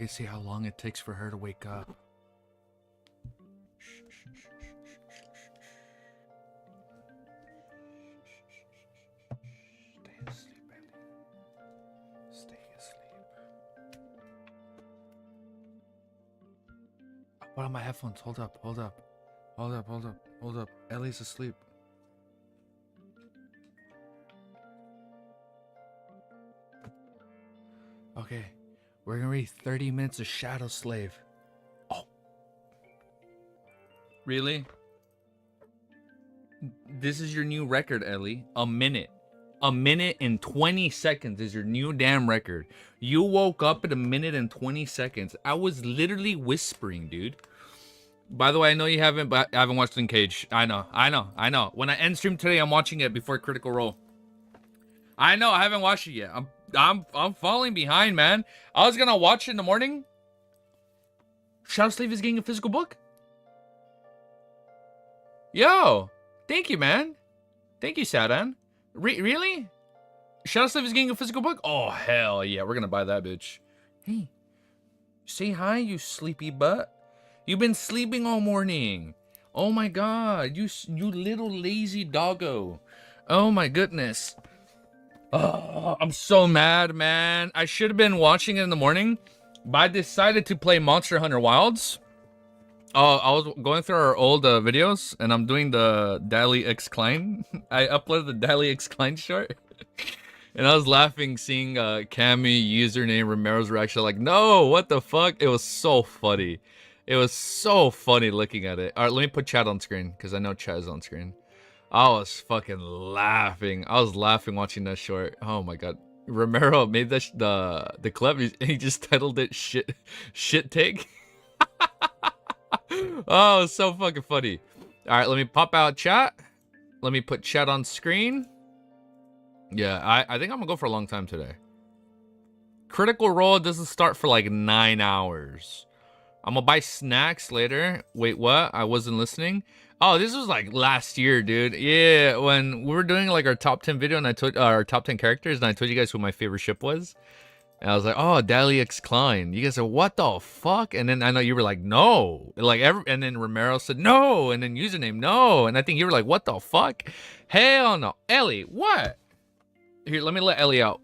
can see how long it takes for her to wake up. Stay asleep, Ellie. Stay asleep. I put on my headphones. Hold up, hold up. Hold up, hold up, hold up. Ellie's asleep. Okay, we're gonna read 30 minutes of Shadow Slave. Oh. Really? This is your new record, Ellie. A minute. A minute and 20 seconds is your new damn record. You woke up at a minute and 20 seconds. I was literally whispering, dude. By the way, I know you haven't, but I haven't watched Cage. I know. When I end stream today, I'm watching it before Critical Role. I know, I haven't watched it yet. I'm falling behind, man. I was gonna watch it in the morning. Shadow Slave is getting a physical book? Yo, thank you, man. Thank you, Sadan. Really? Shadow Slave is getting a physical book? Oh, hell yeah. We're gonna buy that bitch. Hey, say hi, you sleepy butt. You've been sleeping all morning. Oh my god, you little lazy doggo. Oh my goodness. Oh, I'm so mad, man. I should have been watching it in the morning, but I decided to play Monster Hunter Wilds. Oh, I was going through our old videos, and I'm doing the Dally X Klein. I uploaded the Dally X Klein short, and I was laughing seeing Cammy username Romero's reaction. Like, no, what the fuck? It was so funny. It was so funny looking at it. All right, let me put chat on screen because I know chat is on screen. I was fucking laughing. I was laughing watching that short. Oh my god. Romero made that the clip. He just titled it shit take. Oh, it's so fucking funny. All right, let me pop out chat. Let me put chat on screen. Yeah, I think I'm gonna go for a long time today. Critical Role doesn't start for like 9 hours. I'm gonna buy snacks later. Wait, what? I wasn't listening. Oh, this was like last year, dude. Yeah, when we were doing like our top 10 video and I told our top 10 characters and I told you guys who my favorite ship was. And I was like, oh, Dally X Klein. You guys said, what the fuck? And then I know you were like, no. And then Romero said, no. And then username, no. And I think you were like, what the fuck? Hell no. Ellie, what? Here, let me let Ellie out.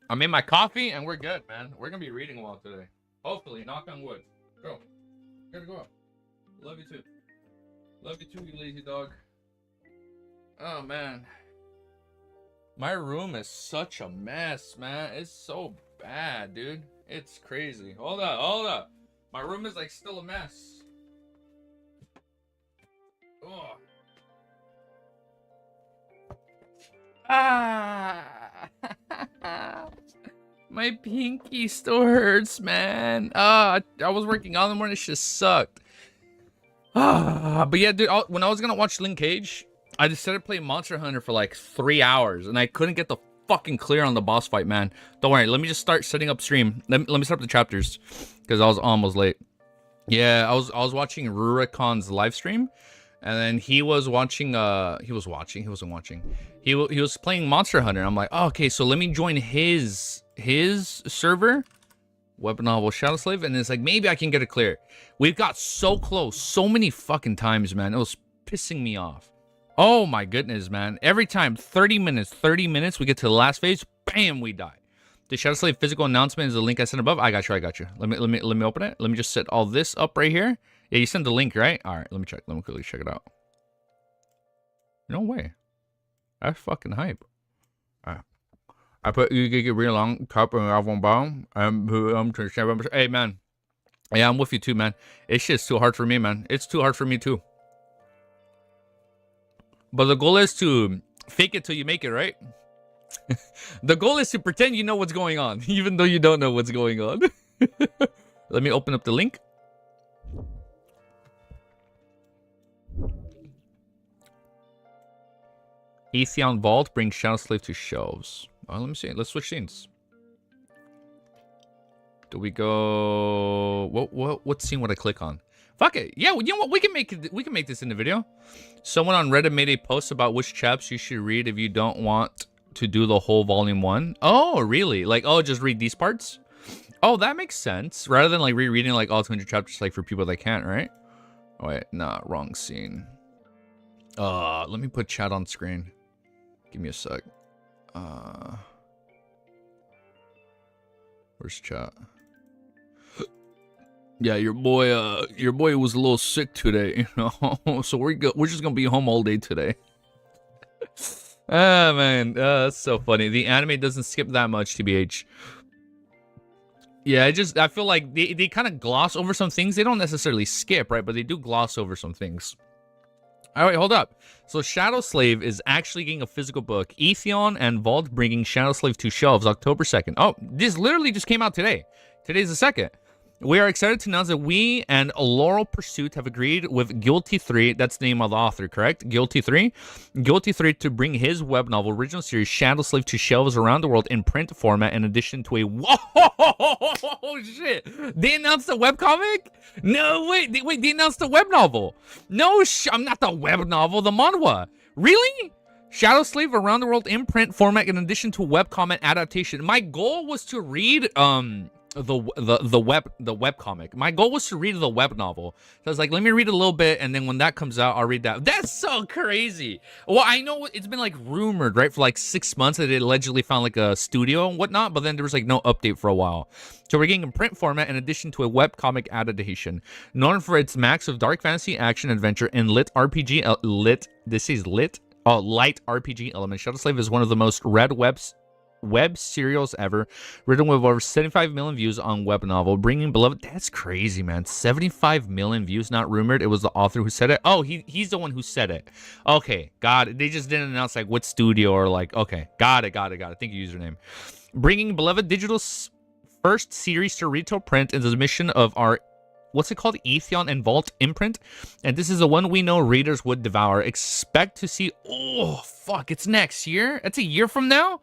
I made my coffee and we're good, man. We're gonna be reading a while today. Hopefully, knock on wood. Go. Gotta go up. Love you too. Love you too, you lazy dog. Oh, man. My room is such a mess, man. It's so bad, dude. It's crazy. Hold up. My room is like still a mess. Oh. Ah. My pinky still hurts, man. I was working out in the morning. It just sucked. But yeah, dude, when I was gonna watch Cage, I decided to play Monster Hunter for like 3 hours, and I couldn't get the fucking clear on the boss fight, man. Don't worry, let me just start setting up stream. Let me set up the chapters, because I was almost late. Yeah, I was watching Rurikon's live stream, and then he was watching. He wasn't watching. He was playing Monster Hunter. I'm like, oh, okay, so let me join his server. Weapon Novel Shadow Slave, and it's like maybe I can get it clear. We've got so close so many fucking times, man. It was pissing me off. Oh my goodness, man. Every time 30 minutes we get to the last phase, bam, we die. The Shadow Slave physical announcement is the link I sent above. I got you. Let me open it. Let me just set all this up right here. Yeah, you sent the link, right? All right, let me check. Let me quickly check it out. No way. That's fucking hype. All right. I put you get real long cup and I won't bomb. Hey man. Yeah, I'm with you too, man. It's just too hard for me, man. It's too hard for me too. But the goal is to fake it till you make it, right? The goal is to pretend you know what's going on, even though you don't know what's going on. Let me open up the link. Atheon Vault brings Shadow Slave to shelves. Let me see. Let's switch scenes. Do we go? What scene would I click on? Fuck it. Yeah, you know what? We can make this in the video. Someone on Reddit made a post about which chapters you should read if you don't want to do the whole volume 1. Oh, really? Like, oh, just read these parts? Oh, that makes sense. Rather than like rereading like all 200 chapters, like for people that can't, right? Oh, wait, nah, wrong scene. Let me put chat on screen. Give me a sec. Where's chat? Yeah, your boy was a little sick today, you know. So we're just gonna be home all day today. Ah, man, that's so funny. The anime doesn't skip that much, TBH. Yeah, I feel like they kind of gloss over some things. They don't necessarily skip, right? But they do gloss over some things. All right, hold up. So Shadow Slave is actually getting a physical book. Atheon and Vault bringing Shadow Slave to shelves October 2nd. Oh, this literally just came out today. Today's the 2nd. We are excited to announce that we and Laurel Pursuit have agreed with Guilty 3, that's the name of the author, correct? Guilty 3? Guilty 3 to bring his web novel original series Shadow Slave to shelves around the world in print format in addition to a... Whoa, shit. They announced a webcomic? No, wait, they announced a web novel. No, I'm not the web novel, the manhwa. Really? Shadow Slave around the world in print format in addition to webcomic adaptation. My goal was to read... the web comic. My goal was to read the web novel. So I was like, let me read a little bit, and then when that comes out, I'll read that. That's so crazy. Well, I know it's been like rumored, right, for like 6 months that it allegedly found like a studio and whatnot, but then there was like no update for a while. So we're getting a print format in addition to a web comic adaptation, known for its max of dark fantasy, action, adventure, and light RPG element. Shadow Slave is one of the most read web serials ever, written with over 75 million views on web novel, bringing beloved... That's crazy, man. 75 million views, not rumored. It was the author who said it. Oh, he's the one who said it. Okay, got it. They just didn't announce like what studio or like... Okay, got it. Thank you, username. Bringing beloved digital's first series to retail print is the mission of our... What's it called? Atheon and Vault imprint. And this is the one we know readers would devour. Expect to see... Oh, fuck. It's next year? It's a year from now?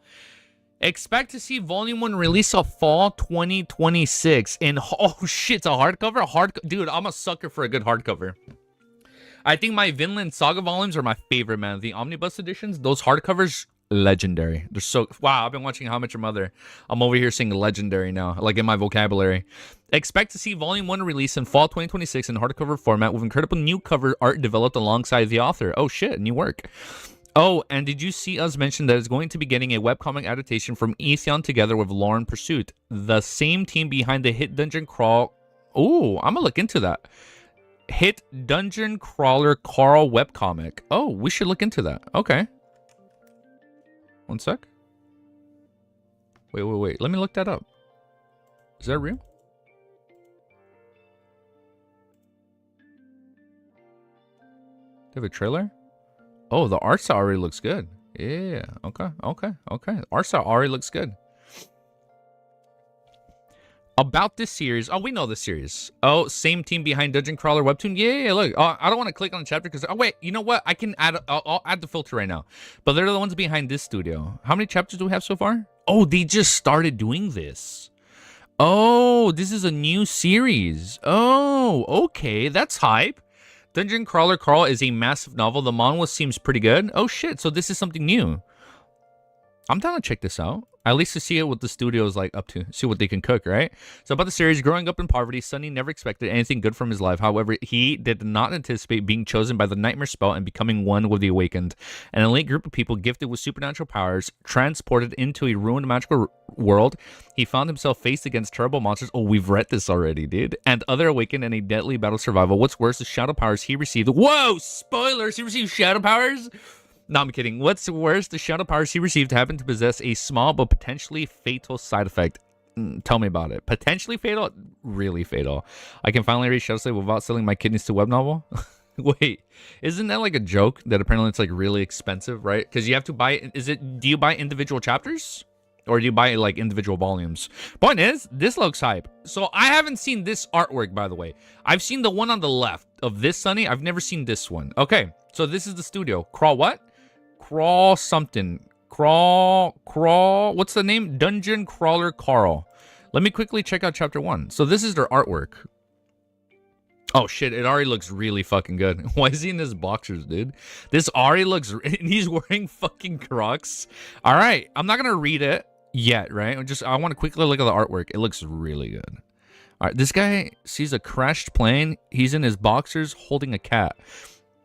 Expect to see Volume 1 release of fall 2026 in... Oh, shit, it's a hardcover? Dude, I'm a sucker for a good hardcover. I think my Vinland Saga volumes are my favorite, man. The omnibus editions, those hardcovers, legendary. They're so... Wow, I've been watching How I Met Your Mother. I'm over here saying legendary now, like in my vocabulary. Expect to see Volume 1 release in fall 2026 in hardcover format with incredible new cover art developed alongside the author. Oh, shit, new work. Oh, and did you see us mention that it's going to be getting a webcomic adaptation from Atheon together with Lauren Pursuit, the same team behind the hit Dungeon Crawl... Oh, I'm gonna look into that. Hit Dungeon Crawler Carl webcomic. Oh, we should look into that. Okay. One sec. Wait. Let me look that up. Is that real? They have a trailer? Oh, the art style already looks good. Yeah, okay. Art style already looks good. About this series. Oh, we know this series. Oh, same team behind Dungeon Crawler Webtoon. Yeah, look. I don't want to click on the chapter because... Oh, wait. You know what? I can add... I'll add the filter right now. But they're the ones behind this studio. How many chapters do we have so far? Oh, they just started doing this. Oh, this is a new series. Oh, okay. That's hype. Dungeon Crawler Carl is a massive novel. The manhwa seems pretty good. Oh shit, so this is something new. I'm down to check this out. At least to see what the studio is like up to. See what they can cook, right? So about the series, growing up in poverty, Sunny never expected anything good from his life. However, he did not anticipate being chosen by the Nightmare Spell and becoming one with the Awakened. An elite group of people gifted with supernatural powers, transported into a ruined magical world. He found himself faced against terrible monsters. Oh, we've read this already, dude. And other Awakened in a deadly battle survival. What's worse, the shadow powers he received. Whoa! Spoilers! He received shadow powers? No, I'm kidding. What's worse, the shadow powers he received happened to possess a small but potentially fatal side effect. Tell me about it. Potentially fatal? Really fatal. I can finally read Shadow Slave without selling my kidneys to web novel? Wait, isn't that like a joke that apparently it's like really expensive, right? Because you have to buy... Do you buy individual chapters? Or do you buy like individual volumes? Point is, this looks hype. So I haven't seen this artwork, by the way. I've seen the one on the left of this, Sunny. I've never seen this one. Okay, so this is the studio. Crawl what? Crawl something. Crawl. What's the name? Dungeon Crawler Carl. Let me quickly check out chapter 1. So this is their artwork. Oh shit, it already looks really fucking good. Why is he in his boxers, dude? This already looks... He's wearing fucking Crocs. Alright, I'm not gonna read it. yet, right? I want to quickly look at the artwork. It looks really good. All right, this guy sees a crashed plane. He's in his boxers holding a cat.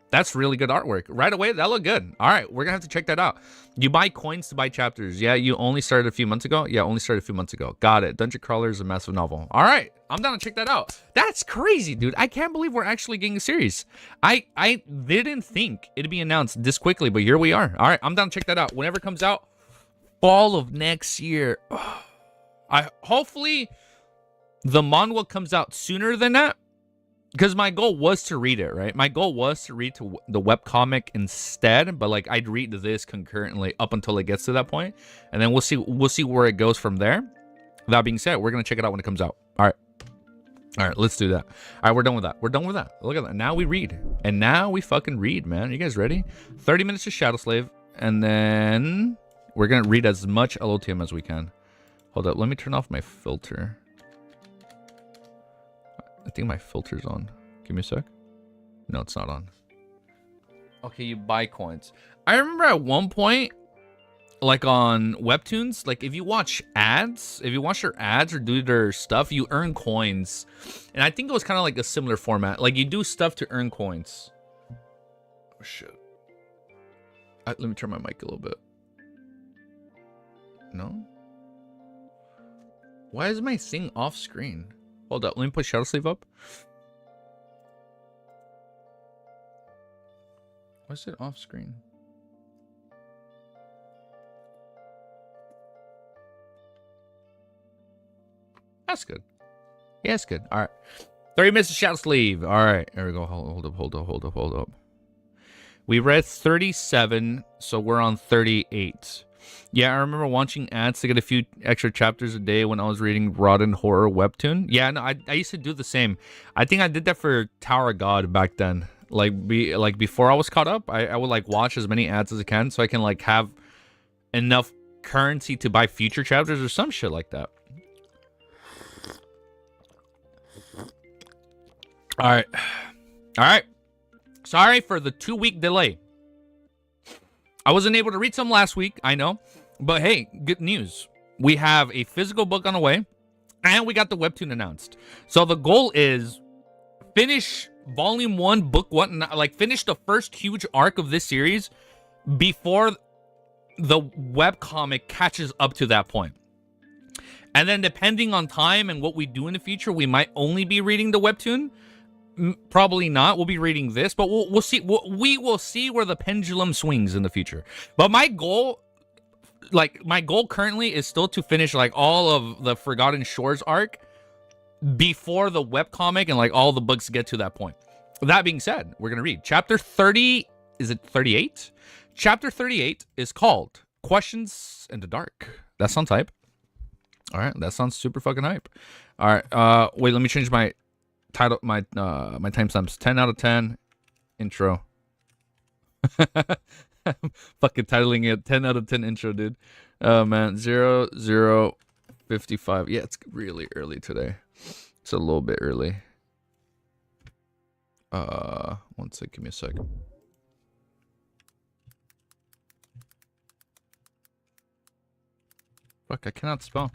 That's really good artwork. Right away, that looked good. All right, we're going to have to check that out. You buy coins to buy chapters. Yeah, you only started a few months ago? Yeah, only started a few months ago. Got it. Dungeon Crawler is a massive novel. All right, I'm down to check that out. That's crazy, dude. I can't believe we're actually getting a series. I didn't think it'd be announced this quickly, but here we are. All right, I'm down to check that out. Whenever it comes out, fall of next year. Hopefully the manhwa comes out sooner than that. Because my goal was to read it, right? My goal was to read the webcomic instead, but like I'd read this concurrently up until it gets to that point, and then we'll see where it goes from there. That being said, we're gonna check it out when it comes out. All right, let's do that. All right, we're done with that. Look at that. Now we read, and now we fucking read, man. You guys ready? 30 minutes to Shadow Slave, and then we're gonna read as much LOTM as we can. Hold up, let me turn off my filter. I think my filter's on. Give me a sec. No, it's not on. Okay, you buy coins. I remember at one point, like on Webtoons, like if you watch ads, if you watch their ads or do their stuff, you earn coins. And I think it was kind of like a similar format. Like you do stuff to earn coins. Oh, shit. Let me turn my mic a little bit. No? Why is my thing off screen? Hold up, let me put Shadow Slave up. Why is it off screen? That's good. Yeah, that's good. All right. 30 minutes of Shadow Slave. All right, there we go. Hold up. We read 37, so we're on 38. Yeah, I remember watching ads to get a few extra chapters a day when I was reading Rotten Horror Webtoon. Yeah, no, I used to do the same. I think I did that for Tower of God back then. Like before I was caught up, I would like watch as many ads as I can so I can like have enough currency to buy future chapters or some shit like that. All right. Sorry for the 2-week delay. I wasn't able to read some last week, I know. But hey, good news. We have a physical book on the way, and we got the webtoon announced. So the goal is finish volume 1, book 1, like finish the first huge arc of this series before the webcomic catches up to that point. And then depending on time and what we do in the future, we might only be reading the webtoon. Probably not. We'll be reading this, but we'll see. We will see where the pendulum swings in the future. But my goal currently is still to finish like all of the Forgotten Shores arc before the webcomic and like all the books get to that point. That being said, we're gonna read chapter 30. Is it 38? Chapter 38 is called Questions in the Dark. That sounds hype. All right, that sounds super fucking hype. All right, wait, let me change my title, my timestamps. 10 out of 10 intro. Fucking titling it 10 out of 10 intro, dude. Oh man, 00:55. Yeah, it's really early today. It's a little bit early. One sec, give me a second. Fuck, I cannot spell.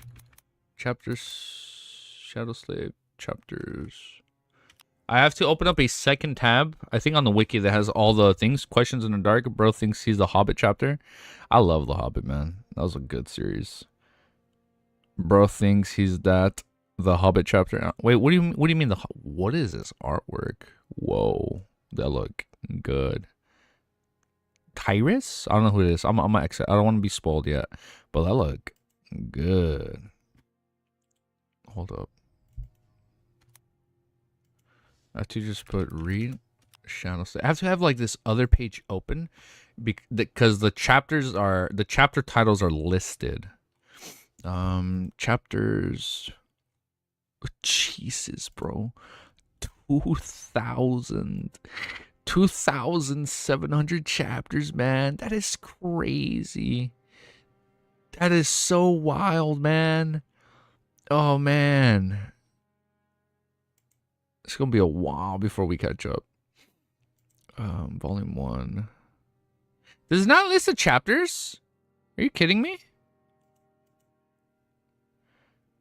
Chapters, Shadow Slave, chapters. I have to open up a second tab, I think on the wiki, that has all the things. Questions in the Dark. Bro thinks he's the Hobbit chapter. I love the Hobbit, man. That was a good series. Bro thinks he's the Hobbit chapter. Wait, what do you mean what is this artwork? Whoa, that look good. Tyrus? I don't know who it is. I'm gonna exit. I don't want to be spoiled yet, but that look good. Hold up. I have to just put read Shadow Slave. I have to have like this other page open because the chapter titles are listed. Chapters. Oh, Jesus, bro. 2,700 chapters, man. That is crazy. That is so wild, man. Oh, man. It's gonna be a while before we catch up. Volume 1. Does it not list the chapters? Are you kidding me?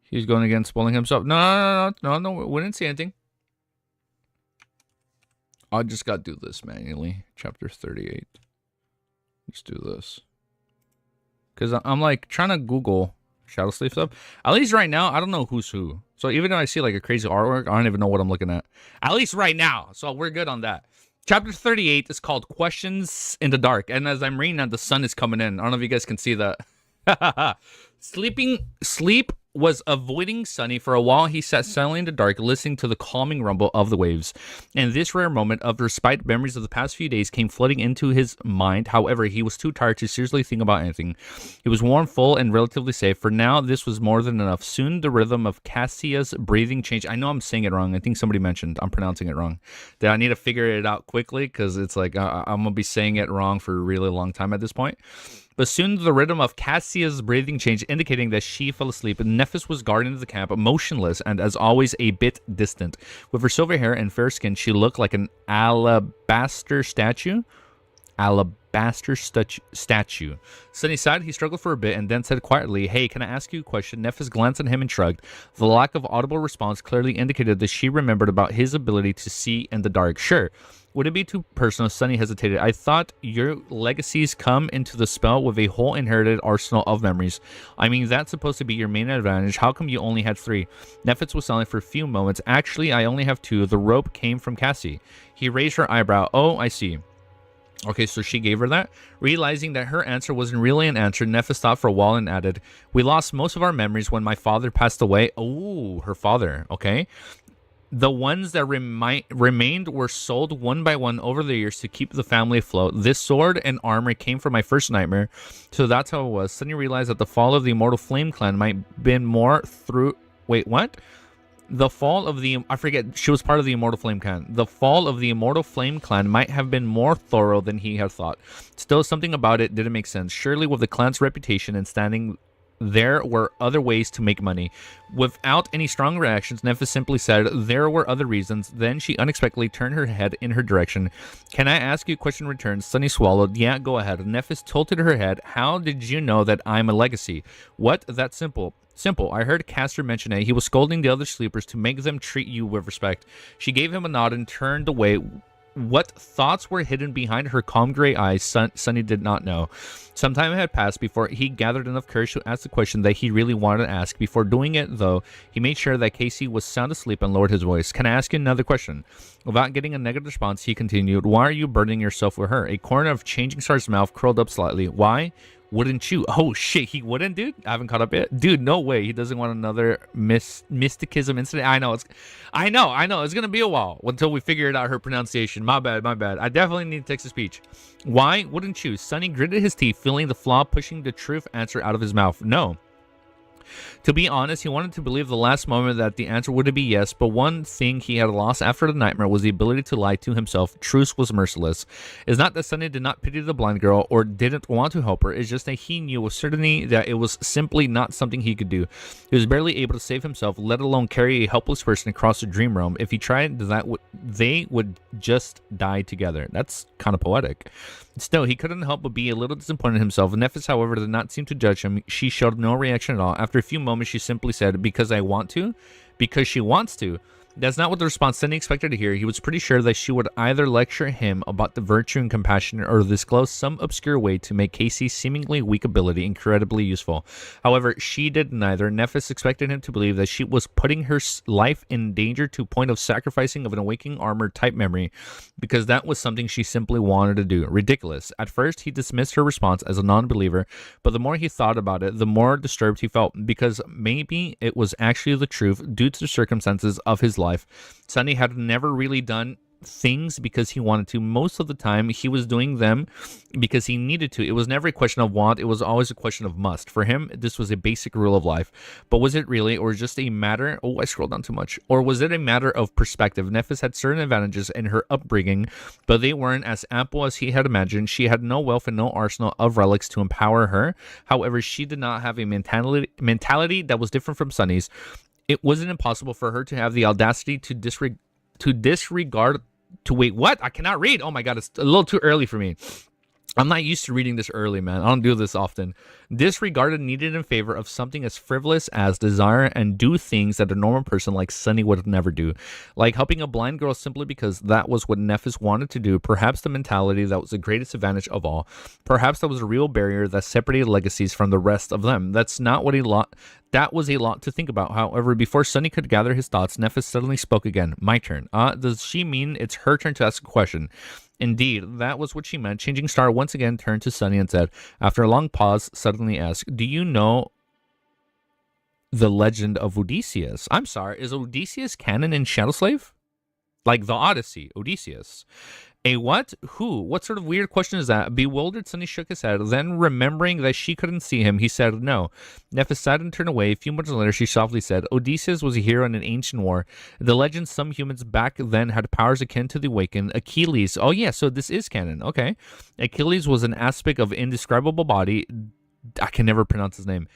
He's going against spoiling himself. No, we didn't see anything. I just got to do this manually. Chapter 38. Let's do this. Because I'm like trying to Google Shadow Sleep stuff. At least right now, I don't know who's who. So even if I see like a crazy artwork, I don't even know what I'm looking at. At least right now. So we're good on that. Chapter 38 is called Questions in the Dark. And as I'm reading that, the sun is coming in. I don't know if you guys can see that. Sleep was avoiding Sunny. For a while, he sat silently in the dark, listening to the calming rumble of the waves. And this rare moment of respite, memories of the past few days came flooding into his mind. However, he was too tired to seriously think about anything. He was warm, full, and relatively safe. For now, this was more than enough. Soon, the rhythm of Cassia's breathing changed. I know I'm saying it wrong. I think somebody mentioned I'm pronouncing it wrong. That I need to figure it out quickly because it's like I'm going to be saying it wrong for a really long time at this point. But soon the rhythm of Cassia's breathing changed, indicating that she fell asleep. Nephis was guarding the camp, motionless and, as always, a bit distant. With her silver hair and fair skin, she looked like an alabaster statue. Statue. Sunny sighed. He struggled for a bit and then said quietly, "Hey, can I ask you a question?" Nephis glanced at him and shrugged. The lack of audible response clearly indicated that she remembered about his ability to see in the dark. "Sure. Would it be too personal?" Sunny hesitated. "I thought your legacies come into the spell with a whole inherited arsenal of memories. I mean, that's supposed to be your main advantage. How come you only had 3? Nephis was silent for a few moments. "Actually, I only have 2. The rope came from Cassie." He raised her eyebrow. "Oh, I see." Okay, so she gave her that. Realizing that her answer wasn't really an answer, Nephis thought for a while and added, "We lost most of our memories when my father passed away." Oh, her father. Okay. "The ones that remained were sold one by one over the years to keep the family afloat. This sword and armor came from my first nightmare, so that's how it was." Sunny realized that the fall of the Immortal Flame clan might have been more through... Wait, what? The fall of the... I forget. She was part of the Immortal Flame clan. The fall of the Immortal Flame clan might have been more thorough than he had thought. Still, something about it didn't make sense. Surely, with the clan's reputation and standing, there were other ways to make money. Without any strong reactions, Nephis simply said there were other reasons. Then she unexpectedly turned her head in her direction. "Can I ask you a question in return?" Sunny swallowed. "Yeah, go ahead." Nephis tilted her head. "How did you know that I'm a legacy?" "What? That's simple." "Simple. I heard Castor mention it. He was scolding the other sleepers to make them treat you with respect." She gave him a nod and turned away. What thoughts were hidden behind her calm gray eyes, Sunny did not know. Some time had passed before he gathered enough courage to ask the question that he really wanted to ask. Before doing it, though, he made sure that Casey was sound asleep and lowered his voice. "Can I ask you another question?" Without getting a negative response, he continued, "Why are you burdening yourself with her?" A corner of Changing Star's mouth curled up slightly. "Why? Wouldn't you?" Oh shit, he wouldn't, dude? I haven't caught up yet. Dude, no way. He doesn't want another mysticism incident. I know. It's gonna be a while until we figure it out, her pronunciation. My bad. I definitely need text-to-speech. "Why wouldn't you?" Sunny gritted his teeth, feeling the flaw pushing the truth answer out of his mouth. "No." To be honest, he wanted to believe the last moment that the answer would be yes, but one thing he had lost after the nightmare was the ability to lie to himself. Truth was merciless. It's not that Sunny did not pity the blind girl or didn't want to help her, it's just that he knew with certainty that it was simply not something he could do. He was barely able to save himself, let alone carry a helpless person across the dream realm. If he tried, they would just die together. That's kind of poetic. Still, he couldn't help but be a little disappointed in himself. Nephis, however, did not seem to judge him. She showed no reaction at all. After a few moments, she simply said, "Because I want to?" Because she wants to. That's not what the response Sunny expected to hear. He was pretty sure that she would either lecture him about the virtue and compassion or disclose some obscure way to make Casey's seemingly weak ability incredibly useful. However, she did neither. Nephis expected him to believe that she was putting her life in danger to point of sacrificing of an awakening armor type memory, because that was something she simply wanted to do. Ridiculous. At first, he dismissed her response as a non-believer, but the more he thought about it, the more disturbed he felt, because maybe it was actually the truth due to the circumstances of his life. Sunny had never really done things because he wanted to. Most of the time, he was doing them because he needed to. It was never a question of want. It was always a question of must. For him, this was a basic rule of life. But was it really, or just a matter... Oh, I scrolled down too much. Or was it a matter of perspective? Nephis had certain advantages in her upbringing, but they weren't as ample as he had imagined. She had no wealth and no arsenal of relics to empower her. However, she did not have a mentality that was different from Sunny's. It wasn't impossible for her to have the audacity to disregard... Wait, what? I cannot read. Oh my god, it's a little too early for me. I'm not used to reading this early, man. I don't do this often. Disregarded, needed in favor of something as frivolous as desire and do things that a normal person like Sunny would never do. Like helping a blind girl simply because that was what Nephis wanted to do. Perhaps the mentality that was the greatest advantage of all. Perhaps that was a real barrier that separated legacies from the rest of them. That's not what a lot... That was a lot to think about. However, before Sunny could gather his thoughts, Nephis suddenly spoke again. My turn. Does she mean it's her turn to ask a question? Indeed, that was what she meant. Changing Star once again turned to Sunny and said, after a long pause, suddenly asked, do you know the legend of Odysseus? I'm sorry, is Odysseus canon in Shadowslave? Like the Odyssey, Odysseus. A what? Who? What sort of weird question is that? Bewildered, Sunny shook his head. Then, remembering that she couldn't see him, he said no. Nephis sighed and turned away. A few months later, she softly said, Odysseus was a hero in an ancient war. The legend some humans back then had powers akin to the Awakened. Achilles. Oh, yeah, so this is canon. Okay. Achilles was an aspect of indescribable body. I can never pronounce his name.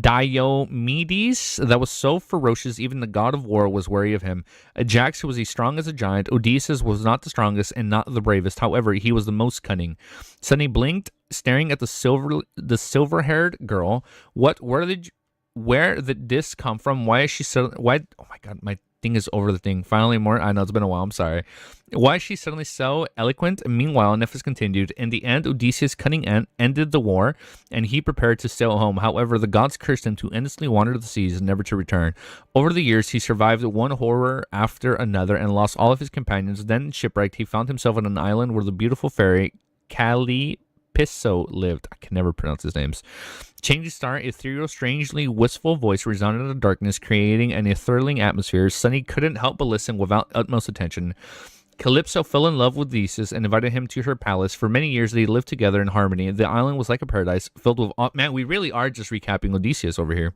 Diomedes that was so ferocious even the god of war was wary of him. Ajax was as strong as a giant. Odysseus was not the strongest and not the bravest. However, he was the most cunning. Sunny blinked, staring at the silver-haired girl. Where did this come from? Why is she so... Why? Oh my god, my thing is over the thing. Finally, more. I know it's been a while. I'm sorry. Why is she suddenly so eloquent? Meanwhile, Nephis continued. In the end, Odysseus' cunning ended the war, and he prepared to sail home. However, the gods cursed him to endlessly wander the seas, never to return. Over the years, he survived one horror after another and lost all of his companions. Then, shipwrecked, he found himself on an island where the beautiful fairy Calipiso lived. I can never pronounce his names. Changing Star, ethereal, strangely wistful voice resounded in the darkness, creating an thrilling atmosphere. Sunny couldn't help but listen without utmost attention. Calypso fell in love with Theseus and invited him to her palace. For many years, they lived together in harmony. The island was like a paradise filled with... Man, we really are just recapping Odysseus over here.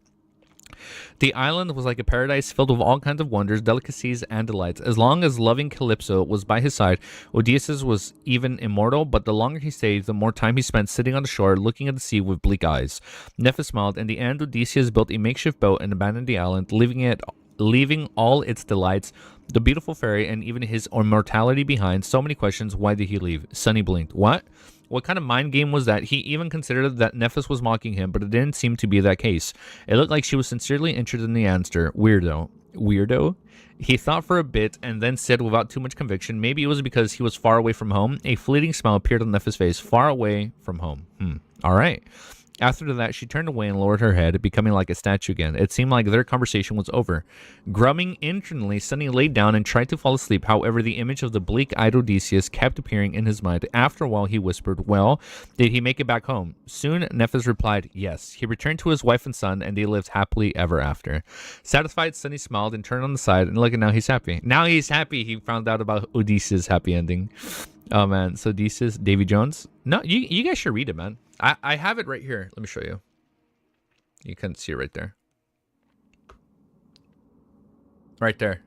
The island was like a paradise filled with all kinds of wonders, delicacies, and delights. As long as loving Calypso was by his side, Odysseus was even immortal, but the longer he stayed, the more time he spent sitting on the shore, looking at the sea with bleak eyes. Nephis smiled. In the end, Odysseus built a makeshift boat and abandoned the island, leaving all its delights, the beautiful fairy, and even his immortality behind. So many questions. Why did he leave? Sunny blinked. What? What kind of mind game was that? He even considered that Nephis was mocking him, but it didn't seem to be that case. It looked like she was sincerely interested in the answer. Weirdo. Weirdo? He thought for a bit and then said without too much conviction, maybe it was because he was far away from home. A fleeting smile appeared on Nephis' face. Far away from home. All right. After that, she turned away and lowered her head, becoming like a statue again. It seemed like their conversation was over. Grumbling internally, Sunny laid down and tried to fall asleep. However, the image of the bleak-eyed Odysseus kept appearing in his mind. After a while, he whispered, well, did he make it back home? Soon, Nephis replied, yes. He returned to his wife and son, and they lived happily ever after. Satisfied, Sunny smiled and turned on the side, and look, at now he's happy. Now he's happy. He found out about Odysseus' happy ending. Oh, man. So Odysseus, Davy Jones? No, you guys should read it, man. I have it right here. Let me show you. You can see it right there. Right there.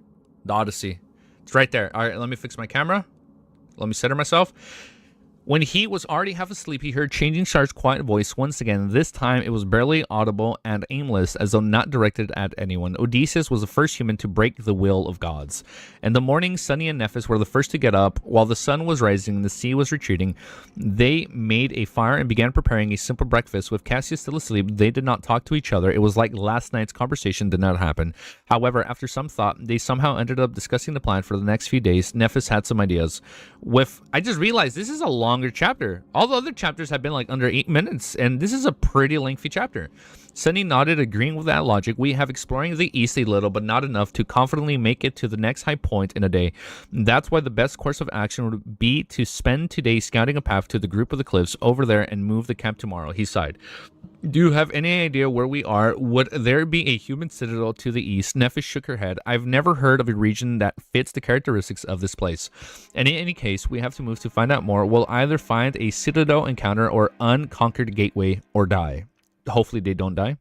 The Odyssey. It's right there. All right, let me fix my camera. Let me center myself. When he was already half asleep, he heard Changing Star's quiet voice once again. This time, it was barely audible and aimless, as though not directed at anyone. Odysseus was the first human to break the will of gods. In the morning, Sunny and Nephis were the first to get up. While the sun was rising and the sea was retreating, they made a fire and began preparing a simple breakfast. With Cassius still asleep, they did not talk to each other. It was like last night's conversation did not happen. However, after some thought, they somehow ended up discussing the plan for the next few days. Nephis had some ideas. I just realized this is a longer chapter. All the other chapters have been like under 8 minutes, and this is a pretty lengthy chapter. Sunny nodded, agreeing with that logic. We have exploring the east a little, but not enough to confidently make it to the next high point in a day. That's why the best course of action would be to spend today scouting a path to the group of the cliffs over there and move the camp tomorrow. He sighed. Do you have any idea where we are? Would there be a human citadel to the east? Nephis shook her head. I've never heard of a region that fits the characteristics of this place. And in any case, we have to move to find out more. We'll either find a citadel encounter or unconquered gateway or die. Hopefully they don't die.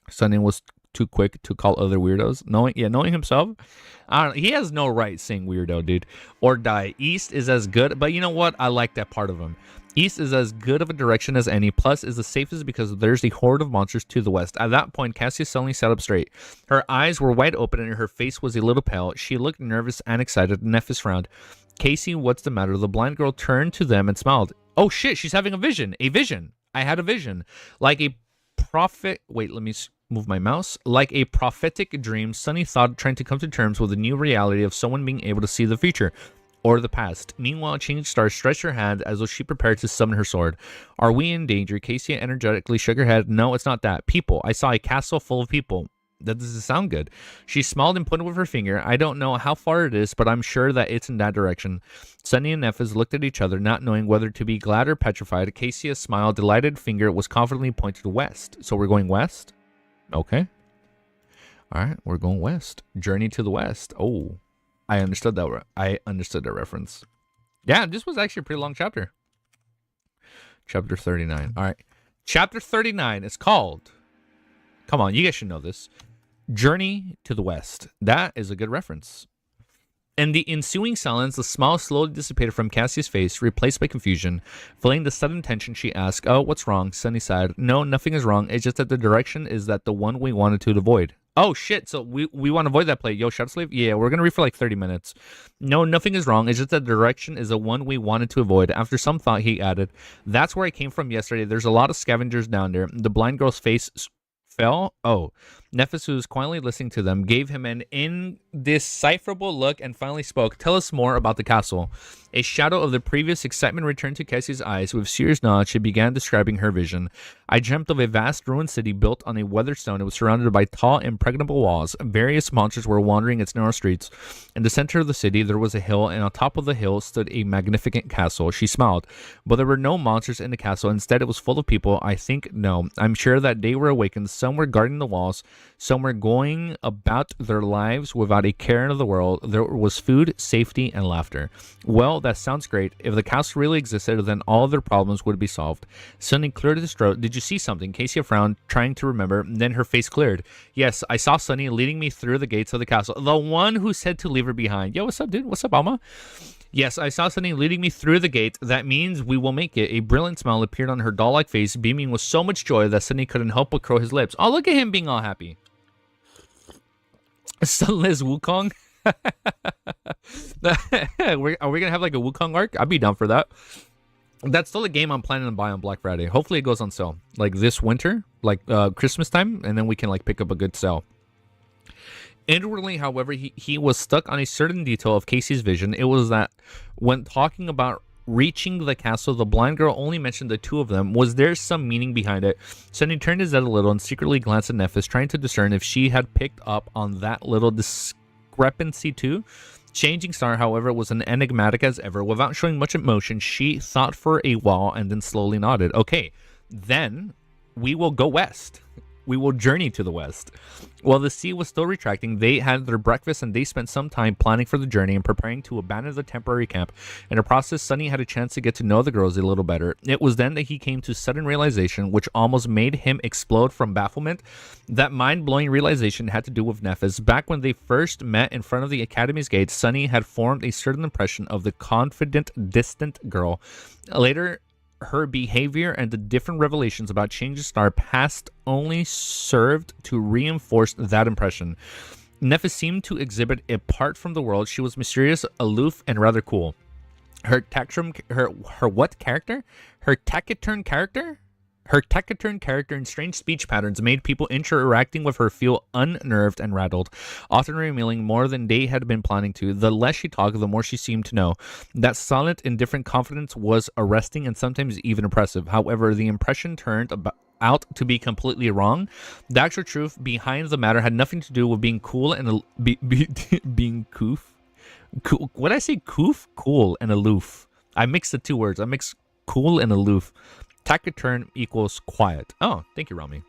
Sunny was too quick to call other weirdos. Knowing himself, I don't know, he has no right saying weirdo, dude. Or die. East is as good, but you know what? I like that part of him. East is as good of a direction as any, plus is the safest because there's a horde of monsters to the west. At that point, Cassia suddenly sat up straight. Her eyes were wide open and her face was a little pale. She looked nervous and excited. Nephis frowned. Casey, what's the matter? The blind girl turned to them and smiled. Oh shit, she's having a vision. A vision. I had a vision. Like a prophet. Wait, let me move my mouse. Like a prophetic dream, Sunny thought, trying to come to terms with the new reality of someone being able to see the future or the past. Meanwhile, Changing Star stretched her hand as though she prepared to summon her sword. Are we in danger? Casey energetically shook her head. No, it's not that. People. I saw a castle full of people. That doesn't sound good. She smiled and pointed with her finger. I don't know how far it is, but I'm sure that it's in that direction. Sunny and Nephis looked at each other, not knowing whether to be glad or petrified. Casey smiled, delighted finger was confidently pointed west. So we're going west? Okay. All right, we're going west. Journey to the west. Oh, I understood that. I understood that reference. Yeah, this was actually a pretty long chapter. Chapter 39. All right. Chapter 39 is called... Come on, you guys should know this. Journey to the West. That is a good reference. In the ensuing silence, the smile slowly dissipated from Cassie's face, replaced by confusion. Feeling the sudden tension, she asked, oh, what's wrong? Sunny sighed. No, nothing is wrong. It's just that the direction is that the one we wanted to avoid. Oh, shit. So we want to avoid that play. Yo, Shadow Slave? Yeah, we're going to read for like 30 minutes. No, nothing is wrong. It's just that the direction is the one we wanted to avoid. After some thought, he added, that's where I came from yesterday. There's a lot of scavengers down there. The blind girl's face fell. Oh, Nephis, who was quietly listening to them, gave him an indecipherable look and finally spoke. Tell us more about the castle. A shadow of the previous excitement returned to Cassie's eyes. With serious nod, she began describing her vision. I dreamt of a vast ruined city built on a weathered stone. It was surrounded by tall, impregnable walls. Various monsters were wandering its narrow streets. In the center of the city, there was a hill, and on top of the hill stood a magnificent castle. She smiled, but there were no monsters in the castle. Instead, it was full of people. I think, no, I'm sure that they were awakened. Some were guarding the walls. Some were going about their lives without a care in the world. There was food, safety, and laughter. Well, that sounds great. If the castle really existed, then all of their problems would be solved. Sunny cleared his throat. Did you see something? Casey frowned, trying to remember. Then her face cleared. Yes, I saw Sunny leading me through the gates of the castle. The one who said to leave her behind. Yo, what's up, dude? What's up, Alma? Yes, I saw Sunny leading me through the gate. That means we will make it. A brilliant smile appeared on her doll-like face, beaming with so much joy that Sunny couldn't help but curl his lips. Oh, look at him being all happy. Sunless Wukong. Are we gonna have like a Wukong arc? I'd be down for that. That's still a game I'm planning to buy on Black Friday. Hopefully it goes on sale like this winter, like Christmas time, and then we can like pick up a good sale. Inwardly, however, he was stuck on a certain detail of Casey's vision. It was that when talking about reaching the castle, the blind girl only mentioned the two of them. Was there some meaning behind it? Sunny turned his head a little and secretly glanced at Nephis, trying to discern if she had picked up on that little discrepancy too. Changing Star, however, was as enigmatic as ever. Without showing much emotion, she thought for a while and then slowly nodded. Okay, then we will go west. We will journey to the west. While the sea was still retracting, they had their breakfast and they spent some time planning for the journey and preparing to abandon the temporary camp. In the process, Sunny had a chance to get to know the girls a little better. It was then that he came to sudden realization, which almost made him explode from bafflement. That mind-blowing realization had to do with Nephis. Back when they first met in front of the academy's gate, Sunny had formed a certain impression of the confident, distant girl. Later, her behavior and the different revelations about Changing Star past only served to reinforce that impression. Nephis seemed to exhibit apart from the world. She was mysterious, aloof, and rather cool. Her taciturn and strange speech patterns made people interacting with her feel unnerved and rattled, often revealing more than they had been planning to. The less she talked, the more she seemed to know. That silent, indifferent confidence was arresting and sometimes even oppressive. However, the impression turned out to be completely wrong. The actual truth behind the matter had nothing to do with being cool and being coof. Cool. What did I say? Coof? Cool and aloof. I mixed the two words. I mixed cool and aloof. Taciturn equals quiet. Oh, thank you, Rami.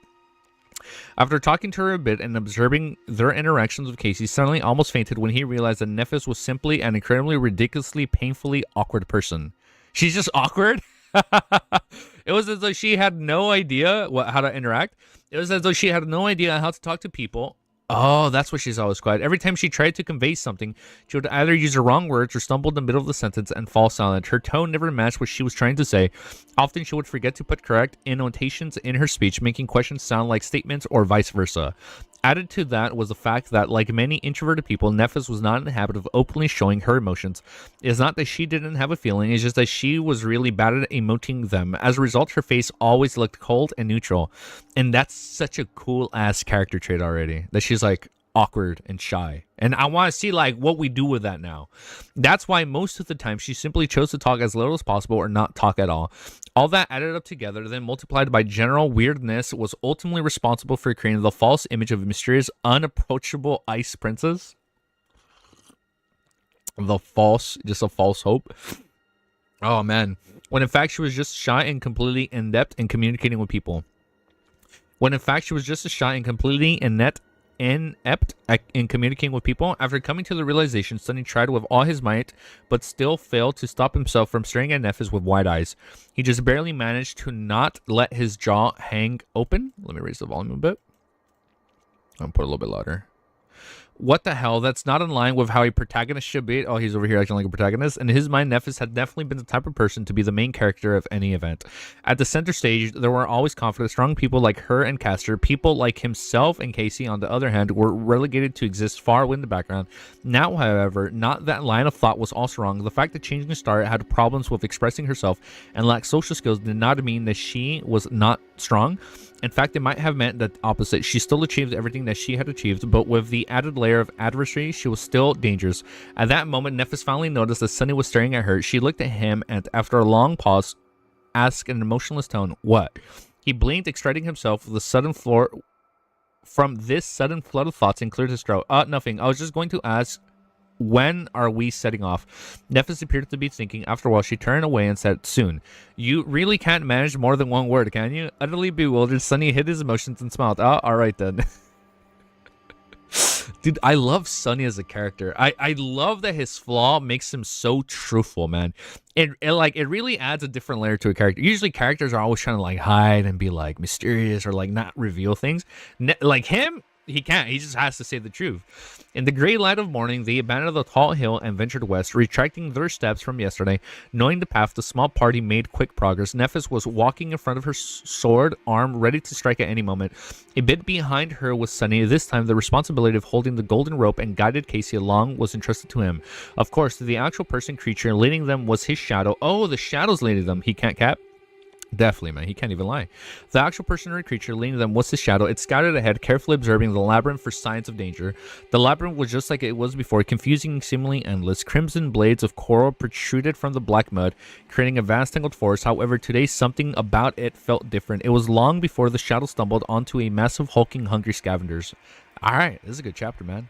After talking to her a bit and observing their interactions with Casey, suddenly almost fainted when he realized that Nephis was simply an incredibly, ridiculously, painfully awkward person. She's just awkward? It was as though she had no idea how to interact. It was as though she had no idea how to talk to people. Oh, that's why she's always quiet. Every time she tried to convey something, she would either use the wrong words or stumble in the middle of the sentence and fall silent. Her tone never matched what she was trying to say. Often she would forget to put correct annotations in her speech, making questions sound like statements or vice versa. Added to that was the fact that, like many introverted people, Nephis was not in the habit of openly showing her emotions. It's not that she didn't have a feeling, it's just that she was really bad at emoting them. As a result, her face always looked cold and neutral. And that's such a cool-ass character trait already, that she's, like, awkward and shy. And I want to see, like, what we do with that now. That's why most of the time she simply chose to talk as little as possible or not talk at all. All that added up together, then multiplied by general weirdness, was ultimately responsible for creating the false image of a mysterious, unapproachable ice princess. Just a false hope. Oh, man. When in fact she was just shy and completely inept in communicating with people. When in fact she was just as shy and completely inept in communicating with people. After coming to the realization, Sunny tried with all his might, but still failed to stop himself from staring at Nephis with wide eyes. He just barely managed to not let his jaw hang open. Let me raise the volume a bit. I'm gonna put it a little bit louder. What the hell? That's not in line with how a protagonist should be. Oh, he's over here acting like a protagonist. In his mind, Nephis had definitely been the type of person to be the main character of any event. At the center stage, there were always confident, strong people like her and Castor. People like himself and Casey, on the other hand, were relegated to exist far away in the background. Now, however, not that line of thought was also wrong. The fact that Changeling Star had problems with expressing herself and lacked social skills did not mean that she was not strong. In fact, it might have meant the opposite. She still achieved everything that she had achieved, but with the added layer of adversity, she was still dangerous. At that moment, Nephis finally noticed that Sunny was staring at her. She looked at him and, after a long pause, asked in an emotionless tone, "What?" He blinked, extracting himself with a sudden from this sudden flood of thoughts and cleared his throat. Nothing. I was just going to ask, when are we setting off? Nephis appeared to be thinking. After a while, she turned away and said, "Soon." You really can't manage more than one word, can you? Utterly bewildered, Sunny hid his emotions and smiled. All right then. Dude, I love Sunny as a character. I love that his flaw makes him so truthful, man. It really adds a different layer to a character. Usually characters are always trying to like hide and be like mysterious or like not reveal things. Like him, he can't. He just has to say the truth. In the gray light of morning, they abandoned the tall hill and ventured west, retracting their steps from yesterday. Knowing the path, the small party made quick progress. Nephis was walking in front of her sword arm, ready to strike at any moment. A bit behind her was Sunny. This time, the responsibility of holding the golden rope and guided Casey along was entrusted to him. Of course, the actual person creature leading them was his shadow. Oh, the shadow's leading them. He can't cap. Definitely, man. He can't even lie. The actual person or creature leading them was the shadow. It scouted ahead, carefully observing the labyrinth for signs of danger. The labyrinth was just like it was before, confusing and seemingly endless. Crimson blades of coral protruded from the black mud, creating a vast tangled forest. However, today something about it felt different. It was long before the shadow stumbled onto a massive hulking hungry scavengers. Alright, this is a good chapter, man.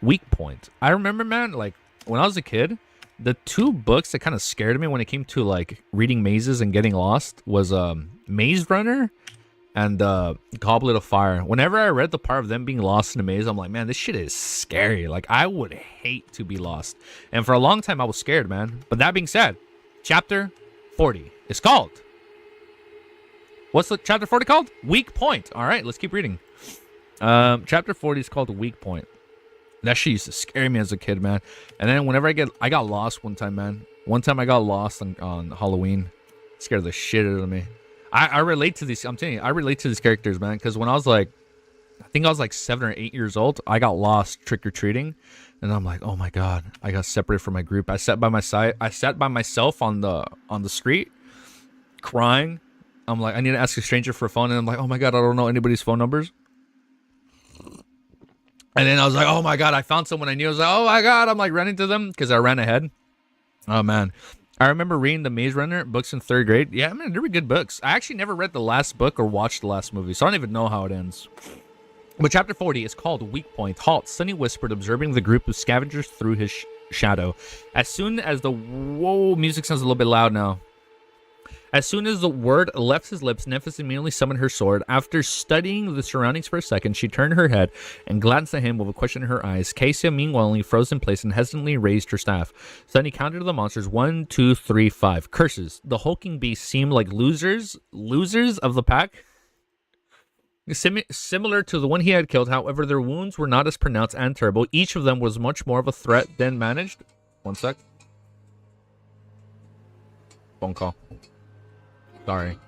Weak point. I remember, man, like, when I was a kid, the two books that kind of scared me when it came to like reading mazes and getting lost was Maze Runner and Goblet of Fire. Whenever I read the part of them being lost in a maze, I'm like, man, this shit is scary. Like, I would hate to be lost. And for a long time, I was scared, man. But that being said, chapter 40 is called... What's the chapter 40 called? Weak Point. All right, let's keep reading. Chapter 40 is called Weak Point. That shit used to scare me as a kid, man. And then whenever I got lost one time, man. One time I got lost on Halloween. It scared the shit out of me. I relate to these. I'm telling you, I relate to these characters, man. Because when I was like, I think I was like 7 or 8 years old, I got lost trick-or-treating. And I'm like, oh my God, I got separated from my group. I sat by myself on the street, crying. I'm like, I need to ask a stranger for a phone. And I'm like, oh my God, I don't know anybody's phone numbers. And then I was like, oh my God, I found someone I knew. I was like, oh my God, I'm like running to them because I ran ahead. Oh man. I remember reading the Maze Runner books in 3rd grade. Yeah, man, they were good books. I actually never read the last book or watched the last movie, so I don't even know how it ends. But chapter 40 is called Weak Point. Halt, Sunny whispered, observing the group of scavengers through his shadow. As soon as the... Whoa, music sounds a little bit loud now. As soon as the word left his lips, Nephis immediately summoned her sword. After studying the surroundings for a second, she turned her head and glanced at him with a question in her eyes. Cassia, meanwhile, only froze in place and hesitantly raised her staff. Suddenly counted the monsters. 1, 2, 3, 5. Curses. The hulking beasts seemed like losers of the pack. Similar to the one he had killed, however, their wounds were not as pronounced and terrible. Each of them was much more of a threat than managed. One sec. Phone call. Sorry.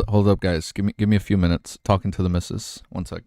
hold up, guys. Give me a few minutes. Talking to the missus. One sec.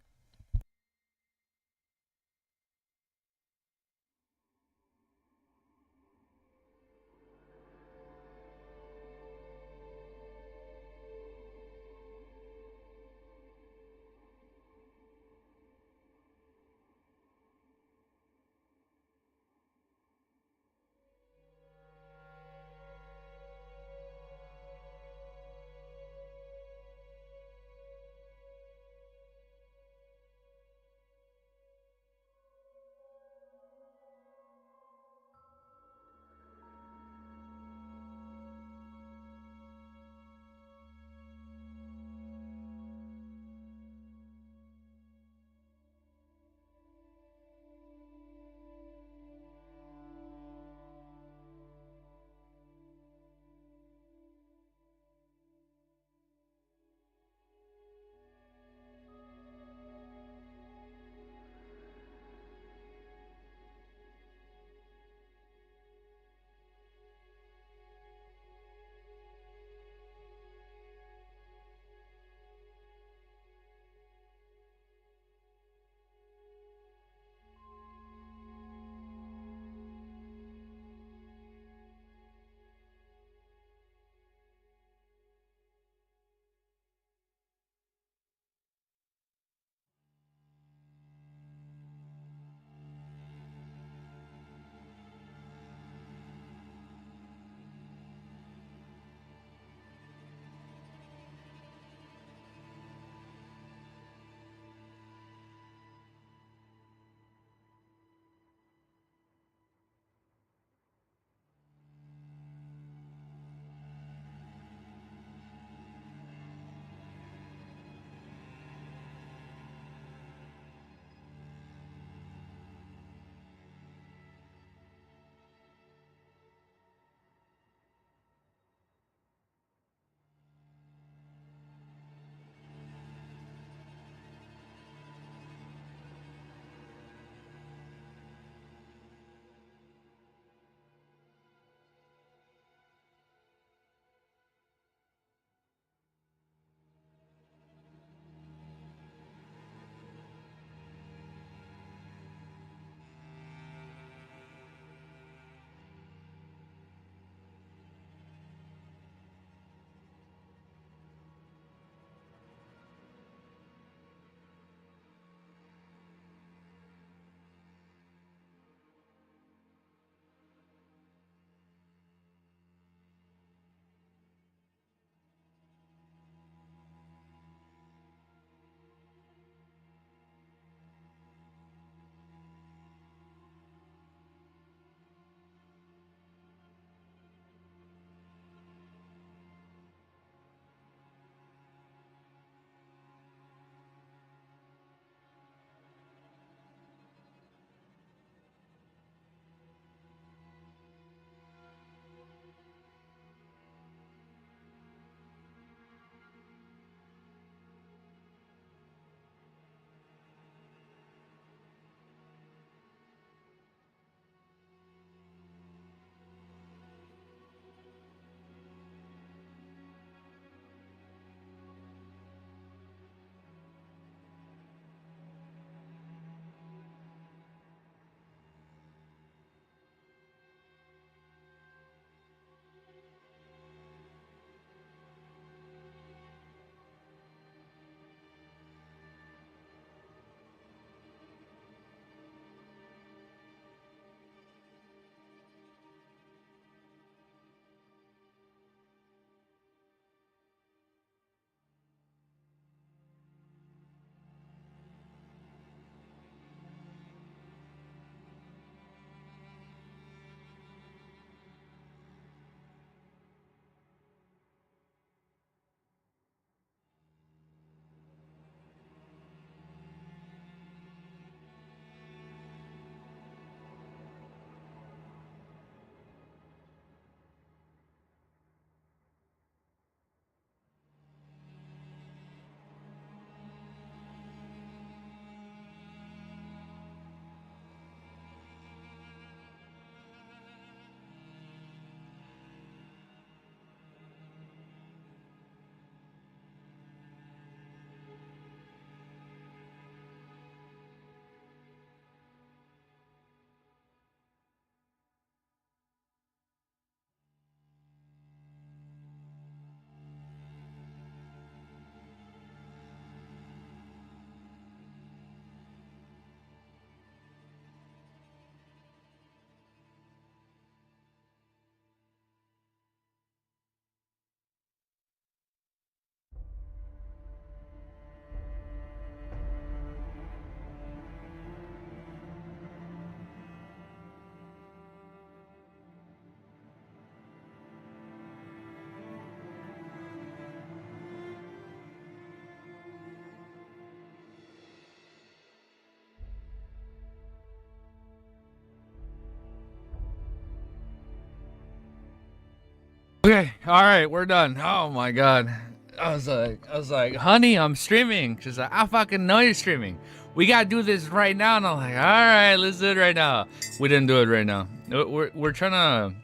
Okay, all right, we're done. Oh my god. I was like, honey, I'm streaming. She's like, I fucking know you're streaming. We gotta do this right now. And I'm like, all right, let's do it right now. We didn't do it right now. We're trying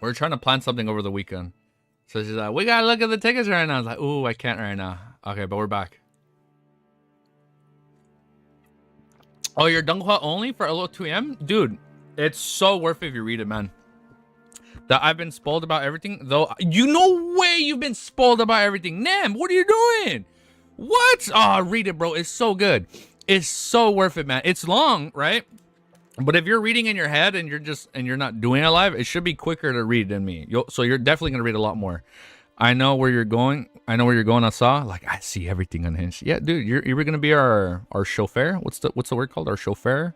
to plan something over the weekend. So she's like, we gotta look at the tickets right now. I was like, ooh, I can't right now. Okay, but we're back. Oh, you're Dunghua only for LO2M? Dude, it's so worth it if you read it, man. That I've been spoiled about everything, though. You no way you've been spoiled about everything. Nam, what are you doing? What? Oh, read it, bro. It's so good. It's so worth it, man. It's long, right? But if you're reading in your head and you're not doing it live, it should be quicker to read than me. So you're definitely gonna read a lot more. I know where you're going. I know where you're going. I saw. Like, I see everything unhinged. Yeah, dude. You're gonna be our chauffeur. What's the word called? Our chauffeur.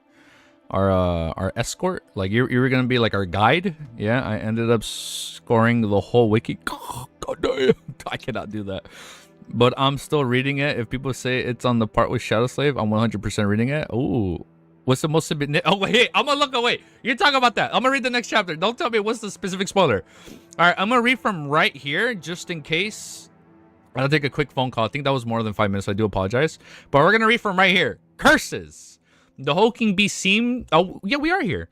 Our escort. Like you were gonna be like our guide. Yeah, I ended up scoring the whole wiki. God damn, I cannot do that. But I'm still reading it. If people say it's on the part with Shadow Slave, I'm 100% reading it. Ooh, what's the most? Oh wait, I'm gonna look away. You're talking about that. I'm gonna read the next chapter. Don't tell me what's the specific spoiler. All right, I'm gonna read from right here just in case. I'll take a quick phone call. I think that was more than 5 minutes. I do apologize. But we're gonna read from right here. Curses. The Hulking Beast seemed... Oh, yeah, we are here.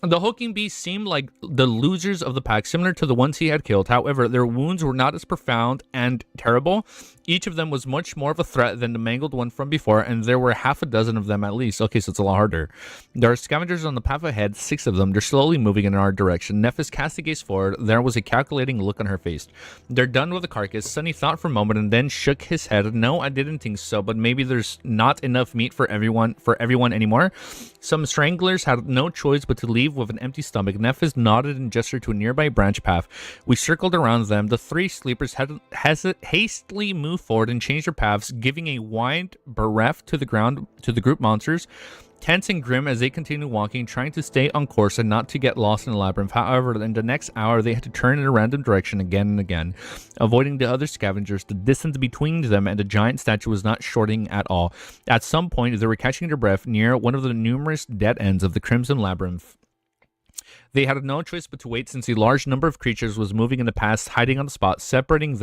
The Hulking Beast seemed like the losers of the pack, similar to the ones he had killed. However, their wounds were not as profound and terrible. Each of them was much more of a threat than the mangled one from before, and there were half a dozen of them at least. Okay, so it's a lot harder. There are scavengers on the path ahead, 6 of them. They're slowly moving in our direction. Nephis cast a gaze forward. There was a calculating look on her face. They're done with the carcass. Sunny thought for a moment and then shook his head. No, I didn't think so, but maybe there's not enough meat for everyone anymore. Some stranglers had no choice but to leave with an empty stomach. Nephis nodded and gestured to a nearby branch path. We circled around them. The 3 sleepers hastily moved forward and changed their paths, giving a wide bereft to the ground to the group monsters, tense and grim as they continued walking, trying to stay on course and not to get lost in the labyrinth. However, in the next hour, they had to turn in a random direction again and again, avoiding the other scavengers. The distance between them and the giant statue was not shortening at all. At some point, they were catching their breath near one of the numerous dead ends of the Crimson Labyrinth. They had no choice but to wait, since a large number of creatures was moving in the past, hiding on the spot, separating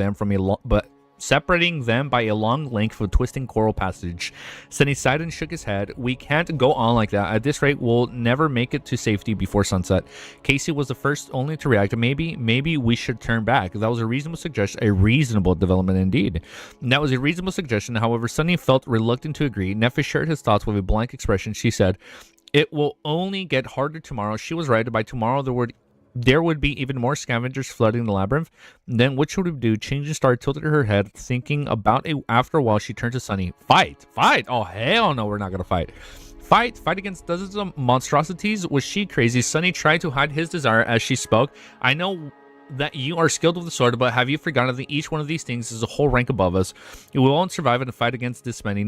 them by a long length of twisting coral passage. Sunny sighed and shook his head. We can't go on like that. At this rate, we'll never make it to safety before sunset. Casey was the first only to react. Maybe we should turn back. That was a reasonable suggestion, a reasonable development indeed. That was a reasonable suggestion. However, Sunny felt reluctant to agree. Nephis shared his thoughts with a blank expression. She said, "It will only get harder tomorrow." She was right. By tomorrow, there would be even more scavengers flooding the labyrinth. Then what should we do? Changing Star tilted her head, thinking about it. After a while, she turned to Sunny. Fight! Oh, hell no, we're not gonna fight. Fight against dozens of monstrosities? Was she crazy? Sunny tried to hide his desire as she spoke. I know that you are skilled with the sword, but have you forgotten that each one of these things is a whole rank above us? We won't survive in a fight against this many.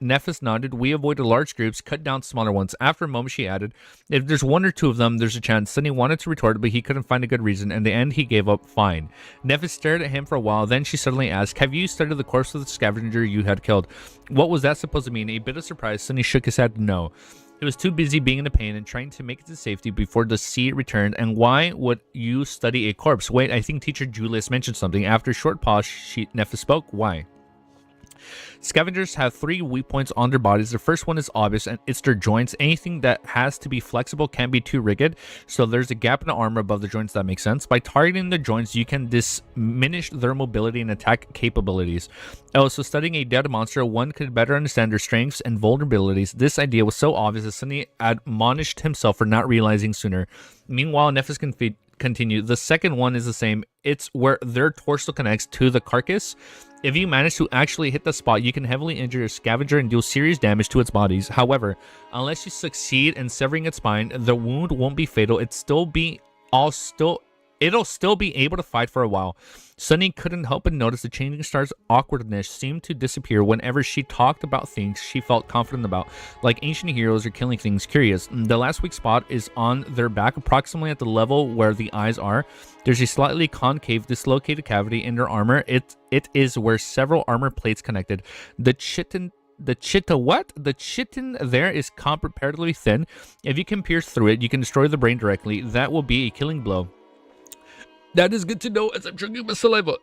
Nephis nodded. We avoided large groups, cut down smaller ones. After a moment, she added, if there's 1 or 2 of them, there's a chance. Sunny wanted to retort, but he couldn't find a good reason. In the end, he gave up. Fine. Nephis stared at him for a while. Then she suddenly asked, have you studied the corpse of the scavenger you had killed? What was that supposed to mean? A bit of surprise, Sunny shook his head. No. He was too busy being in the pain and trying to make it to safety before the sea returned. And why would you study a corpse? Wait, I think Teacher Julius mentioned something. After a short pause, Nephis spoke. Why? Scavengers have 3 weak points on their bodies. The first one is obvious, and it's their joints. Anything that has to be flexible can't be too rigid, so there's a gap in the armor above the joints. That makes sense. By targeting the joints, you can diminish their mobility and attack capabilities. Also, studying a dead monster, one could better understand their strengths and vulnerabilities. This idea was so obvious that Sunny admonished himself for not realizing sooner. Meanwhile, Nephis continued. The second one is the same. It's where their torso connects to the carcass. If you manage to actually hit the spot, you can heavily injure your scavenger and deal serious damage to its bodies. However, unless you succeed in severing its spine, the wound won't be fatal. It'll still be able to fight for a while. Sunny couldn't help but notice the changing star's awkwardness seemed to disappear whenever she talked about things she felt confident about, like ancient heroes or killing things curious. The last weak spot is on their back, approximately at the level where the eyes are. There's a slightly concave, dislocated cavity in their armor. It is where several armor plates connected. The chitin there is comparatively thin. If you can pierce through it, you can destroy the brain directly. That will be a killing blow. That is good to know as I'm drinking my saliva.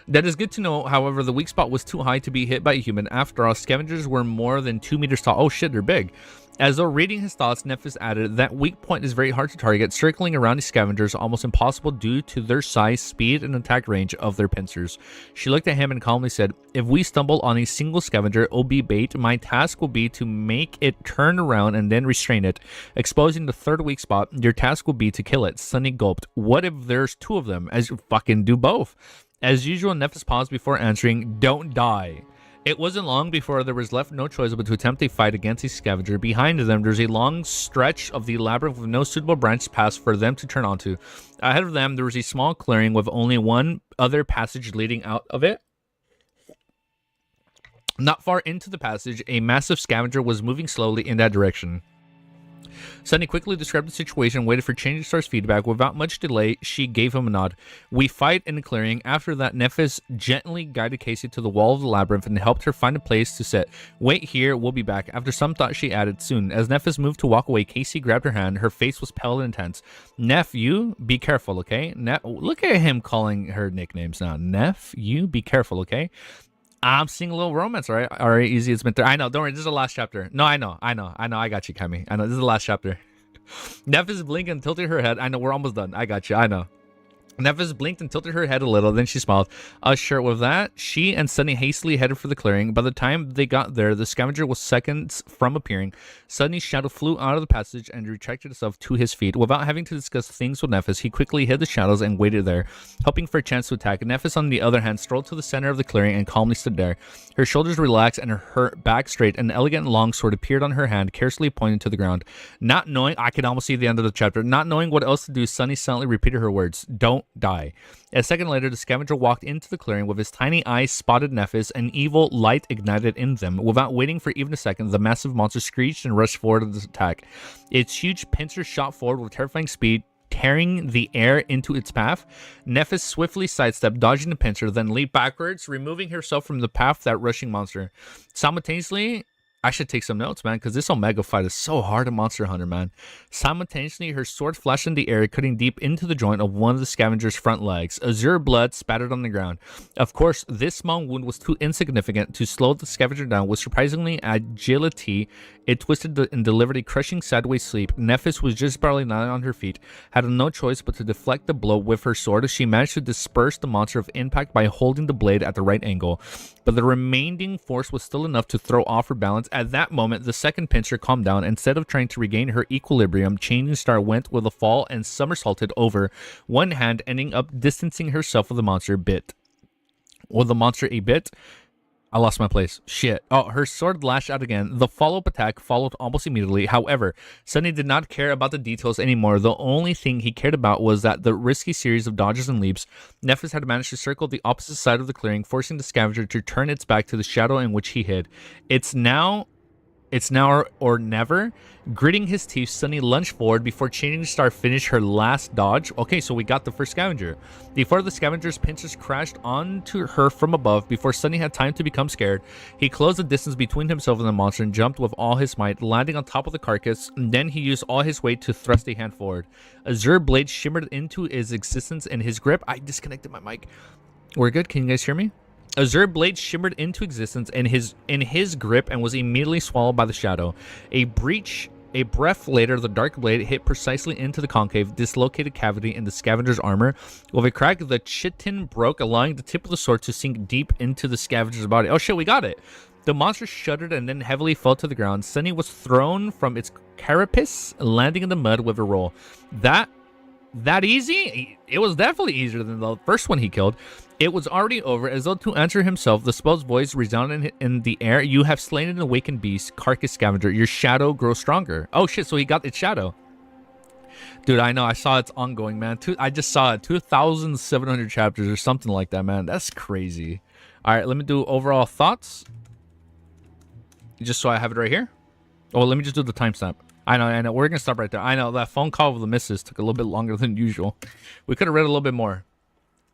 That is good to know. However, the weak spot was too high to be hit by a human. After all, scavengers were more than 2 meters tall. Oh shit, they're big. As though reading his thoughts, Nephis added, that weak point is very hard to target. Circling around these scavengers almost impossible due to their size, speed, and attack range of their pincers. She looked at him and calmly said, if we stumble on a single scavenger, it will be bait. My task will be to make it turn around and then restrain it. Exposing the third weak spot, your task will be to kill it. Sunny gulped. What if there's 2 of them? As you fucking do both. As usual, Nephis paused before answering, don't die. It wasn't long before there was left no choice but to attempt a fight against a scavenger. Behind them, there's a long stretch of the labyrinth with no suitable branch path for them to turn onto. Ahead of them, there was a small clearing with only one other passage leading out of it. Not far into the passage, a massive scavenger was moving slowly in that direction. Sunny quickly described the situation and waited for Changing Star's feedback. Without much delay, she gave him a nod. We fight in the clearing. After that, Nephis gently guided Casey to the wall of the labyrinth and helped her find a place to sit. Wait here, we'll be back. After some thought, she added, soon. As Nephis moved to walk away, Casey grabbed her hand. Her face was pale and intense. Neph, you be careful, okay? Look at him calling her nicknames now. Neph, you be careful, okay? I'm seeing a little romance, all right? All right, easy. It's been I know. Don't worry. This is the last chapter. No, I know. I got you, Kemi. I know. This is the last chapter. Nephis blinked and tilted her head. I know. We're almost done. I got you. I know. Nephis blinked and tilted her head a little, then she smiled. Sure, with that, she and Sunny hastily headed for the clearing. By the time they got there, the scavenger was seconds from appearing. Sunny's shadow flew out of the passage and retracted itself to his feet. Without having to discuss things with Nephis, he quickly hid the shadows and waited there, hoping for a chance to attack. Nephis, on the other hand, strolled to the center of the clearing and calmly stood there. Her shoulders relaxed and her back straight. An elegant longsword appeared on her hand, carelessly pointing to the ground. Not knowing, I could almost see the end of the chapter. Not knowing what else to do, Sunny silently repeated her words. Don't die. A second later, the scavenger walked into the clearing. With his tiny eyes spotted Nephis, an evil light ignited in them. Without waiting for even a second, the massive monster screeched and rushed forward to the attack. Its huge pincer shot forward with terrifying speed, tearing the air into its path. Nephis swiftly sidestepped, dodging the pincer, then leaped backwards, removing herself from the path of that rushing monster. Simultaneously, I should take some notes, man, because this Omega fight is so hard in Monster Hunter, man. Simultaneously, her sword flashed in the air, cutting deep into the joint of one of the scavenger's front legs. Azure blood spattered on the ground. Of course, this small wound was too insignificant to slow the scavenger down. With surprisingly agility, it twisted and delivered a crushing sideways sweep. Nephis was just barely lying on her feet, had no choice but to deflect the blow with her sword. She managed to disperse the monster of impact by holding the blade at the right angle, but the remaining force was still enough to throw off her balance. At that moment, the second pincer calmed down. Instead of trying to regain her equilibrium, Changing Star went with a fall and somersaulted over one hand, ending up distancing herself with the monster bit. With the monster a bit? I lost my place. Shit. Oh, her sword lashed out again. The follow-up attack followed almost immediately. However, Sunny did not care about the details anymore. The only thing he cared about was that the risky series of dodges and leaps. Nephis had managed to circle the opposite side of the clearing, forcing the scavenger to turn its back to the shadow in which he hid. It's now or never. Gritting his teeth, Sunny lunged forward before Changing Star finished her last dodge. Okay, so we got the first scavenger. Before the scavenger's pincers crashed onto her from above, before Sunny had time to become scared, he closed the distance between himself and the monster and jumped with all his might, landing on top of the carcass. And then he used all his weight to thrust a hand forward. Azure blade shimmered into his existence in his grip. I disconnected my mic. We're good. Can you guys hear me? Azure blade shimmered into existence in his grip and was immediately swallowed by the shadow. A breath later, the dark blade hit precisely into the concave, dislocated cavity in the scavenger's armor. With a crack, the chitin broke, allowing the tip of the sword to sink deep into the scavenger's body. Oh shit, we got it! The monster shuddered and then heavily fell to the ground. Sunny was thrown from its carapace, landing in the mud with a roll. That easy? It was definitely easier than the first one he killed. It was already over. As though to answer himself, the spell's voice resounded in the air. You have slain an awakened beast, carcass scavenger. Your shadow grows stronger. Oh shit, so he got its shadow. Dude, I know. I saw it's ongoing, man. I just saw it. 2,700 chapters or something like that, man. That's crazy. All right, let me do overall thoughts. Just so I have it right here. Oh, let me just do the timestamp. I know. We're going to stop right there. I know that phone call with the missus took a little bit longer than usual. We could have read a little bit more.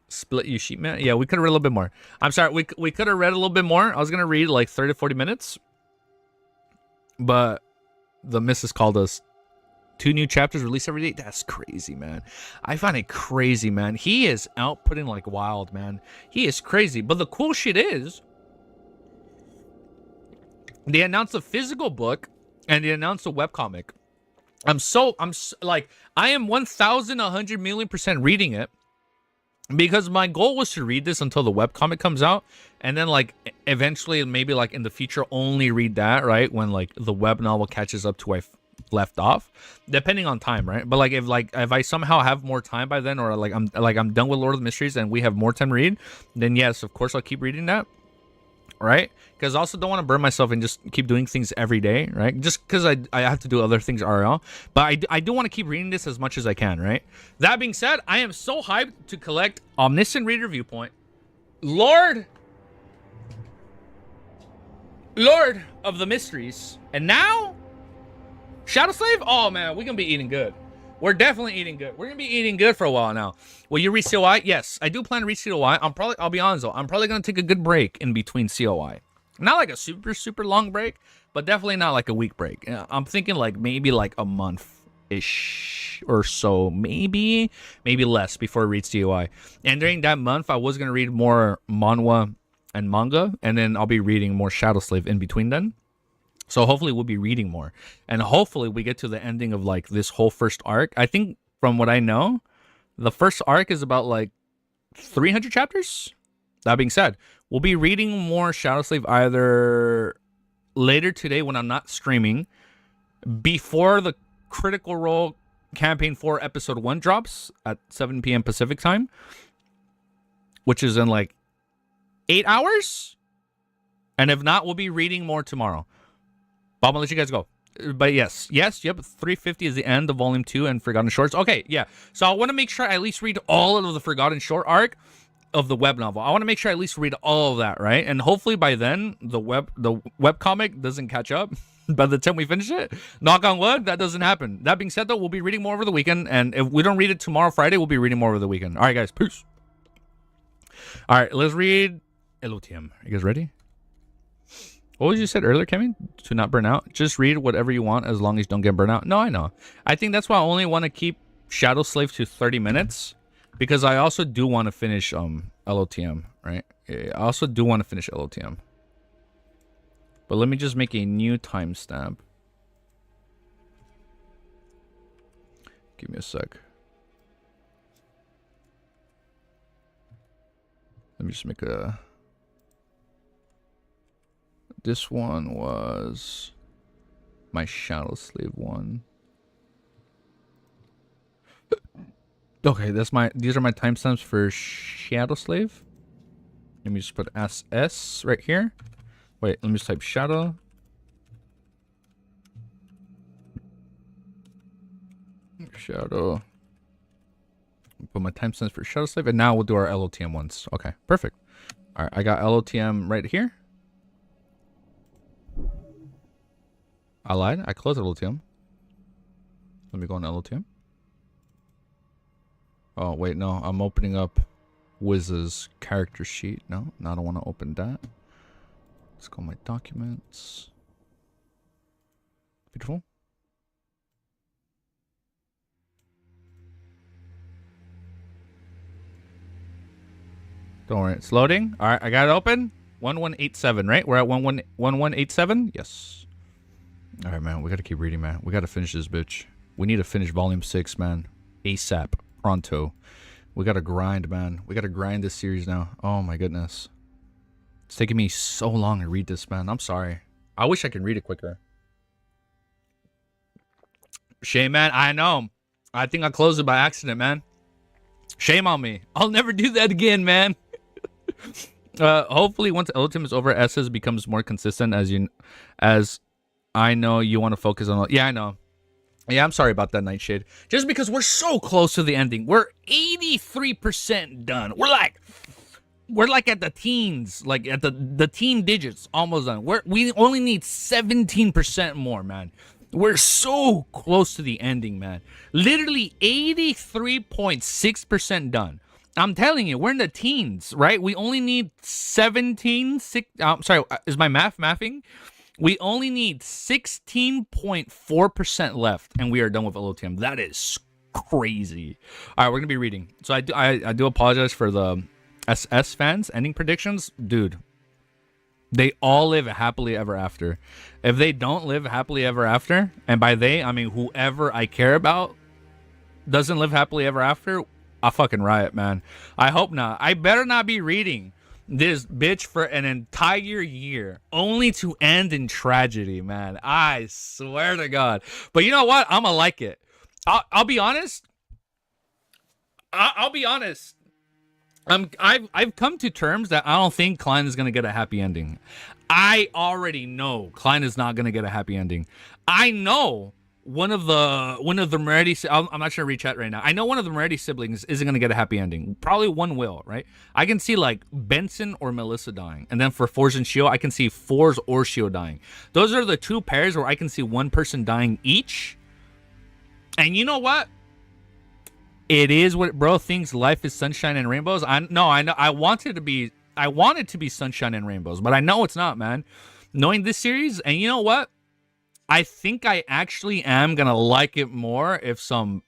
Split you sheep, man. Yeah, we could have read a little bit more. I'm sorry. We could have read a little bit more. I was going to read like 30 to 40 minutes. But the missus called us. 2 new chapters released every day. That's crazy, man. I find it crazy, man. He is outputting like wild, man. He is crazy. But the cool shit is, they announced a physical book and they announced a webcomic. I am 1,100,000,000% reading it because my goal was to read this until the webcomic comes out, and then like eventually maybe like in the future only read that, right, when like the web novel catches up to where I left off, depending on time, right? But if I somehow have more time by then, or I'm done with Lord of the Mysteries and we have more time to read, then yes, of course I'll keep reading that. Right? Because I also don't want to burn myself and just keep doing things every day, right? Just because I have to do other things RL. But I do want to keep reading this as much as I can, right? That being said, I am so hyped to collect Omniscient Reader Viewpoint, Lord of the Mysteries, and now Shadow Slave. Oh man, we're gonna be eating good. We're definitely eating good. We're gonna be eating good for a while now. Will you read COI? Yes, I do plan to read COI. I'll be honest though, I'm probably gonna take a good break in between COI. Not like a super long break, but definitely not like a week break. I'm thinking like maybe like a month-ish or so, maybe less before I read COI. And during that month, I was gonna read more manhwa and manga, and then I'll be reading more Shadow Slave in between then. So hopefully we'll be reading more. And hopefully we get to the ending of like this whole first arc. I think from what I know, the first arc is about like 300 chapters. That being said, we'll be reading more Shadow Slave either later today when I'm not streaming, before the Critical Role Campaign 4 Episode 1 drops at 7 p.m. Pacific time, which is in like 8 hours. And if not, we'll be reading more tomorrow. But I'm gonna let you guys go. But yes, yep, 350 is the end of Volume 2 and Forgotten Shorts. Okay, yeah. So I want to make sure I at least read all of the Forgotten Short arc of the web novel. I want to make sure I at least read all of that, right? And hopefully by then, the web comic doesn't catch up by the time we finish it. Knock on wood, that doesn't happen. That being said, though, we'll be reading more over the weekend. And if we don't read it tomorrow, Friday, we'll be reading more over the weekend. All right, guys, peace. All right, let's read LOTM. You guys ready? What was you said earlier, Kevin? To not burn out? Just read whatever you want as long as you don't get burnt out. No, I know. I think that's why I only want to keep Shadow Slave to 30 minutes. Because I also do want to finish LOTM, right? Yeah, I also do want to finish LOTM. But let me just make a new timestamp. Give me a sec. Let me just make a... This one was my Shadow Slave one. Okay, these are my timestamps for Shadow Slave. Let me just put SS right here. Wait, let me just type Shadow. Put my timestamps for Shadow Slave, and now we'll do our LOTM ones. Okay, perfect. All right, I got LOTM right here. I lied. I closed LOTM. Let me go on LOTM. Oh, wait, no. I'm opening up Wiz's character sheet. No, I don't want to open that. Let's go my documents. Beautiful. Don't worry. It's loading. All right, I got it open. 1187, right? We're at 1187? Yes. All right, man. We got to keep reading, man. We got to finish this bitch. We need to finish Volume 6, man. ASAP. Pronto. We got to grind, man. We got to grind this series now. Oh, my goodness. It's taking me so long to read this, man. I'm sorry. I wish I could read it quicker. Shame, man. I know. I think I closed it by accident, man. Shame on me. I'll never do that again, man. Hopefully, once LOTM is over, SS becomes more consistent as I know you want to focus on. Yeah, I know. Yeah, I'm sorry about that, Nightshade. Just because we're so close to the ending. We're 83% done. We're like at the teens, like at the teen digits, almost done. We only need 17% more, man. We're so close to the ending, man. Literally 83.6% done. I'm telling you, we're in the teens, right? We only need 17. Sorry, is my mathing? We only need 16.4% left, and we are done with LOTM. That is crazy. All right, we're gonna be reading. So I do apologize for the SS fans ending predictions, dude. They all live happily ever after. If they don't live happily ever after, and by they I mean whoever I care about doesn't live happily ever after, I'll fucking riot, man. I hope not. I better not be reading this bitch for an entire year only to end in tragedy, man. I swear to God. But you know what? I'm gonna like it. I'll be honest. I'll be honest. I've come to terms that I don't think Klein is gonna get a happy ending. I already know Klein is not gonna get a happy ending. I know one of the Moretti. I'm not sure to reach out right now. I know one of the Moretti siblings isn't gonna get a happy ending. Probably one will, right? I can see like Benson or Melissa dying, and then for Forz and Shio, I can see Forz or Shio dying. Those are the two pairs where I can see one person dying each. And you know what? It is what bro thinks life is sunshine and rainbows. I know. I want it to be sunshine and rainbows, but I know it's not, man. Knowing this series, and you know what? I think I actually am gonna like it more if some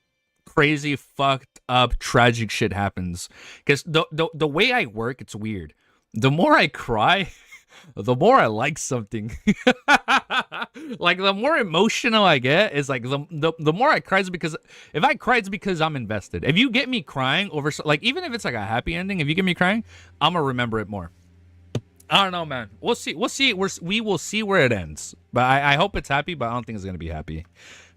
crazy fucked up tragic shit happens. Because the way I work, it's weird. The more I cry, the more I like something. Like the more emotional I get is like the more I cry is because if I cry it's because I'm invested. If you get me crying over like even if it's like a happy ending, if you get me crying, I'm gonna remember it more. I don't know, man. We'll see. We will see where it ends. But I hope it's happy, but I don't think it's gonna be happy.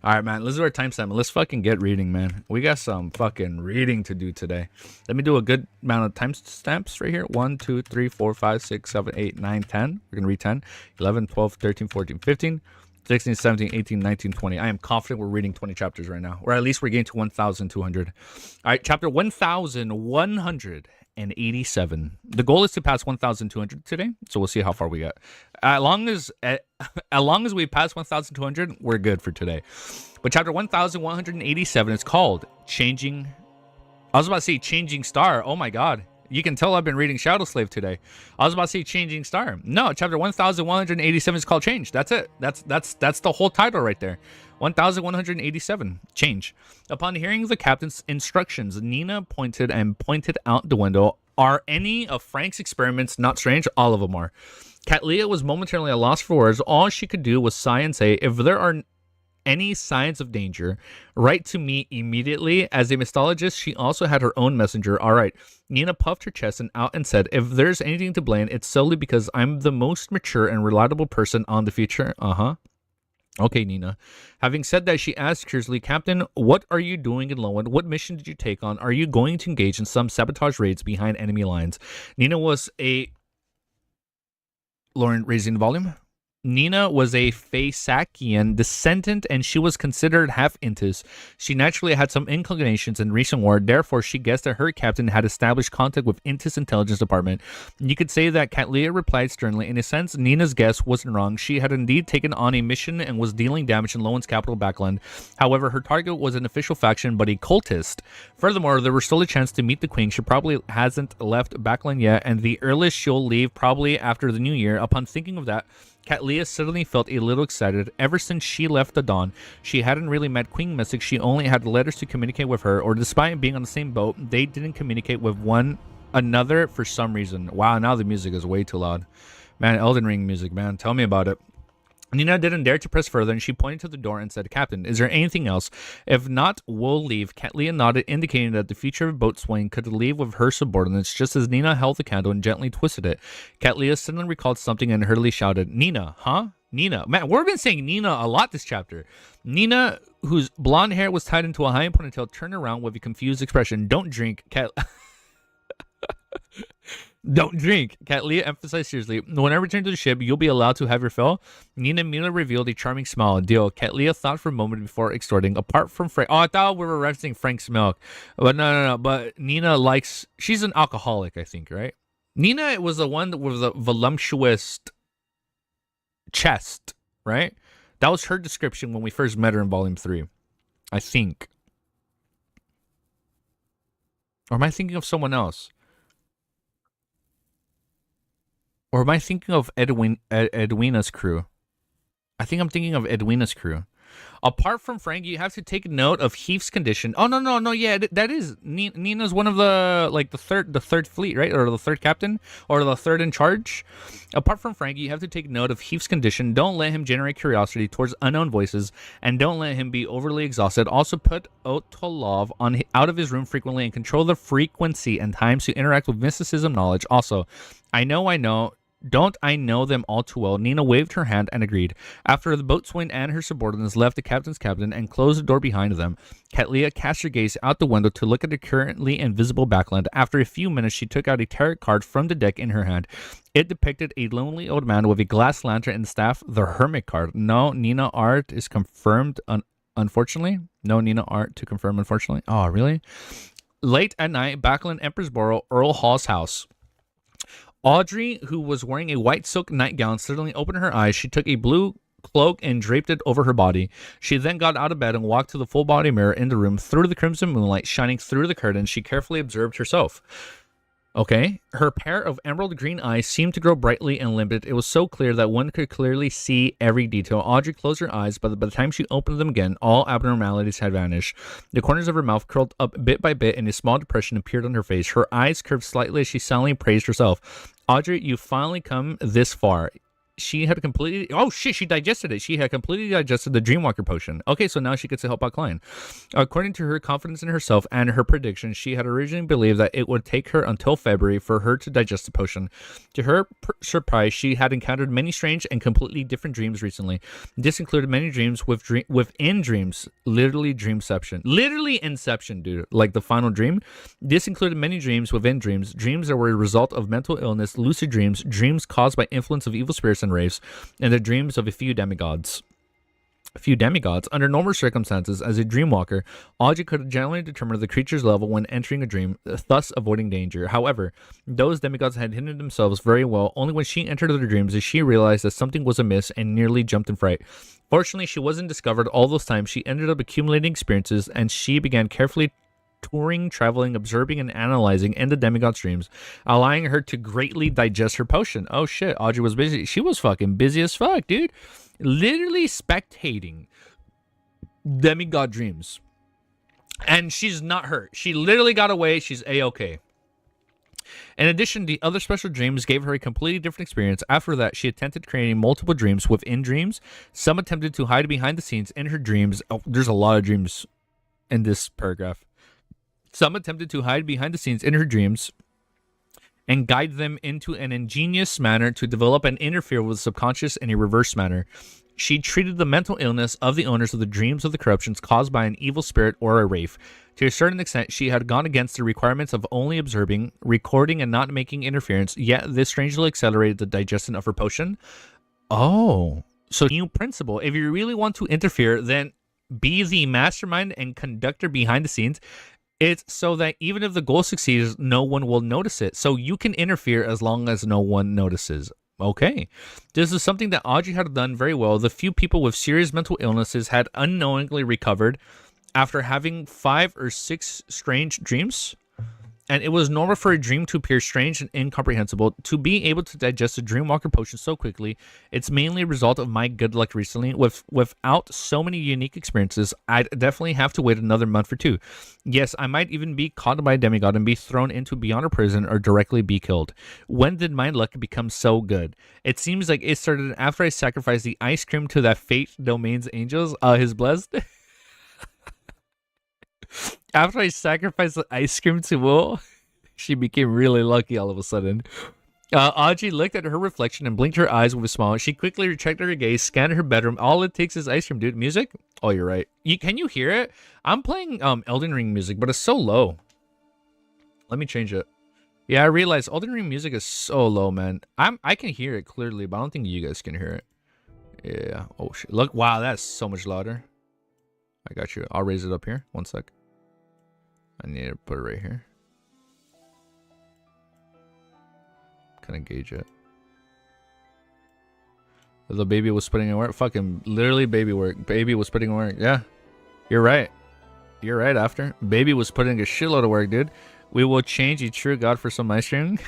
All right, man. Let's do our timestamp. Let's fucking get reading, man. We got some fucking reading to do today. Let me do a good amount of timestamps right here. 1, 2, 3, 4, 5, 6, 7, 8, 9, 10. We're gonna read 10, 11, 12, 13, 14, 15, 16, 17, 18, 19, 20. I am confident we're reading 20 chapters right now. Or at least we're getting to 1,200. All right, chapter 1,187. The goal is to pass 1,200 today, so we'll see how far we get. As long as we pass 1,200, we're good for today. But chapter 1,187 is called Changing. I was about to say Changing Star. Oh my God. You can tell I've been reading Shadow Slave today. I was about to say Changing Star. No, chapter 1,187 is called Change. That's it. That's the whole title right there. 1,187. Change. Upon hearing the captain's instructions, Nina pointed out the window. Are any of Frank's experiments not strange? All of them are. Katlia was momentarily at a loss for words. All she could do was sigh and say, if there are any signs of danger, write to me immediately. As a mistologist, she also had her own messenger. All right. Nina puffed her chest and out and said, if there's anything to blame, it's solely because I'm the most mature and reliable person on the future. Okay, Nina. Having said that, she asked curiously, Captain, what are you doing in Lowen? What mission did you take on? Are you going to engage in some sabotage raids behind enemy lines? Nina was a... Lauren, raising the volume. Nina was a Faisakian descendant, and she was considered half Intis. She naturally had some inclinations in recent war, therefore she guessed that her captain had established contact with Intis intelligence department. You could say that Katlia replied sternly. In a sense, Nina's guess wasn't wrong. She had indeed taken on a mission and was dealing damage in Lowen's capital Backland. However, her target was an official faction, but a cultist. Furthermore, there was still a chance to meet the Queen. She probably hasn't left Backland yet, and the earliest she'll leave probably after the new year. Upon thinking of that, Katlia suddenly felt a little excited. Ever since she left the Dawn, she hadn't really met Queen Mystic. She only had letters to communicate with her, or despite being on the same boat, they didn't communicate with one another for some reason. Wow, now the music is way too loud. Man, Elden Ring music, man. Tell me about it. Nina didn't dare to press further, and she pointed to the door and said, Captain, is there anything else? If not, we'll leave. Katlia nodded, indicating that the future of boatswain could leave with her subordinates. Just as Nina held the candle and gently twisted it, Katlia suddenly recalled something and hurriedly shouted, Nina, huh? Nina. Man, we've been saying Nina a lot this chapter. Nina, whose blonde hair was tied into a high ponytail, turned around with a confused expression. Don't drink, Don't drink. Katlia emphasized seriously. When I return to the ship, you'll be allowed to have your fill. Nina immediately revealed a charming smile. Deal. Katlia thought for a moment before extorting. Apart from Frank. Oh, I thought we were referencing Frank's milk. But no. But Nina likes... She's an alcoholic, I think, right? Nina was the one with the voluptuous chest, right? That was her description when we first met her in Volume 3. I think. Or am I thinking of someone else? Or am I thinking of Edwina's crew? I think I'm thinking of Edwina's crew. Apart from Frank, you have to take note of Heath's condition. Oh no, yeah, that is Nina's one of the like the third fleet, right, or the third captain, or the third in charge. Apart from Frank, you have to take note of Heath's condition. Don't let him generate curiosity towards unknown voices, and don't let him be overly exhausted. Also, put Otolov out of his room frequently and control the frequency and times to interact with mysticism knowledge. Also, I know. Don't I know them all too well? Nina waved her hand and agreed. After the boatswain and her subordinates left the captain's cabin and closed the door behind them, Katlia cast her gaze out the window to look at the currently invisible backland. After a few minutes, she took out a tarot card from the deck in her hand. It depicted a lonely old man with a glass lantern and staff, the hermit card. No, Nina art is confirmed, unfortunately. No Nina art to confirm, unfortunately. Oh, really? Late at night, Backland Empressboro, Earl Hall's house. Audrey, who was wearing a white silk nightgown, suddenly opened her eyes. She took a blue cloak and draped it over her body. She then got out of bed and walked to the full-body mirror in the room. Through the crimson moonlight shining through the curtains, she carefully observed herself. Okay. Her pair of emerald green eyes seemed to grow brightly and limpid. It was so clear that one could clearly see every detail. Audrey closed her eyes, but by the time she opened them again, all abnormalities had vanished. The corners of her mouth curled up bit by bit, and a small depression appeared on her face. Her eyes curved slightly as she silently praised herself. Audrey, you finally come this far. She had completely... Oh, shit, she digested it. She had completely digested the Dreamwalker potion. Okay, so now she gets to help out Klein. According to her confidence in herself and her predictions, she had originally believed that it would take her until February for her to digest the potion. To her surprise, she had encountered many strange and completely different dreams recently. This included many dreams within dreams. Literally dreamception. Literally inception, dude. Like the final dream. This included many dreams within dreams. Dreams that were a result of mental illness, lucid dreams, dreams caused by influence of evil spirits and wraiths, and the dreams of a few demigods. Under normal circumstances, as a dreamwalker, Audrey could generally determine the creature's level when entering a dream, thus avoiding danger. However, those demigods had hidden themselves very well. Only when she entered their dreams did she realize that something was amiss and nearly jumped in fright. Fortunately, she wasn't discovered all those times. She ended up accumulating experiences, and she began carefully touring, traveling, observing, and analyzing in the demigod's dreams, allowing her to greatly digest her potion. Oh shit, Audrey was busy. She was fucking busy as fuck, dude. Literally spectating demigod dreams. And she's not hurt. She literally got away. She's A-okay. In addition, the other special dreams gave her a completely different experience. After that, she attempted creating multiple dreams within dreams. Some attempted to hide behind the scenes in her dreams. Oh, there's a lot of dreams in this paragraph. Some attempted to hide behind the scenes in her dreams and guide them into an ingenious manner to develop and interfere with the subconscious in a reverse manner. She treated the mental illness of the owners of the dreams of the corruptions caused by an evil spirit or a wraith. To a certain extent, she had gone against the requirements of only observing, recording, and not making interference, yet this strangely accelerated the digestion of her potion. Oh, so new principle. If you really want to interfere, then be the mastermind and conductor behind the scenes. It's so that even if the goal succeeds, no one will notice it. So you can interfere as long as no one notices. Okay. This is something that Audrey had done very well. The few people with serious mental illnesses had unknowingly recovered after having 5 or 6 strange dreams. And it was normal for a dream to appear strange and incomprehensible. To be able to digest a Dreamwalker potion so quickly, it's mainly a result of my good luck recently. Without so many unique experiences, I'd definitely have to wait another month or 2. Yes, I might even be caught by a demigod and be thrown into beyond a prison or directly be killed. When did my luck become so good? It seems like it started after I sacrificed the ice cream to that fate domain's angels. His blessed. After I sacrificed the ice cream to Will, she became really lucky all of a sudden. Audrey looked at her reflection and blinked her eyes with a smile. She quickly retracted her gaze, scanned her bedroom. All it takes is ice cream, dude. Music? Oh, you're right. Can you hear it? I'm playing Elden Ring music, but it's so low. Let me change it. Yeah, I realized Elden Ring music is so low, man. I can hear it clearly, but I don't think you guys can hear it. Yeah. Oh, shit. Look. Wow, that's so much louder. I got you. I'll raise it up here. One sec. I need to put it right here. Kind of gauge it. The baby was putting in work. Fucking literally baby work. Baby was putting in work. Yeah. You're right. You're right, after. Baby was putting a shitload of work, dude. We will change a true god for some ice cream.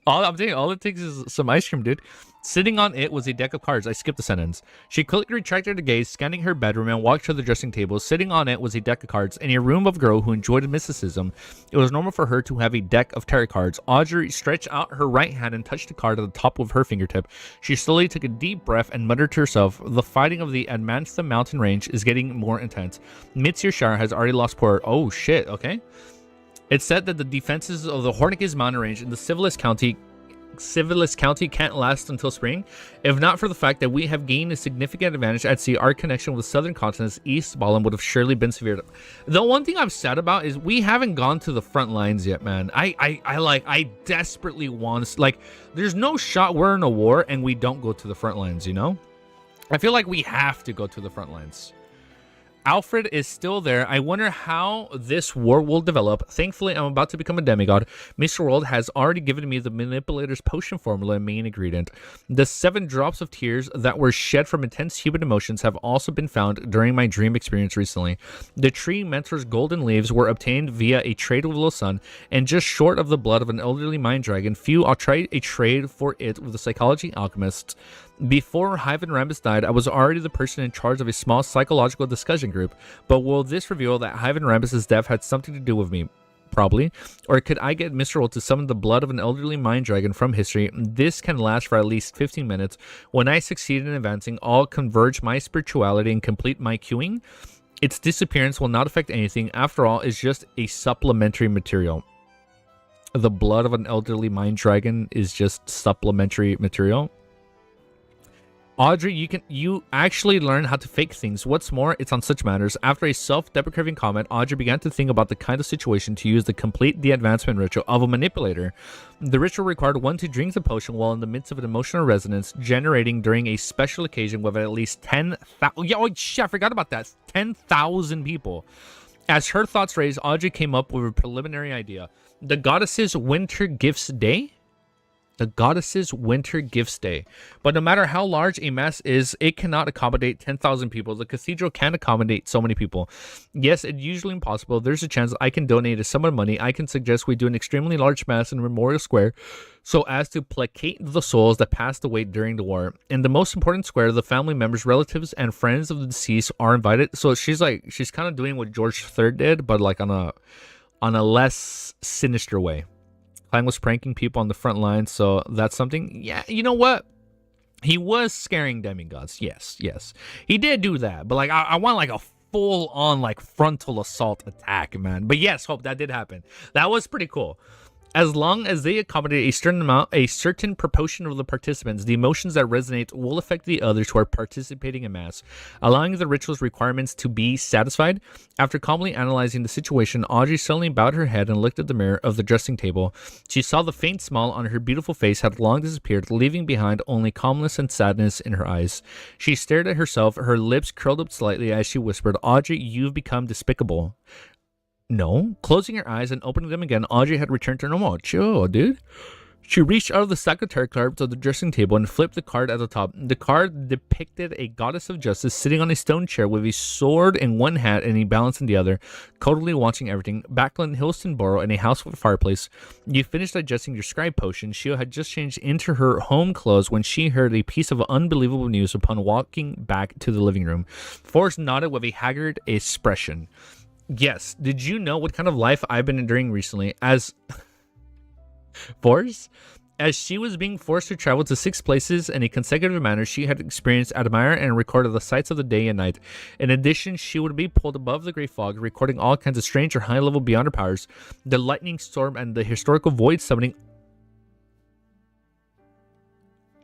I'm saying all it takes is some ice cream, dude. Sitting on it was a deck of cards. I skipped the sentence. She quickly retracted her gaze, scanning her bedroom, and walked to the dressing table. Sitting on it was a deck of cards. In a room of a girl who enjoyed mysticism, it was normal for her to have a deck of tarot cards. Audrey stretched out her right hand and touched the card at the top of her fingertip. She slowly took a deep breath and muttered to herself, "The fighting of the Admantha mountain range is getting more intense. Mid-Shire has already lost port." Oh shit, okay. It said that the defenses of the Hornicus mountain range in the Civilist County can't last until spring. If not for the fact that we have gained a significant advantage at sea, our connection with southern continents, East Ballam, would have surely been severe. The one thing I'm sad about is we haven't gone to the front lines yet, man. I desperately want to, like, there's no shot we're in a war and we don't go to the front lines, you know? I feel like we have to go to the front lines. Alfred is still there. I wonder how this war will develop. Thankfully, I'm about to become a demigod. Mr. World has already given me the manipulator's potion formula and main ingredient. The 7 drops of tears that were shed from intense human emotions have also been found during my dream experience recently. The tree mentor's golden leaves were obtained via a trade with Sun, and just short of the blood of an elderly mind dragon. I'll try a trade for it with the psychology alchemists. Before Hyven Rambus died, I was already the person in charge of a small psychological discussion group, but will this reveal that Hyven Rambus' death had something to do with me? Probably. Or could I get Mr. Roll to summon the blood of an elderly mind dragon from history? This can last for at least 15 minutes. When I succeed in advancing, I'll converge my spirituality and complete my queuing. Its disappearance will not affect anything. After all, it's just a supplementary material. The blood of an elderly mind dragon is just supplementary material. Audrey, you actually learn how to fake things. What's more, it's on such matters. After a self-deprecating comment, Audrey began to think about the kind of situation to use to complete the advancement ritual of a manipulator. The ritual required one to drink the potion while in the midst of an emotional resonance, generating during a special occasion with at least 10,000... Oh, shit, I forgot about that. 10,000 people. As her thoughts raised, Audrey came up with a preliminary idea. The Goddess's Winter Gifts Day? The Goddess's Winter Gifts Day. But no matter how large a mass is, it cannot accommodate 10,000 people. The cathedral can't accommodate so many people. Yes, it's usually impossible. There's a chance I can donate a sum of money. I can suggest we do an extremely large mass in Memorial Square so as to placate the souls that passed away during the war. In the most important square, the family members, relatives, and friends of the deceased are invited. So she's kind of doing what George III did, but like on a less sinister way. Klein was pranking people on the front line, so that's something. Yeah, you know what? He was scaring demigods. Yes. He did do that, but like I want like a full-on like frontal assault attack, man. But yes, Hope, that did happen. That was pretty cool. As long as they accommodate a certain proportion of the participants, the emotions that resonate will affect the others who are participating in mass, allowing the ritual's requirements to be satisfied. After calmly analyzing the situation, Audrey suddenly bowed her head and looked at the mirror of the dressing table. She saw the faint smile on her beautiful face had long disappeared, leaving behind only calmness and sadness in her eyes. She stared at herself, her lips curled up slightly as she whispered, "Audrey, you've become despicable." No. Closing her eyes and opening them again, Audrey had returned to normal. Chill, dude. She reached out of the stack of tarot cards on the dressing table and flipped the card at the top. The card depicted a goddess of justice sitting on a stone chair with a sword in one hand and a balance in the other, coldly watching everything. Backland Hillstonboro in a house with a fireplace. You finished digesting your scribe potion. Shio had just changed into her home clothes when she heard a piece of unbelievable news upon walking back to the living room. Forrest nodded with a haggard expression. Yes, did you know what kind of life I've been enduring recently? As she was being forced to travel to 6 places in a consecutive manner, she had experienced, admired, and recorded the sights of the day and night. In addition, she would be pulled above the great fog, recording all kinds of strange or high level beyond her powers. The lightning storm and the historical void summoning.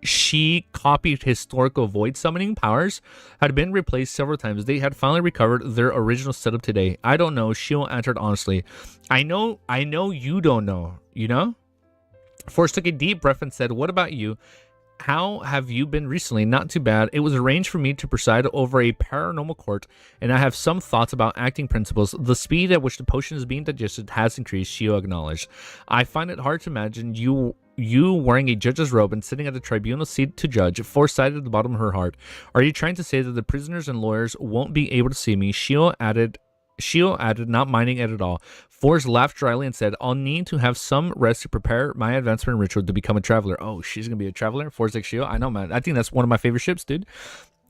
She copied historical void summoning powers had been replaced several times. They had finally recovered their original setup today. I don't know. Shio answered honestly. I know you don't know, you know? Forrest took a deep breath and said, "What about you? How have you been recently?" "Not too bad. It was arranged for me to preside over a paranormal court, and I have some thoughts about acting principles. The speed at which the potion is being digested has increased," Shio acknowledged. "I find it hard to imagine you wearing a judge's robe and sitting at the tribunal seat to judge." Foresight at the bottom of her heart. "Are you trying to say that the prisoners and lawyers won't be able to see me?" Shio Shio added, not minding it at all. Forrest laughed dryly and said, I'll need to have some rest to prepare my advancement ritual to become a traveler. Oh, she's going to be a traveler? Forrest like Shio? I know, man. I think that's one of my favorite ships, dude.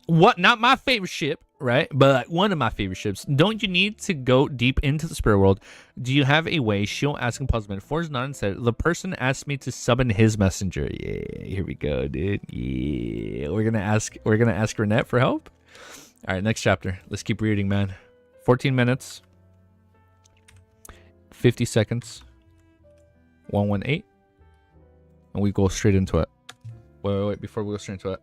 What? Not my favorite ship, right? But like one of my favorite ships. Don't you need to go deep into the spirit world? Do you have a way? Shio asked in puzzlement. Forrest nodded and said, the person asked me to summon his messenger. Yeah, here we go, dude. Yeah. We're gonna ask Renette for help. All right, next chapter. Let's keep reading, man. 14 minutes. 50 seconds. 118. And we go straight into it. Wait. Before we go straight into it.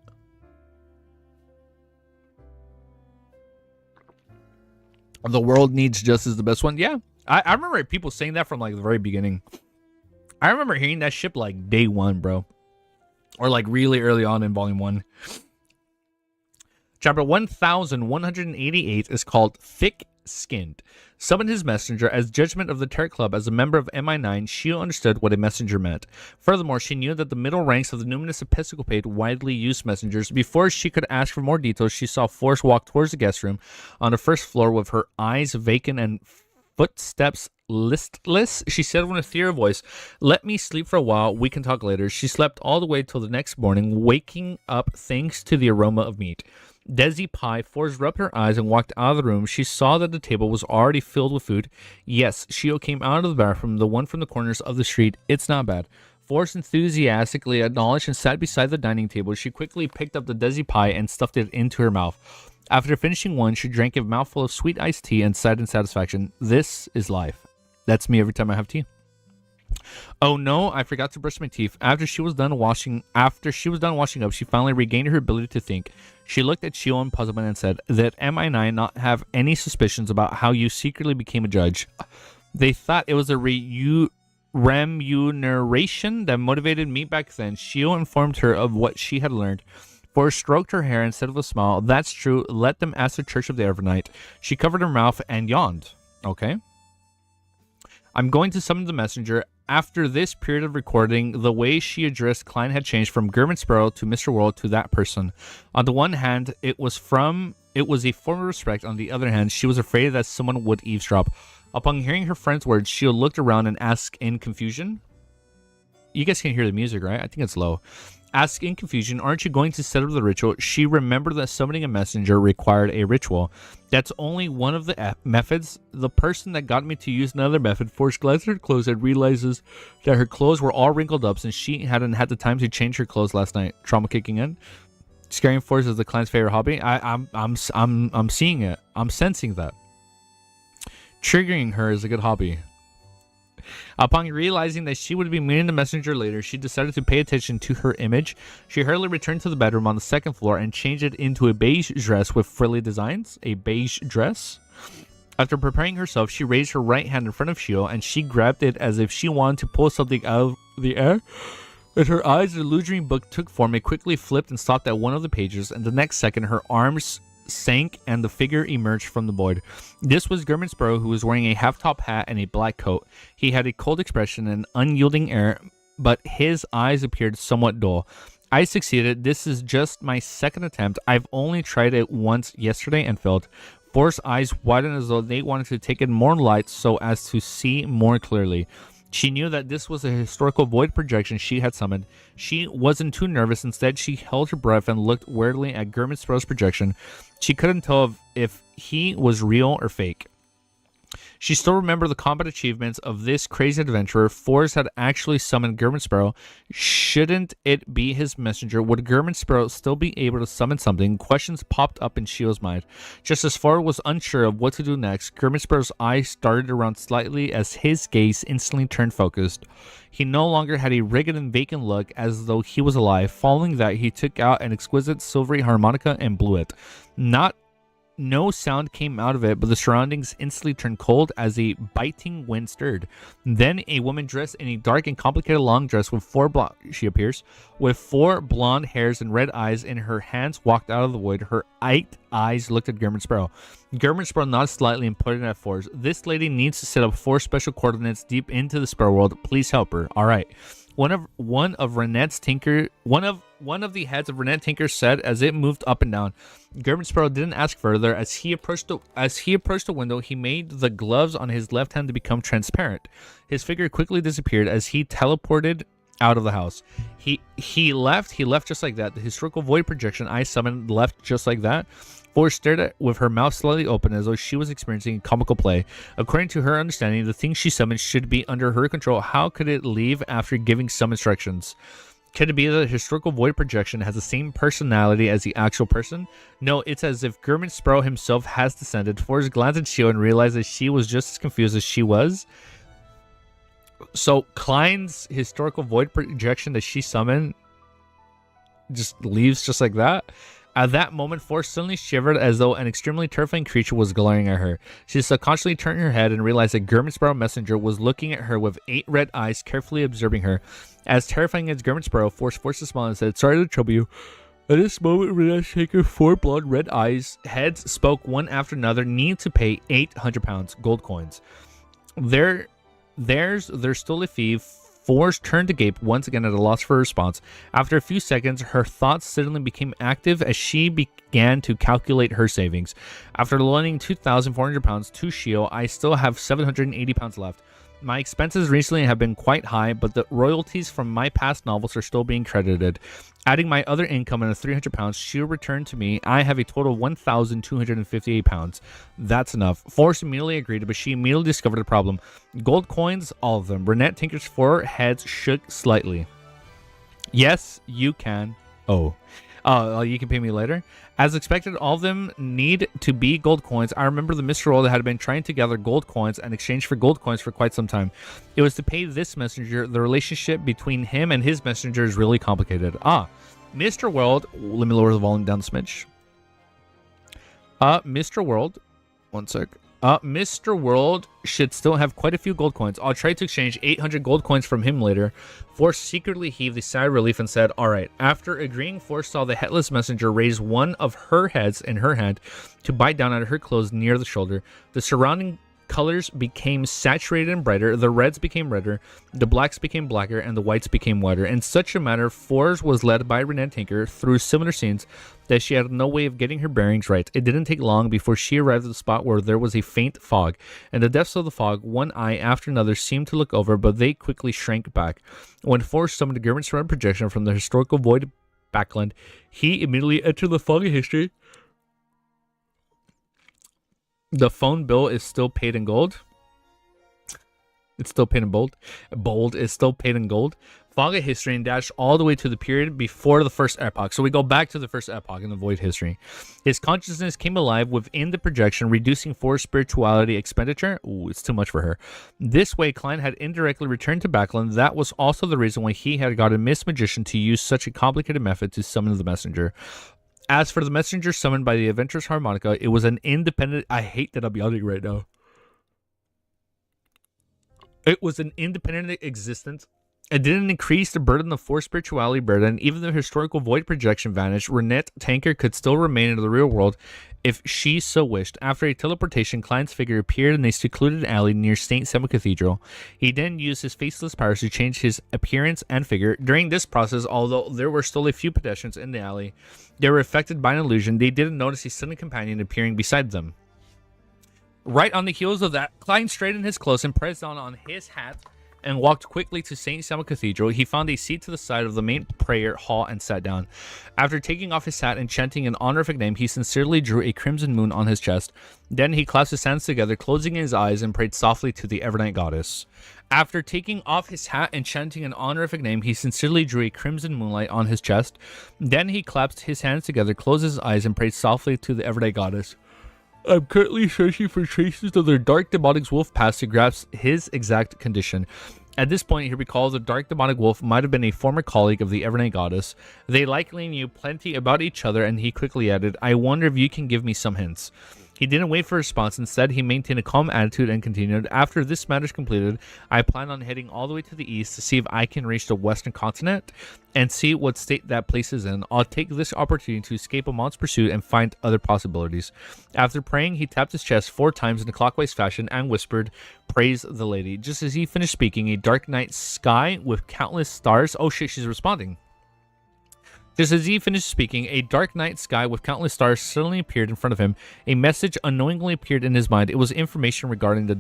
The world needs justice, the best one. Yeah. I remember people saying that from like the very beginning. I remember hearing that ship like day one, bro. Or like really early on in volume 1. Chapter 1188 is called Thick-Skinned. Summoned his messenger as judgment of the Terror Club. As a member of MI9, Shio understood what a messenger meant. Furthermore, she knew that the middle ranks of the numinous Episcopate widely used messengers. Before she could ask for more details, she saw Forrest walk towards the guest room on the first floor with her eyes vacant and footsteps listless. She said with an ethereal voice, let me sleep for a while. We can talk later. She slept all the way till the next morning, waking up thanks to the aroma of meat. Desi Pie Forrest rubbed her eyes and walked out of the room. She saw that the table was already filled with food. Yes, Shio came out of the bathroom, the one from the corners of the street. It's not bad. Forrest enthusiastically acknowledged and sat beside the dining table. She quickly picked up the Desi Pie and stuffed it into her mouth. After finishing one, she drank a mouthful of sweet iced tea and sighed in satisfaction. This is life. That's me every time I have tea. Oh no, I forgot to brush my teeth. After she was done washing up, she finally regained her ability to think. She looked at Shio in puzzlement and said, that MI9 not have any suspicions about how you secretly became a judge. They thought it was a remuneration that motivated me back then. Shio informed her of what she had learned. Forrest stroked her hair and said with a smile, that's true, let them ask the church of the overnight. She covered her mouth and yawned. Okay. I'm going to summon the messenger. After this period of recording, the way she addressed Klein had changed from German Sparrow to Mr. World to that person. On the one hand, it was a form of respect. On the other hand, she was afraid that someone would eavesdrop. Upon hearing her friend's words, she looked around and asked in confusion. You guys can hear the music, right? I think it's low. Asked in confusion, aren't you going to set up the ritual? She remembered that summoning a messenger required a ritual. That's only one of the methods. The person that got me to use another method Forrest glanced at her clothes and realizes that her clothes were all wrinkled up since she hadn't had the time to change her clothes last night. Trauma kicking in. Scaring Forrest is the client's favorite hobby. I'm seeing it. I'm sensing that. Triggering her is a good hobby. Upon realizing that she would be meeting the messenger later, she decided to pay attention to her image. She hurriedly returned to the bedroom on the second floor and changed it into a beige dress with frilly designs. A beige dress? After preparing herself, she raised her right hand in front of Shio and she grabbed it as if she wanted to pull something out of the air. In her eyes, the illusory book took form. It quickly flipped and stopped at one of the pages, and the next second, her arms sank and the figure emerged from the void. This was German Sparrow, who was wearing a half-top hat and a black coat. He had a cold expression and unyielding air, but his eyes appeared somewhat dull. I succeeded. This is just my second attempt. I've only tried it once yesterday and failed. Forrest's eyes widened as though they wanted to take in more light so as to see more clearly. She knew that this was a historical void projection she had summoned. She wasn't too nervous. Instead, she held her breath and looked weirdly at German Sparrow's projection. She couldn't tell if he was real or fake. She still remembered the combat achievements of this crazy adventurer. Forrest had actually summoned German Sparrow. Shouldn't it be his messenger? Would German Sparrow still be able to summon something? Questions popped up in Shio's mind. Just as Forrest was unsure of what to do next, German Sparrow's eyes started around slightly as his gaze instantly turned focused. He no longer had a rigid and vacant look as though he was alive. Following that, he took out an exquisite silvery harmonica and blew it. No sound came out of it, but the surroundings instantly turned cold as a biting wind stirred. Then a woman dressed in a dark and complicated long dress with she appears, with 4 blonde hairs and red eyes in her hands walked out of the void. Her eyes looked at German Sparrow. German Sparrow nodded slightly and put it at Forrest. This lady needs to set up 4 special coordinates deep into the Sparrow world. Please help her. All right. one of Renette's Tinker one of the heads of Renette Tinker said as it moved up and down. Gerben Sparrow didn't ask further. As he approached the window, he made the gloves on his left hand to become transparent. His figure quickly disappeared as he teleported out of the house. He left just like that. The historical void projection I summoned left just like that. Force stared at with her mouth slightly open as though she was experiencing comical play. According to her understanding, the thing she summoned should be under her control. How could it leave after giving some instructions? Could it be that the historical void projection has the same personality as the actual person? No, it's as if Gerben Sparrow himself has descended. Force glanced at Shio and realized that she was just as confused as she was. So Klein's historical void projection that she summoned just leaves just like that. At that moment, Force suddenly shivered as though an extremely terrifying creature was glaring at her. She subconsciously turned her head and realized that Gerben Sparrow Messenger was looking at her with 8 red eyes, carefully observing her. As terrifying as Gerben Sparrow, Force forced a smile and said, "Sorry to trouble you." At this moment, Renette Tinker, 4 blonde red eyes, heads spoke one after another, need to pay 800 pounds, gold coins. There's still a fee. Force turned to gape once again at a loss for a response. After a few seconds, her thoughts suddenly became active as she began to calculate her savings. After loaning 2,400 pounds to Shio, I still have 780 pounds left. My expenses recently have been quite high, but the royalties from my past novels are still being credited. Adding my other income and the 300 pounds Shio returned to me, I have a total of 1,258 pounds. That's enough. Force immediately agreed, but she immediately discovered a problem. Gold coins, all of them. Renette Tinker's 4 heads shook slightly. Yes, you can. Oh, you can pay me later. As expected, all of them need to be gold coins. I remember the Mr. World had been trying to gather gold coins and exchange for gold coins for quite some time. It was to pay this messenger. The relationship between him and his messenger is really complicated. Mr. World, let me lower the volume down a smidge. Mr. World, one sec. Mr. World should still have quite a few gold coins. I'll try to exchange 800 gold coins from him later. Force secretly heaved a sigh of relief and said, "Alright." After agreeing, Force saw the headless messenger raise one of her heads in her hand to bite down at her clothes near the shoulder. The surrounding colors became saturated and brighter. The reds became redder, the blacks became blacker, and the whites became whiter. In such a manner, Force was led by Renette Tinker through similar scenes that she had no way of getting her bearings right. It didn't take long before she arrived at the spot where there was a faint fog. In the depths of the fog, one eye after another seemed to look over, but they quickly shrank back. When Force summoned Gerben Sparrow projection from the historical void backland, he immediately entered the fog of history. The phone bill is still paid in gold. It's still paid in bold. Bold is still paid in gold. Fog of history and dash all the way to the period before the first epoch. So we go back to the first epoch in the void history. His consciousness came alive within the projection, reducing Force spirituality expenditure. Ooh, it's too much for her. This way, Klein had indirectly returned to Backland. That was also the reason why he had got a Miss Magician to use such a complicated method to summon the messenger. As for the messenger summoned by the adventurous harmonica, it was an independent... I hate that I'm yawning right now. It was an independent existence. It didn't increase the burden of Force spirituality burden. Even though historical void projection vanished, Renette Tinker could still remain in the real world if she so wished. After a teleportation, Klein's figure appeared in a secluded alley near St. Selma Cathedral. He then used his faceless powers to change his appearance and figure. During this process, although there were still a few pedestrians in the alley, they were affected by an illusion. They didn't notice a sudden companion appearing beside them. Right on the heels of that, Klein straightened his clothes and pressed on his hat and walked quickly to St. Selma Cathedral. He found a seat to the side of the main prayer hall and sat down. After taking off his hat and chanting an honorific name, he sincerely drew a crimson moon on his chest. Then he clasped his hands together, closing his eyes, and prayed softly to the Evernight goddess. After taking off his hat and chanting an honorific name, he sincerely drew a crimson moonlight on his chest. Then he clasped his hands together, closed his eyes, and prayed softly to the Evernight goddess. I'm currently searching for traces of their dark demonic wolf past to grasp his exact condition. At this point, he recalled the dark demonic wolf might have been a former colleague of the Evernight goddess. They likely knew plenty about each other, and he quickly added, I wonder if you can give me some hints. He didn't wait for a response. Instead, he maintained a calm attitude and continued, "After this matter is completed, I plan on heading all the way to the east to see if I can reach the western continent and see what state that place is in. I'll take this opportunity to escape Amon's pursuit and find other possibilities." After praying, he tapped his chest 4 times in a clockwise fashion and whispered, "Praise the lady." Just as he finished speaking, a dark night sky with countless stars... Oh shit, she's responding. Just as he finished speaking, a dark night sky with countless stars suddenly appeared in front of him. A message unknowingly appeared in his mind. It was information regarding the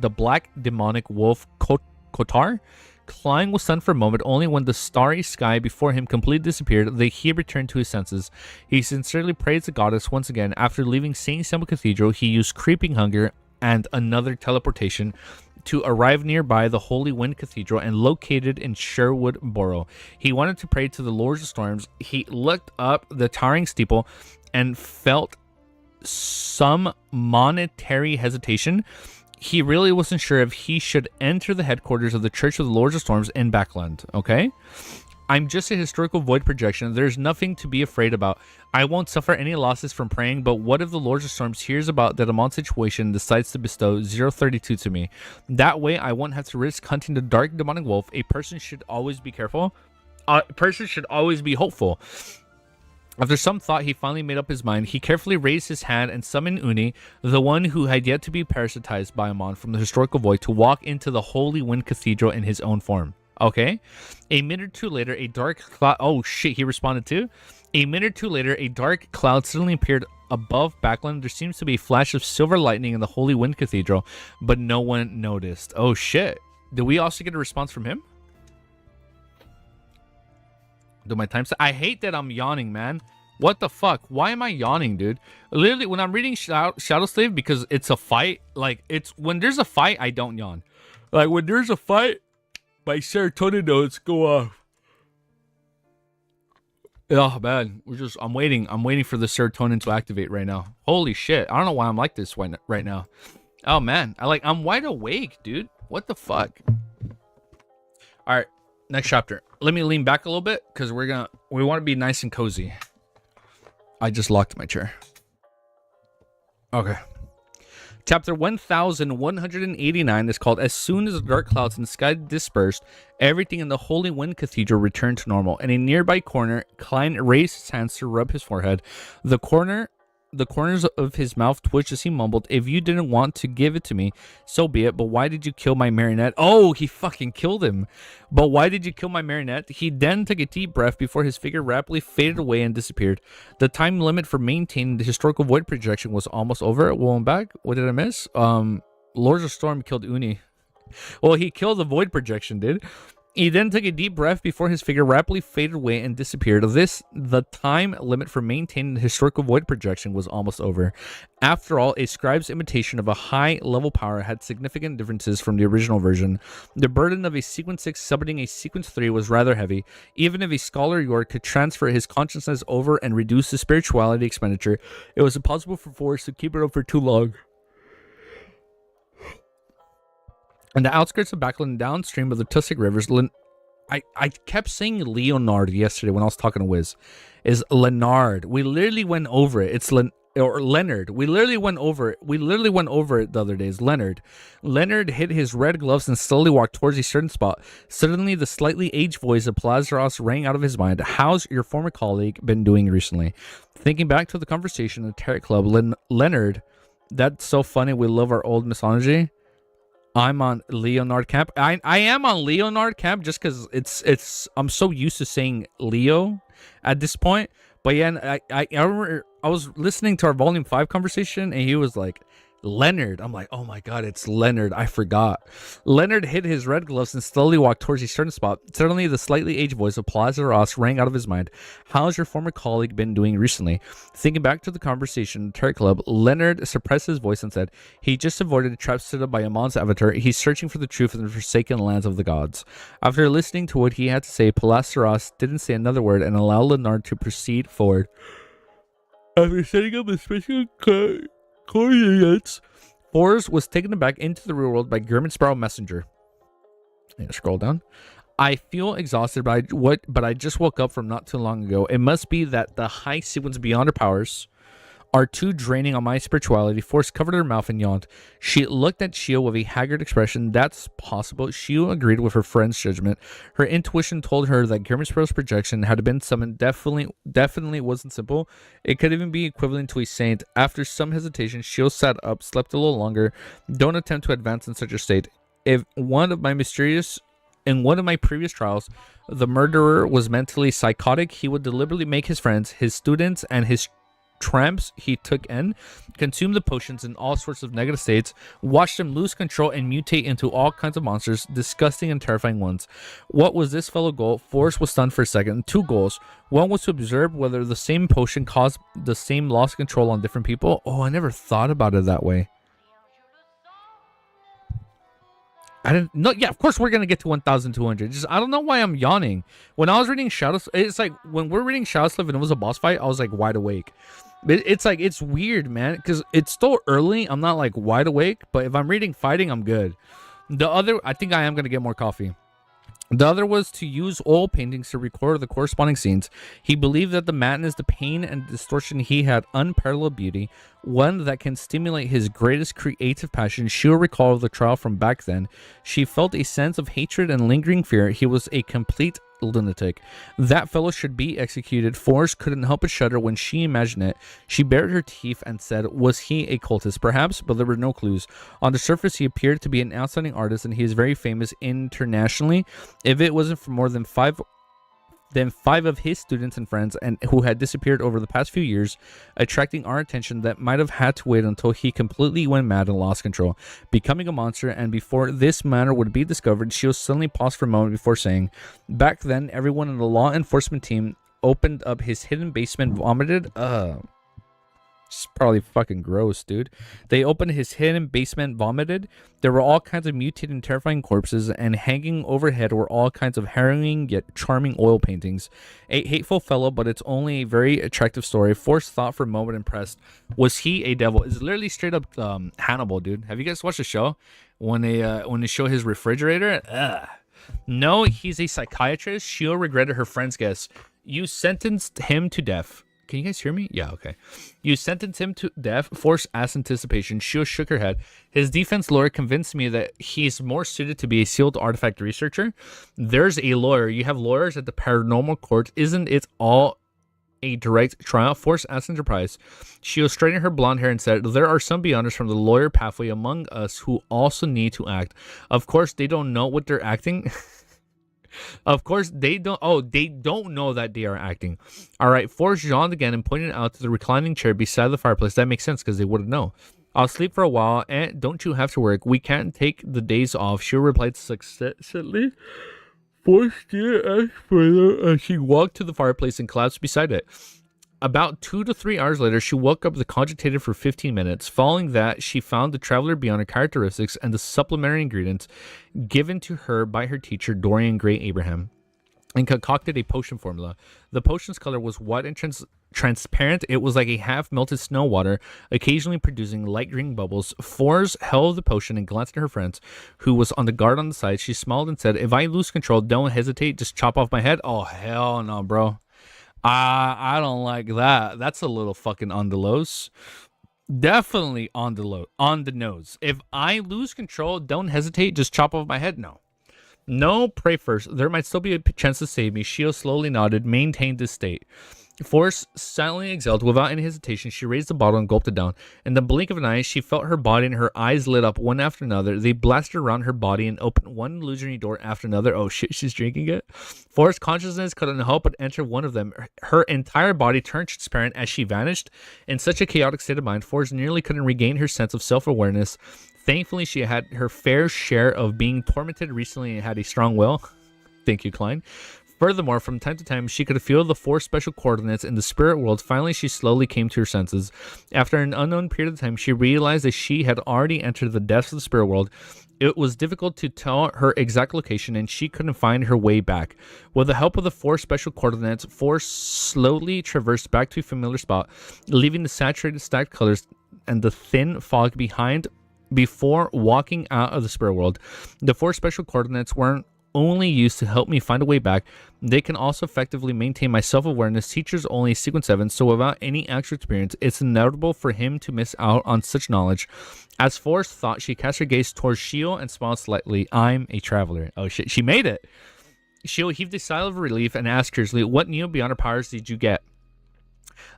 black demonic wolf Kotar. Klein was stunned for a moment. Only when the starry sky before him completely disappeared did he returned to his senses. He sincerely praised the goddess once again. After leaving St. Samuel Cathedral, he used creeping hunger and another teleportation to arrive nearby the Holy Wind Cathedral and located in Sherwood Borough. He wanted to pray to the Lord of Storms. He looked up the towering steeple and felt some momentary hesitation. He really wasn't sure if he should enter the headquarters of the Church of the Lords of Storms in Backland. Okay? I'm just a historical void projection. There's nothing to be afraid about. I won't suffer any losses from praying, but what if the Lords of Storms hears about that Amon situation and decides to bestow 032 to me? That way, I won't have to risk hunting the dark demonic wolf. A person should always be careful. A person should always be hopeful. After some thought, he finally made up his mind. He carefully raised his hand and summoned Uni, the one who had yet to be parasitized by Amon from the historical void, to walk into the Holy Wind Cathedral in his own form. Okay. A minute or two later, a dark cloud... Oh, shit, he responded too? A minute or two later, a dark cloud suddenly appeared above Backland. There seems to be a flash of silver lightning in the Holy Wind Cathedral, but no one noticed. Oh, shit. Did we also get a response from him? Do my time... I hate that I'm yawning, man. What the fuck? Why am I yawning, dude? Literally, when I'm reading Shadow Slave, because it's a fight, like, it's... When there's a fight, I don't yawn. Like, when there's a fight... My serotonin notes go off. Oh man, I'm waiting for the serotonin to activate right now. Holy shit. I don't know why I'm like this right now. Oh man, I'm wide awake, dude. What the fuck? All right, next chapter. Let me lean back a little bit because we want to be nice and cozy. I just locked my chair. Okay. Chapter 1189 is called As Soon as the Dark Clouds in the Sky Dispersed, Everything in the Holy Wind Cathedral Returned to Normal. In a nearby corner, Klein raised his hands to rub his forehead. The corners of his mouth twitched as he mumbled, "If you didn't want to give it to me, so be it. But why did you kill my marionette?" Oh, he fucking killed him. "But why did you kill my marionette?" He then took a deep breath before his figure rapidly faded away and disappeared. The time limit for maintaining the historical void projection was almost over. Well, I'm back. What did I miss? Lords of Storm killed Uni. Well, he killed the void projection, dude. He then took a deep breath before his figure rapidly faded away and disappeared. The time limit for maintaining the historical void projection was almost over. After all, a scribe's imitation of a high-level power had significant differences from the original version. The burden of a Sequence 6 submitting a Sequence 3 was rather heavy. Even if a scholar York could transfer his consciousness over and reduce the spirituality expenditure, it was impossible for Forrest to keep it up for too long. On the outskirts of Backland, downstream of the Tussock Rivers, I kept saying Leonard yesterday when I was talking to Wiz. Is Leonard. We literally went over it. It's Leonard. We literally went over it. We literally went over it the other day. It's Leonard. Leonard hid his red gloves and slowly walked towards a certain spot. Suddenly, the slightly aged voice of Palazaros rang out of his mind. "How's your former colleague been doing recently?" Thinking back to the conversation in the Tarot Club, Leonard, that's so funny. We love our old mythology. I'm on Leonard camp. I am on Leonard camp just because it's I'm so used to saying Leo at this point. But yeah, I remember I was listening to our Volume 5 conversation and he was like, Leonard. I'm like, oh my god, it's Leonard. I forgot. Leonard hid his red gloves and slowly walked towards a certain spot. Suddenly, the slightly aged voice of Plaza Ross rang out of his mind. "How's your former colleague been doing recently?" Thinking back to the conversation in the Turret Club, Leonard suppressed his voice and said, "He just avoided a trap set up by Amon's avatar. He's searching for the truth in the forsaken lands of the gods." After listening to what he had to say, Palaceros didn't say another word and allowed Leonard to proceed forward. After setting up a special coordinates, Forrest was taken back into the real world by German Sparrow Messenger. Scroll down. "I feel exhausted, but I just woke up from not too long ago. It must be that the high sequence beyond our powers are too draining on my spirituality. Force covered her mouth and yawned. She looked at Shio with a haggard expression. That's possible. Shio agreed with her friend's judgment. Her intuition told her that Grimspro's projection had been summoned definitely wasn't simple. It could even be equivalent to a saint. After some hesitation, Shio sat up, slept a little longer. Don't attempt to advance in such a state. If in one of my previous trials, the murderer was mentally psychotic, he would deliberately make his friends, his students, and his tramps he took in, consume the potions in all sorts of negative states, watch them lose control and mutate into all kinds of monsters, disgusting and terrifying ones. What was this fellow goal? Forrest was stunned for a second. Two goals. One was to observe whether the same potion caused the same loss of control on different people. Oh, I never thought about it that way. I didn't know. Yeah, of course we're gonna get to 1,200. Just I don't know why I'm yawning. When I was reading Shadows, it's like when we're reading Shadowslave and it was a boss fight, I was like wide awake. It's like it's weird, man, because it's still early. I'm not like wide awake, but if I'm reading fighting, I'm good. The other, I think I am gonna get more coffee. The other was to use oil paintings to record the corresponding scenes. He believed that the madness, the pain, and distortion he had unparalleled beauty, one that can stimulate his greatest creative passion. She'll recall the trial from back then. She felt a sense of hatred and lingering fear. He was a complete lunatic. That fellow should be executed. Forrest couldn't help but shudder when she imagined it. She bared her teeth and said, was he a cultist? Perhaps, but there were no clues. On the surface, he appeared to be an outstanding artist, and he is very famous internationally. If it wasn't for more than five of his students and friends and who had disappeared over the past few years, attracting our attention, that might have had to wait until he completely went mad and lost control, becoming a monster. And before this matter would be discovered, she suddenly paused for a moment before saying, back then, everyone in the law enforcement team opened up his hidden basement, vomited. It's probably fucking gross, dude. They opened his hidden basement, vomited. There were all kinds of mutated and terrifying corpses, and hanging overhead were all kinds of harrowing yet charming oil paintings. A hateful fellow, but it's only a very attractive story. Forrest thought for a moment, impressed. Was he a devil? It's literally straight up Hannibal, dude. Have you guys watched the show? When they show his refrigerator? Ugh. No, he's a psychiatrist. Shio regretted her friend's guess. You sentenced him to death. Can you guys hear me? Yeah, okay. You sentenced him to death. Force asked anticipation. Shio shook her head. His defense lawyer convinced me that he's more suited to be a sealed artifact researcher. There's a lawyer. You have lawyers at the paranormal court. Isn't it all a direct trial? Force asked in surprise. Shio straightened her blonde hair and said, there are some beyonders from the lawyer pathway among us who also need to act. Of course, they don't know what they're acting. Of course, they don't. Oh, they don't know that they are acting. All right. Forrest yawned again and pointed out to the reclining chair beside the fireplace. That makes sense because they wouldn't know. I'll sleep for a while, and don't you have to work? We can't take the days off. She replied succinctly. Forrest did ask further, and she walked to the fireplace and collapsed beside it. About 2 to 3 hours later, she woke up and cogitated for 15 minutes. Following that, she found the traveler beyond her characteristics and the supplementary ingredients given to her by her teacher, Dorian Gray Abraham, and concocted a potion formula. The potion's color was white and transparent. It was like a half-melted snow water, occasionally producing light green bubbles. Forrest held the potion and glanced at her friends, who was on the guard on the side. She smiled and said, if I lose control, don't hesitate. Just chop off my head. Oh, hell no, bro. I don't like that. That's a little fucking on the lows. Definitely on the nose. If I lose control, don't hesitate. Just chop off my head. No, pray first. There might still be a chance to save me. Shio slowly nodded, maintained this state. Forrest silently exhaled. Without any hesitation, she raised the bottle and gulped it down. In the blink of an eye, she felt her body and her eyes lit up one after another. They blasted around her body and opened one illusionary door after another. Oh shit, she's drinking it. Forrest's consciousness couldn't help but enter one of them. Her entire body turned transparent as she vanished. In such a chaotic state of mind, Forrest nearly couldn't regain her sense of self-awareness. Thankfully, she had her fair share of being tormented recently and had a strong will. Thank you, Klein. Furthermore, from time to time, she could feel the 4 special coordinates in the spirit world. Finally, she slowly came to her senses. After an unknown period of time, she realized that she had already entered the depths of the spirit world. It was difficult to tell her exact location, and she couldn't find her way back. With the help of the 4 special coordinates, Forrest slowly traversed back to a familiar spot, leaving the saturated stacked colors and the thin fog behind before walking out of the spirit world. The 4 special coordinates weren't only used to help me find a way back. They can also effectively maintain my self-awareness. Teachers only sequence 7, so without any actual experience, it's inevitable for him to miss out on such knowledge. As Forrest thought, she cast her gaze towards Shio and smiled slightly. I'm a traveler. Oh shit, she made it. Shio heaved a sigh of relief and asked curiously, what new beyond her powers did you get?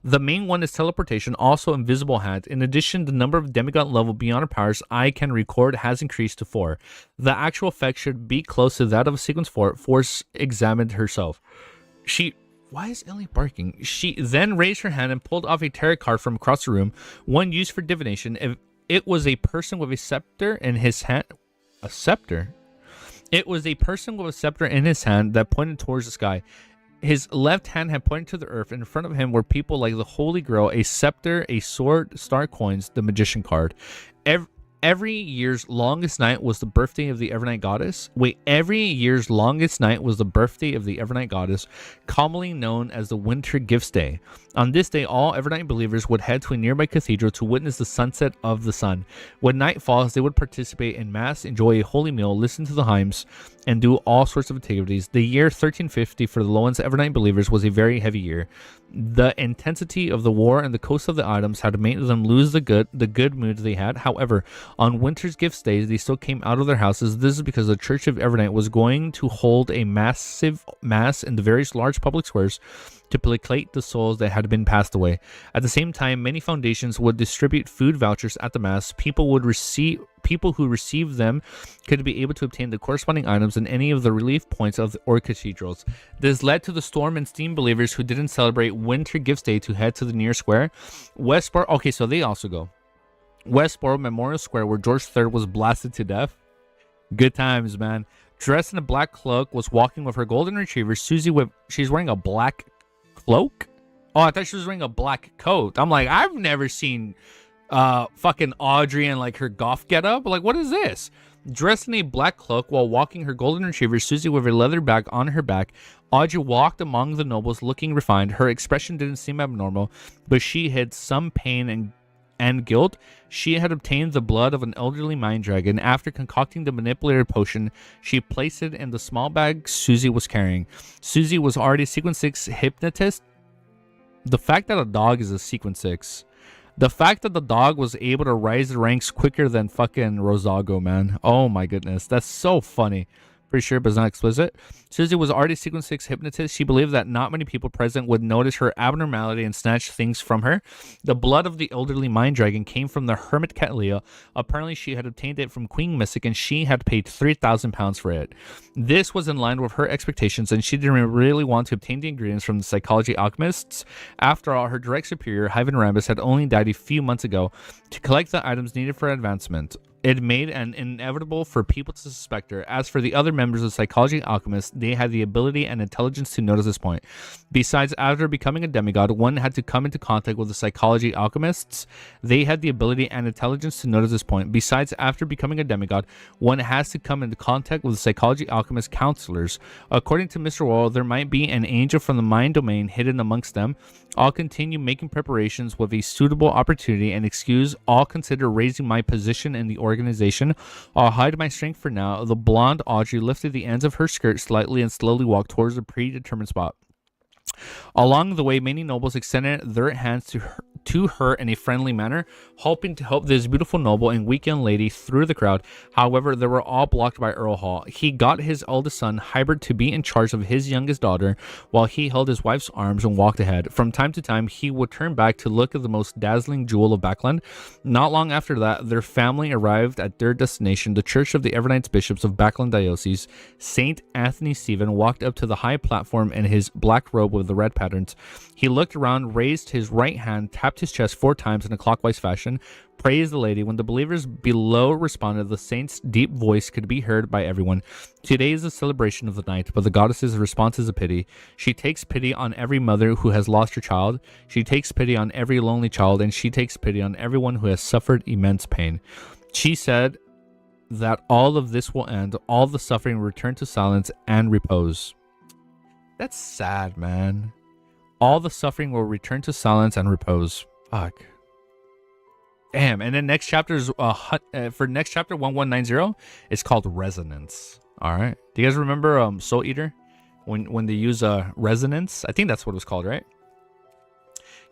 The main one is teleportation, also invisible hands. In addition, the number of demigod level beyond her powers I can record has increased to 4. The actual effect should be close to that of a sequence 4. Force examined herself. Why is Ellie barking? She then raised her hand and pulled off a tarot card from across the room, one used for divination. If it was a person with a scepter in his hand. A scepter? It was a person with a scepter in his hand that pointed towards the sky. His left hand had pointed to the earth. In front of him were people like the Holy Grail, a scepter, a sword, star coins, the magician card. Every year's longest night was the birthday of the Evernight Goddess. Every year's longest night was the birthday of the Evernight Goddess, commonly known as the Winter Gifts Day. On this day, all Evernight believers would head to a nearby cathedral to witness the sunset of the sun. When night falls, they would participate in mass, enjoy a holy meal, listen to the hymns, and do all sorts of activities. The year 1350 for the Loans Evernight believers was a very heavy year. The intensity of the war and the cost of the items had made them lose the good mood they had. However, on Winter's Gifts Days, they still came out of their houses. This is because the Church of Evernight was going to hold a massive mass in the various large public squares to placate the souls that had been passed away. At the same time, many foundations would distribute food vouchers at the mass. People who received them could be able to obtain the corresponding items in any of the relief points or cathedrals. This led to the Storm and Steam believers who didn't celebrate Winter Gifts Day to head to the near square. Westboro, okay, so they also go. Westboro Memorial Square, where George III was blasted to death. Good times, man. Dressed in a black cloak, was walking with her golden retriever, Susie. She's wearing a black cloak? Oh, I thought she was wearing a black coat. I'm like, I've never seen fucking Audrey and like her goth getup. Like, what is this? Dressed in a black cloak while walking her golden retriever, Susie with a leather bag on her back, Audrey walked among the nobles looking refined. Her expression didn't seem abnormal, but she hid some pain and guilt. She had obtained the blood of an elderly mind dragon. After concocting the manipulator potion, she placed it in the small bag Susie was carrying. Susie was already sequence 6 hypnotist. The fact that a dog is a sequence 6. The fact that the dog was able to rise the ranks quicker than fucking Rosago, man. Oh my goodness. That's so funny. Pretty sure, but it's not explicit. Susie was already sequence 6 hypnotist. She believed that not many people present would notice her abnormality and snatch things from her. The blood of the elderly mind dragon came from the hermit cat Leah. Apparently, she had obtained it from Queen Mystic, and she had paid 3,000 pounds for it. This was in line with her expectations, and she didn't really want to obtain the ingredients from the psychology alchemists. After all, her direct superior, Hyven Rambus, had only died a few months ago. To collect the items needed for advancement, it made an inevitable for people to suspect her. As for the other members of the Psychology Alchemists, they had the ability and intelligence to notice this point. Besides, after becoming a demigod, one had to come into contact with the Psychology Alchemists. They had the ability and intelligence to notice this point. Besides, after becoming a demigod, one has to come into contact with the Psychology Alchemist counselors. According to Mr. Wall, there might be an angel from the mind domain hidden amongst them. I'll continue making preparations with a suitable opportunity and excuse. I'll consider raising my position in the organization. I'll hide my strength for now. The blonde Audrey lifted the ends of her skirt slightly and slowly walked towards the predetermined spot. Along the way, many nobles extended their hands to her in a friendly manner, hoping to help this beautiful noble and weak young lady through the crowd. However, they were all blocked by Earl Hall. He got his eldest son, Hybrid, to be in charge of his youngest daughter, while he held his wife's arms and walked ahead. From time to time, he would turn back to look at the most dazzling jewel of Backland. Not long after that, their family arrived at their destination, the Church of the Evernights Bishops of Backland Diocese. Saint Anthony Stephen walked up to the high platform in his black robe with the red patterns. He looked around, raised his right hand, tapped his chest 4 times in a clockwise fashion, praised the lady. When the believers below responded, the saint's deep voice could be heard by everyone. Today is the celebration of the night, but the goddess's response is a pity. She takes pity on every mother who has lost her child. She takes pity on every lonely child, and she takes pity on everyone who has suffered immense pain. She said that all of this will end, all the suffering will return to silence and repose. That's sad, man. All the suffering will return to silence and repose. Fuck. Damn. And then next chapter is for next chapter 1190, it's called Resonance. All right. Do you guys remember Soul Eater? When they use resonance? I think that's what it was called, right?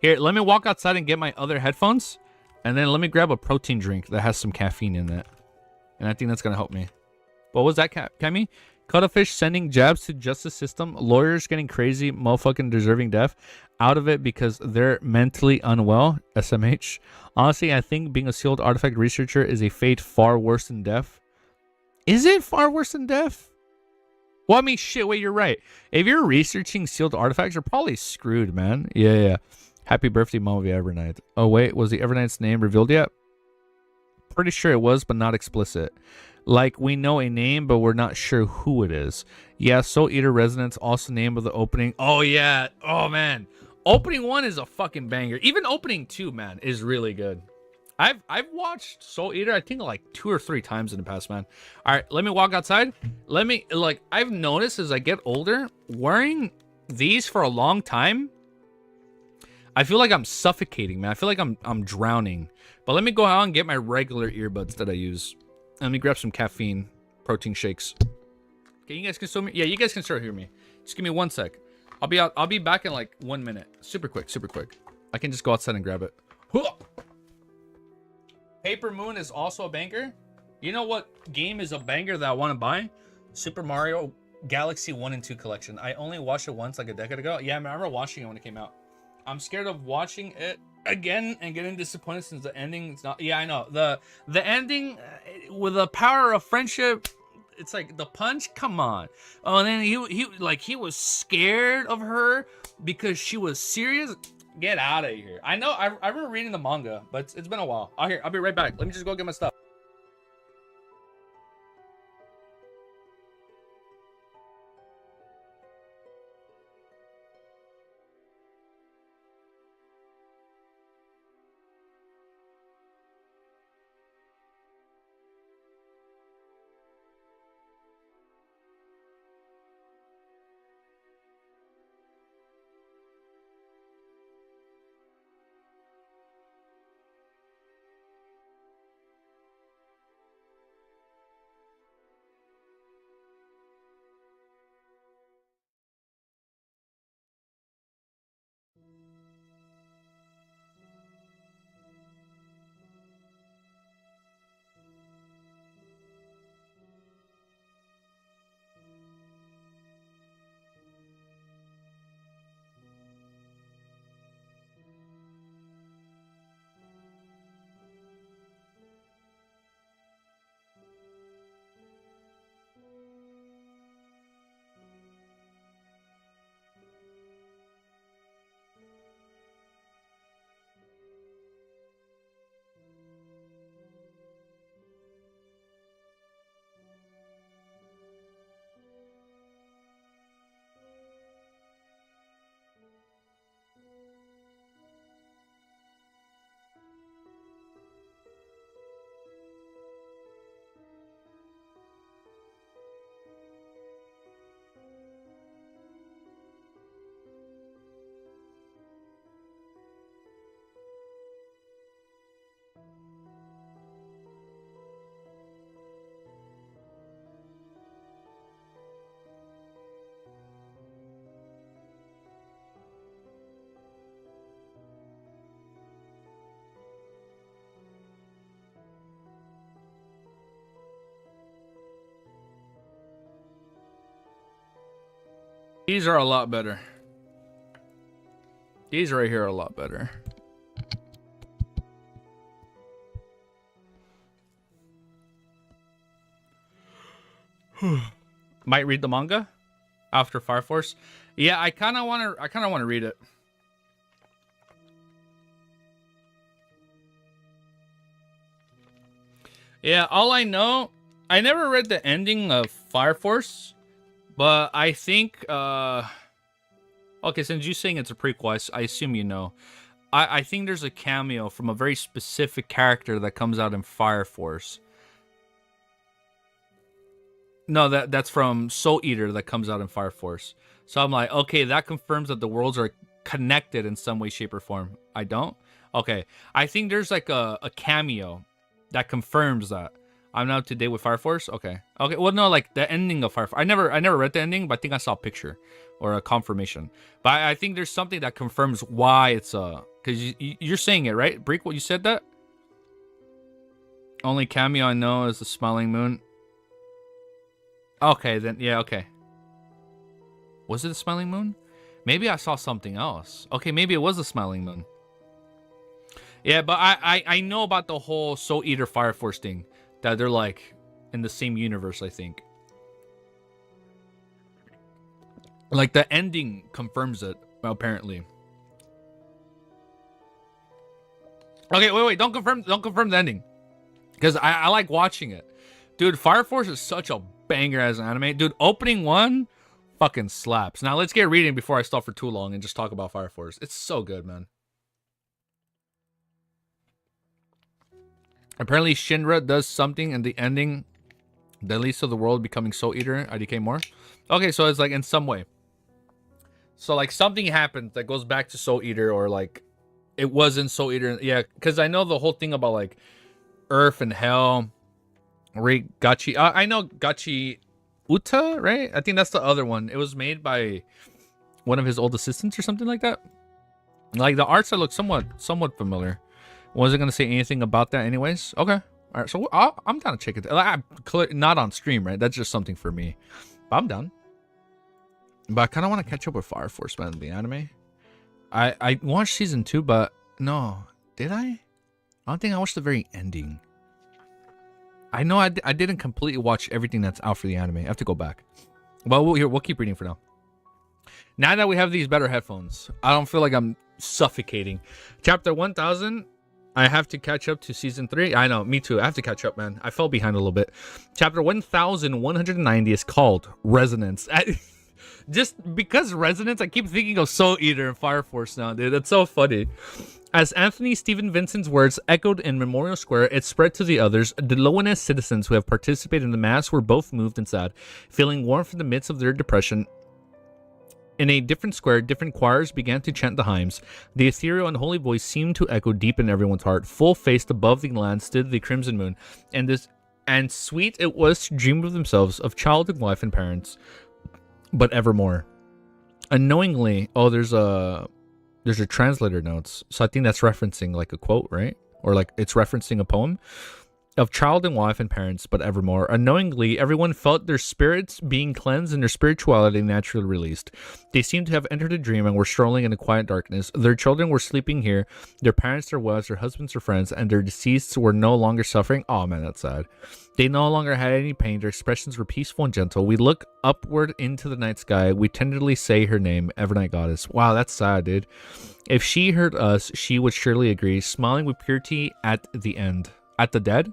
Here, let me walk outside and get my other headphones. And then let me grab a protein drink that has some caffeine in it. And I think that's going to help me. What was that, Cammy? Cuttlefish sending jabs to justice system. Lawyers getting crazy, motherfucking deserving death out of it because they're mentally unwell. SMH. Honestly, I think being a sealed artifact researcher is a fate far worse than death. Is it far worse than death? Well, I mean, shit, wait, you're right. If you're researching sealed artifacts, you're probably screwed, man. Yeah. Happy birthday, Mom of the Evernight. Oh, wait, was the Evernight's name revealed yet? Pretty sure it was, but not explicit. Like, we know a name, but we're not sure who it is. Yeah, Soul Eater Resonance, also name of the opening. Oh, yeah. Oh, man. Opening 1 is a fucking banger. Even opening 2, man, is really good. I've watched Soul Eater, I think, like 2 or 3 times in the past, man. All right, let me walk outside. I've noticed as I get older, wearing these for a long time, I feel like I'm suffocating, man. I feel like I'm drowning. But let me go out and get my regular earbuds that I use. Let me grab some caffeine protein shakes. Okay, you guys can still yeah, you guys can still hear me. Just give me 1 sec. I'll be back in like 1 minute. Super quick. I can just go outside and grab it. Paper Moon is also a banger. You know what game is a banger that I want to buy? Super Mario Galaxy 1 and 2 collection. I only watched it once like a decade ago. Yeah, I remember watching it when it came out. I'm scared of watching it again and getting disappointed since the ending is not. Yeah, I know. The ending with the power of friendship, it's like the punch, come on. Oh, and then he was scared of her because she was serious. Get out of here. I know I remember reading the manga, but it's been a while. I'll be right back. Let me just go get my stuff. These are a lot better. These right here are a lot better. Might read the manga after Fire Force. Yeah, I kind of want to read it. Yeah, all I know, I never read the ending of Fire Force, but I think okay, since you're saying it's a prequel, I assume you know. I think there's a cameo from a very specific character that comes out in Fire Force. No, that's from Soul Eater that comes out in Fire Force. So I'm like, okay, that confirms that the worlds are connected in some way, shape, or form. I don't? Okay. I think there's like a cameo that confirms that. I'm not up to date with Fire Force. Okay. Okay. Well, no, like the ending of Fire Force. I never read the ending, but I think I saw a picture or a confirmation. But I think there's something that confirms why it's because you're saying it right, Break. What you said that only cameo I know is the Smiling Moon. Okay, then yeah. Okay. Was it the Smiling Moon? Maybe I saw something else. Okay, maybe it was the Smiling Moon. Yeah, but I know about the whole Soul Eater Fire Force thing. That they're like in the same universe, I think. Like the ending confirms it, apparently. Okay, wait, don't confirm the ending. Because I like watching it. Dude, Fire Force is such a banger as an anime. Dude, opening one fucking slaps. Now let's get reading before I stop for too long and just talk about Fire Force. It's so good, man. Apparently Shinra does something in the ending that leads to the world becoming Soul Eater. IDK more. Okay, so it's like in some way. So like something happened that goes back to Soul Eater, or like it wasn't Soul Eater. Yeah, because I know the whole thing about like Earth and Hell. Gachi. I know Gachi Uta, right? I think that's the other one. It was made by one of his old assistants or something like that. Like the arts that look somewhat familiar. Wasn't gonna say anything about that, anyways. Okay, all right. So I'm down to check it. I'm not on stream, right? That's just something for me. But I'm done. But I kind of want to catch up with Fire Force, man. The anime. I watched season 2, but no, did I? I don't think I watched the very ending. I know I didn't completely watch everything that's out for the anime. I have to go back. But we'll keep reading for now. Now that we have these better headphones, I don't feel like I'm suffocating. Chapter 1000. I have to catch up to season 3. I know, me too. I have to catch up, man. I fell behind a little bit. Chapter 1190 is called Resonance. Just because Resonance, I keep thinking of Soul Eater and Fire Force now, dude. That's so funny. As Anthony Stephen Vincent's words echoed in Memorial Square, it spread to the others. The Loaness citizens who have participated in the mass were both moved and sad, feeling warmth in the midst of their depression. In a different square, different choirs began to chant the hymns. The ethereal and holy voice seemed to echo deep in everyone's heart. Full-faced above the land stood the crimson moon, and sweet it was to dream of themselves, of child and wife and parents, but evermore. Unknowingly, there's a translator notes, so I think that's referencing like a quote, right? Or like it's referencing a poem. Of child and wife and parents, but evermore. Unknowingly, everyone felt their spirits being cleansed and their spirituality naturally released. They seemed to have entered a dream and were strolling in a quiet darkness. Their children were sleeping here. Their parents, their wives, their husbands, their friends, and their deceased were no longer suffering. Oh man, that's sad. They no longer had any pain. Their expressions were peaceful and gentle. We look upward into the night sky. We tenderly say her name, Evernight Goddess. Wow, that's sad, dude. If she heard us, she would surely agree, smiling with purity at the end. At the dead?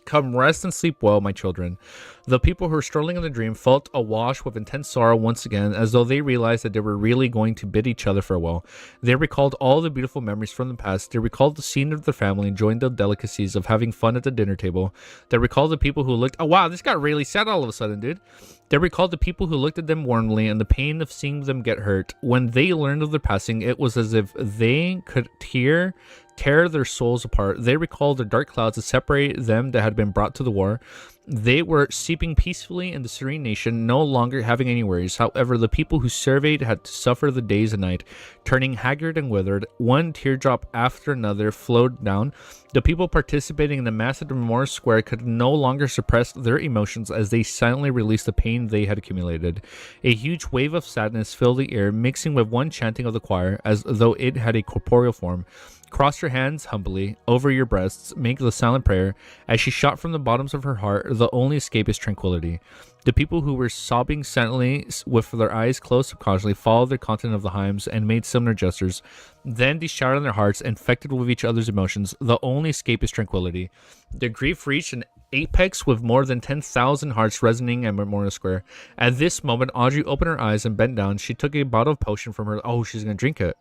Come rest and sleep well, my children. The people who were strolling in the dream felt awash with intense sorrow once again, as though they realized that they were really going to bid each other farewell. They recalled all the beautiful memories from the past. They recalled the scene of the family enjoying the delicacies of having fun at the dinner table. They recalled the people who looked... Oh, wow, this got really sad all of a sudden, dude. They recalled the people who looked at them warmly and the pain of seeing them get hurt. When they learned of their passing, it was as if they could tear their souls apart. They recalled the dark clouds that separate them that had been brought to the war. They were sleeping peacefully in the serene nation, no longer having any worries. However, the people who surveyed had to suffer the days and night, turning haggard and withered. One teardrop after another flowed down. The people participating in the mass at the Memorial Square could no longer suppress their emotions as they silently released the pain they had accumulated. A huge wave of sadness filled the air, mixing with one chanting of the choir, as though it had a corporeal form. Cross your hands humbly over your breasts, make the silent prayer. As she shot from the bottoms of her heart, the only escape is tranquility. The people who were sobbing silently with their eyes closed subconsciously followed the content of the hymns and made similar gestures. Then they shouted in their hearts, infected with each other's emotions. The only escape is tranquility. Their grief reached an apex with more than 10,000 hearts resonating at Memorial Square. At this moment, Audrey opened her eyes and bent down. She took a bottle of potion from her... Oh, she's going to drink it.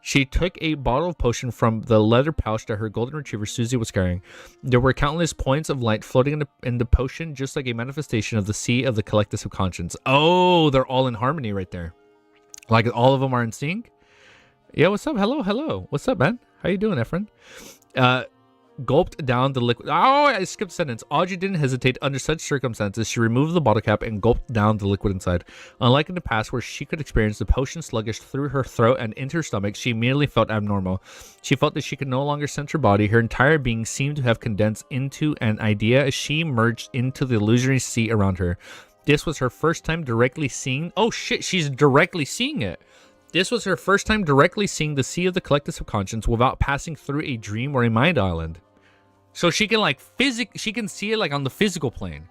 She took a bottle of potion from the leather pouch that her golden retriever Susie was carrying. There were countless points of light floating in the potion, just like a manifestation of the sea of the collective subconscious. Oh, they're all in harmony right there. Like all of them are in sync. Yeah, what's up? Hello. What's up, man? How you doing, Efren? gulped down the liquid. Oh, I skipped a sentence. Audrey didn't hesitate under such circumstances. She removed the bottle cap and gulped down the liquid inside. Unlike in the past, where she could experience the potion sluggish through her throat and into her stomach, she immediately felt abnormal. She felt that she could no longer sense her body. Her entire being seemed to have condensed into an idea as she merged into the illusory sea around her. This was her first time directly seeing. Oh shit, she's directly seeing it. This was her first time directly seeing the sea of the collective subconscious without passing through a dream or a mind island. So she can she can see it like on the physical plane.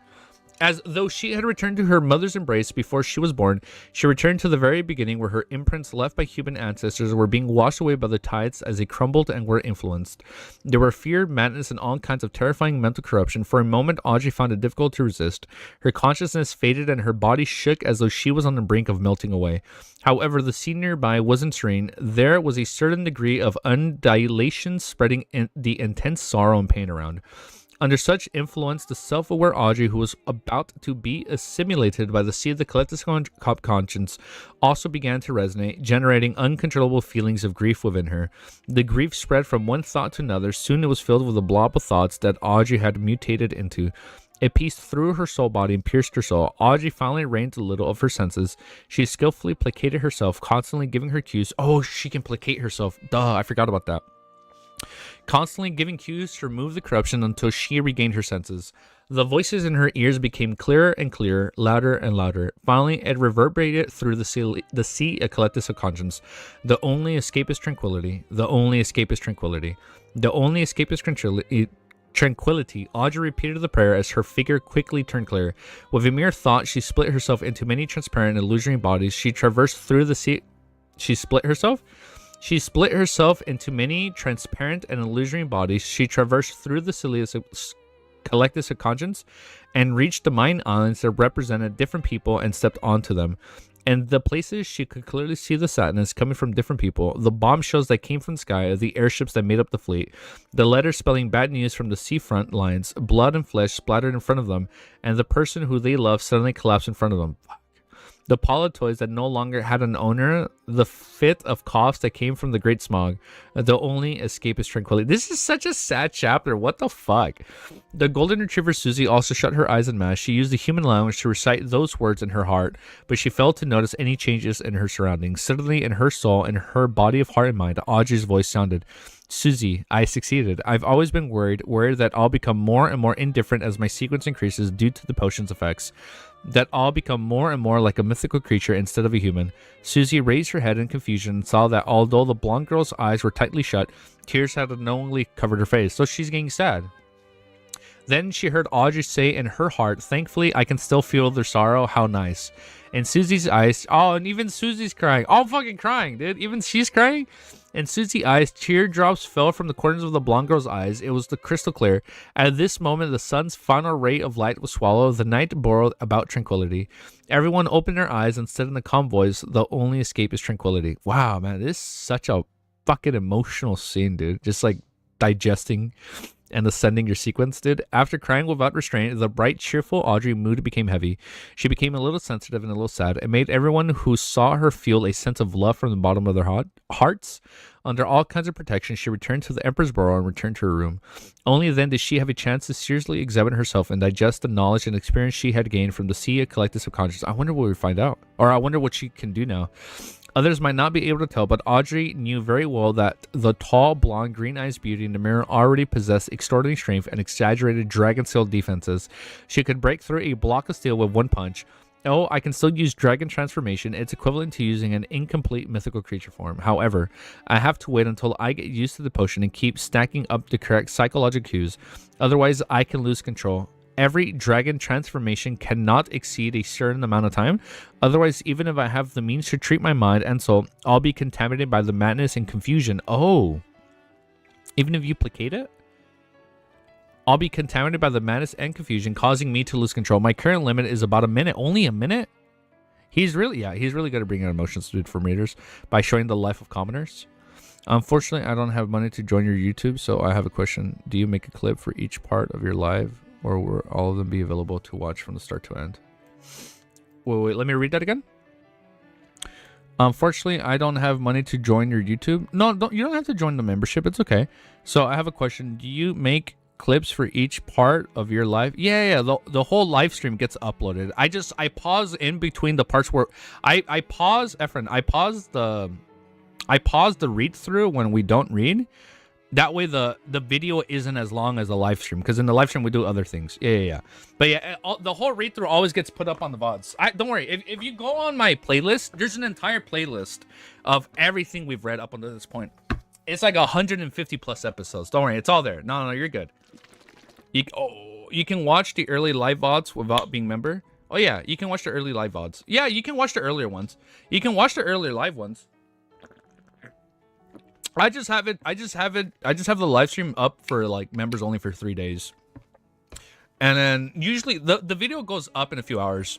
As though she had returned to her mother's embrace before she was born, she returned to the very beginning where her imprints left by human ancestors were being washed away by the tides as they crumbled and were influenced. There were fear, madness, and all kinds of terrifying mental corruption. For a moment, Audrey found it difficult to resist. Her consciousness faded and her body shook as though she was on the brink of melting away. However, the scene nearby wasn't serene. There was a certain degree of undulation spreading in the intense sorrow and pain around. Under such influence, the self-aware Audrey, who was about to be assimilated by the sea of the collective conscience, also began to resonate, generating uncontrollable feelings of grief within her. The grief spread from one thought to another. Soon it was filled with a blob of thoughts that Audrey had mutated into. It pieced through her soul body and pierced her soul. Audrey finally reigned a little of her senses. She skillfully placated herself, constantly giving her cues. Oh, she can placate herself. Duh, I forgot about that. Constantly giving cues to remove the corruption until she regained her senses. The voices in her ears became clearer and clearer, louder and louder. Finally, it reverberated through the sea of collective subconscious. The only escape is tranquility. The only escape is tranquility. The only escape is tranquility. Audrey repeated the prayer as her figure quickly turned clear. With a mere thought, she split herself into many transparent and illusory bodies. She traversed through the sea. She split herself into many transparent and illusory bodies. She traversed through the collective subconscious and reached the mind islands that represented different people and stepped onto them. And the places she could clearly see the sadness coming from different people, the bombshells that came from the sky, the airships that made up the fleet, the letters spelling bad news from the seafront lines, blood and flesh splattered in front of them, and the person who they loved suddenly collapsed in front of them. The politoys that no longer had an owner, the fit of coughs that came from the great smog. The only escape is tranquility. This is such a sad chapter. What the fuck? The golden retriever Susie also shut her eyes en masse. She used the human language to recite those words in her heart, but she failed to notice any changes in her surroundings. Suddenly, in her soul, in her body of heart and mind, Audrey's voice sounded. Susie, I succeeded. I've always been worried that I'll become more and more indifferent as my sequence increases due to the potion's effects. That I'll become more and more like a mythical creature instead of a human. Susie raised her head in confusion and saw that although the blonde girl's eyes were tightly shut, tears had unknowingly covered her face. So she's getting sad. Then she heard Audrey say in her heart, thankfully I can still feel their sorrow, how nice. And Susie's eyes, oh, and even Susie's crying. All fucking crying, dude. Even she's crying. In Susie's eyes, teardrops fell from the corners of the blonde girl's eyes. It was the crystal clear. At this moment, the sun's final ray of light was swallowed. The night borrowed about tranquility. Everyone opened their eyes and said in the calm voice, the only escape is tranquility. Wow, man, this is such a fucking emotional scene, dude. Just like digesting and ascending your sequence, dude. After crying without restraint, the bright, cheerful Audrey mood became heavy. She became a little sensitive and a little sad. It made everyone who saw her feel a sense of love from the bottom of their hearts. Under all kinds of protection, she returned to the Emperor's Burrow and returned to her room. Only then did she have a chance to seriously examine herself and digest the knowledge and experience she had gained from the sea of collective subconscious. I wonder what we find out. Or I wonder what she can do now. Others might not be able to tell, but Audrey knew very well that the tall, blonde, green-eyed beauty in the mirror already possessed extraordinary strength and exaggerated dragon-steel defenses. She could break through a block of steel with one punch. Oh, I can still use dragon transformation. It's equivalent to using an incomplete mythical creature form. However, I have to wait until I get used to the potion and keep stacking up the correct psychological cues. Otherwise, I can lose control. Every dragon transformation cannot exceed a certain amount of time. Otherwise, even if I have the means to treat my mind and soul, I'll be contaminated by the madness and confusion. Oh, even if you placate it? I'll be contaminated by the madness and confusion, causing me to lose control. My current limit is about a minute. Only a minute? He's really good at bringing out emotions, dude, from readers by showing the life of commoners. Unfortunately, I don't have money to join your YouTube, so I have a question. Do you make a clip for each part of your live, or will all of them be available to watch from the start to end? Wait, let me read that again. Unfortunately, I don't have money to join your YouTube. No, you don't have to join the membership. It's okay. So I have a question. Do you make clips for each part of your live? Yeah. The whole live stream gets uploaded. I pause in between the parts where I pause, Efren. I pause the read through when we don't read. That way the video isn't as long as the live stream, because in the live stream we do other things. Yeah. But yeah, the whole read through always gets put up on the VODs. Don't worry, if you go on my playlist, there's an entire playlist of everything we've read up until this point. It's like 150 plus episodes. Don't worry, it's all there. No, you're good. You can watch the early live VODs without being member. Oh yeah, you can watch the early live VODs. Yeah, you can watch the earlier ones. You can watch the earlier live ones. I just have the live stream up for like members only for 3 days. And then usually the video goes up in a few hours.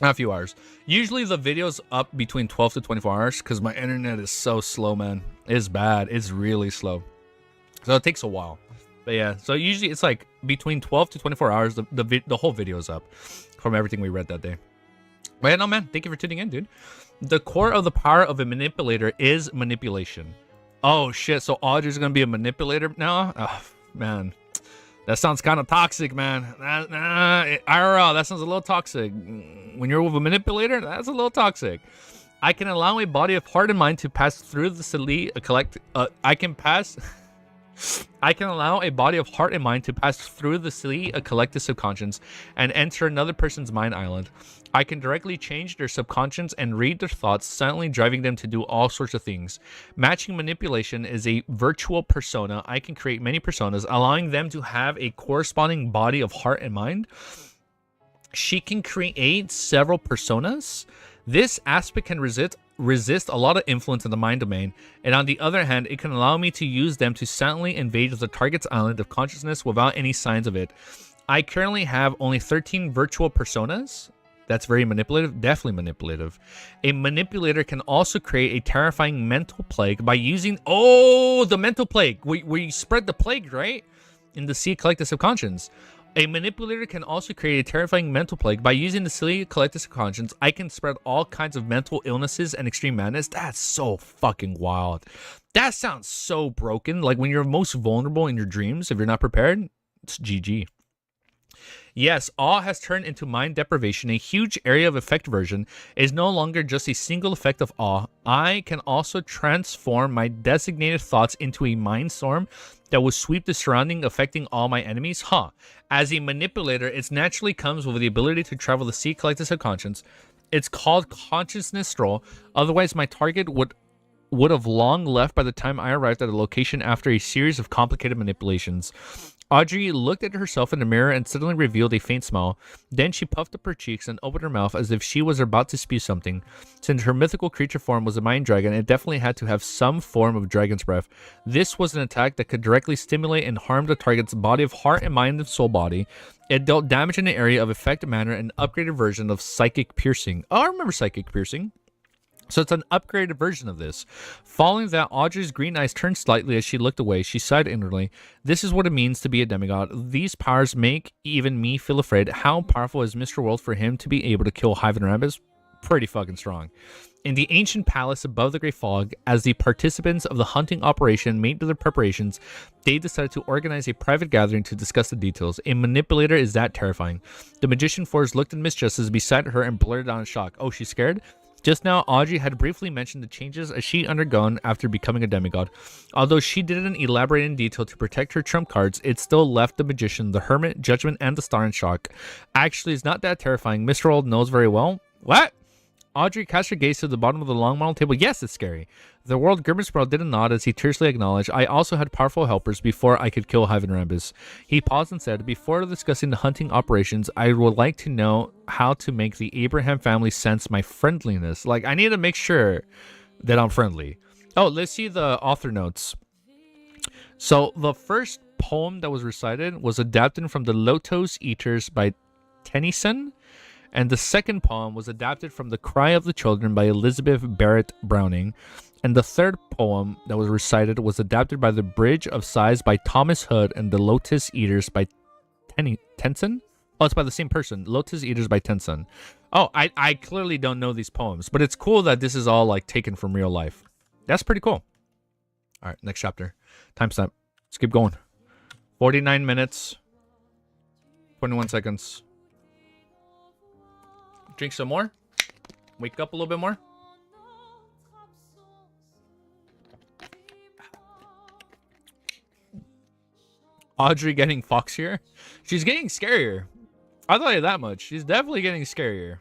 Not a few hours. Usually the video's up between 12 to 24 hours because my internet is so slow, man. It's bad. It's really slow. So it takes a while. But yeah, so usually it's like between 12 to 24 hours the whole video's up from everything we read that day. But yeah, no man, thank you for tuning in, dude. The core of the power of a manipulator is manipulation. Oh shit, so Audrey's gonna be a manipulator now? Oh man, that sounds kind of toxic, man. IRL, that sounds a little toxic. When you're with a manipulator, that's a little toxic. I can allow a body of heart and mind to pass through the silly I can allow a body of heart and mind to pass through the silly a collective subconscious and enter another person's mind island. I can directly change their subconscious and read their thoughts, silently driving them to do all sorts of things. Matching manipulation is a virtual persona. I can create many personas, allowing them to have a corresponding body of heart and mind. She can create several personas. This aspect can resist a lot of influence in the mind domain, and on the other hand, it can allow me to use them to silently invade the target's island of consciousness without any signs of it. I currently have only 13 virtual personas. That's very manipulative, definitely manipulative. A manipulator can also create a terrifying mental plague by using, the mental plague, where you spread the plague, right? In the sea collective subconscious. A manipulator can also create a terrifying mental plague by using the silly collective subconscious. I can spread all kinds of mental illnesses and extreme madness. That's so fucking wild. That sounds so broken. Like when you're most vulnerable in your dreams, if you're not prepared, it's GG. Yes, awe has turned into mind deprivation. A huge area of effect version is no longer just a single effect of awe. I can also transform my designated thoughts into a mind storm that will sweep the surrounding, affecting all my enemies. As a manipulator, it naturally comes with the ability to travel the sea collective subconscious. It's called consciousness stroll. Otherwise, my target would have long left by the time I arrived at the location after a series of complicated manipulations. Audrey looked at herself in the mirror and suddenly revealed a faint smile. Then she puffed up her cheeks and opened her mouth as if she was about to spew something. Since her mythical creature form was a mind dragon, it definitely had to have some form of dragon's breath. This was an attack that could directly stimulate and harm the target's body of heart and mind and soul body. It dealt damage in the area of effective manner, an upgraded version of psychic piercing. Oh, I remember psychic piercing. So it's an upgraded version of this. Following that, Audrey's green eyes turned slightly as she looked away. She sighed inwardly. This is what it means to be a demigod. These powers make even me feel afraid. How powerful is Mr. World for him to be able to kill Hive and Rambus? Pretty fucking strong. In the ancient palace above the Great Fog, as the participants of the hunting operation made their preparations, they decided to organize a private gathering to discuss the details. A manipulator is that terrifying. The magician force looked at Miss Justice beside her and blurted out in shock. Oh, she's scared? Just now, Audrey had briefly mentioned the changes as she undergone after becoming a demigod. Although she didn't elaborate in detail to protect her trump cards, it still left the magician, the hermit, judgment, and the star in shock. Actually, it's not that terrifying. Mr. Old knows very well. What? Audrey cast her gaze to the bottom of the long model table. Yes, it's scary. The world Grimmsbro did a nod as he tersely acknowledged, I also had powerful helpers before I could kill Hive and Rambus. He paused and said, before discussing the hunting operations, I would like to know how to make the Abraham family sense my friendliness. Like, I need to make sure that I'm friendly. Oh, let's see the author notes. So, the first poem that was recited was adapted from the Lotos Eaters by Tennyson. And the second poem was adapted from The Cry of the Children by Elizabeth Barrett Browning. And the third poem that was recited was adapted by The Bridge of Sighs by Thomas Hood and The Lotus Eaters by Tennyson? Oh, it's by the same person. Lotus Eaters by Tensun. Oh, I clearly don't know these poems, but it's cool that this is all like taken from real life. That's pretty cool. All right, next chapter. Timestamp. Let's keep going. 49 minutes. 21 seconds. Drink some more. Wake up a little bit more. Audrey getting foxier. She's getting scarier. I'll tell you that much. She's definitely getting scarier.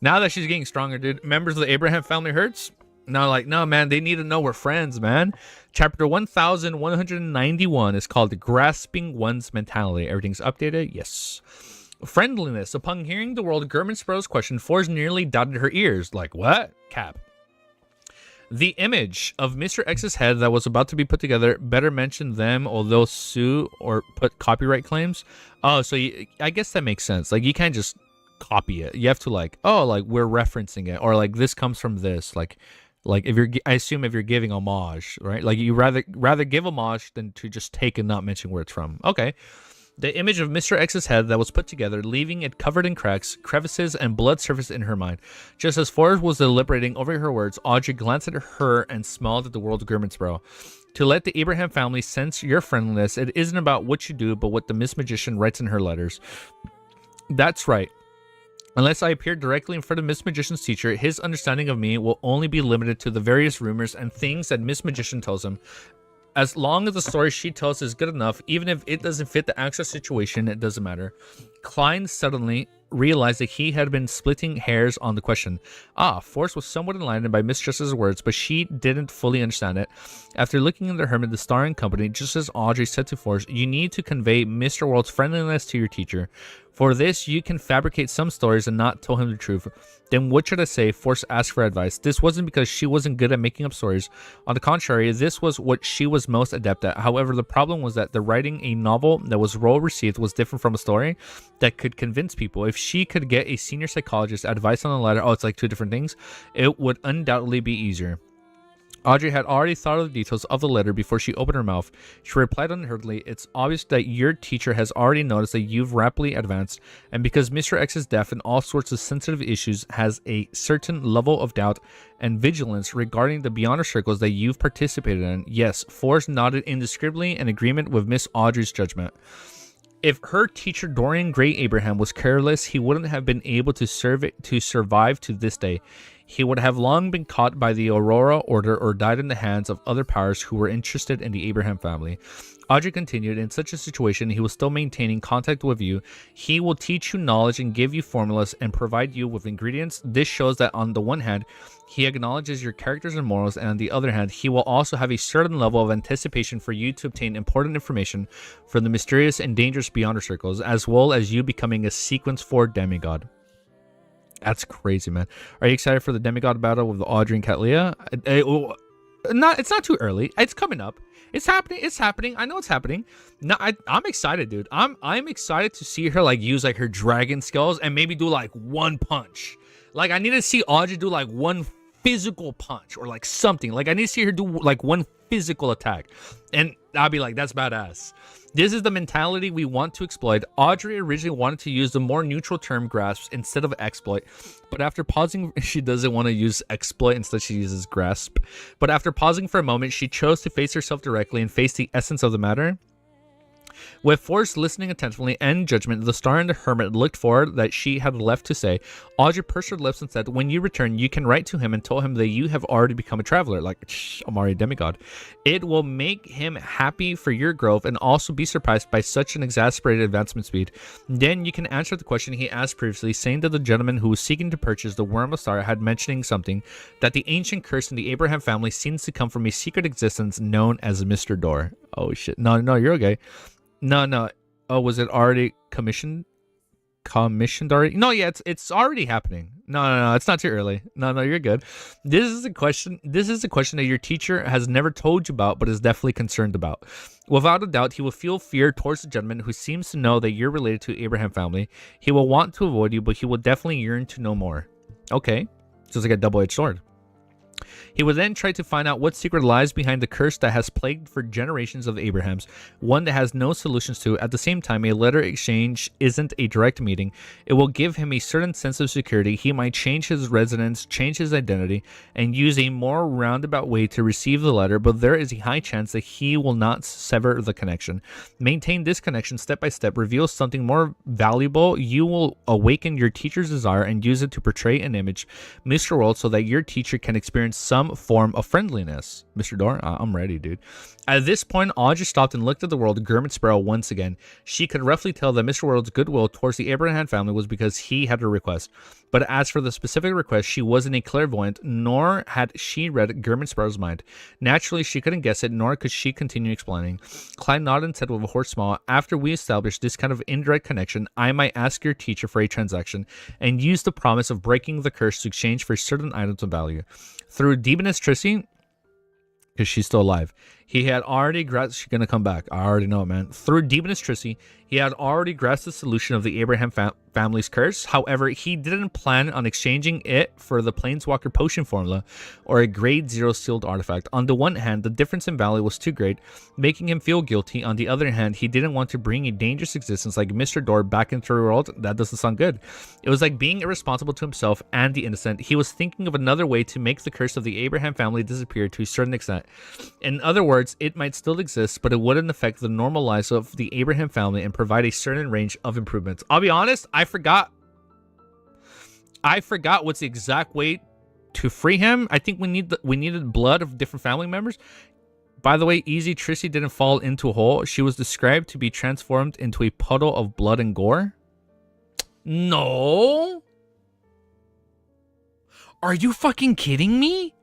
Now that she's getting stronger, dude. Members of the Abraham family hurts? No, like, no, man. They need to know we're friends, man. Chapter 1191 is called Grasping One's Mentality. Everything's updated? Yes. Friendliness. Upon hearing the world Gurman Sproul's question, Forrest nearly dotted her ears. Like, what? Cap. The image of Mr. X's head that was about to be put together better mention them, or they'll sue or put copyright claims. Oh, so I guess that makes sense. Like, you can't just copy it. You have to like, oh, like we're referencing it, or like this comes from this. Like if you're, I assume if you're giving homage, right? Like you rather give homage than to just take and not mention where it's from. Okay. The image of Mr. X's head that was put together, leaving it covered in cracks, crevices, and blood surfaced in her mind. Just as Forrest was deliberating over her words, Audrey glanced at her and smiled at the world Gurmansboro. To let the Abraham family sense your friendliness, it isn't about what you do, but what the Miss Magician writes in her letters. That's right. Unless I appear directly in front of Miss Magician's teacher, his understanding of me will only be limited to the various rumors and things that Miss Magician tells him. As long as the story she tells is good enough, even if it doesn't fit the actual situation, it doesn't matter. Klein suddenly realized that he had been splitting hairs on the question. Forrest was somewhat enlightened by Miss Justice's words, but she didn't fully understand it. After looking at the hermit, the star and company, just as Audrey said to Forrest, you need to convey Mr. World's friendliness to your teacher. For this, you can fabricate some stories and not tell him the truth. Then what should I say? Forrest asked for advice. This wasn't because she wasn't good at making up stories. On the contrary, this was what she was most adept at. However, the problem was that the writing a novel that was well received was different from a story that could convince people. If she could get a senior psychologist advice on the letter, it's like two different things, it would undoubtedly be easier. Audrey had already thought of the details of the letter before she opened her mouth. She replied unhurriedly, it's obvious that your teacher has already noticed that you've rapidly advanced, and because Mr. X is deaf and all sorts of sensitive issues, has a certain level of doubt and vigilance regarding the Beyonder circles that you've participated in. Yes, Forrest nodded indiscriminately in agreement with Miss Audrey's judgment. If her teacher Dorian Gray Abraham was careless, he wouldn't have been able to survive to this day. He would have long been caught by the Aurora Order or died in the hands of other powers who were interested in the Abraham family. Audrey continued, in such a situation, he was still maintaining contact with you. He will teach you knowledge and give you formulas and provide you with ingredients. This shows that on the one hand, he acknowledges your characters and morals, and on the other hand, he will also have a certain level of anticipation for you to obtain important information from the mysterious and dangerous Beyonder circles, as well as you becoming a sequence 4 demigod. That's crazy, man. Are you excited for the demigod battle with Audrey and Katlia? It's not too early. It's coming up. It's happening. It's happening. I know it's happening. No, I'm excited, dude. I'm excited to see her like use like her dragon skills and maybe do like one punch. Like I need to see Audrey do like one physical punch or like something. Like I need to see her do like one physical attack, and I'll be like, that's badass. This is the mentality we want to exploit. Audrey originally wanted to use the more neutral term grasps instead of exploit, but after pausing, she doesn't want to use exploit, instead she uses grasp. But after pausing for a moment, she chose to face herself directly and face the essence of the matter. With Forrest listening attentively and judgment, the star and the hermit looked forward that she had left to say. Audrey pursed her lips and said, when you return, you can write to him and tell him that you have already become a traveler. Like, I'm already a demigod. It will make him happy for your growth and also be surprised by such an exasperated advancement speed. Then you can answer the question he asked previously, saying that the gentleman who was seeking to purchase the Worm of Star had mentioning something, that the ancient curse in the Abraham family seems to come from a secret existence known as Mr. Door. Oh, shit. No, you're okay. No. Oh, was it already commissioned already? No, yeah, it's already happening. No, it's not too early. No, you're good. This is a question that your teacher has never told you about, but is definitely concerned about. Without a doubt, he will feel fear towards the gentleman who seems to know that you're related to the Abraham family. He will want to avoid you, but he will definitely yearn to know more. Okay. So it's like a double-edged sword. He would then try to find out what secret lies behind the curse that has plagued for generations of the Abrahams, one that has no solutions to. At the same time, a letter exchange isn't a direct meeting. It will give him a certain sense of security. He might change his residence, change his identity, and use a more roundabout way to receive the letter, but there is a high chance that he will not sever the connection. Maintain this connection step by step, reveals something more valuable. You will awaken your teacher's desire and use it to portray an image, Mr. World, so that your teacher can experience some form of friendliness. Mr. Door, I'm ready, dude. At this point, Audrey stopped and looked at the world Gurmit Sparrow once again. She could roughly tell that Mr. World's goodwill towards the Abraham family was because he had a request. But as for the specific request, she wasn't a clairvoyant, nor had she read Gurmit Sparrow's mind. Naturally, she couldn't guess it, nor could she continue explaining. Klein nodded and said with a hoarse smile, after we establish this kind of indirect connection, I might ask your teacher for a transaction and use the promise of breaking the curse to exchange for certain items of value. Through Demoness Trissy, because she's still alive, he had already grasped. She's gonna come back. I already know it, man. Through Demoness Trissy, he had already grasped the solution of the Abraham family's curse. However, he didn't plan on exchanging it for the Planeswalker potion formula or a grade 0 sealed artifact. On the one hand, the difference in value was too great, making him feel guilty. On the other hand, he didn't want to bring a dangerous existence like Mr. Door back into the world. That doesn't sound good. It was like being irresponsible to himself and the innocent. He was thinking of another way to make the curse of the Abraham family disappear to a certain extent. In other words, it might still exist, but it wouldn't affect the normal lives of the Abraham family and provide a certain range of improvements. I'll be honest, I forgot what's the exact way to free him. I think we needed blood of different family members. By the way, Easy Trissy didn't fall into a hole. She was described to be transformed into a puddle of blood and gore. No. Are you fucking kidding me?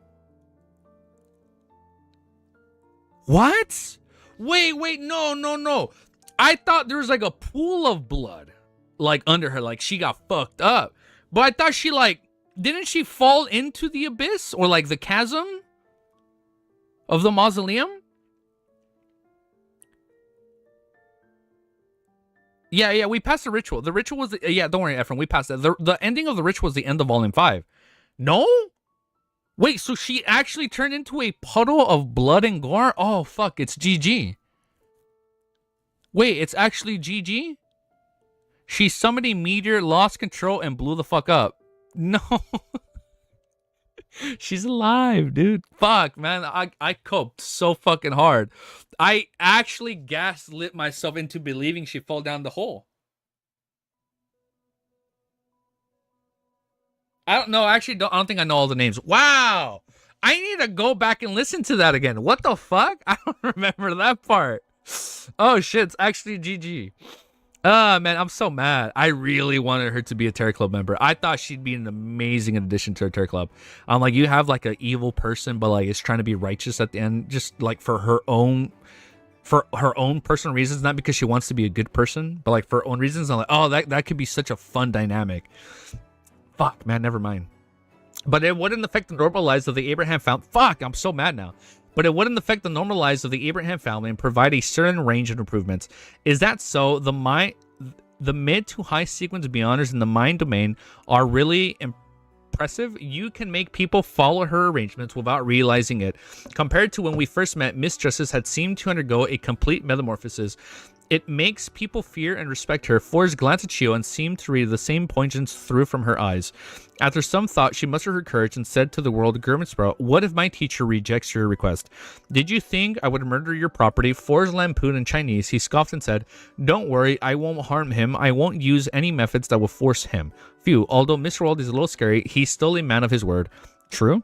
What? Wait, no. I thought there was like a pool of blood, like under her, like she got fucked up. But I thought she didn't she fall into the abyss or like the chasm of the mausoleum? Yeah, we passed the ritual. The ritual was, don't worry, Ephraim, we passed that. The ending of the ritual was the end of Volume 5. No? Wait, so she actually turned into a puddle of blood and gore? Oh, fuck, it's GG. Wait, it's actually GG? She summoned a meteor, lost control, and blew the fuck up. No. She's alive, dude. Fuck, man. I coped so fucking hard. I actually gaslit myself into believing she fell down the hole. I don't know. I don't think I know all the names. Wow. I need to go back and listen to that again. What the fuck? I don't remember that part. Oh, shit. It's actually GG. Man, I'm so mad. I really wanted her to be a Terror Club member. I thought she'd be an amazing addition to her Terror Club. I'm like, you have like an evil person, but like it's trying to be righteous at the end, just like for her own personal reasons, not because she wants to be a good person, but like for her own reasons. I'm like, oh, that could be such a fun dynamic. Fuck, man, never mind. But it wouldn't affect the normal lives of the Abraham family. Fuck, I'm so mad now. But it wouldn't affect the normal lives of the Abraham family and provide a certain range of improvements. Is that so? The mid to high sequence beyonders in the mind domain are really impressive. You can make people follow her arrangements without realizing it. Compared to when we first met, Miss Justice had seemed to undergo a complete metamorphosis. It makes people fear and respect her. Forrest glanced at Chio and seemed to read the same poignance through from her eyes. After some thought, she mustered her courage and said to the world, Gurmit Sparrow, what if my teacher rejects your request? Did you think I would murder your property? Forrest lampooned in Chinese. He scoffed and said, don't worry, I won't harm him. I won't use any methods that will force him. Phew, although Mr. World is a little scary, he's still a man of his word. True?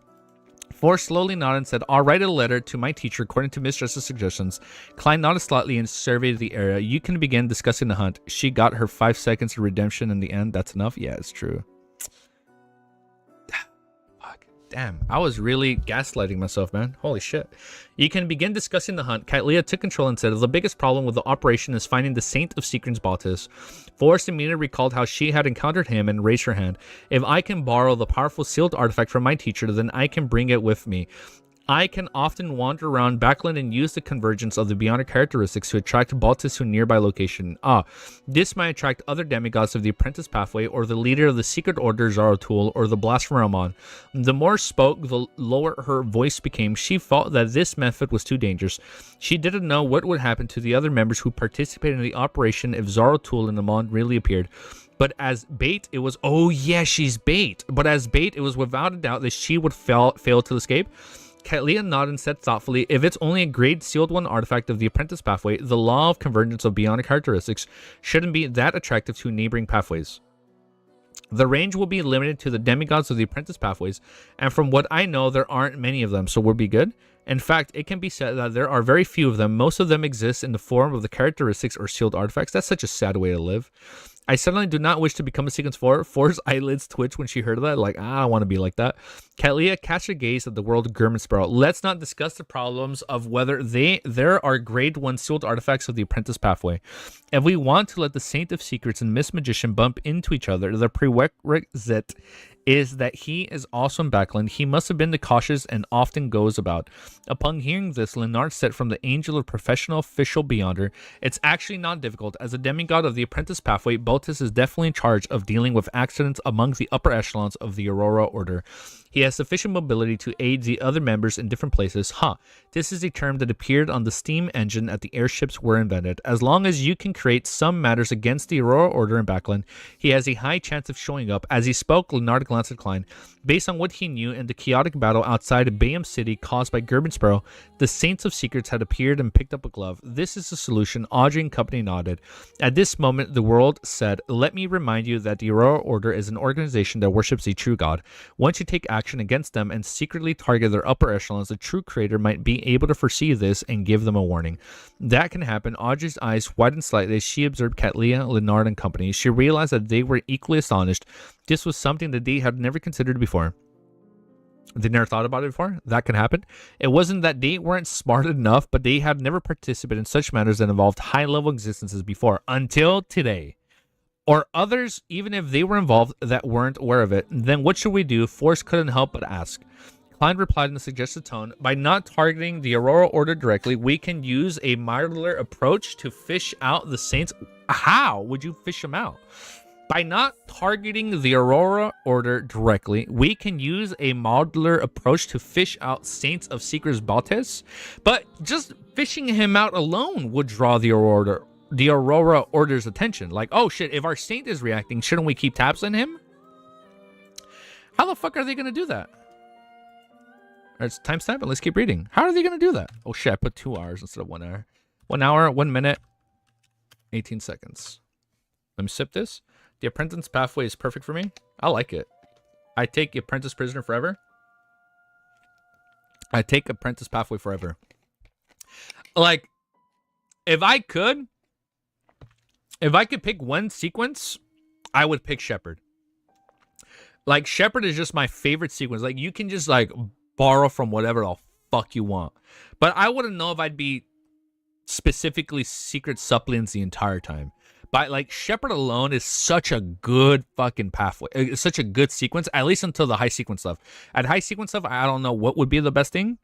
Forrest slowly nodded and said, I'll write a letter to my teacher according to Miss Justice's suggestions. Klein nodded slightly and surveyed the area. You can begin discussing the hunt. She got her 5 seconds of redemption in the end. That's enough? Yeah, it's true. Fuck. Damn. I was really gaslighting myself, man. Holy shit. You can begin discussing the hunt. Kylia took control and said, the biggest problem with the operation is finding the Saint of Secrets Baltus. Forrest immediately recalled how she had encountered him and raised her hand. If I can borrow the powerful sealed artifact from my teacher, then I can bring it with me. I can often wander around Backland and use the convergence of the Beyonder characteristics to attract Baltus to a nearby location. This might attract other demigods of the Apprentice Pathway, or the leader of the Secret Order Zaratul, or the Blasphemer Amon. The more spoke, the lower her voice became. She felt that this method was too dangerous. She didn't know what would happen to the other members who participated in the operation if Zaratul and Amon really appeared. But as bait, it was... Oh, yeah, she's bait. But as bait, it was without a doubt that she would fail to escape. Katlia nodded and said thoughtfully, if it's only a grade sealed 1 artifact of the Apprentice Pathway, the law of convergence of Beyonder characteristics shouldn't be that attractive to neighboring pathways. The range will be limited to the demigods of the Apprentice Pathways, and from what I know, there aren't many of them, so we'll be good. In fact, it can be said that there are very few of them. Most of them exist in the form of the characteristics or sealed artifacts. That's such a sad way to live. I suddenly do not wish to become a Sequence 4. For's eyelids twitched when she heard of that. Like, I don't want to be like that. Katlia cast her gaze at the world of Gurman Sparrow. Let's not discuss the problems of whether there are grade 1 sealed artifacts of the Apprentice Pathway. If we want to let the Saint of Secrets and Miss Magician bump into each other, the prerequisite is that he is also in Backland. He must have been the cautious and often goes about. Upon hearing this, Leonard said from the angel of professional official Beyonder, it's actually not difficult. As a demigod of the Apprentice Pathway, Baltus is definitely in charge of dealing with accidents among the upper echelons of the Aurora Order. He has sufficient mobility to aid the other members in different places. This is a term that appeared on the steam engine at the airships were invented. As long as you can create some matters against the Aurora Order in Backland, he has a high chance of showing up. As he spoke, Leonard glanced at Klein. Based on what he knew in the chaotic battle outside of Bayham City caused by Gurman Sparrow, the Saints of Secrets had appeared and picked up a glove. This is the solution. Audrey and company nodded. At this moment, the world said, let me remind you that the Aurora Order is an organization that worships a true god. Once you take action against them and secretly target their upper echelons, the true creator might be able to foresee this and give them a warning. That can happen. Audrey's eyes widened slightly as she observed Katlia, Leonard, and company. She realized that they were equally astonished. This was something that they had never considered before. They never thought about it before. That can happen. It wasn't that they weren't smart enough, but they had never participated in such matters that involved high-level existences before, until today. Or others, even if they were involved, that weren't aware of it. Then what should we do? Force couldn't help but ask. Klein replied in a suggested tone, by not targeting the Aurora Order directly, we can use a modular approach to fish out the Saints. How would you fish them out? By not targeting the Aurora Order directly, we can use a modular approach to fish out Saints of Secrets Baltus, but just fishing him out alone would draw the Aurora Order's attention. Like, oh shit, if our Saint is reacting, shouldn't we keep tabs on him? How the fuck are they going to do that? All right, it's timestamp, and let's keep reading. How are they going to do that? Oh shit, I put 2 hours instead of 1 hour. 1 hour, 1 minute, 18 seconds. Let me sip this. The Apprentice Pathway is perfect for me. I like it. I take Apprentice Prisoner forever. I take Apprentice Pathway forever. Like, if I could pick one sequence, I would pick Shepherd. Like, Shepherd is just my favorite sequence. Like, you can just, like, borrow from whatever the fuck you want. But I wouldn't know if I'd be specifically secret suppliants the entire time. But, like, Shepherd alone is such a good fucking pathway. It's such a good sequence, at least until the high sequence stuff. At high sequence stuff, I don't know what would be the best thing.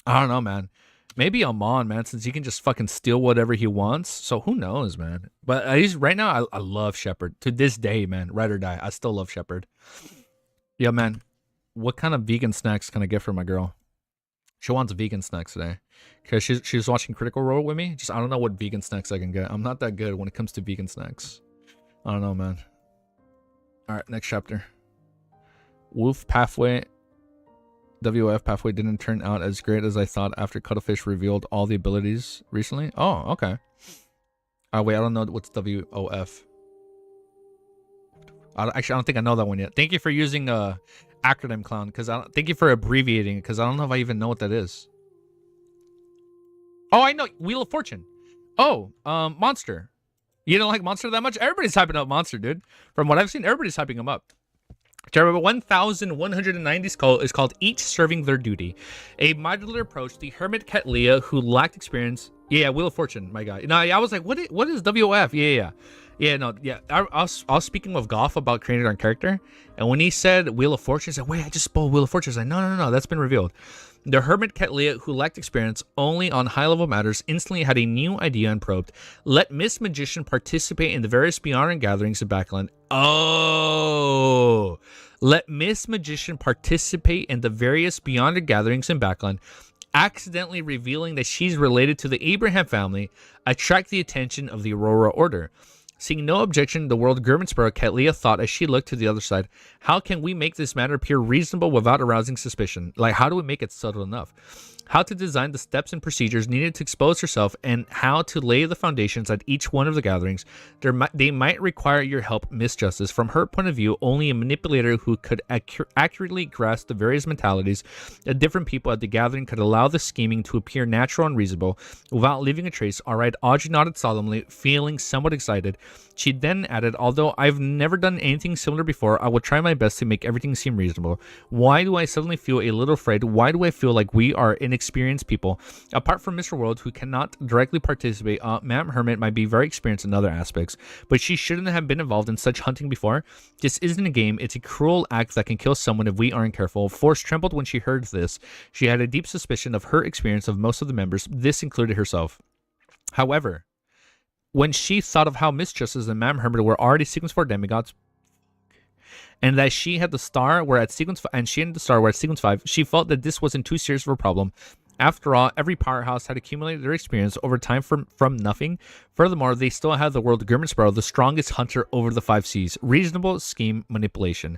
I don't know, man. Maybe Amon, man, since he can just fucking steal whatever he wants. So who knows, man. But at least right now, I love Shepherd. To this day, man, ride or die, I still love Shepherd. Yeah, man. What kind of vegan snacks can I get for my girl? She wants vegan snacks today. Because she's watching Critical Role with me. Just, I don't know what vegan snacks I can get. I'm not that good when it comes to vegan snacks. I don't know, man. All right, next chapter. Wolf Pathway. WF Pathway didn't turn out as great as I thought after Cuttlefish revealed all the abilities recently. Oh, okay. Wait, I don't know what's WOF. Actually, I don't think I know that one yet. Thank you for using acronym clown, because thank you for abbreviating it, because I don't know if I even know what that is. Oh, I know. Wheel of Fortune. Oh, Monster. You don't like Monster that much? Everybody's hyping up Monster, dude. From what I've seen, everybody's hyping him up. Chapter 1190 is called Each Serving Their Duty. A modular approach, the Hermit Katlia, who lacked experience Yeah, Wheel of Fortune, my guy. No, I was like, what is WOF? Yeah. No, yeah. I was speaking with Goff about creating our character, and when he said Wheel of Fortune, I said, wait, I just spoiled Wheel of Fortune. I was like, no, that's been revealed. The hermit Ketlia, who lacked experience only on high-level matters, instantly had a new idea and probed. Let Miss Magician participate in the various Beyond gatherings in Backland. Oh, let Miss Magician participate in the various Beyond gatherings in Backland, accidentally revealing that she's related to the Abraham family, attract the attention of the Aurora Order. Seeing no objection, the world Gurmansborough, Ketlia thought as she looked to the other side, how can we make this matter appear reasonable without arousing suspicion? Like, how do we make it subtle enough? How to design the steps and procedures needed to expose herself, and how to lay the foundations at each one of the gatherings. They might require your help, Miss Justice. From her point of view, only a manipulator who could accurately grasp the various mentalities of different people at the gathering could allow the scheming to appear natural and reasonable without leaving a trace. All right, Audrey nodded solemnly, feeling somewhat excited. She then added, although I've never done anything similar before, I will try my best to make everything seem reasonable. Why do I suddenly feel a little afraid? Why do I feel like we are inexperienced people? Apart from Mr. World, who cannot directly participate, Ma'am Hermit might be very experienced in other aspects, but she shouldn't have been involved in such hunting before. This isn't a game. It's a cruel act that can kill someone if we aren't careful. Force trembled when she heard this. She had a deep suspicion of her experience of most of the members. This included herself. However, when she thought of how Miss Justice and Ma'am Hermit were already sequence 4 demigods, and that she had the star were at sequence 5, and she and the star were at sequence 5, she felt that this wasn't too serious of a problem. After all, every powerhouse had accumulated their experience over time from nothing. Furthermore, they still had the world Gurmansborough, the strongest hunter over the 5 seas. Reasonable scheme manipulation.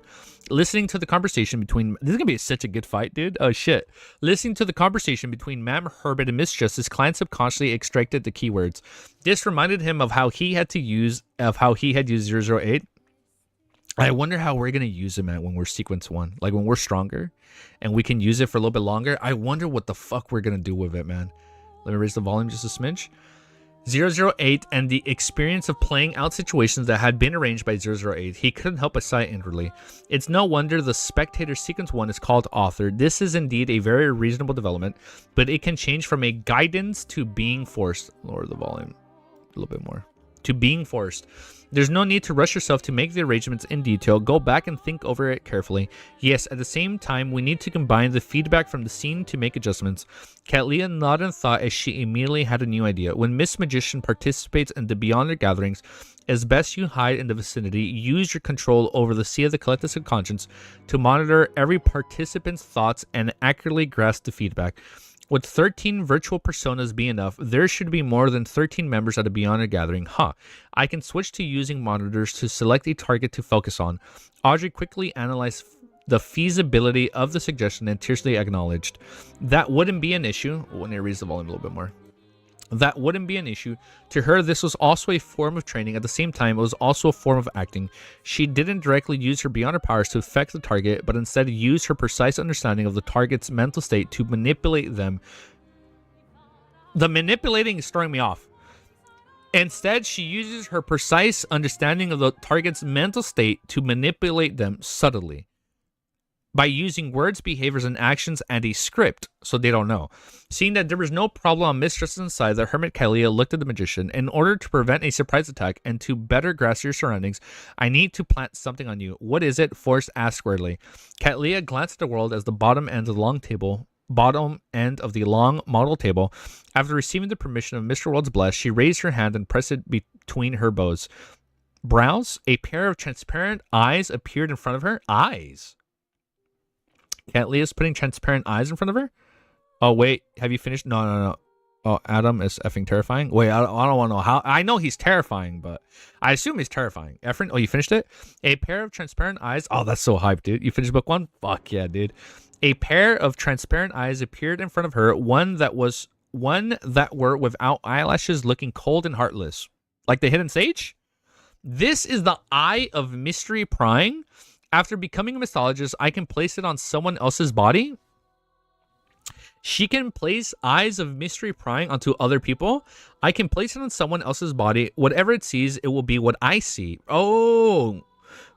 Listening to the conversation between... This is going to be such a good fight, dude. Oh, shit. Listening to the conversation between Ma'am Herbert and Miss Justice, Klein subconsciously extracted the keywords. This reminded him of how he had used 008. I wonder how we're going to use him when we're sequence 1. Like when we're stronger and we can use it for a little bit longer. I wonder what the fuck we're going to do with it, man. Let me raise the volume just a smidge. 008 and the experience of playing out situations that had been arranged by 008. He couldn't help but sigh inwardly. It's no wonder the Spectator Sequence 1 is called Author. This is indeed a very reasonable development, but it can change from a guidance to being forced. Lower the volume a little bit more. To being forced. There's no need to rush yourself to make the arrangements in detail. Go back and think over it carefully. Yes, at the same time, we need to combine the feedback from the scene to make adjustments. Katlia nodded in thought as she immediately had a new idea. When Miss Magician participates in the Beyond their gatherings, as best you hide in the vicinity, use your control over the sea of the collective subconscious to monitor every participant's thoughts and accurately grasp the feedback. Would 13 virtual personas be enough? There should be more than 13 members at a Beyond gathering. I can switch to using monitors to select a target to focus on. Audrey quickly analyzed the feasibility of the suggestion and tearfully acknowledged. That wouldn't be an issue. Let me raise the volume a little bit more. That wouldn't be an issue. To her, this was also a form of training. At the same time, it was also a form of acting. She didn't directly use her Beyond her powers to affect the target, but instead used her precise understanding of the target's mental state to manipulate them. The manipulating is throwing me off. Instead, she uses her precise understanding of the target's mental state to manipulate them subtly, by using words, behaviors, and actions and a script, so they don't know. Seeing that there was no problem on Mistress's side, the Hermit Kalia looked at the magician. In order to prevent a surprise attack and to better grasp your surroundings, I need to plant something on you. What is it? Force asked squarely. Katlia glanced at the world as the bottom end of the long model table. After receiving the permission of Mr. World's bless, she raised her hand and pressed it between her brows. A pair of transparent eyes appeared in front of her. Eyes? Katlia's putting transparent eyes in front of her? Oh, wait. Have you finished? No. Oh, Adam is effing terrifying. Wait, I don't want to know how. I know he's terrifying, but I assume he's terrifying. Efren, oh, you finished it? A pair of transparent eyes. Oh, that's so hyped, dude. You finished book 1? Fuck yeah, dude. A pair of transparent eyes appeared in front of her. One that were without eyelashes, looking cold and heartless. Like the hidden sage? This is the eye of mystery prying. After becoming a mythologist, I can place it on someone else's body. She can place eyes of mystery prying onto other people. I can place it on someone else's body. Whatever it sees, it will be what I see. Oh.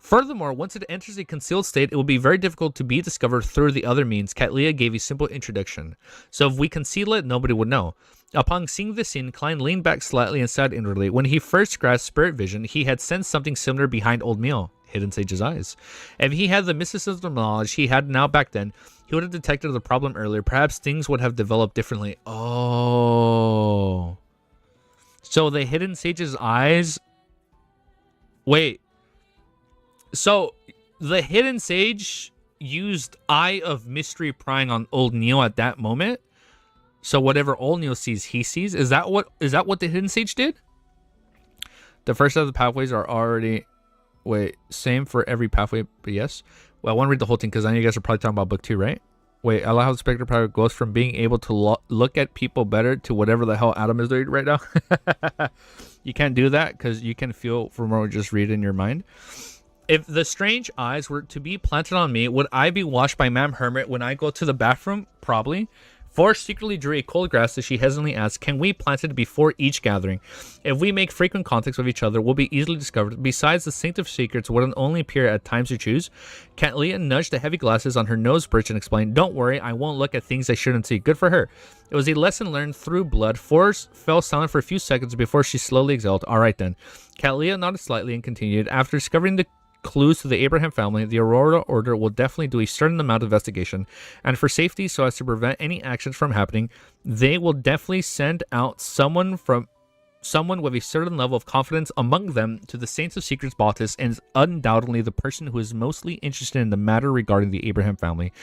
Furthermore, once it enters a concealed state, it will be very difficult to be discovered through the other means. Katlia gave a simple introduction. So if we conceal it, nobody would know. Upon seeing the scene, Klein leaned back slightly and said inwardly, when he first grasped spirit vision, he had sensed something similar behind Old Meal, Hidden Sage's eyes. If he had the mysticism knowledge he had now back then, he would have detected the problem earlier. Perhaps things would have developed differently. Oh. So the Hidden Sage's eyes... Wait. So the Hidden Sage used Eye of Mystery prying on Old Neil at that moment? So whatever Old Neil sees, he sees? Is that what the Hidden Sage did? The first of the pathways are already... Wait, same for every pathway, but yes. Well, I want to read the whole thing because I know you guys are probably talking about book 2, right? Wait, I love how the Spectre power goes from being able to look at people better to whatever the hell Adam is doing right now. You can't do that because you can feel from what we just read in your mind. If the strange eyes were to be planted on me, would I be watched by Ma'am Hermit when I go to the bathroom? Probably. Forrest secretly drew a cold grass as she hesitantly asked, can we plant it before each gathering? If we make frequent contacts with each other, we'll be easily discovered. Besides, the Saint of Secrets wouldn't only appear at times you choose. Cattleya nudged the heavy glasses on her nose bridge and explained, don't worry, I won't look at things I shouldn't see. Good for her. It was a lesson learned through blood. Forrest fell silent for a few seconds before she slowly exhaled. All right then. Cattleya nodded slightly and continued, after discovering the clues to the Abraham family, the Aurora Order will definitely do a certain amount of investigation, and for safety, so as to prevent any actions from happening, they will definitely send out someone with a certain level of confidence among them to the Saints of Secrets Bautis, and is undoubtedly the person who is mostly interested in the matter regarding the Abraham family.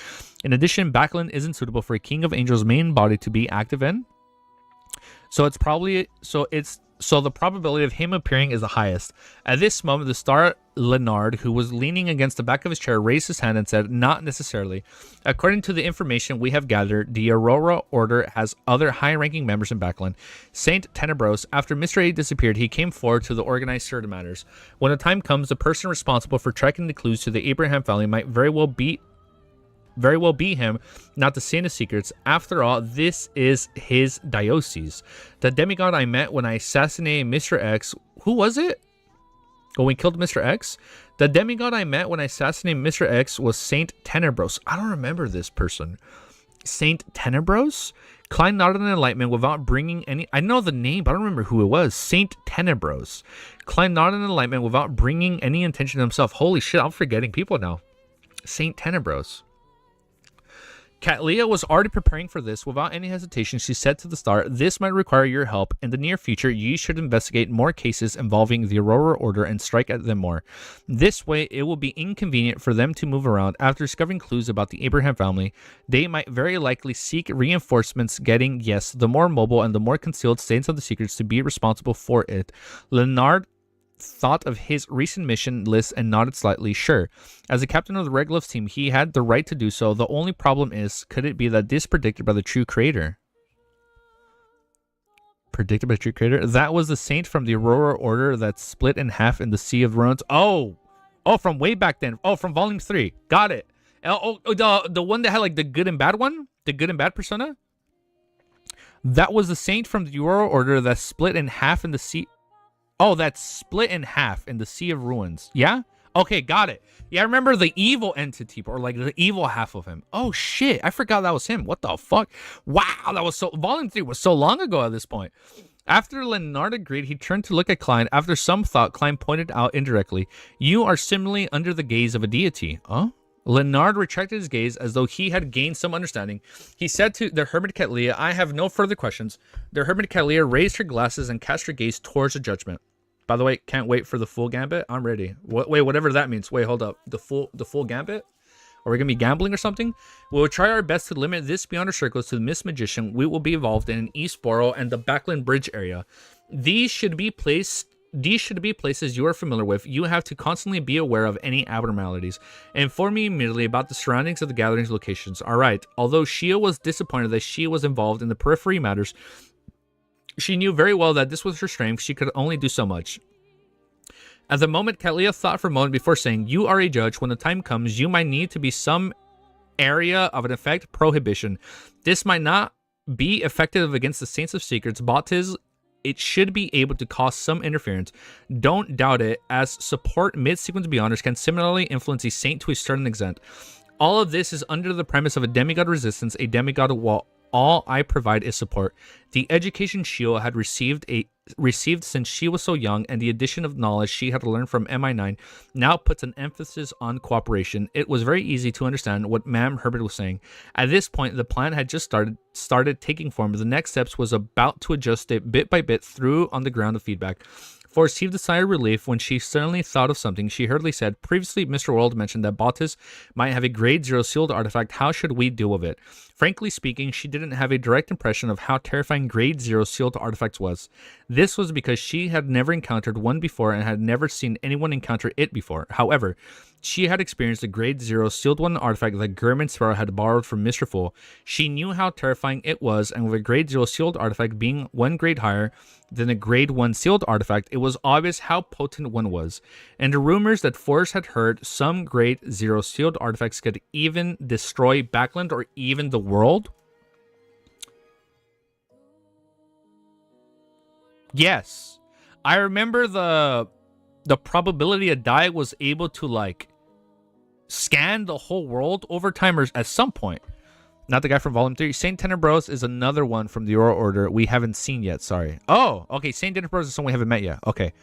In addition, Backlund isn't suitable for a King of Angels main body to be active in, so the probability of him appearing is the highest. At this moment, the star Leonard, who was leaning against the back of his chair, raised his hand and said, not necessarily. According to the information we have gathered, the Aurora Order has other high-ranking members in Backland. Saint Tenebros, after Mr. A disappeared, he came forward to the organized certain matters. When the time comes, the person responsible for tracking the clues to the Abraham family might very well be him, not the Saint of Secrets. After all, this is his diocese. The demigod I met when I assassinated Mr. X... Who was it? When we killed Mr. X? The demigod I met when I assassinated Mr. X was Saint Tenebros. I don't remember this person. Saint Tenebros? Klein nodded in enlightenment without bringing any... I know the name, but I don't remember who it was. Saint Tenebros. Klein nodded in enlightenment without bringing any attention to himself. Holy shit, I'm forgetting people now. Saint Tenebros. Cattleya was already preparing for this. Without any hesitation, she said to the star, this might require your help. In the near future, you should investigate more cases involving the Aurora Order and strike at them more. This way, it will be inconvenient for them to move around. After discovering clues about the Abraham family, they might very likely seek reinforcements, getting, yes, the more mobile and the more concealed Saints of the Secrets to be responsible for it. Leonard thought of his recent mission list and nodded slightly. Sure. As the captain of the Red Gloves team, he had the right to do so. The only problem is, could it be that this predicted by the true creator? Predicted by the true creator? That was the saint from the Aurora Order that split in half in the Sea of Ruins. Oh, from way back then. Oh, from Volume 3. Got it. The one that had like the good and bad one? The good and bad persona? That was the saint from the Aurora Order that split in half in the Sea... Oh, that's split in half in the Sea of Ruins. Yeah? Okay, got it. Yeah, I remember the evil entity, or like the evil half of him. Oh, shit. I forgot that was him. What the fuck? Wow, that was so... Volume 3 was so long ago at this point. After Leonard agreed, he turned to look at Klein. After some thought, Klein pointed out indirectly, you are similarly under the gaze of a deity. Huh? Leonard retracted his gaze as though he had gained some understanding. He said to the Hermit Cattleya, I have no further questions. The Hermit Cattleya raised her glasses and cast her gaze towards the judgment. By the way, can't wait for the full gambit. I'm ready. Wait, whatever that means. Wait, hold up. The full gambit? Are we going to be gambling or something? We will try our best to limit this beyond our circles to the Mist Magician. We will be involved in Eastborough and the Backland Bridge area. These should be places you are familiar with. You have to constantly be aware of any abnormalities. Inform me immediately about the surroundings of the gathering's locations. Alright, although Shia was disappointed that Shia was involved in the periphery matters, she knew very well that this was her strength. She could only do so much. At the moment, Cattleya thought for a moment before saying, you are a judge. When the time comes, you might need to be some area of an effect prohibition. This might not be effective against the Saints of Secrets, but it should be able to cause some interference. Don't doubt it, as support mid-sequence beyonders can similarly influence a saint to a certain extent. All of this is under the premise of a demigod resistance, a demigod wall. All I provide is support. The education Shio had received since she was so young, and the addition of knowledge she had learned from MI9 now puts an emphasis on cooperation. It was very easy to understand what Ma'am Herbert was saying. At this point, the plan had just started taking form. The next steps was about to adjust it bit by bit through on the ground of feedback. Forrest heaved a sigh of relief when she suddenly thought of something. She hurriedly said, "Previously, Mr. World mentioned that Baltus might have a grade 0 sealed artifact. How should we deal with it?" Frankly speaking, she didn't have a direct impression of how terrifying grade 0 sealed artifacts was. This was because she had never encountered one before and had never seen anyone encounter it before. However, she had experienced a grade 0 sealed 1 artifact that Gurman Sparrow had borrowed from Mr. Fool. She knew how terrifying it was, and with a grade 0 sealed artifact being 1 grade higher than a grade 1 sealed artifact, it was obvious how potent one was. And the rumors that Forrest had heard some grade 0 sealed artifacts could even destroy Backland or even the world. Yes. I remember the probability a die was able to like scan the whole world over timers at some point. Not the guy from Volume 3. Saint Tenebros is another one from the Aurora Order we haven't seen yet. Sorry. Oh, okay. Saint Tenebros is someone we haven't met yet. Okay.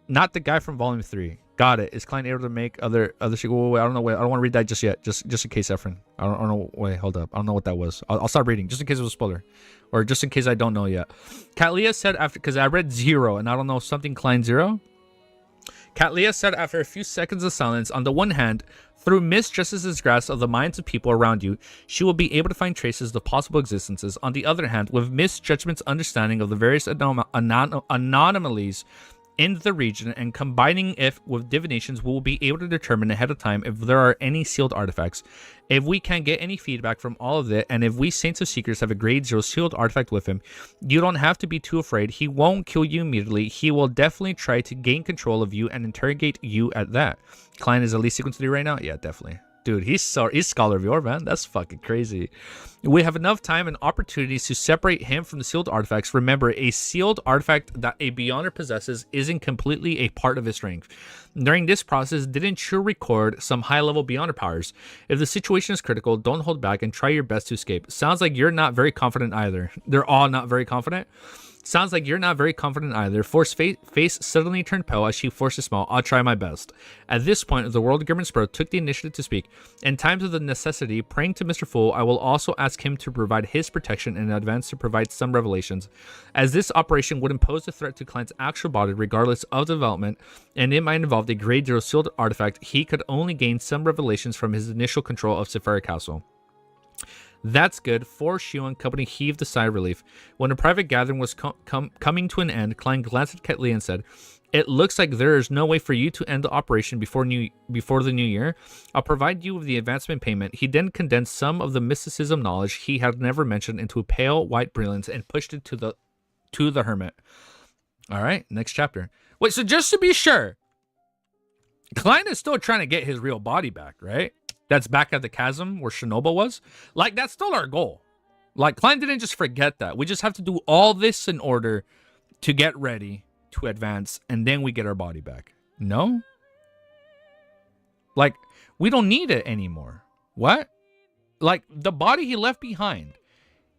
Not the guy from Volume 3. Got it. Is Klein able to make other shit? Wait, I don't know. Wait, I don't want to read that just yet. Just in case, Efren. I don't know. Wait, hold up. I don't know what that was. I'll start reading just in case it was a spoiler, or just in case I don't know yet. Katlia said after, because I read 0 and I don't know something Klein 0. Katlia said after a few seconds of silence, on the one hand, through Miss Justice's grasp of the minds of people around you, she will be able to find traces of possible existences. On the other hand, with Miss Judgment's understanding of the various anomalies in the region and combining it with divinations, we will be able to determine ahead of time if there are any sealed artifacts. If we can't get any feedback from all of it, and if we Saints of Secrets have a grade 0 sealed artifact with him, you don't have to be too afraid. He won't kill you immediately. He will definitely try to gain control of you and interrogate you at that. Klein is at least sequence 3 right now? Yeah, definitely. Dude, he's Scholar of Yore, man. That's fucking crazy. We have enough time and opportunities to separate him from the sealed artifacts. Remember, a sealed artifact that a Beyonder possesses isn't completely a part of his strength. During this process, didn't you record some high-level Beyonder powers? If the situation is critical, don't hold back and try your best to escape. Sounds like you're not very confident either. They're all not very confident. Sounds like you're not very confident either. Force's face suddenly turned pale as she forced a smile. I'll try my best. At this point, the World Gurman Sparrow took the initiative to speak. In times of the necessity, praying to Mr. Fool, I will also ask him to provide his protection in advance to provide some revelations. As this operation would impose a threat to Klein's actual body regardless of development, and it might involve a grade 0 sealed artifact, he could only gain some revelations from his initial control of Sephira Castle. That's good. Shio and company heaved a sigh of relief. When the private gathering was coming to an end, Klein glanced at Ketley and said, "It looks like there is no way for you to end the operation before the new year. I'll provide you with the advancement payment." He then condensed some of the mysticism knowledge he had never mentioned into a pale white brilliance and pushed it to the hermit. All right, next chapter. Wait, so just to be sure, Klein is still trying to get his real body back, right? That's back at the chasm where Shinoba was. Like, that's still our goal. Like, Klein didn't just forget that. We just have to do all this in order to get ready to advance, and then we get our body back. No? Like, we don't need it anymore. What? Like, the body he left behind.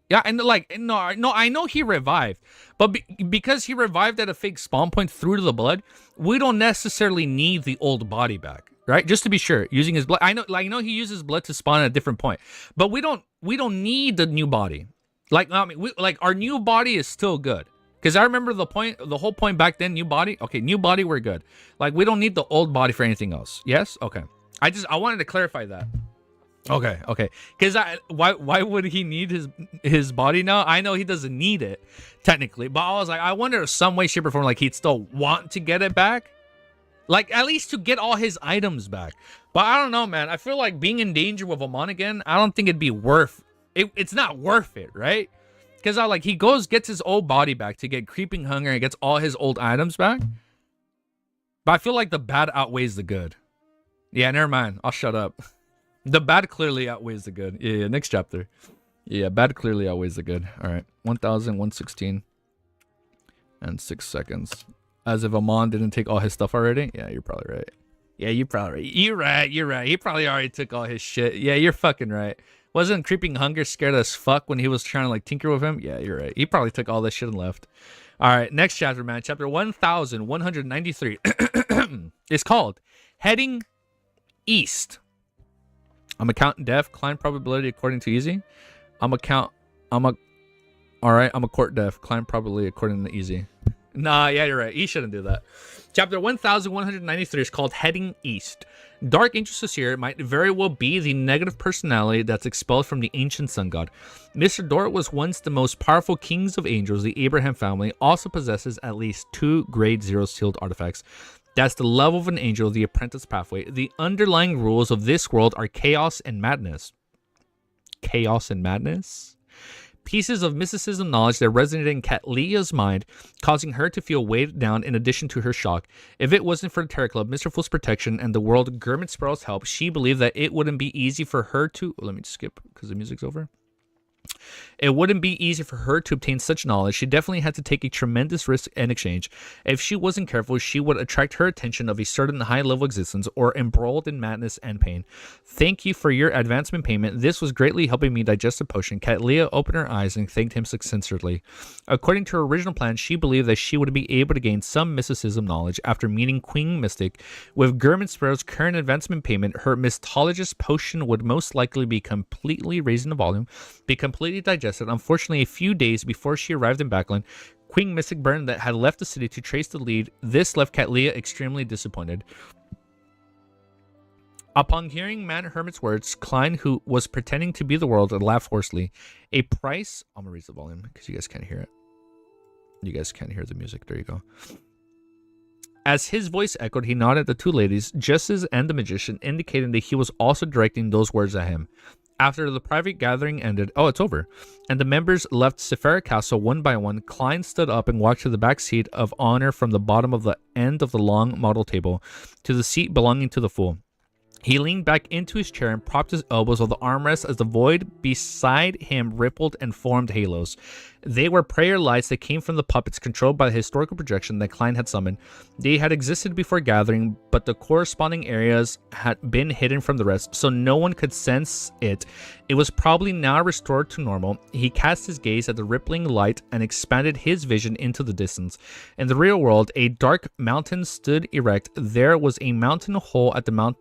Yeah, and like, no, I know he revived, but because he revived at a fake spawn point through to the blood, we don't necessarily need the old body back. Right, just to be sure, using his blood. I know he uses blood to spawn at a different point, but we don't need the new body. Like, I mean, our new body is still good. Because I remember the whole point back then, new body. Okay, new body, we're good. Like, we don't need the old body for anything else. Yes, okay. I wanted to clarify that. Okay. Because why would he need his body now? I know he doesn't need it technically, but I was like, I wonder if some way, shape, or form, like he'd still want to get it back. Like, at least to get all his items back. But I don't know, man. I feel like being in danger with Amon again, I don't think it'd be worth it. It's not worth it, right? Because he gets his old body back to get creeping hunger and gets all his old items back. But I feel like the bad outweighs the good. Yeah, never mind. I'll shut up. The bad clearly outweighs the good. Yeah, next chapter. Yeah, bad clearly outweighs the good. All right. 1,116 and 6 seconds. As if Amon didn't take all his stuff already. Yeah, you're probably right. Yeah, you're probably right. You're right. He probably already took all his shit. Yeah, you're fucking right. Wasn't Creeping Hunger scared as fuck when he was trying to like tinker with him? Yeah, you're right. He probably took all this shit and left. All right, next chapter, man. Chapter 1193. It's called Heading East. I'm a count deaf. Climb probability according to easy. All right, I'm a court deaf. Climb probability according to easy. Nah, yeah, you're right. You shouldn't do that. Chapter 1193 is called Heading East. Dark Angel Sasir might very well be the negative personality that's expelled from the ancient sun god. Mr. Dort was once the most powerful kings of angels. The Abraham family also possesses at least 2 grade 0 sealed artifacts. That's the level of an angel, the apprentice pathway. The underlying rules of this world are chaos and madness. Chaos and madness? Pieces of mysticism knowledge that resonated in Cat Leah's mind, causing her to feel weighed down in addition to her shock. If it wasn't for the Terror Club, Mr. Fool's protection, and the world Gurmit Sparrow's help, she believed that it wouldn't be easy for her to... Let me skip because the music's over. It wouldn't be easy for her to obtain such knowledge. She definitely had to take a tremendous risk in exchange. If she wasn't careful, she would attract her attention of a certain high-level existence or embroiled in madness and pain. Thank you for your advancement payment. This was greatly helping me digest the potion. Cat Leah opened her eyes and thanked him sincerely. According to her original plan, she believed that she would be able to gain some mysticism knowledge after meeting Queen Mystic. With Gurmit Sparrow's current advancement payment, her mystologist potion would most likely be completely raised in the volume, be completely digested. Unfortunately, a few days before she arrived in Backland, Queen Mystic Burn that had left the city to trace the lead. This left Cat Leah extremely disappointed. Upon hearing Man Hermit's words, Klein, who was pretending to be the world, laughed hoarsely. A price... I'm going to raise the volume because you guys can't hear it. You guys can't hear the music. There you go. As his voice echoed, he nodded at the two ladies, Justice and the magician, indicating that he was also directing those words at him. After the private gathering ended, it's over, and the members left Sephara Castle one by one, Klein stood up and walked to the back seat of honor from the bottom of the end of the long model table to the seat belonging to the fool. He leaned back into his chair and propped his elbows on the armrest as the void beside him rippled and formed halos. They were prayer lights that came from the puppets controlled by the historical projection that Klein had summoned. They had existed before gathering, but the corresponding areas had been hidden from the rest, so no one could sense it. It was probably now restored to normal. He cast his gaze at the rippling light and expanded his vision into the distance. In the real world, a dark mountain stood erect. There was a mountain hole at the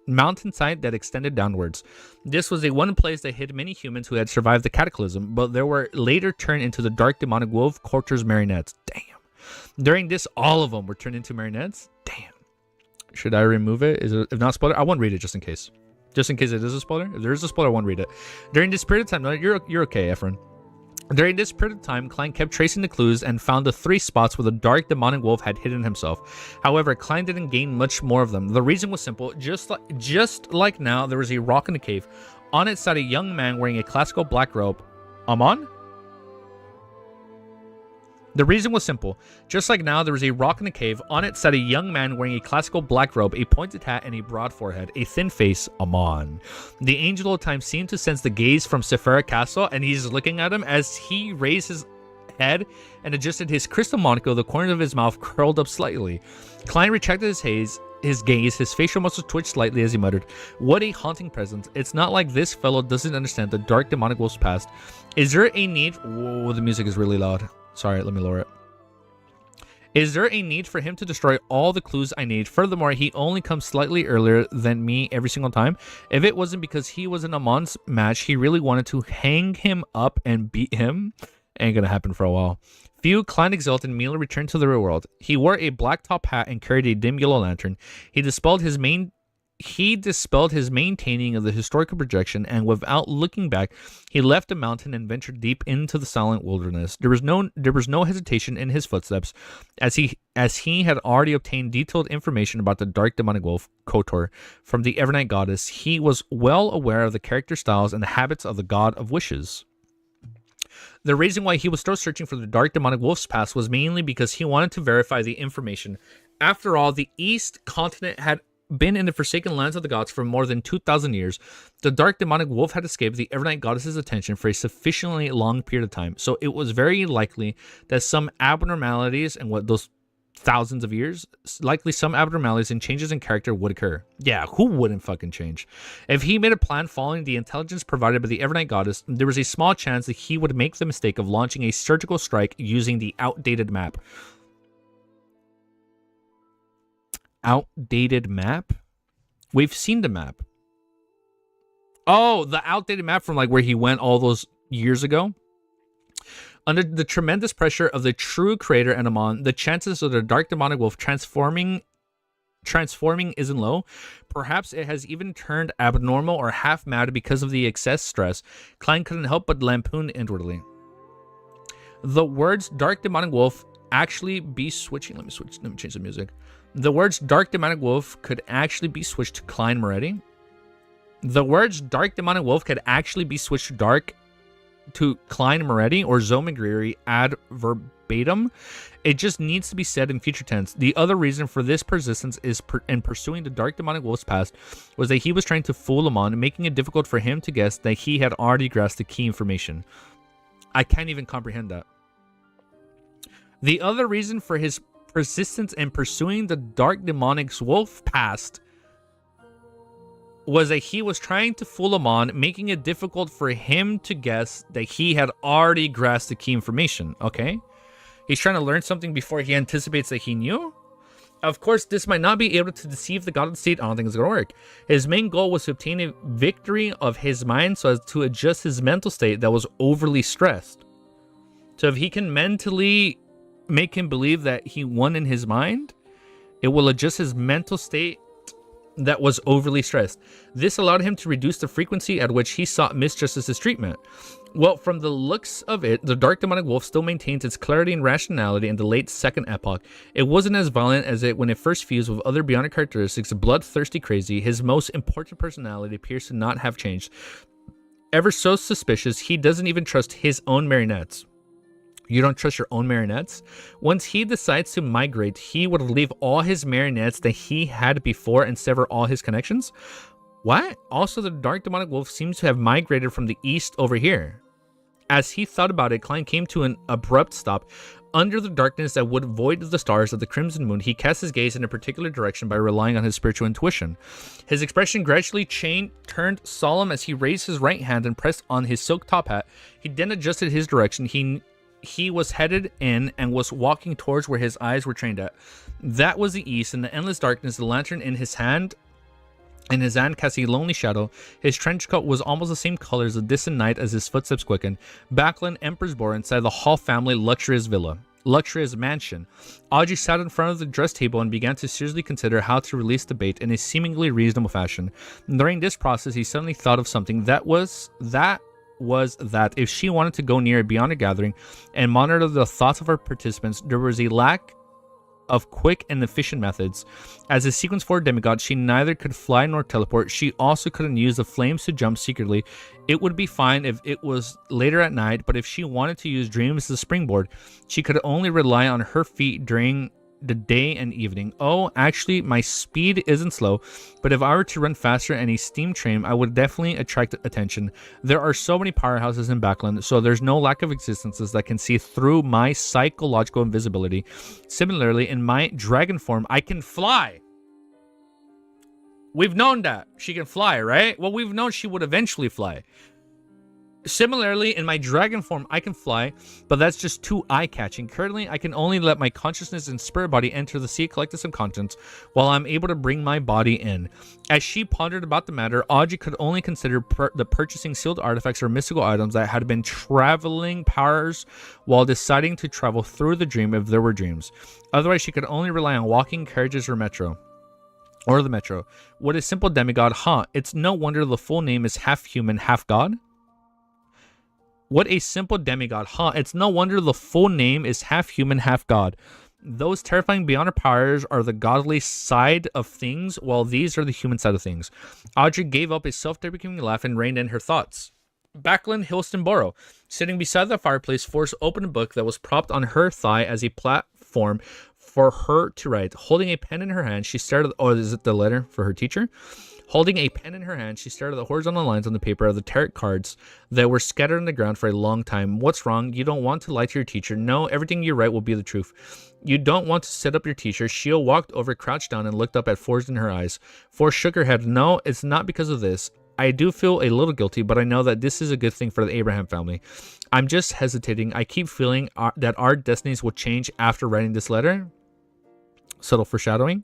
mountainside that extended downwards. This was a one place that hid many humans who had survived the cataclysm, but there were later turned into the dark demonic wolf culture's marionettes. Damn. During this, all of them were turned into marionettes. Damn. Should I remove it? Is it if not spoiler? I won't read it just in case. Just in case it is a spoiler. If there is a spoiler, I won't read it. During this period of time, no, you're okay, Efren. During this period of time, Klein kept tracing the clues and found the 3 spots where the dark demonic wolf had hidden himself. However, Klein didn't gain much more of them. The reason was simple. Just like now, there was a rock in the cave. On it sat a young man wearing a classical black robe. Amon? The reason was simple. Just like now, there was a rock in the cave. On it sat a young man wearing a classical black robe, a pointed hat, and a broad forehead, a thin face, Amon. The Angel of Time seemed to sense the gaze from Sephara Castle, and he's looking at him. As he raised his head and adjusted his crystal monocle, the corner of his mouth curled up slightly. Klein retracted his gaze, his facial muscles twitched slightly as he muttered, "What a haunting presence. It's not like this fellow doesn't understand the dark demonic wolf's past. Is there a need..." Whoa, the music is really loud. Sorry, let me lower it. Is there a need for him to destroy all the clues I need? Furthermore, he only comes slightly earlier than me every single time. If it wasn't because he was in Amon's match, he really wanted to hang him up and beat him. Ain't gonna happen for a while. Few, Klein exulted, and Mila returned to the real world. He wore a black top hat and carried a dim yellow lantern. He dispelled his maintaining of the historical projection, and without looking back, he left the mountain and ventured deep into the silent wilderness. There was no hesitation in his footsteps, as he had already obtained detailed information about the dark demonic wolf, Kotor, from the Evernight goddess. He was well aware of the character styles and the habits of the god of wishes. The reason why he was still searching for the dark demonic wolf's past was mainly because he wanted to verify the information. After all, the East continent had been in the forsaken lands of the gods for more than 2,000 years. The dark demonic wolf had escaped the Evernight goddess's attention for a sufficiently long period of time, so it was very likely that some abnormalities and what those thousands of years, likely some abnormalities and changes in character would occur. Yeah, who wouldn't fucking change? If he made a plan following the intelligence provided by the Evernight Goddess, there was a small chance that he would make the mistake of launching a surgical strike using the outdated map. Outdated map? We've seen the map. Oh, the outdated map from like where he went all those years ago? Under the tremendous pressure of the true creator Enamon, the chances of the dark demonic wolf transforming isn't low. Perhaps it has even turned abnormal or half mad because of the excess stress. Klein couldn't help but lampoon inwardly. The words dark demonic wolf actually be switching. Let me change the music. The words dark demonic wolf could actually be switched to Klein Moretti. The words dark demonic wolf could actually be switched to dark to Klein Moretti or Zoe McGreary ad verbatim. It just needs to be said in future tense. The other reason for this persistence is in pursuing the dark demonic wolf's past was that he was trying to fool Amon, making it difficult for him to guess that he had already grasped the key information. I can't even comprehend that. The other reason for his persistence in pursuing the dark demonic's wolf past was that he was trying to fool Amon, making it difficult for him to guess that he had already grasped the key information, okay? He's trying to learn something before he anticipates that he knew? Of course, this might not be able to deceive the god of the state. I don't think it's going to work. His main goal was to obtain a victory of his mind so as to adjust his mental state that was overly stressed. So if he can mentally make him believe that he won in his mind, it will adjust his mental state that was overly stressed. This allowed him to reduce the frequency at which he sought Miss Justice's treatment. Well, from the looks of it, the dark demonic wolf still maintains its clarity and rationality in the late second epoch. It wasn't as violent as it when it first fused with other bionic characteristics. Bloodthirsty crazy, his most important personality appears to not have changed. Ever so suspicious, he doesn't even trust his own marionettes. You don't trust your own marionettes? Once he decides to migrate, he would leave all his marionettes that he had before and sever all his connections? What? Also, the dark demonic wolf seems to have migrated from the east over here. As he thought about it, Klein came to an abrupt stop. Under the darkness that would void the stars of the crimson moon, he cast his gaze in a particular direction by relying on his spiritual intuition. His expression gradually turned solemn as he raised his right hand and pressed on his silk top hat. He then adjusted his direction. He was headed in and was walking towards where his eyes were trained at. That was the east. In the endless darkness, the lantern in his hand cast a lonely shadow. His trench coat was almost the same color as the distant night as his footsteps quickened. Backlund Emperor's Boar inside the Hall family luxurious mansion. Audrey sat in front of the dress table and began to seriously consider how to release the bait in a seemingly reasonable fashion. During this process, he suddenly thought of something that if she wanted to go near a beyond a gathering and monitor the thoughts of her participants, there was a lack of quick and efficient methods. As a sequence 4 demigod, she neither could fly nor teleport. She also couldn't use the flames to jump secretly. It would be fine if it was later at night, but if she wanted to use dreams as a springboard, she could only rely on her feet during the day and evening. Oh, actually, my speed isn't slow, but if I were to run faster in a steam train, I would definitely attract attention. There are so many powerhouses in Backland, so there's no lack of existences that can see through my psychological invisibility. Similarly, in my dragon form, I can fly. We've known that she can fly, right? Well, we've known she would eventually fly. Similarly, in my dragon form, I can fly, but that's just too eye-catching. Currently, I can only let my consciousness and spirit body enter the sea collective subconscious while I'm able to bring my body in. As she pondered about the matter, Audrey could only consider the purchasing sealed artifacts or mystical items that had been traveling powers while deciding to travel through the dream if there were dreams. Otherwise, she could only rely on walking carriages or the metro. What a simple demigod, huh? It's no wonder the full name is half human, half god. What a simple demigod, huh? It's no wonder the full name is half human, half god. Those terrifying beyond our powers are the godly side of things, while these are the human side of things. Audrey gave up a self-deprecating laugh and reined in her thoughts. Backland Hilston Borough, sitting beside the fireplace, forced open a book that was propped on her thigh as a platform for her to write. Holding a pen in her hand, she stared at... Oh, is it the letter for her teacher? Holding a pen in her hand, she stared at the horizontal lines on the paper of the tarot cards that were scattered on the ground for a long time. What's wrong? You don't want to lie to your teacher. No, everything you write will be the truth. You don't want to set up your teacher. Shio walked over, crouched down, and looked up at Forrest in her eyes. Forrest shook her head. No, it's not because of this. I do feel a little guilty, but I know that this is a good thing for the Abraham family. I'm just hesitating. I keep feeling that our destinies will change after writing this letter. Subtle foreshadowing.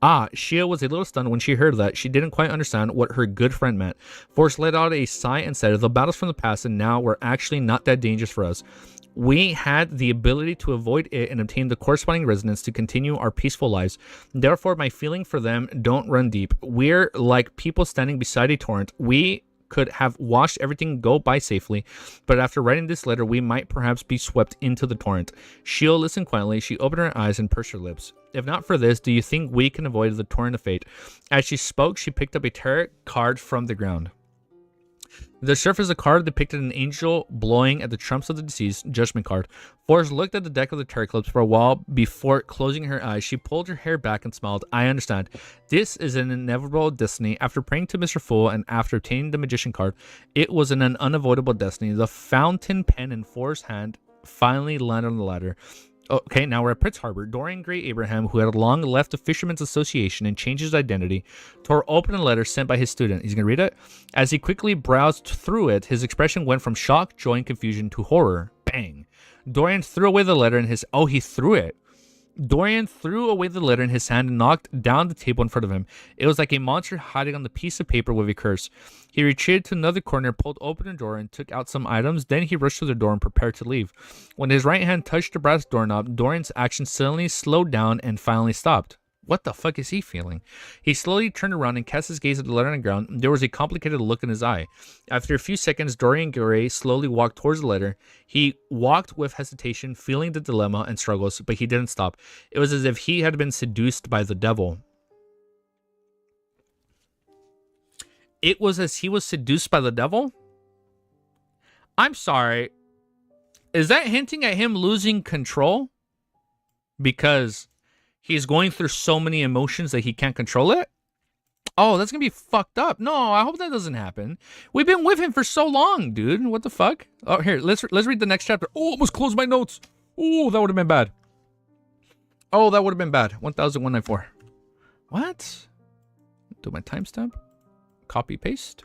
Shia was a little stunned when she heard that. She didn't quite understand what her good friend meant. Forrest let out a sigh and said, the battles from the past and now were actually not that dangerous for us. We had the ability to avoid it and obtain the corresponding resonance to continue our peaceful lives. Therefore, my feeling for them don't run deep. We're like people standing beside a torrent. We could have watched everything go by safely, but after writing this letter, we might perhaps be swept into the torrent. Shio listened quietly. She opened her eyes and pursed her lips. If not for this, do you think we can avoid the torrent of fate? As she spoke, she picked up a tarot card from the ground. The surface of the card depicted an angel blowing at the trumps of the deceased, judgment card. Forrest looked at the deck of the tarot clips for a while before closing her eyes. She pulled her hair back and smiled. I understand. This is an inevitable destiny. After praying to Mr. Fool and after obtaining the magician card, it was an unavoidable destiny. The fountain pen in Forrest's hand finally landed on the ladder. Okay, now we're at Prince Harbor. Dorian Gray Abraham, who had long left the Fishermen's Association and changed his identity, tore open a letter sent by his student. He's going to read it. As he quickly browsed through it, his expression went from shock, joy, and confusion to horror. Bang. Dorian threw away the letter in his... Oh, he threw it. Dorian threw away the letter in his hand and knocked down the table in front of him. It was like a monster hiding on the piece of paper with a curse. He retreated to another corner, pulled open a door, and took out some items. Then he rushed to the door and prepared to leave. When his right hand touched the brass doorknob, Dorian's action suddenly slowed down and finally stopped. What the fuck is he feeling? He slowly turned around and cast his gaze at the letter on the ground. There was a complicated look in his eye. After a few seconds, Dorian Gray slowly walked towards the letter. He walked with hesitation, feeling the dilemma and struggles, but he didn't stop. It was as if he had been seduced by the devil. It was as he was seduced by the devil? I'm sorry. Is that hinting at him losing control? Because he's going through so many emotions that he can't control it? Oh, that's gonna be fucked up. No, I hope that doesn't happen. We've been with him for so long, dude. What the fuck? Oh, here, let's read the next chapter. Oh, almost closed my notes. Oh, that would have been bad. Oh, that would have been bad. 1,194. What? Do my timestamp. Copy paste.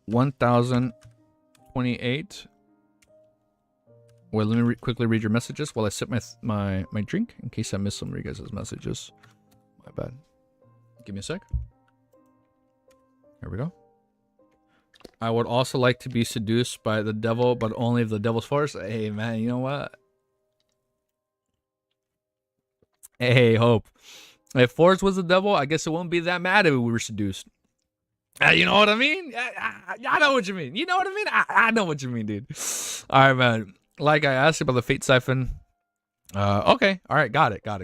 1,028. Well, let me quickly read your messages while I sip my drink in case I miss some of your guys' messages. My bad. Give me a sec. There we go. I would also like to be seduced by the devil, but only if the devil's force. Hey, man, you know what? Hey, Hope. If Forrest was the devil, I guess it wouldn't be that mad if we were seduced. You know what I mean? I know what you mean. You know what I mean? I know what you mean, dude. All right, man. Like I asked about the Fate Siphon. Okay. All right. Got it. Am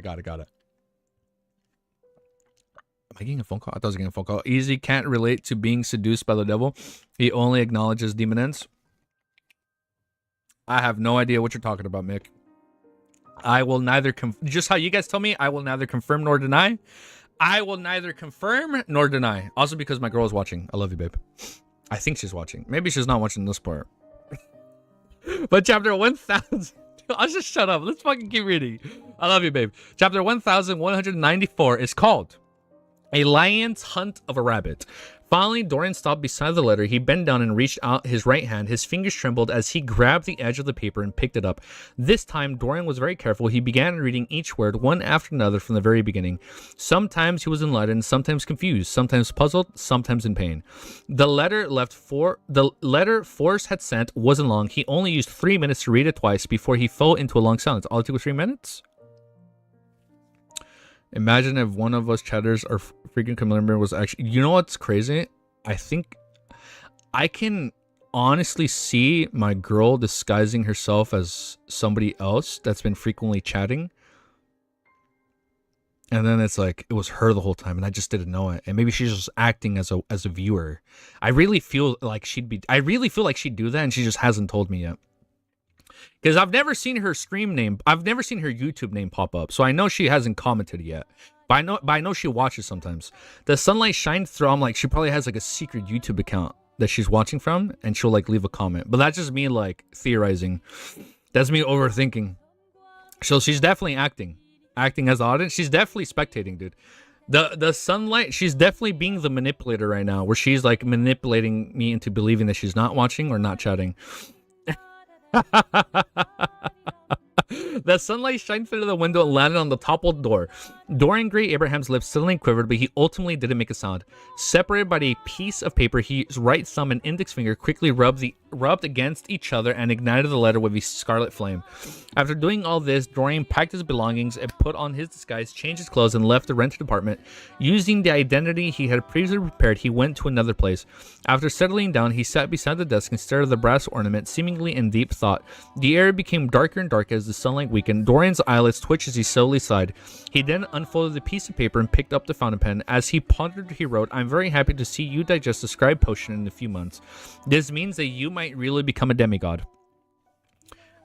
I getting a phone call? I thought I was getting a phone call. Easy can't relate to being seduced by the devil. He only acknowledges demon ends. I have no idea what you're talking about, Mick. I will neither just how you guys tell me, I will neither confirm nor deny. I will neither confirm nor deny. Also because my girl is watching. I love you, babe. I think she's watching. Maybe she's not watching this part. But chapter 1,000... I'll just shut up. Let's fucking keep reading. I love you, babe. Chapter 1,194 is called A Lion's Hunt of a Rabbit. Finally, Dorian stopped beside the letter. He bent down and reached out his right hand. His fingers trembled as he grabbed the edge of the paper and picked it up. This time, Dorian was very careful. He began reading each word, one after another, from the very beginning. Sometimes he was enlightened, sometimes confused, sometimes puzzled, sometimes in pain. The letter Forrest had sent wasn't long. He only used 3 minutes to read it twice before he fell into a long silence. All it took was 3 minutes? Imagine if one of us chatters our freaking community member was actually... You know what's crazy? I think I can honestly see my girl disguising herself as somebody else that's been frequently chatting. And then it's like, it was her the whole time and I just didn't know it. And maybe she's just acting as a viewer. I really feel like she'd do that and she just hasn't told me yet. Because I've never seen her stream name. I've never seen her YouTube name pop up. So I know she hasn't commented yet. But I know she watches sometimes. The sunlight shined through. I'm like, she probably has like a secret YouTube account that she's watching from, and she'll like leave a comment. But that's just me like theorizing. That's me overthinking. So she's definitely acting as the audience. She's definitely spectating, dude. The sunlight, she's definitely being the manipulator right now, where she's like manipulating me into believing that she's not watching or not chatting. The sunlight shined through the window and landed on the toppled door. Dorian Gray Abraham's lips suddenly quivered, but he ultimately didn't make a sound. Separated by a piece of paper, his right thumb and index finger quickly rubbed against each other and ignited the letter with a scarlet flame. After doing all this, Dorian packed his belongings and put on his disguise, changed his clothes, and left the rented apartment. Using the identity he had previously prepared, he went to another place. After settling down, he sat beside the desk and stared at the brass ornament, seemingly in deep thought. The air became darker and darker as the sunlight weakened. Dorian's eyelids twitched as he slowly sighed. He then unfolded the piece of paper and picked up the fountain pen. As he pondered, he wrote, "I'm very happy to see you digest the scribe potion in a few months. This means that you might really become a demigod.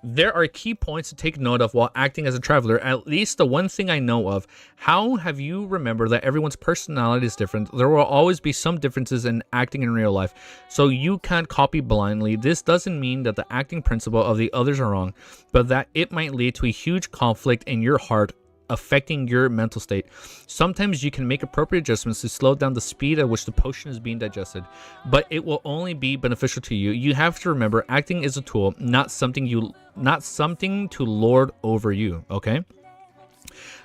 There are key points to take note of while acting as a traveler, at least the one thing I know of. How have you remember that everyone's personality is different? There will always be some differences in acting in real life, so you can't copy blindly. This doesn't mean that the acting principle of the others are wrong, but that it might lead to a huge conflict in your heart, affecting your mental state. Sometimes you can make appropriate adjustments to slow down the speed at which the potion is being digested, but it will only be beneficial to you. You have to remember, acting is a tool, not something to lord over you, okay?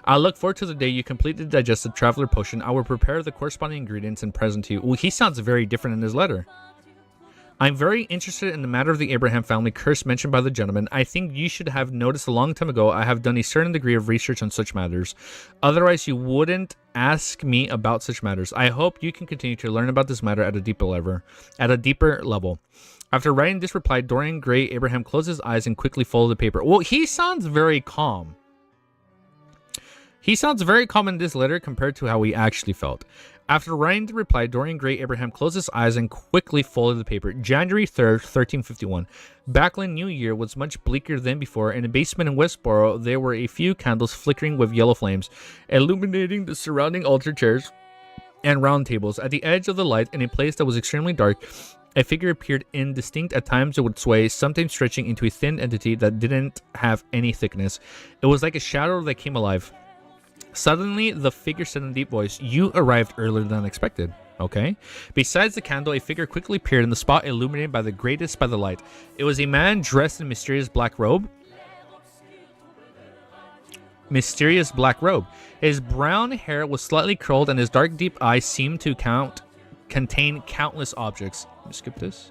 I look forward to the day you complete the digested traveler potion. I will prepare the corresponding ingredients and present to you." Well, he sounds very different in his letter. "I'm very interested in the matter of the Abraham family curse mentioned by the gentleman. I think you should have noticed a long time ago I have done a certain degree of research on such matters. Otherwise, you wouldn't ask me about such matters. I hope you can continue to learn about this matter at a deeper level. After writing this reply, Dorian Gray Abraham closed his eyes and quickly folded the paper. Well, he sounds very calm. He sounds very calm in this letter compared to how he actually felt. After writing the reply, Dorian Gray Abraham closed his eyes and quickly folded the paper. January 3rd, 1351. Backland New Year was much bleaker than before. In a basement in Westboro, there were a few candles flickering with yellow flames, illuminating the surrounding altar chairs and round tables. At the edge of the light, in a place that was extremely dark, a figure appeared indistinct. At times it would sway, sometimes stretching into a thin entity that didn't have any thickness. It was like a shadow that came alive. Suddenly, the figure said in a deep voice, "You arrived earlier than expected." Okay. Besides the candle, a figure quickly appeared in the spot illuminated by the light. It was a man dressed in mysterious black robe. His brown hair was slightly curled, and his dark, deep eyes seemed to contain countless objects. Let me skip this.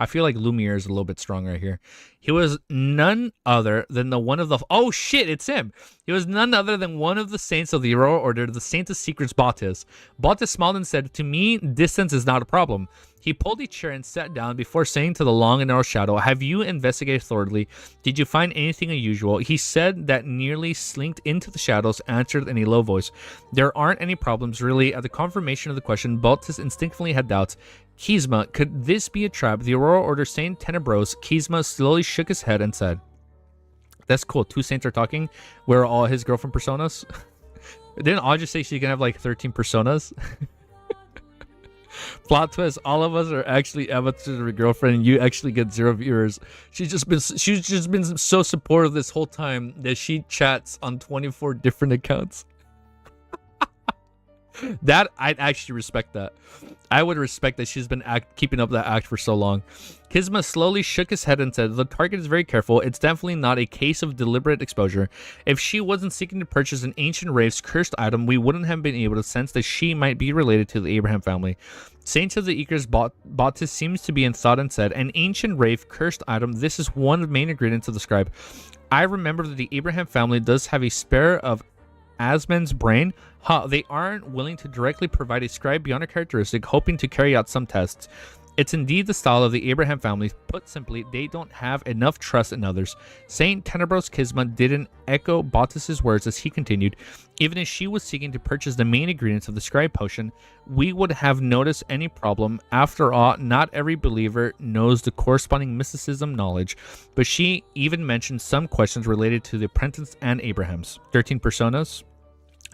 I feel like Lumiere is a little bit strong right here. He was none other than oh shit, it's him. He was none other than one of the saints of the Aurora Order, the Saint of Secrets, Bautis. Bautis smiled and said, "To me, distance is not a problem." He pulled a chair and sat down before saying to the long and narrow shadow, "Have you investigated thoroughly? Did you find anything unusual?" He said that nearly slinked into the shadows, answered in a low voice, "There aren't any problems, really." At the confirmation of the question, Bautis instinctively had doubts. "Kizma, could this be a trap? The Aurora Order Saint Tenebros." Kizma slowly shook his head and said, "That's cool. Two saints are talking. Where are all his girlfriend personas?" Didn't I just say she can have like 13 personas? Plot twist, all of us are actually avatars of her girlfriend, and you actually get 0 viewers. She's just been so supportive this whole time that she chats on 24 different accounts. That I'd actually respect that. I would respect that she's been keeping up that act for so long. Kizma slowly shook his head and said, "The target is very careful. It's definitely not a case of deliberate exposure. If she wasn't seeking to purchase an ancient Wraith's cursed item, we wouldn't have been able to sense that she might be related to the Abraham family." Saint of the Eaker's Bautis seems to be in thought and said, "An ancient Wraith cursed item. This is one of the main ingredients of the scribe. I remember that the Abraham family does have a spare of Asman's brain. They aren't willing to directly provide a scribe beyond a characteristic, hoping to carry out some tests. It's indeed the style of the Abraham family. Put simply, they don't have enough trust in others. Saint Tenebros Kisma didn't echo Bautis's words as he continued. Even if she was seeking to purchase the main ingredients of the scribe potion, we would have noticed any problem. After all, not every believer knows the corresponding mysticism knowledge, but she even mentioned some questions related to the apprentice and Abraham's 13 personas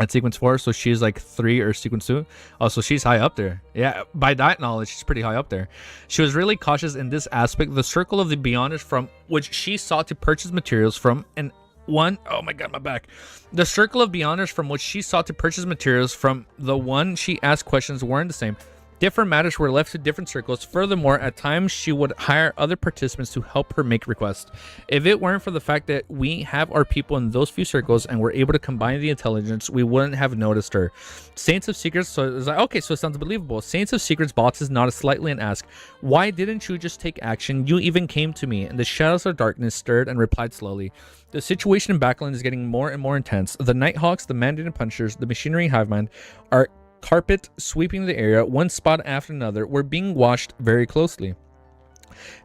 at sequence 4, so she's like 3 or sequence 2. Oh, so she's high up there. Yeah, by that knowledge, she's pretty high up there. She was really cautious in this aspect. The circle of the Beyonders from which she sought to purchase materials from, and oh my god, my back. The circle of Beyonders from which she sought to purchase materials from, the one she asked questions weren't the same. Different matters were left to different circles. Furthermore, at times she would hire other participants to help her make requests. If it weren't for the fact that we have our people in those few circles and were able to combine the intelligence, we wouldn't have noticed her. Saints of Secrets, so it's like, okay, so it sounds believable. Saints of Secrets Bautis nodded slightly and asked, why didn't you just take action? You even came to me. And the shadows of darkness stirred and replied slowly. The situation in Backland is getting more and more intense. The Nighthawks, the Mandated Punchers, the Machinery Hive Mind are carpet sweeping the area, one spot after another. We're being watched very closely.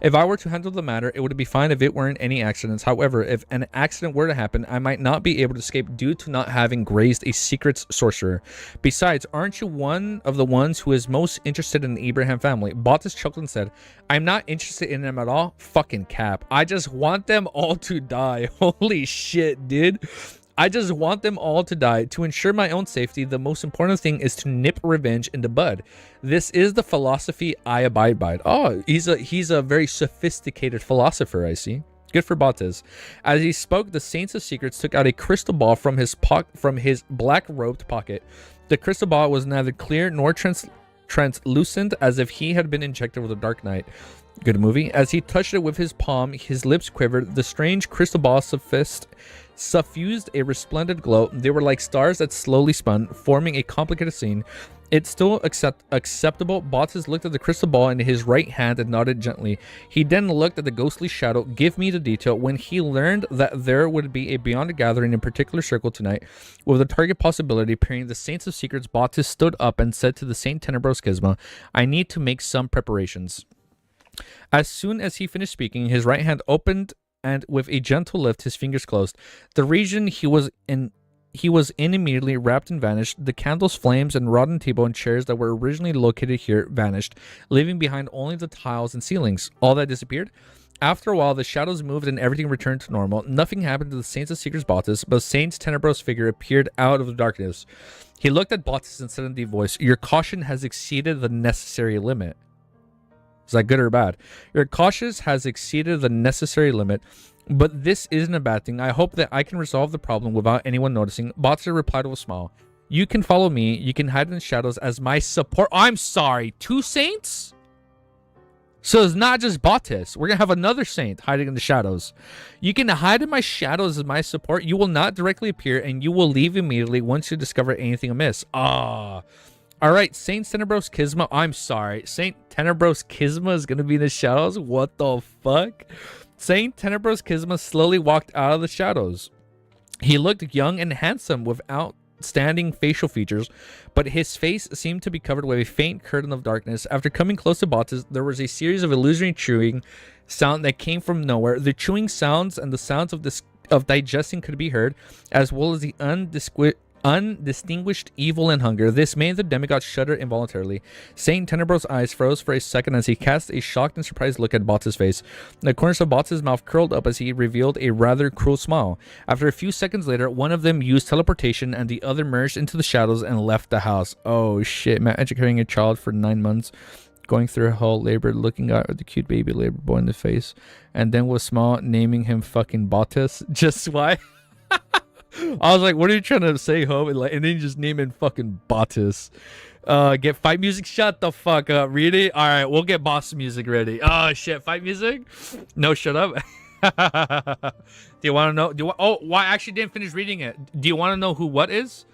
If I were to handle the matter, it would be fine if it weren't any accidents. However, if an accident were to happen, I might not be able to escape due to not having grazed a secrets sorcerer. Besides, aren't you one of the ones who is most interested in the Abraham family? Bautis chuckled and said, I'm not interested in them at all. Fucking cap. I just want them all to die. Holy shit, dude. I just want them all to die. To ensure my own safety, the most important thing is to nip revenge in the bud. This is the philosophy I abide by. Oh, he's a very sophisticated philosopher, I see. Good for Bautis. As he spoke, the Saints of Secrets took out a crystal ball from his black-robed pocket. The crystal ball was neither clear nor translucent, as if he had been injected with a dark night. Good movie. As he touched it with his palm, his lips quivered. The strange crystal ball suffused a resplendent glow. They were like stars that slowly spun, forming a complicated scene. It's still acceptable. Bautis looked at the crystal ball in his right hand and nodded gently. He then looked at the ghostly shadow. Give me the detail. When he learned that there would be a Beyond gathering in a particular circle tonight, with the target possibility appearing the Saints of Secrets, Bautis stood up and said to the Saint Tenebros Kisma, I need to make some preparations. As soon as he finished speaking, his right hand opened, and with a gentle lift, his fingers closed. The region he was in immediately wrapped and vanished. The candles, flames, and rotten table and chairs that were originally located here vanished, leaving behind only the tiles and ceilings. All that disappeared. After a while, the shadows moved and everything returned to normal. Nothing happened to the Saints of Secrets Bautis, but Saint Tenebros' figure appeared out of the darkness. He looked at Bautis and said in a deep voice, Your caution has exceeded the necessary limit. Is that good or bad? Your caution has exceeded the necessary limit, but this isn't a bad thing. I hope that I can resolve the problem without anyone noticing. Bautis replied with a smile. You can follow me. You can hide in the shadows as my support. I'm sorry. 2 saints? So it's not just Bautis. We're going to have another saint hiding in the shadows. You can hide in my shadows as my support. You will not directly appear, and you will leave immediately once you discover anything amiss. All right, Saint Tenebros Kisma. I'm sorry. Saint Tenebros Kisma is going to be in the shadows? What the fuck? Saint Tenebros Kisma slowly walked out of the shadows. He looked young and handsome with outstanding facial features, but his face seemed to be covered with a faint curtain of darkness. After coming close to Bautis, there was a series of illusory chewing sound that came from nowhere. The chewing sounds and the sounds of digesting could be heard, as well as the undistinguished evil and hunger. This made the demigod shudder involuntarily. Saint Tenebros' eyes froze for a second as he cast a shocked and surprised look at Bautis' face. The corners of Bautis' mouth curled up as he revealed a rather cruel smile. After a few seconds later, one of them used teleportation and the other merged into the shadows and left the house. Oh shit, man. Educating a child for 9 months, going through hell, labor, looking at the cute baby labor boy in the face, and then with a smile, naming him fucking Bautis. Just why? I was like, what are you trying to say, Hope? And then you just name him fucking Bautis. Get fight music? Shut the fuck up. Read it? Alright, we'll get boss music ready. Oh shit, fight music? No, shut up. Do you want to know? I actually didn't finish reading it. Do you want to know who what is?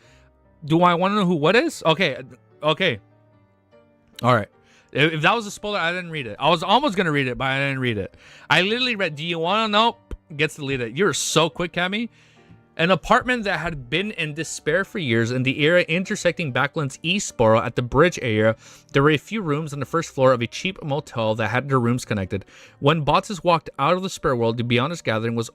Do I want to know who what is? Okay. Alright. If that was a spoiler, I didn't read it. I was almost going to read it, but I didn't read it. I literally read, do you want to know? Gets deleted. You're so quick, Cammy. An apartment that had been in despair for years in the area intersecting Backland's East Borough at the bridge area, there were a few rooms on the first floor of a cheap motel that had their rooms connected. When Bottas walked out of the spirit world, the Beyond Us gathering was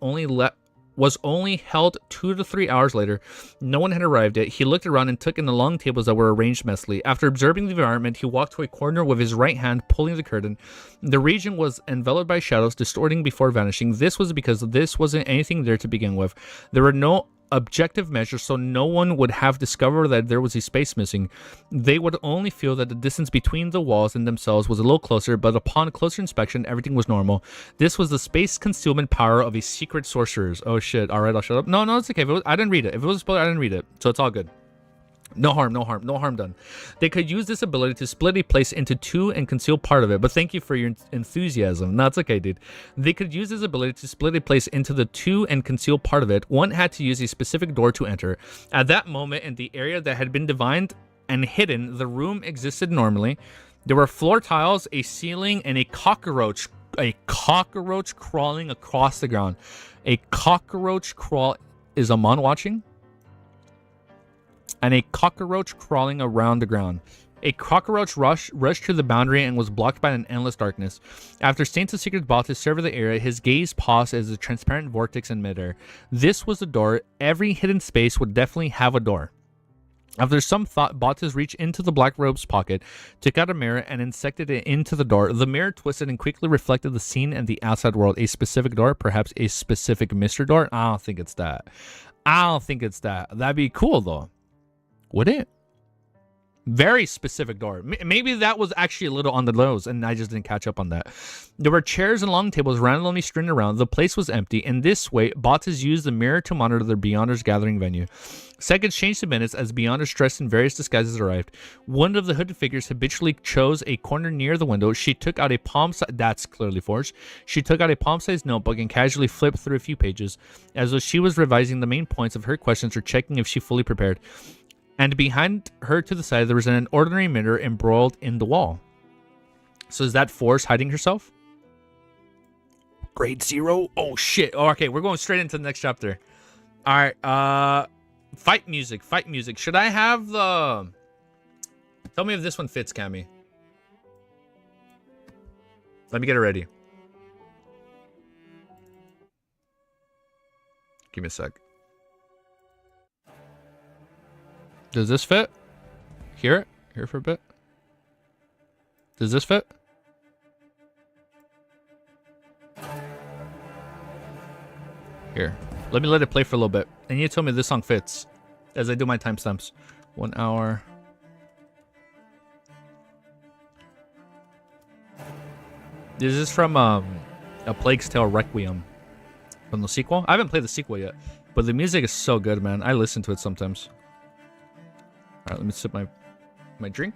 only held 2 to 3 hours later. No one had arrived yet. He looked around and took in the long tables that were arranged messily. After observing the environment, he walked to a corner with his right hand pulling the curtain. The region was enveloped by shadows, distorting before vanishing. This was because this wasn't anything there to begin with. There were no objective measures, so no one would have discovered that there was a space missing. They would only feel that the distance between the walls and themselves was a little closer, but upon closer inspection, everything was normal. This was the space concealment power of a secret sorcerers. Oh shit. Alright, I'll shut up. No, it's okay. I didn't read it. If it was a spoiler, I didn't read it. So it's all good. No harm done. They could use this ability to split a place into two and conceal part of it. But thank you for your enthusiasm. No, it's okay, dude. They could use this ability to split a place into the two and conceal part of it. One had to use a specific door to enter. At that moment, in the area that had been divined and hidden, the room existed normally. There were floor tiles, a ceiling, and a cockroach crawling across the ground. A cockroach crawl. Is Amon watching? And a cockroach crawling around the ground. A cockroach rushed to the boundary and was blocked by an endless darkness. After Saints of Secret Bottas surveyed the area, his gaze paused as a transparent vortex in midair. This was the door. Every hidden space would definitely have a door. After some thought, Bottas reached into the black robe's pocket, took out a mirror, and inserted it into the door. The mirror twisted and quickly reflected the scene and the outside world. A specific door, perhaps a specific mystery door. I don't think it's that. That'd be cool, though. Would it? Very specific door. Maybe that was actually a little on the nose and I just didn't catch up on that. There were chairs and long tables randomly strewn around. The place was empty. In this way, Bottas used the mirror to monitor the Beyonders gathering venue. Seconds changed to minutes as Beyonders dressed in various disguises arrived. One of the hooded figures habitually chose a corner near the window. She took out a that's clearly forged. She took out a palm-sized notebook and casually flipped through a few pages, as though she was revising the main points of her questions or checking if she fully prepared. And behind her to the side, there was an ordinary mirror embroiled in the wall. So is that Force hiding herself? Grade 0? Oh, shit. Oh, okay, we're going straight into the next chapter. All right, fight music. Should I have the... Tell me if this one fits, Cammy. Let me get it ready. Give me a sec. Does this fit? Here for a bit. Does this fit? Here. Let me let it play for a little bit. And you tell me this song fits as I do my timestamps. 1 hour. This is from A Plague's Tale Requiem. From the sequel. I haven't played the sequel yet. But the music is so good, man. I listen to it sometimes. Alright, let me sip my drink.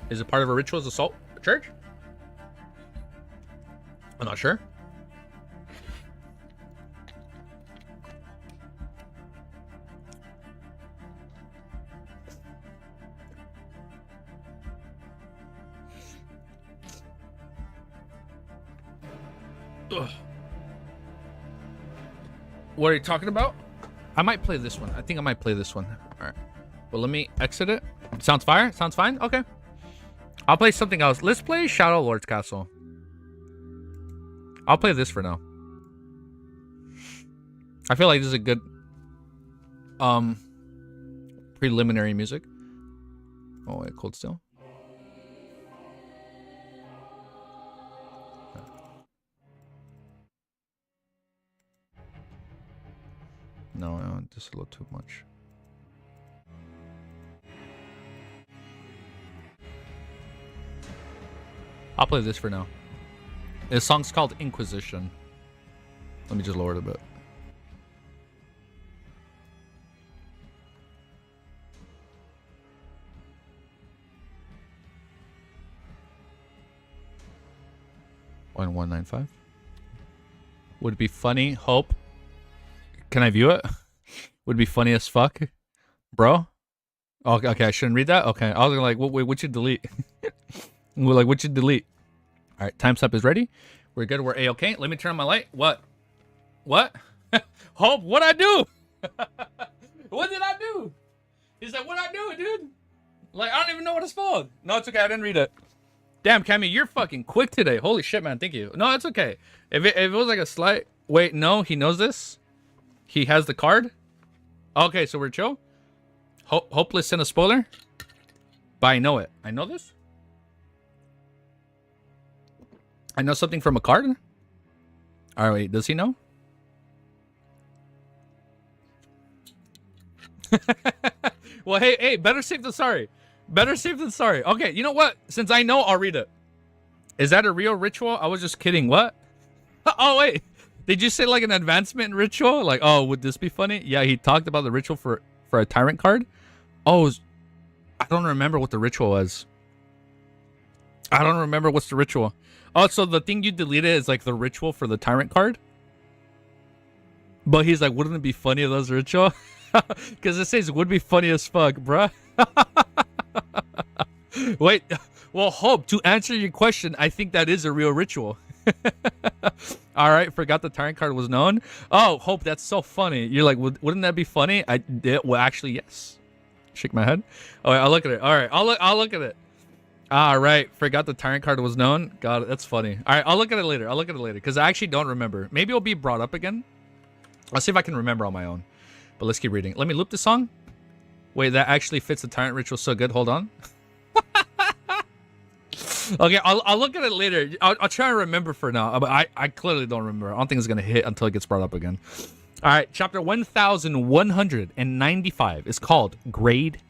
Is it part of a ritual's assault church? I'm not sure. Ugh. What are you talking about? I might play this one. I think I might play this one. All right. Well, let me exit it. Sounds fire? Sounds fine? Okay. I'll play something else. Let's play Shadow Lord's Castle. I'll play this for now. I feel like this is a good preliminary music. Oh, wait, Cold Steel. No, just a little too much. I'll play this for now. This song's called Inquisition. Let me just lower it a bit. $1,195. Would it be funny? Hope. Can I view it? Would be funny as fuck, bro. Oh, okay, I shouldn't read that. Okay, I was like, wait, what you delete? We're like, what you delete? All right, time stop is ready. We're good. We're A-okay. Let me turn on my light. What? Hope, what'd I do? What did I do? He's like, what'd I do, dude? Like, I don't even know what it's called. No, it's okay. I didn't read it. Damn, Cammy, you're fucking quick today. Holy shit, man. Thank you. No, it's okay. If it was like a slight... Wait, no, he knows this? He has the card? Okay, so we're chill? Hopeless sent a spoiler? But I know it. I know this? I know something from a card? Alright, wait, does he know? Well, hey, better safe than sorry. Better safe than sorry. Okay, you know what? Since I know, I'll read it. Is that a real ritual? I was just kidding. What? Oh, wait. Did you say like an advancement ritual? Like, oh, would this be funny? Yeah, he talked about the ritual for a tyrant card. Oh, I don't remember what the ritual was. I don't remember what's the ritual. Oh, so the thing you deleted is like the ritual for the tyrant card? But he's like, wouldn't it be funny if that was a ritual? Because it says would be funny as fuck, bruh. Wait, well, Hope, to answer your question, I think that is a real ritual. All right, forgot the tyrant card was known. Oh, Hope, that's so funny. You're like, wouldn't that be funny? I did. Well, actually, yes. Shake my head. All right, I'll look at it. All right, I'll look at it. All right, forgot the tyrant card was known. Got it. That's funny. All right, I'll look at it later. Because I actually don't remember. Maybe it'll be brought up again. I'll see if I can remember on my own. But let's keep reading. Let me loop the song. Wait, that actually fits the tyrant ritual so good. Hold on. Okay, I'll look at it later. I'll try to remember for now. But I clearly don't remember. I don't think it's going to hit until it gets brought up again. All right, chapter 1195 is called Grade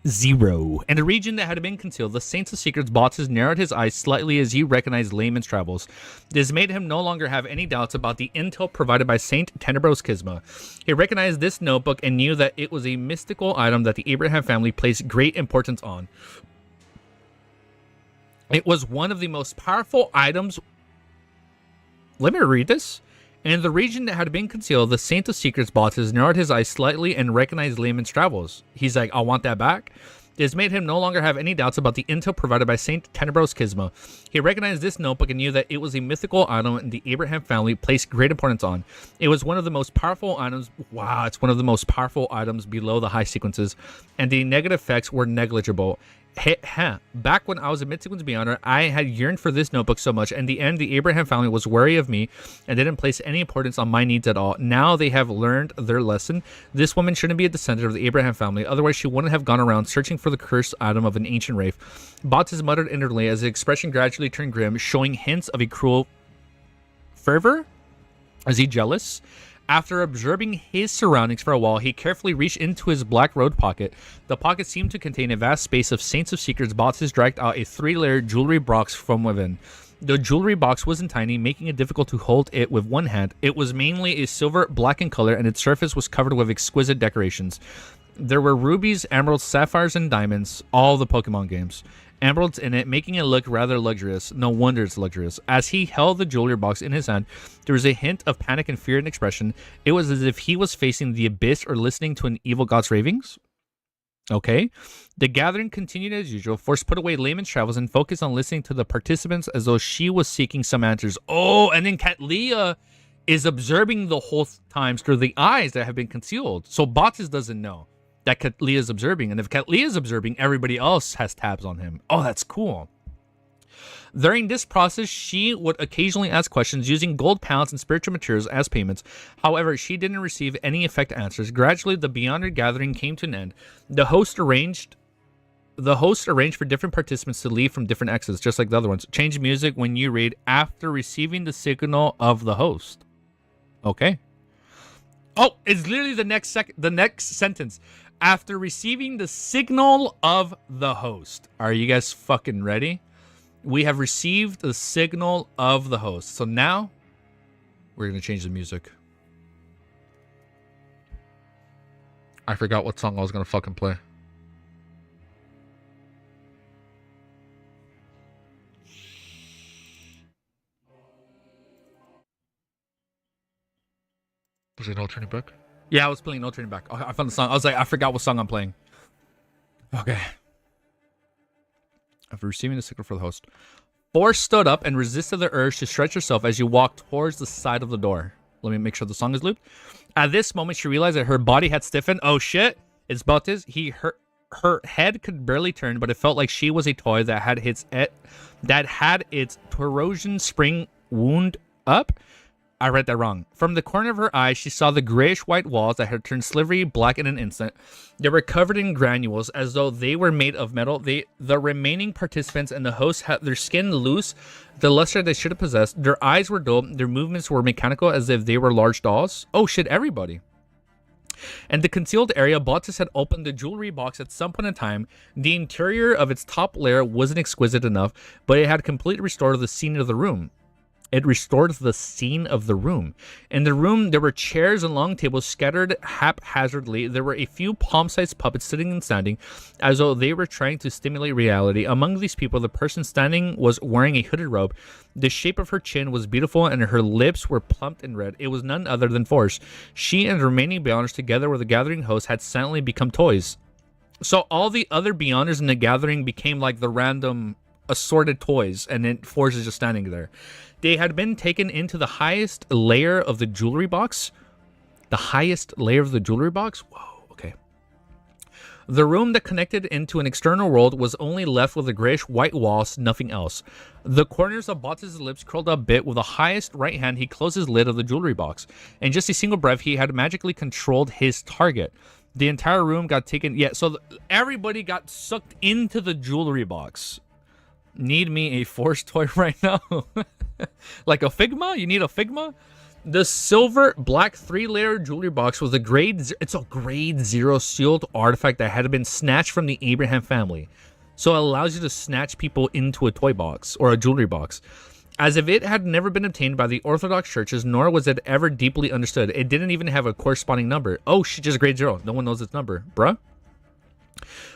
0. In a region that had been concealed, the Saints of Secrets Botsis narrowed his eyes slightly as he recognized Layman's travels. This made him no longer have any doubts about the intel provided by Saint Tenebros Kisma. He recognized this notebook and knew that it was a mystical item that the Abraham family placed great importance on. It was one of the most powerful items. Let me read this. In the region that had been concealed, the Saint of Secrets Botsis narrowed his eyes slightly and recognized Layman's travels. He's like, I want that back. This made him no longer have any doubts about the intel provided by Saint Tenebros Kisma. He recognized this notebook and knew that it was a mythical item and the Abraham family placed great importance on. It was one of the most powerful items. Wow, it's one of the most powerful items below the high sequences, and the negative effects were negligible. Back when I was a mid-sequence Beyonder, I had yearned for this notebook so much. In the end, the Abraham family was wary of me and didn't place any importance on my needs at all. Now they have learned their lesson. This woman shouldn't be a descendant of the Abraham family, otherwise she wouldn't have gone around searching for the cursed item of an ancient wraith. Botsis muttered inwardly as the expression gradually turned grim, showing hints of a cruel fervor. Is he jealous? After observing his surroundings for a while, he carefully reached into his black robe pocket. The pocket seemed to contain a vast space of Saints of Secrets. Botsis dragged out a 3-layered jewelry box from within. The jewelry box wasn't tiny, making it difficult to hold it with one hand. It was mainly a silver black in color, and its surface was covered with exquisite decorations. There were rubies, emeralds, sapphires, and diamonds, all the Pokemon games. Emeralds in it, making it look rather luxurious. No wonder it's luxurious. As he held the jewelry box in his hand, there was a hint of panic and fear in expression. It was as if he was facing the abyss or listening to an evil god's ravings. Okay. The gathering continued as usual. Force put away Layman's travels and focused on listening to the participants as though she was seeking some answers. Oh, and then Katlia is observing the whole time through the eyes that have been concealed. So Botsis doesn't know that Katlia is observing, and if Katlia is observing, everybody else has tabs on him. Oh, that's cool. During this process, she would occasionally ask questions using gold pounds and spiritual materials as payments. However, she didn't receive any effective answers. Gradually, the Beyonder gathering came to an end. The host arranged for different participants to leave from different exits, just like the other ones. Change music when you read after receiving the signal of the host. Okay. Oh, it's literally the next sentence. After receiving the signal of the host. Are you guys fucking ready? We have received the signal of the host. So now we're going to change the music. I forgot what song I was going to fucking play. Was it No Turning Back? Yeah, I was playing No Turning Back. Oh, I found the song. I was like, I forgot what song I'm playing. Okay. After receiving the signal for the host. Force stood up and resisted the urge to stretch herself as she walked towards the side of the door. Let me make sure the song is looped. At this moment, she realized that her body had stiffened. Oh shit! It's about this. Her head could barely turn, but it felt like she was a toy that had its torsion spring wound up. I read that wrong. From the corner of her eye, she saw the grayish-white walls that had turned slivery black in an instant. They were covered in granules, as though they were made of metal. The remaining participants and the host had their skin loose, the luster they should have possessed. Their eyes were dull. Their movements were mechanical, as if they were large dolls. Oh shit, everybody. And the concealed area, Bottas had opened the jewelry box at some point in time. The interior of its top layer wasn't exquisite enough, but it had completely restored the scene of the room. It restored the scene of the room. In the room, there were chairs and long tables scattered haphazardly. There were a few palm-sized puppets sitting and standing, as though they were trying to stimulate reality. Among these people, the person standing was wearing a hooded robe. The shape of her chin was beautiful, and her lips were plump and red. It was none other than Force. She and the remaining Beyonders, together with the gathering host, had silently become toys. So all the other Beyonders in the gathering became like the random assorted toys, and then Force is just standing there. They had been taken into the highest layer of the jewelry box. The highest layer of the jewelry box? Whoa, okay. The room that connected into an external world was only left with a grayish white walls, nothing else. The corners of Bottas' lips curled up a bit. With the highest right hand, he closed his lid of the jewelry box. In just a single breath, he had magically controlled his target. The entire room got taken. Yeah, so everybody got sucked into the jewelry box. Need me a Force toy right now? Like a Figma? You need a Figma? The silver black 3-layer jewelry box was it's a grade 0 sealed artifact that had been snatched from the Abraham family. So it allows you to snatch people into a toy box or a jewelry box. As if it had never been obtained by the Orthodox churches, nor was it ever deeply understood. It didn't even have a corresponding number. Oh shit, just grade 0. No one knows its number. Bruh.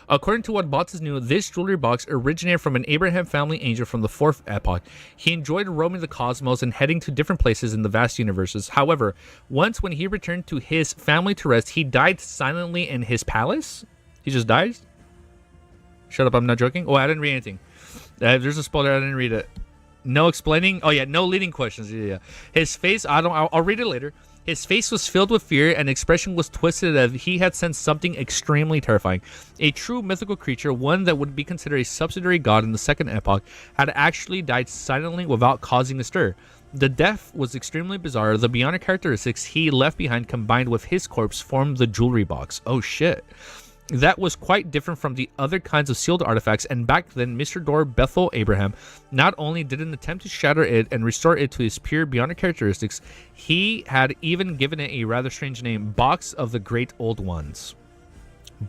According to what Bottas knew, this jewelry box originated from an Abraham family angel from the 4th epoch. He enjoyed roaming the cosmos and heading to different places in the vast universes. However, once when he returned to his family to rest, he died silently in his palace? He just died? Shut up, I'm not joking. Oh, I didn't read anything. There's a spoiler, I didn't read it. No explaining. Oh yeah, no leading questions. Yeah. His face, I'll read it later. His face was filled with fear, and expression was twisted as he had sensed something extremely terrifying. A true mythical creature, one that would be considered a subsidiary god in the 2nd epoch, had actually died silently without causing a stir. The death was extremely bizarre. The Beyonder characteristics he left behind combined with his corpse formed the jewelry box. Oh shit. That was quite different from the other kinds of sealed artifacts, and back then Mr. Dor Bethel Abraham not only didn't attempt to shatter it and restore it to its pure Beyonder characteristics, he had even given it a rather strange name, Box of the Great Old Ones.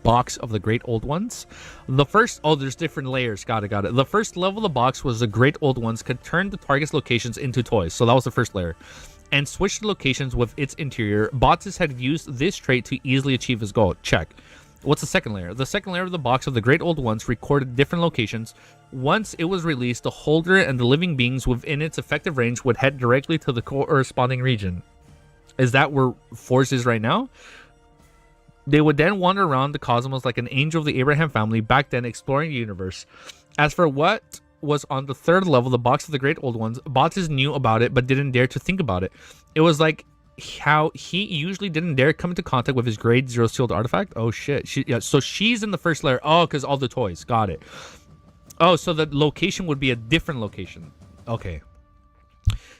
Box of the Great Old Ones? The first... Oh, there's different layers. Got it. The first level of the box was the Great Old Ones could turn the target's locations into toys. So that was the first layer. And switch the locations with its interior. Bottas had used this trait to easily achieve his goal. Check. What's the second layer? The second layer of the box of the Great Old Ones recorded different locations. Once it was released, the holder and the living beings within its effective range would head directly to the corresponding region. Is that where Force is right now? They would then wander around the cosmos like an angel of the Abraham family back then, exploring the universe. As for what was on the 3rd level, the box of the Great Old Ones, Bottas knew about it but didn't dare to think about it. It was like how he usually didn't dare come into contact with his grade 0 sealed artifact. Oh shit. So she's in the first layer. Oh, because all the toys. Got it. Oh, so the location would be a different location. Okay.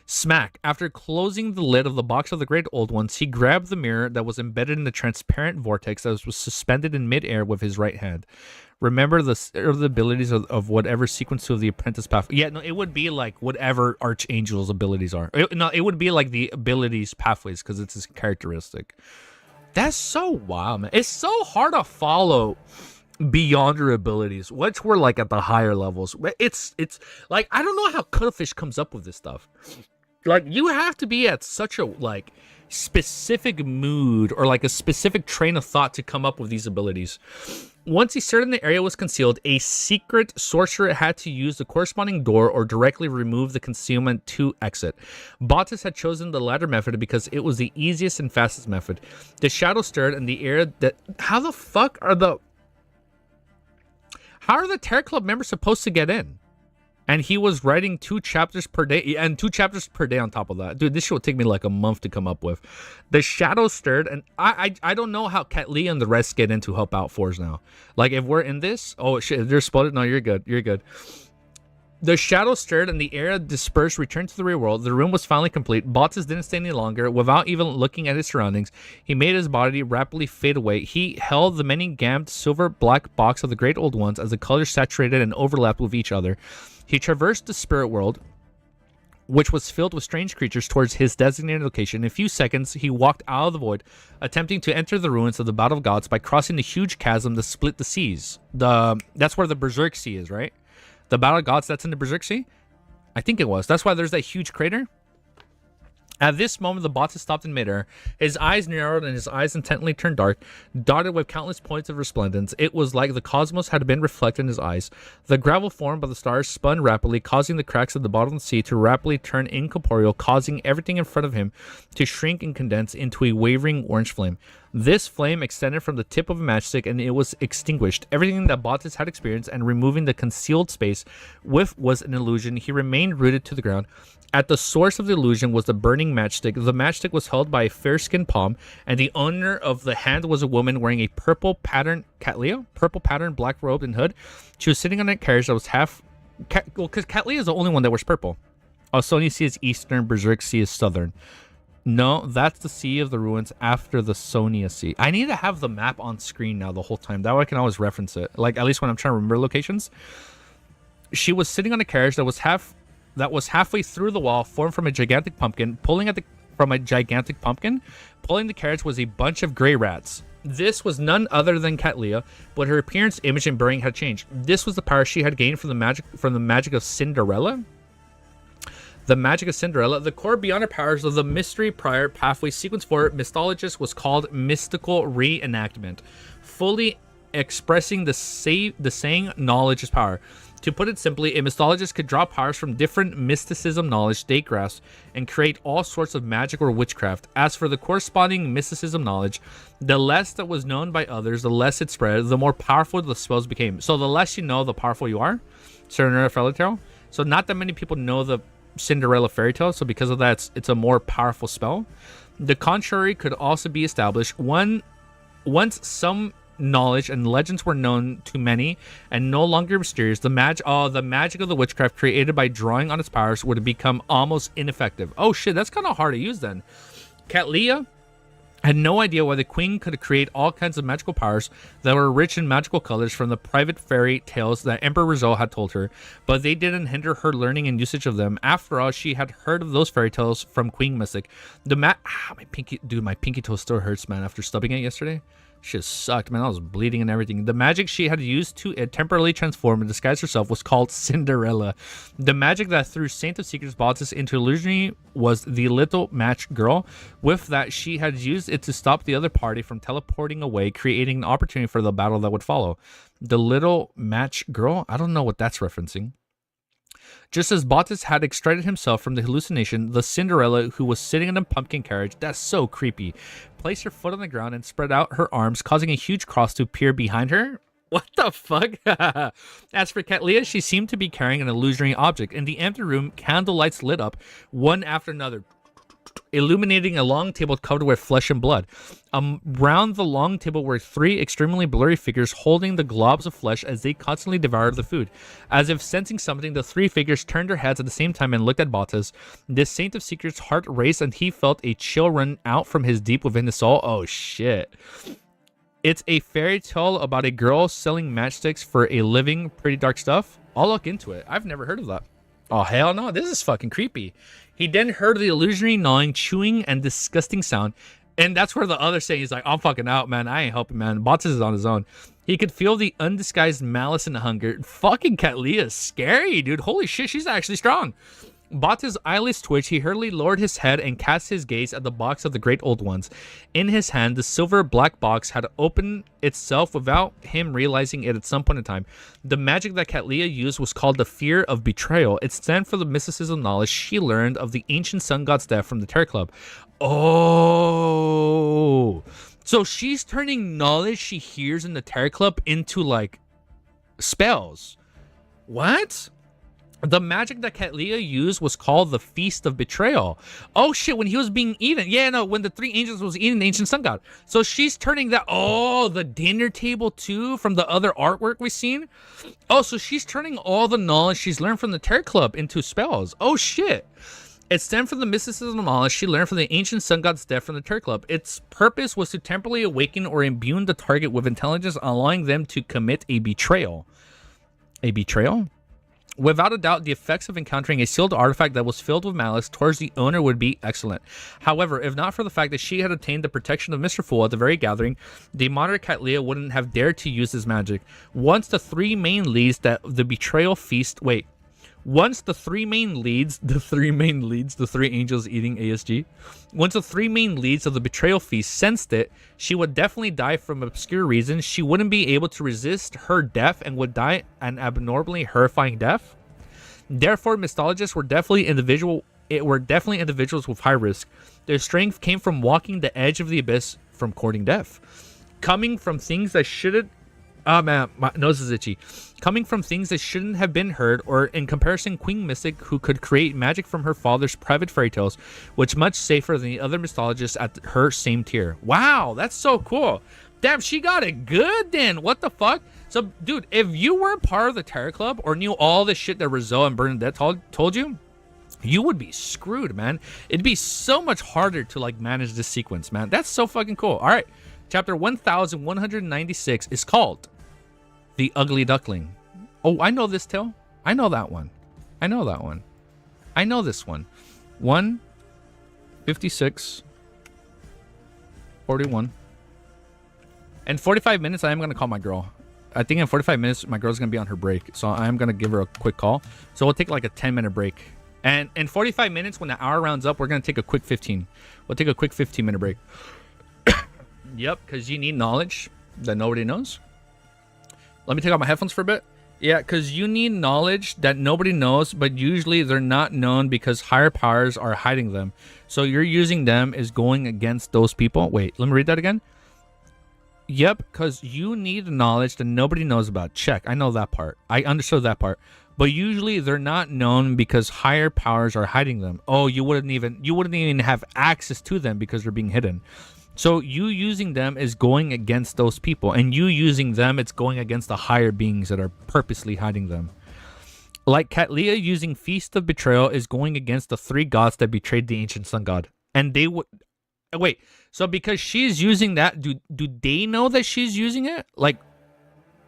Smack. After closing the lid of the box of the Great Old Ones, he grabbed the mirror that was embedded in the transparent vortex that was suspended in midair with his right hand. Remember the abilities of whatever sequence of the apprentice path. Yeah, no, it would be like whatever Archangel's abilities are. It would be like the abilities pathways because it's his characteristic. That's so wild, man. It's so hard to follow beyond your abilities, which were like at the higher levels. It's like, I don't know how Cuttlefish comes up with this stuff. Like, you have to be at such a like specific mood or like a specific train of thought to come up with these abilities. Once a certain area was concealed, a secret sorcerer had to use the corresponding door or directly remove the concealment to exit. Bottas had chosen the latter method because it was the easiest and fastest method. The shadow stirred in the air that... How the fuck are the... How are the Terror Club members supposed to get in? And he was writing 2 chapters per day, and 2 chapters per day on top of that. Dude, this shit would take me like a month to come up with. The shadow stirred, and I don't know how Kat Lee and the rest get in to help out Force now. Like, if we're in this, oh shit, if they're spotted, no, you're good. You're good. The shadow stirred and the air dispersed, returned to the real world. The room was finally complete. Bottas didn't stay any longer. Without even looking at his surroundings, he made his body rapidly fade away. He held the many-gammed silver-black box of the Great Old Ones as the colors saturated and overlapped with each other. He traversed the spirit world, which was filled with strange creatures, towards his designated location. In a few seconds, he walked out of the void, attempting to enter the ruins of the Battle of Gods by crossing the huge chasm that split the seas. That's where the Berserk Sea is, right? The Battle of Gods, that's in the Berserk Sea? I think it was. That's why there's that huge crater. At this moment, the Bottas stopped in midair. His eyes narrowed and his eyes intently turned dark, dotted with countless points of resplendence. It was like the cosmos had been reflected in his eyes. The gravel formed by the stars spun rapidly, causing the cracks at the bottom of the sea to rapidly turn incorporeal, causing everything in front of him to shrink and condense into a wavering orange flame. This flame extended from the tip of a matchstick and it was extinguished. Everything that Bottas had experienced and removing the concealed space with was an illusion. He remained rooted to the ground. At the source of the illusion was the burning matchstick. The matchstick was held by a fair-skinned palm, and the owner of the hand was a woman wearing a purple pattern, purple pattern, black robe and hood. She was sitting on a carriage that was because Kat Lee is the only one that wears purple. Oh, Sonya Sea is eastern, Berserk Sea is southern. No, that's the Sea of the Ruins after the Sonya Sea. I need to have the map on screen now the whole time. That way I can always reference it. Like, at least when I'm trying to remember locations. She was sitting on a carriage that was halfway through the wall, formed from a gigantic pumpkin. Pulling the carriage was a bunch of gray rats. This was none other than Kat Lee, but her appearance, image, and bearing had changed. This was the power she had gained from the magic of Cinderella. The magic of Cinderella, the core beyond her powers of the mystery prior pathway sequence for Mystologist, was called mystical reenactment, fully expressing the saying knowledge is power. To put it simply, a Mystologist could draw powers from different mysticism knowledge they grasp and create all sorts of magic or witchcraft. As for the corresponding mysticism knowledge, the less that was known by others, the less it spread, the more powerful the spells became. So the less you know, the powerful you are. Cinderella fairy tale. So not that many people know the Cinderella fairy tale, so because of that, it's a more powerful spell. The contrary could also be established. Once some knowledge and legends were known to many and no longer mysterious, the magic of the witchcraft created by drawing on its powers would become almost ineffective. Oh shit, that's kind of hard to use then. Kat Lee had no idea why the queen could create all kinds of magical powers that were rich in magical colors from the private fairy tales that Emperor Rizal had told her, but they didn't hinder her learning and usage of them. After all, she had heard of those fairy tales from Queen Mystic. My pinky toe still hurts, man, after stubbing it yesterday. Shit sucked, man. I was bleeding and everything. The magic she had used to temporarily transform and disguise herself was called Cinderella. The magic that threw Saint of Secrets Bottas into illusionary was the little match girl. With that, she had used it to stop the other party from teleporting away, creating an opportunity for the battle that would follow. The little match girl? I don't know what that's referencing. Just as Bottas had extracted himself from the hallucination, the Cinderella, who was sitting in a pumpkin carriage, that's so creepy, placed her foot on the ground and spread out her arms, causing a huge cross to appear behind her. What the fuck? As for Kat Lee, she seemed to be carrying an illusionary object. In the empty room, candle lights lit up, one after another, illuminating a long table covered with flesh and blood. Around the long table were 3 extremely blurry figures holding the globs of flesh as they constantly devoured the food. As if sensing something, the 3 figures turned their heads at the same time and looked at Bottas. This Saint of Secrets' heart raced and he felt a chill run out from his deep within his soul. Oh shit. It's a fairy tale about a girl selling matchsticks for a living. Pretty dark stuff. I'll look into it. I've never heard of that. Oh, hell no. This is fucking creepy. He then heard the illusionary gnawing, chewing, and disgusting sound. And that's where the other saying is like, I'm fucking out, man. I ain't helping, man. Bottas is on his own. He could feel the undisguised malice and hunger. Fucking Kat Lee is scary, dude. Holy shit, she's actually strong. Bottas' eyelids twitched. He hurriedly lowered his head and cast his gaze at the box of the Great Old Ones. In his hand, the silver black box had opened itself without him realizing it at some point in time. The magic that Kat Lee used was called the Fear of Betrayal. It stands for the mysticism knowledge she learned of the ancient sun god's death from the Terror Club. Oh, so she's turning knowledge she hears in the Terror Club into like spells. What? The magic that Katlia used was called the Feast of Betrayal. Oh shit, when he was being eaten. Yeah, no, when the three angels was eating the ancient sun god. So she's turning that, oh, the dinner table too from the other artwork we've seen. Oh, so she's turning all the knowledge she's learned from the Terror Club into spells. Oh shit. It stemmed from the mysticism knowledge she learned from the ancient sun god's death from the Terror Club. Its purpose was to temporarily awaken or imbue the target with intelligence, allowing them to commit a betrayal. A betrayal? Without a doubt, the effects of encountering a sealed artifact that was filled with malice towards the owner would be excellent. However, if not for the fact that she had obtained the protection of Mr. Fool at the very gathering, the moderate Katlia wouldn't have dared to use his magic. Once the three main leads, the three angels eating ASG. Once the three main leads of the betrayal feast sensed it, she would definitely die from obscure reasons. She wouldn't be able to resist her death and would die an abnormally horrifying death. Therefore, mythologists were definitely individuals with high risk. Their strength came from walking the edge of the abyss, from courting death. Coming from things that shouldn't Oh man, my nose is itchy. Coming from things that shouldn't have been heard, or in comparison, Queen Mystic, who could create magic from her father's private fairy tales, which much safer than the other mythologists at her same tier. Wow, that's so cool. Damn, she got it good then. What the fuck? So, dude, if you were part of the Terror Club or knew all the shit that Rizzo and Bernadette told you, you would be screwed, man. It'd be so much harder to like manage this sequence, man. That's so fucking cool. All right, chapter 1196 is called The Ugly Duckling. Oh, I know this tale. I know that one. I know that one. I know this one. 156 41. In 45 minutes, I am going to call my girl. I think in 45 minutes, my girl's going to be on her break. So I am going to give her a quick call. So we'll take like a 10-minute break. And in 45 minutes, when the hour rounds up, we're going to take a quick 15. We'll take a quick 15-minute break. Yep, because you need knowledge that nobody knows. Let me take out my headphones for a bit. Yeah, because you need knowledge that nobody knows, but usually they're not known because higher powers are hiding them. So you're using them is going against those people. Wait, let me read that again. Yep, because you need knowledge that nobody knows about. Check. I know that part. I understood that part. But usually they're not known because higher powers are hiding them. Oh, you wouldn't even have access to them because they're being hidden. So you using them is going against those people, and you using them, it's going against the higher beings that are purposely hiding them. Like Katlia using Feast of Betrayal is going against the three gods that betrayed the ancient sun god. And they would wait. So because she's using that, do they know that she's using it? Like,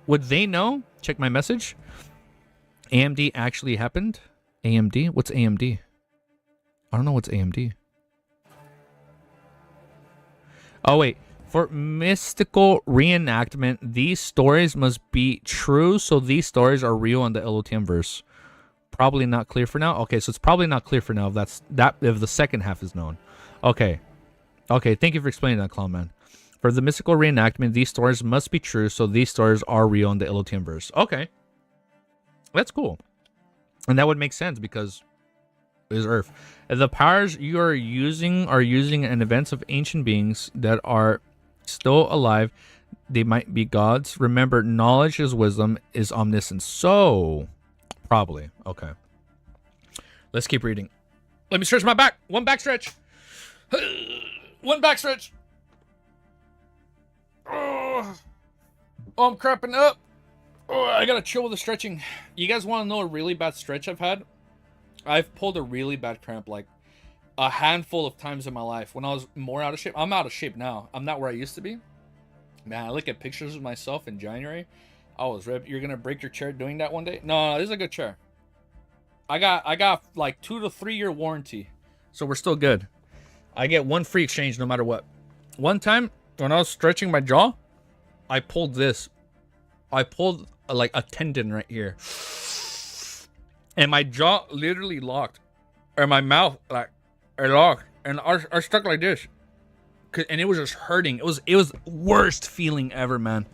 would they know? Check my message. AMD actually happened. AMD? What's AMD? I don't know what's AMD. Oh, wait. For mystical reenactment, these stories must be true, so these stories are real in the LOTM verse. Probably not clear for now. Okay, so it's probably not clear for now if the second half is known. Okay. Okay, thank you for explaining that, Clown Man. For the mystical reenactment, these stories must be true, so these stories are real in the LOTM verse. Okay. That's cool. And that would make sense because it is Earth. The powers you are using an events of ancient beings that are still alive. They might be gods. Remember, knowledge is wisdom, is omniscience. So, probably. Okay. Let's keep reading. Let me stretch my back. One back stretch. One back stretch. Oh, I'm crapping up. Oh, I gotta chill with the stretching. You guys want to know a really bad stretch I've had? I've pulled a really bad cramp like a handful of times in my life when I was more out of shape. I'm out of shape now. I'm not where I used to be. Man, I look at pictures of myself in January. I was ripped. You're gonna break your chair doing that one day? No, this is a good chair. I got like 2 to 3 year warranty, so we're still good. I get one free exchange no matter what. One time when I was stretching my jaw, I pulled this. I pulled like a tendon right here, and my jaw literally locked, or my mouth like it locked, and I stuck like this, and it was just hurting. It was worst feeling ever, man.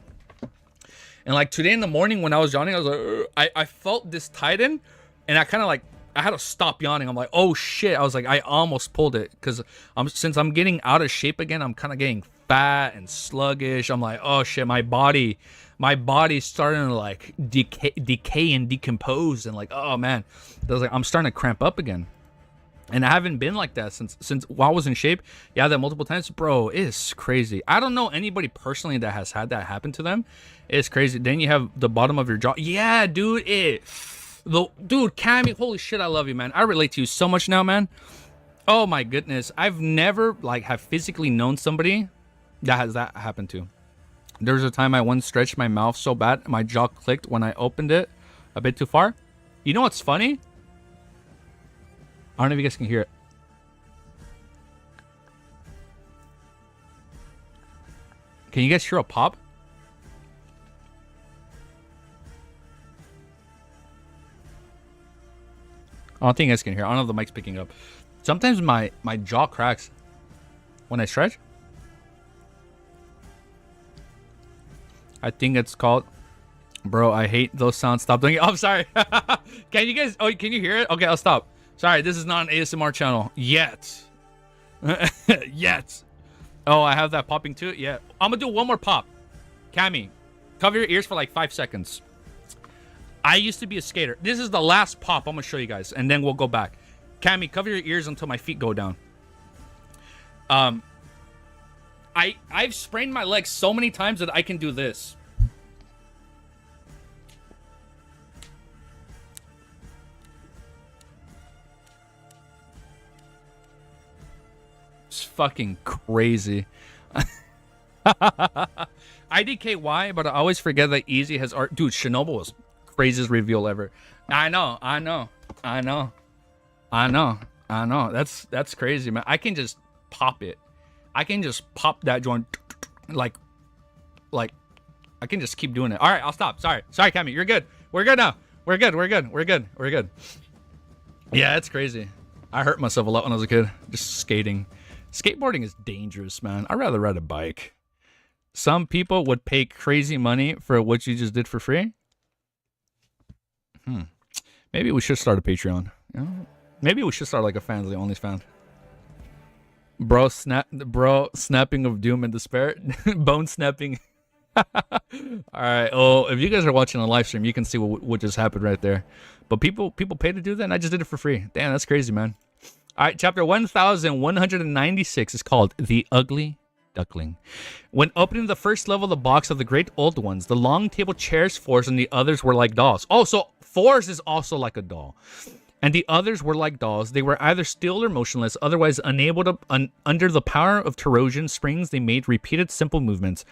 And like today in the morning when I was yawning, I was like, I felt this tighten, and I kind of like I had to stop yawning. I'm like, oh shit! I was like, I almost pulled it because since I'm getting out of shape again, I'm kind of getting fat and sluggish. I'm like, oh shit, my body my body's starting to like decay and decompose, and like, oh man, I was like, I'm starting to cramp up again. And I haven't been like that since while I was in shape. Yeah, that multiple times, bro. It's crazy. I don't know anybody personally that has had that happen to them. It's crazy. Then you have the bottom of your jaw. Yeah, dude. Dude, Cammy, holy shit, I love you, man. I relate to you so much now, man. Oh my goodness. I've never like have physically known somebody that has that happen to. There was a time I once stretched my mouth so bad my jaw clicked when I opened it a bit too far. You know what's funny? I don't know if you guys can hear it. Can you guys hear a pop? I don't think you guys can hear. I don't know if the mic's picking up. Sometimes my jaw cracks when I stretch. I think it's called... Bro, I hate those sounds. Stop doing it. Oh, I'm sorry. Can you guys... Oh, can you hear it? Okay, I'll stop. Sorry, this is not an ASMR channel. Yet. Yet. Oh, I have that popping too? Yeah. I'm gonna do one more pop. Cammy, cover your ears for like 5 seconds. I used to be a skater. This is the last pop I'm gonna show you guys, and then we'll go back. Cammy, cover your ears until my feet go down. I've sprained my legs so many times that I can do this. It's fucking crazy. IDKY, but I always forget that Easy has art. Dude, Chernobyl was craziest reveal ever. I know. That's crazy, man. I can just pop it. I can just pop that joint like I can just keep doing it. All right, I'll stop. Sorry, Cammy, you're good. We're good now. We're good. Yeah, it's crazy. I hurt myself a lot when I was a kid, just skating. Skateboarding is dangerous, man. I'd rather ride a bike. Some people would pay crazy money for what you just did for free. Maybe we should start a Patreon. You know? Maybe we should start like a Fansly Only fan. Bro, snapping of doom and despair. Bone snapping. Alright, oh, if you guys are watching a live stream, you can see what just happened right there. But people pay to do that, and I just did it for free. Damn, that's crazy, man. Alright, chapter 1196 is called The Ugly Duckling. When opening the first level of the box of the Great Old Ones, the long table chairs, Fours, and the others were like dolls. Oh, so Fours is also like a doll. And the others were like dolls. They were either still or motionless, otherwise unable to... under the power of Torosian springs, they made repeated simple movements.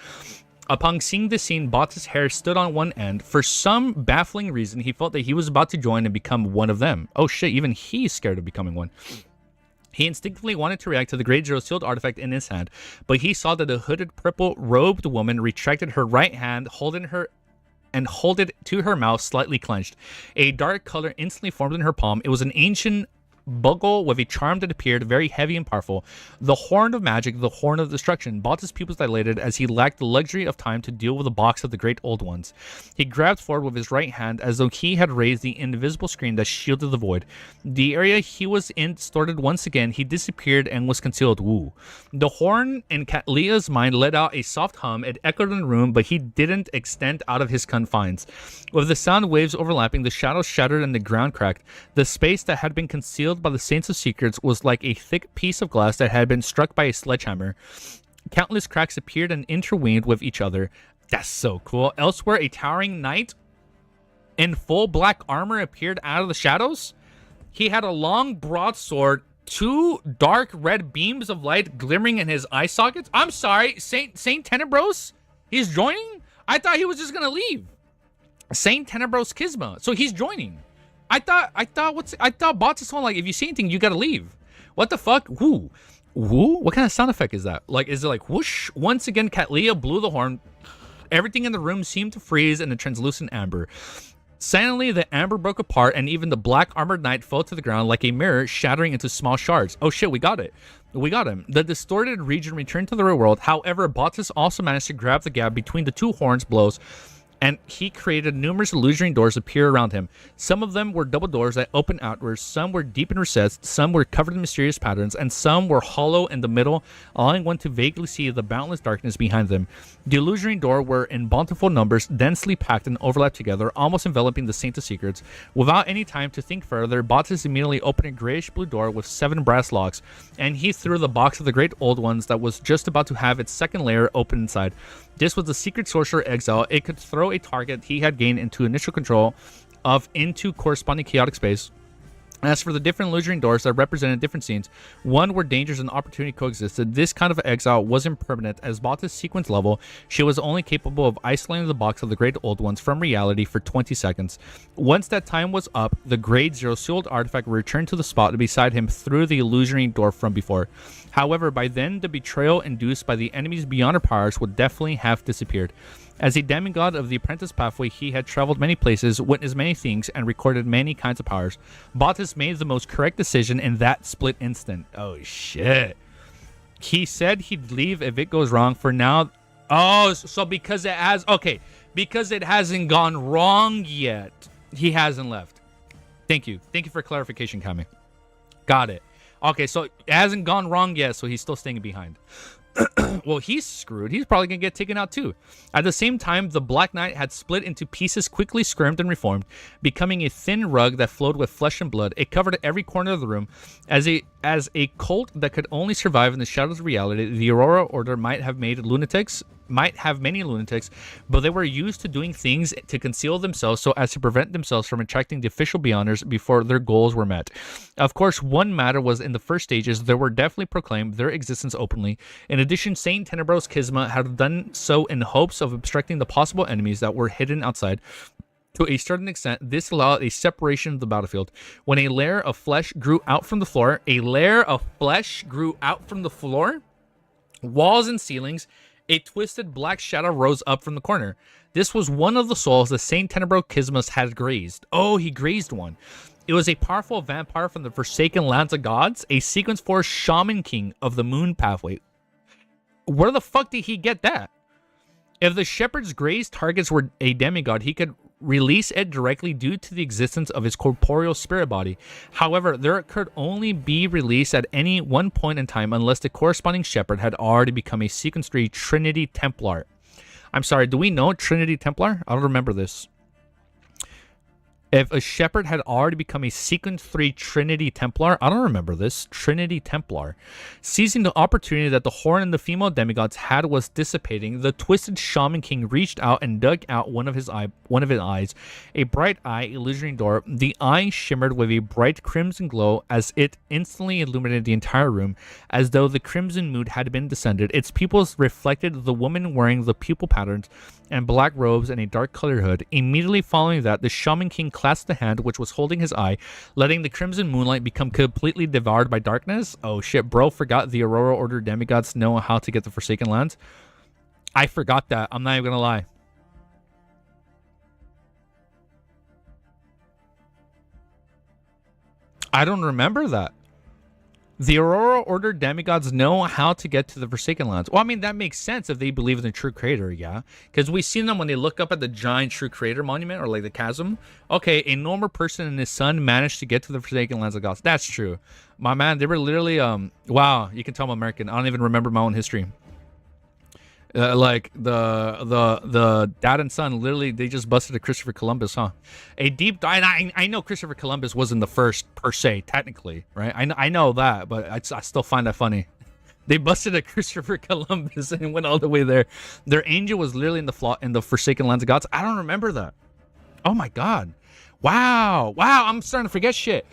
Upon seeing the scene, Bot's hair stood on one end. For some baffling reason, he felt that he was about to join and become one of them. Oh shit, even he's scared of becoming one. He instinctively wanted to react to the Great Zero's sealed artifact in his hand, but he saw that the hooded, purple-robed woman retracted her right hand, hold it to her mouth, slightly clenched. A dark color instantly formed in her palm. It was an ancient bugle with a charm that appeared very heavy and powerful. The horn of magic, the horn of destruction. Baltus' pupils dilated as he lacked the luxury of time to deal with the box of the Great Old Ones. He grabbed forward with his right hand as though he had raised the invisible screen that shielded the void. The area he was in distorted once again. He disappeared and was concealed. Woo. The horn in Catlea's mind let out a soft hum. It echoed in the room, but he didn't extend out of his confines. With the sound waves overlapping, the shadows shattered and the ground cracked. The space that had been concealed by the Saints of Secrets was like a thick piece of glass that had been struck by a sledgehammer. Countless cracks appeared and intervened with each other. That's so cool. Elsewhere, a towering knight in full black armor appeared out of the shadows. He had a long broadsword, two dark red beams of light glimmering in his eye sockets. I'm sorry, Saint Tenebros? He's joining? I thought he was just gonna leave. Saint Tenebros Kisma. So he's joining. I thought bots is like, if you see anything, you gotta leave. What the fuck? Woo. Woo? What kind of sound effect is that? Like, is it like whoosh? Once again, Catlea blew the horn. Everything in the room seemed to freeze in a translucent amber. Suddenly, the amber broke apart, and even the black armored knight fell to the ground like a mirror, shattering into small shards. Oh shit, we got it. We got him. The distorted region returned to the real world. However, Bottas also managed to grab the gap between the two horns blows. and he created numerous illusory doors appear around him. Some of them were double doors that opened outwards, some were deep and recessed, some were covered in mysterious patterns, and some were hollow in the middle, allowing one to vaguely see the boundless darkness behind them. The illusory door were in bountiful numbers, densely packed and overlapped together, almost enveloping the Saint of Secrets. Without any time to think further, Bottas immediately opened a grayish-blue door with 7 brass locks, and he threw the box of the Great Old Ones that was just about to have its second layer open inside. This was the Secret Sorcerer Exile. It could throw a target he had gained into initial control of into corresponding chaotic space. As for the different illusory doors that represented different scenes, one where dangers and opportunity coexisted, this kind of exile wasn't permanent. As Bottas' sequence level, she was only capable of isolating the box of the Great Old Ones from reality for 20 seconds. Once that time was up, the Grade Zero sealed artifact returned to the spot beside him through the illusory door from before. However, by then, the betrayal induced by the enemies beyond her powers would definitely have disappeared. As a demigod of the apprentice pathway, he had traveled many places, witnessed many things, and recorded many kinds of powers. Bottas made the most correct decision in that split instant. Oh, shit. He said he'd leave if it goes wrong. For now... Oh, so because it has... Okay, because it hasn't gone wrong yet, he hasn't left. Thank you. Thank you for clarification, Kami. Got it. Okay, so it hasn't gone wrong yet, so he's still staying behind. Well, he's screwed. He's probably going to get taken out too. At the same time, the Black Knight had split into pieces, quickly skirmed and reformed, becoming a thin rug that flowed with flesh and blood. It covered every corner of the room. As a cult that could only survive in the shadows of reality, the Aurora Order might have many lunatics, but they were used to doing things to conceal themselves so as to prevent themselves from attracting the official Beyonders before their goals were met. Of course, one matter was in the first stages, they were definitely proclaimed their existence openly. In addition, Saint Tenebros Kisma had done so in hopes of obstructing the possible enemies that were hidden outside. To a certain extent, this allowed a separation of the battlefield. When a layer of flesh grew out from the floor, walls and ceilings, a twisted black shadow rose up from the corner. This was one of the souls that Saint Tenebro Kismas had grazed. Oh, he grazed one. It was a powerful vampire from the Forsaken Lands of Gods, a Sequence 4 Shaman King of the Moon Pathway. Where the fuck did he get that? If the shepherd's grazed targets were a demigod, he could release it directly due to the existence of his corporeal spirit body. However, there could only be released at any one point in time unless the corresponding shepherd had already become a Sequence 3 Trinity Templar. I'm sorry, do we know Trinity Templar? I don't remember this. If a shepherd had already become a Sequence 3 Trinity Templar, I don't remember this, Trinity Templar. Seizing the opportunity that the horn and the female demigods had was dissipating, the twisted Shaman King reached out and dug out one of his eyes, a bright eye illusory door. The eye shimmered with a bright crimson glow as it instantly illuminated the entire room, as though the crimson mood had been descended. Its pupils reflected the woman wearing the pupil patterns and black robes and a dark colored hood. Immediately following that, the Shaman King clasped the hand which was holding his eye, letting the crimson moonlight become completely devoured by darkness. Oh shit, bro forgot the Aurora Order demigods know how to get the Forsaken Lands. I forgot that. I'm not even gonna lie. I don't remember that. The Aurora Order demigods know how to get to the Forsaken Lands. Well, I mean, that makes sense if they believe in the True Creator, yeah? Because we've seen them when they look up at the giant True Creator monument, or like the chasm. Okay, a normal person and his son managed to get to the Forsaken Lands of Gods. That's true. My man, they were literally, wow, you can tell I'm American. I don't even remember my own history. Like the dad and son literally, they just busted a Christopher Columbus, huh? A deep dive. I know Christopher Columbus wasn't the first per se, technically, right? I know that, but I still find that funny. They busted a Christopher Columbus and went all the way there. Their angel was literally in the Forsaken Lands of Gods. I don't remember that. Oh my god. Wow, I'm starting to forget shit.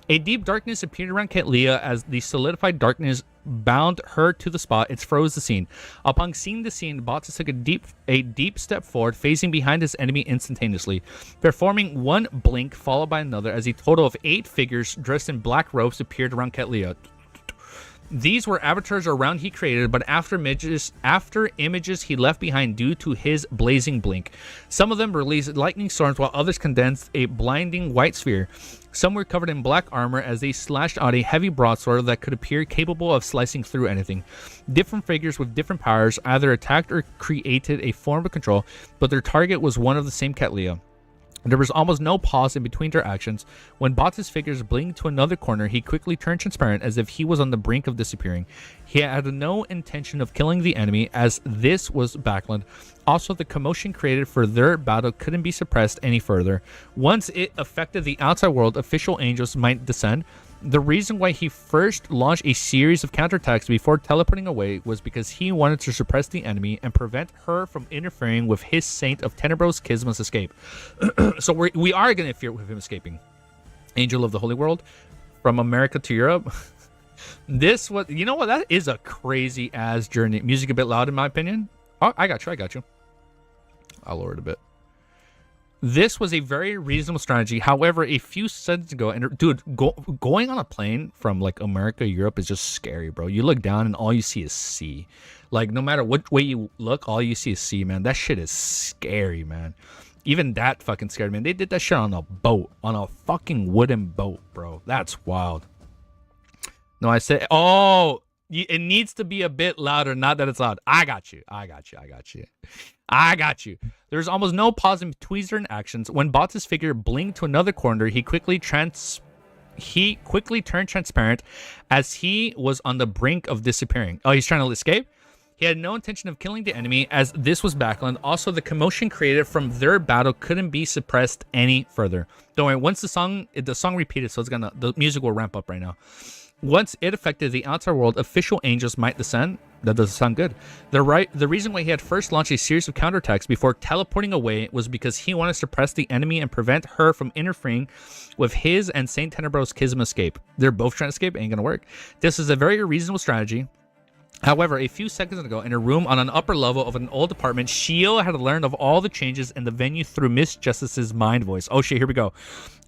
A deep darkness appeared around Ketlia as the solidified darkness bound her to the spot. It froze the scene. Upon seeing the scene, Bottas took a deep step forward, facing behind his enemy instantaneously, performing one blink followed by another as a total of 8 figures dressed in black robes appeared around Ketlia. These were avatars around he created, but after images he left behind due to his blazing blink. Some of them released lightning storms, while others condensed a blinding white sphere. Some were covered in black armor as they slashed out a heavy broadsword that could appear capable of slicing through anything. Different figures with different powers either attacked or created a form of control, but their target was one of the same Katlia. There was almost no pause in between their actions. When Bot's figures blinked to another corner, he quickly turned transparent as if he was on the brink of disappearing. He had no intention of killing the enemy, as this was backland. Also, the commotion created for their battle couldn't be suppressed any further. Once it affected the outside world, official angels might descend. The reason why he first launched a series of counterattacks before teleporting away was because he wanted to suppress the enemy and prevent her from interfering with his Saint of Tenebros Kisma's escape. So we are going to interfere with him escaping. Angel of the Holy World, from America to Europe. This was, you know what, that is a crazy ass journey. Music a bit loud in my opinion. Oh, I got you. I'll lower it a bit. This was a very reasonable strategy. However, a few seconds ago, and dude, going on a plane from like America, Europe is just scary, bro. You look down and all you see is sea. Like no matter what way you look, all you see is sea, man. That shit is scary, man. Even that fucking scared me. They did that shit on a boat, on a fucking wooden boat, bro. That's wild. No, I said, oh, it needs to be a bit louder. Not that it's loud. I got you. There's almost no pause in between certain actions. When Bot's figure blinked to another corner, he quickly turned transparent as he was on the brink of disappearing. Oh, he's trying to escape? He had no intention of killing the enemy, as this was backland. Also, the commotion created from their battle couldn't be suppressed any further. Don't worry, once the song repeated, so the music will ramp up right now. Once it affected the outside world, official angels might descend. That doesn't sound good. The reason why he had first launched a series of counterattacks before teleporting away was because he wanted to suppress the enemy and prevent her from interfering with his and Saint Tenebros Kisma escape. They're both trying to escape, ain't gonna work. This is a very reasonable strategy. However, a few seconds ago, in a room on an upper level of an old apartment, Shio had learned of all the changes in the venue through Miss Justice's mind voice. Oh shit, here we go.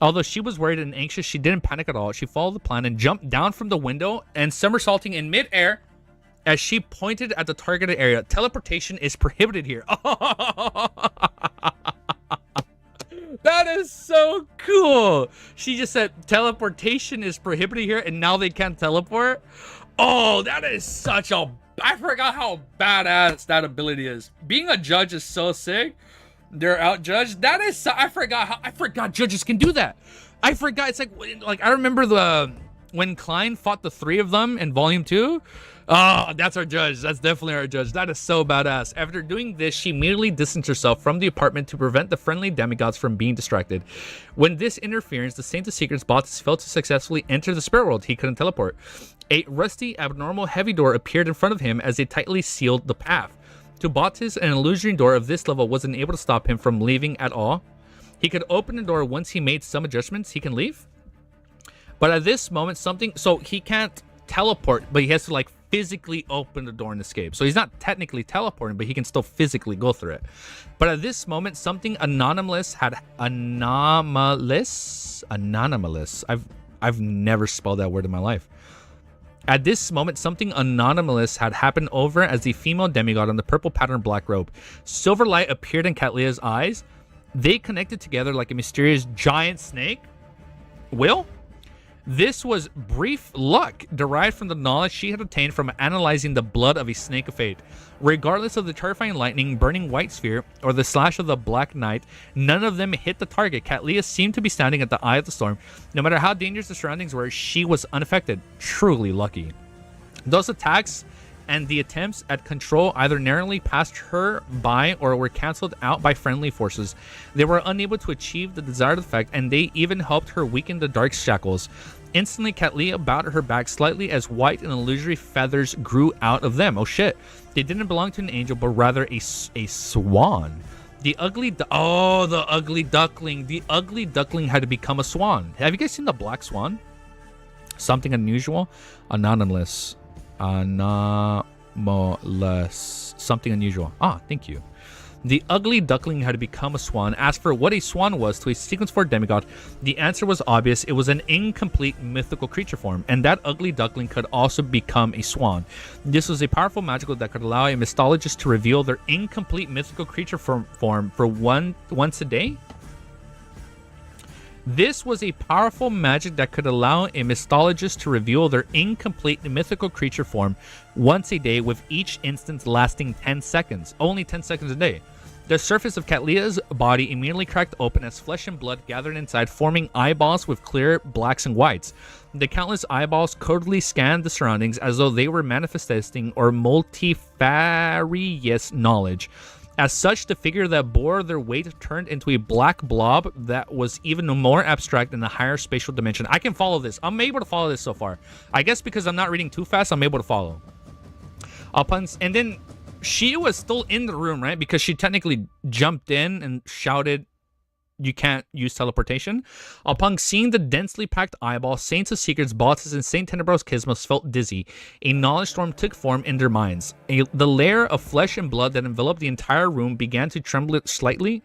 Although she was worried and anxious, she didn't panic at all. She followed the plan and jumped down from the window and somersaulting in midair as she pointed at the targeted area. Teleportation is prohibited here. That is so cool. She just said teleportation is prohibited here, and now they can't teleport. Oh, that is such a... I forgot how badass that ability is. Being a judge is so sick. They're outjudged. That is so... I forgot judges can do that. I forgot. It's like I remember when Klein fought the three of them in Volume 2. Oh, that's our judge. That's definitely our judge. That is so badass. After doing this, she immediately distanced herself from the apartment to prevent the friendly demigods from being distracted. When this interference, the Saint of Secrets Bottas failed to successfully enter the spirit world. He couldn't teleport. A rusty, abnormal, heavy door appeared in front of him as it tightly sealed the path. To Bottas, an illusory door of this level wasn't able to stop him from leaving at all. He could open the door once he made some adjustments. He can leave. But at this moment, so he can't teleport, but he has to like physically open the door and escape. So he's not technically teleporting, but he can still physically go through it. But at this moment, something anomalous. I've never spelled that word in my life. At this moment, something anomalous had happened over as the female demigod on the purple patterned black robe. Silver light appeared in Katlia's eyes. They connected together like a mysterious giant snake. Will? This was brief luck derived from the knowledge she had obtained from analyzing the blood of a snake of fate. Regardless of the terrifying lightning, burning white sphere, or the slash of the black knight, none of them hit the target. Katlia seemed to be standing at the eye of the storm. No matter how dangerous the surroundings were, she was unaffected. Truly lucky. Those attacks and the attempts at control either narrowly passed her by or were cancelled out by friendly forces. They were unable to achieve the desired effect, and they even helped her weaken the dark shackles. Instantly, Katlia bowed her back slightly as white and illusory feathers grew out of them. Oh shit. They didn't belong to an angel, but rather a swan. The ugly duckling. The ugly duckling had to become a swan. Have you guys seen the black swan? Something unusual? Anomalous. Something unusual. Ah, thank you. The ugly duckling had become a swan. Asked for what a swan was to a sequence 4 demigod, the answer was obvious. It was an incomplete mythical creature form, and that ugly duckling could also become a swan. This was a powerful magical that could allow a mystologist to reveal their incomplete mythical creature form for once a day. This was a powerful magic that could allow a mystologist to reveal their incomplete mythical creature form once a day, with each instance lasting 10 seconds. Only 10 seconds a day. The surface of Catlia's body immediately cracked open as flesh and blood gathered inside, forming eyeballs with clear blacks and whites. The countless eyeballs codedly scanned the surroundings as though they were manifesting or multifarious knowledge. As such, the figure that bore their weight turned into a black blob that was even more abstract in a higher spatial dimension. I can follow this. I'm able to follow this so far. I guess because I'm not reading too fast, I'm able to follow. And then she was still in the room, right? Because she technically jumped in and shouted, "You can't use teleportation." Upon seeing the densely packed eyeball, Saints of Secrets, Bautis, and Saint Tenebros Kismos felt dizzy. A knowledge storm took form in their minds. The layer of flesh and blood that enveloped the entire room began to tremble slightly.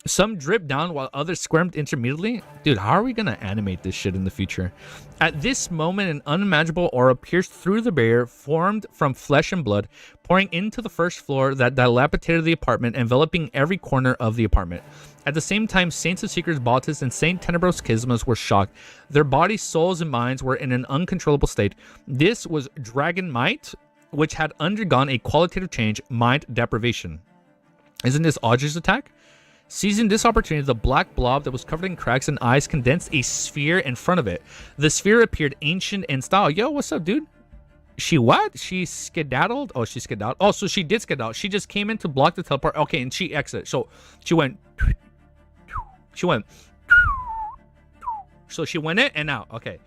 Some dripped down while others squirmed intermittently. Dude, how are we gonna animate this shit in the future? At this moment, an unimaginable aura pierced through the barrier formed from flesh and blood, pouring into the first floor that dilapidated the apartment, enveloping every corner of the apartment. At the same time, Saints of Secrets, Bautis, and Saint Tenebros Kismos were shocked. Their bodies, souls, and minds were in an uncontrollable state. This was Dragon Might, which had undergone a qualitative change, mind deprivation. Isn't this Audrey's attack? Seizing this opportunity, the black blob that was covered in cracks and eyes condensed a sphere in front of it. The sphere appeared ancient in style. Yo, what's up, dude? She what? She skedaddled? Oh, she skedaddled. Oh, so she did skedaddle. She just came in to block the teleport. Okay, and she exited. So she went. So she went in and out. Okay.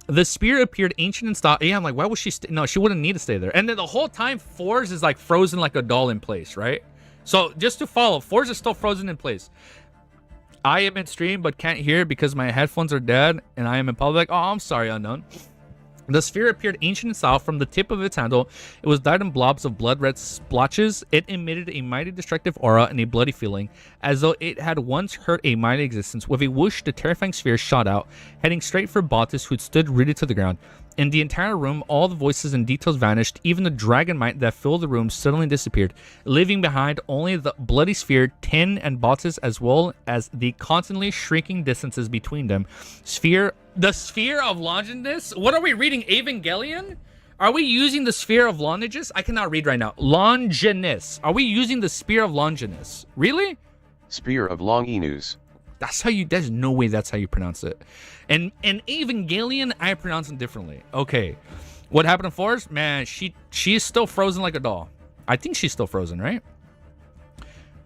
The spear appeared ancient in style. Yeah, I'm like, why would she no, she wouldn't need to stay there. And then the whole time, Forz is like frozen like a doll in place, right? So just to follow, Forz is still frozen in place. I am in stream but can't hear because my headphones are dead and I am in public. Oh, I'm sorry, unknown. The sphere appeared ancient in style. From the tip of its handle, it was dyed in blobs of blood red splotches. It emitted a mighty destructive aura and a bloody feeling, as though it had once hurt a mighty existence. With a whoosh, the terrifying sphere shot out, heading straight for Bautis, who'd stood rooted to the ground. In the entire room, all the voices and details vanished. Even the dragon might that filled the room suddenly disappeared, leaving behind only the bloody sphere, Tin, and Bautis, as well as the constantly shrinking distances between them. The sphere of Longinus? What are we reading? Evangelion? Are we using the sphere of Longinus? I cannot read right now. Longinus. Are we using the spear of Longinus? Really? Spear of Longinus. That's how you. There's no way that's how you pronounce it. And Evangelion, I pronounce it differently. Okay, what happened to Forrest? Man, she's still frozen like a doll. I think she's still frozen, right?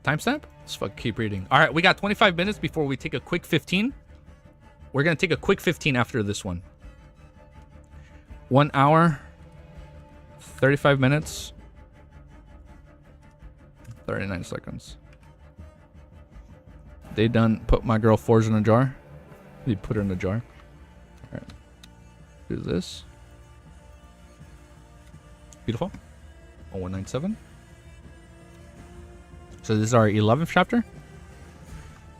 Timestamp. Let's fuck keep reading. All right, we got 25 minutes before we take a quick 15. We're gonna take a quick 15 after this one. 1 hour, 35 minutes, 39 seconds. They done put my girl Forge in a jar. They put her in a jar. All right. Do this. Beautiful. 0197. So this is our 11th chapter.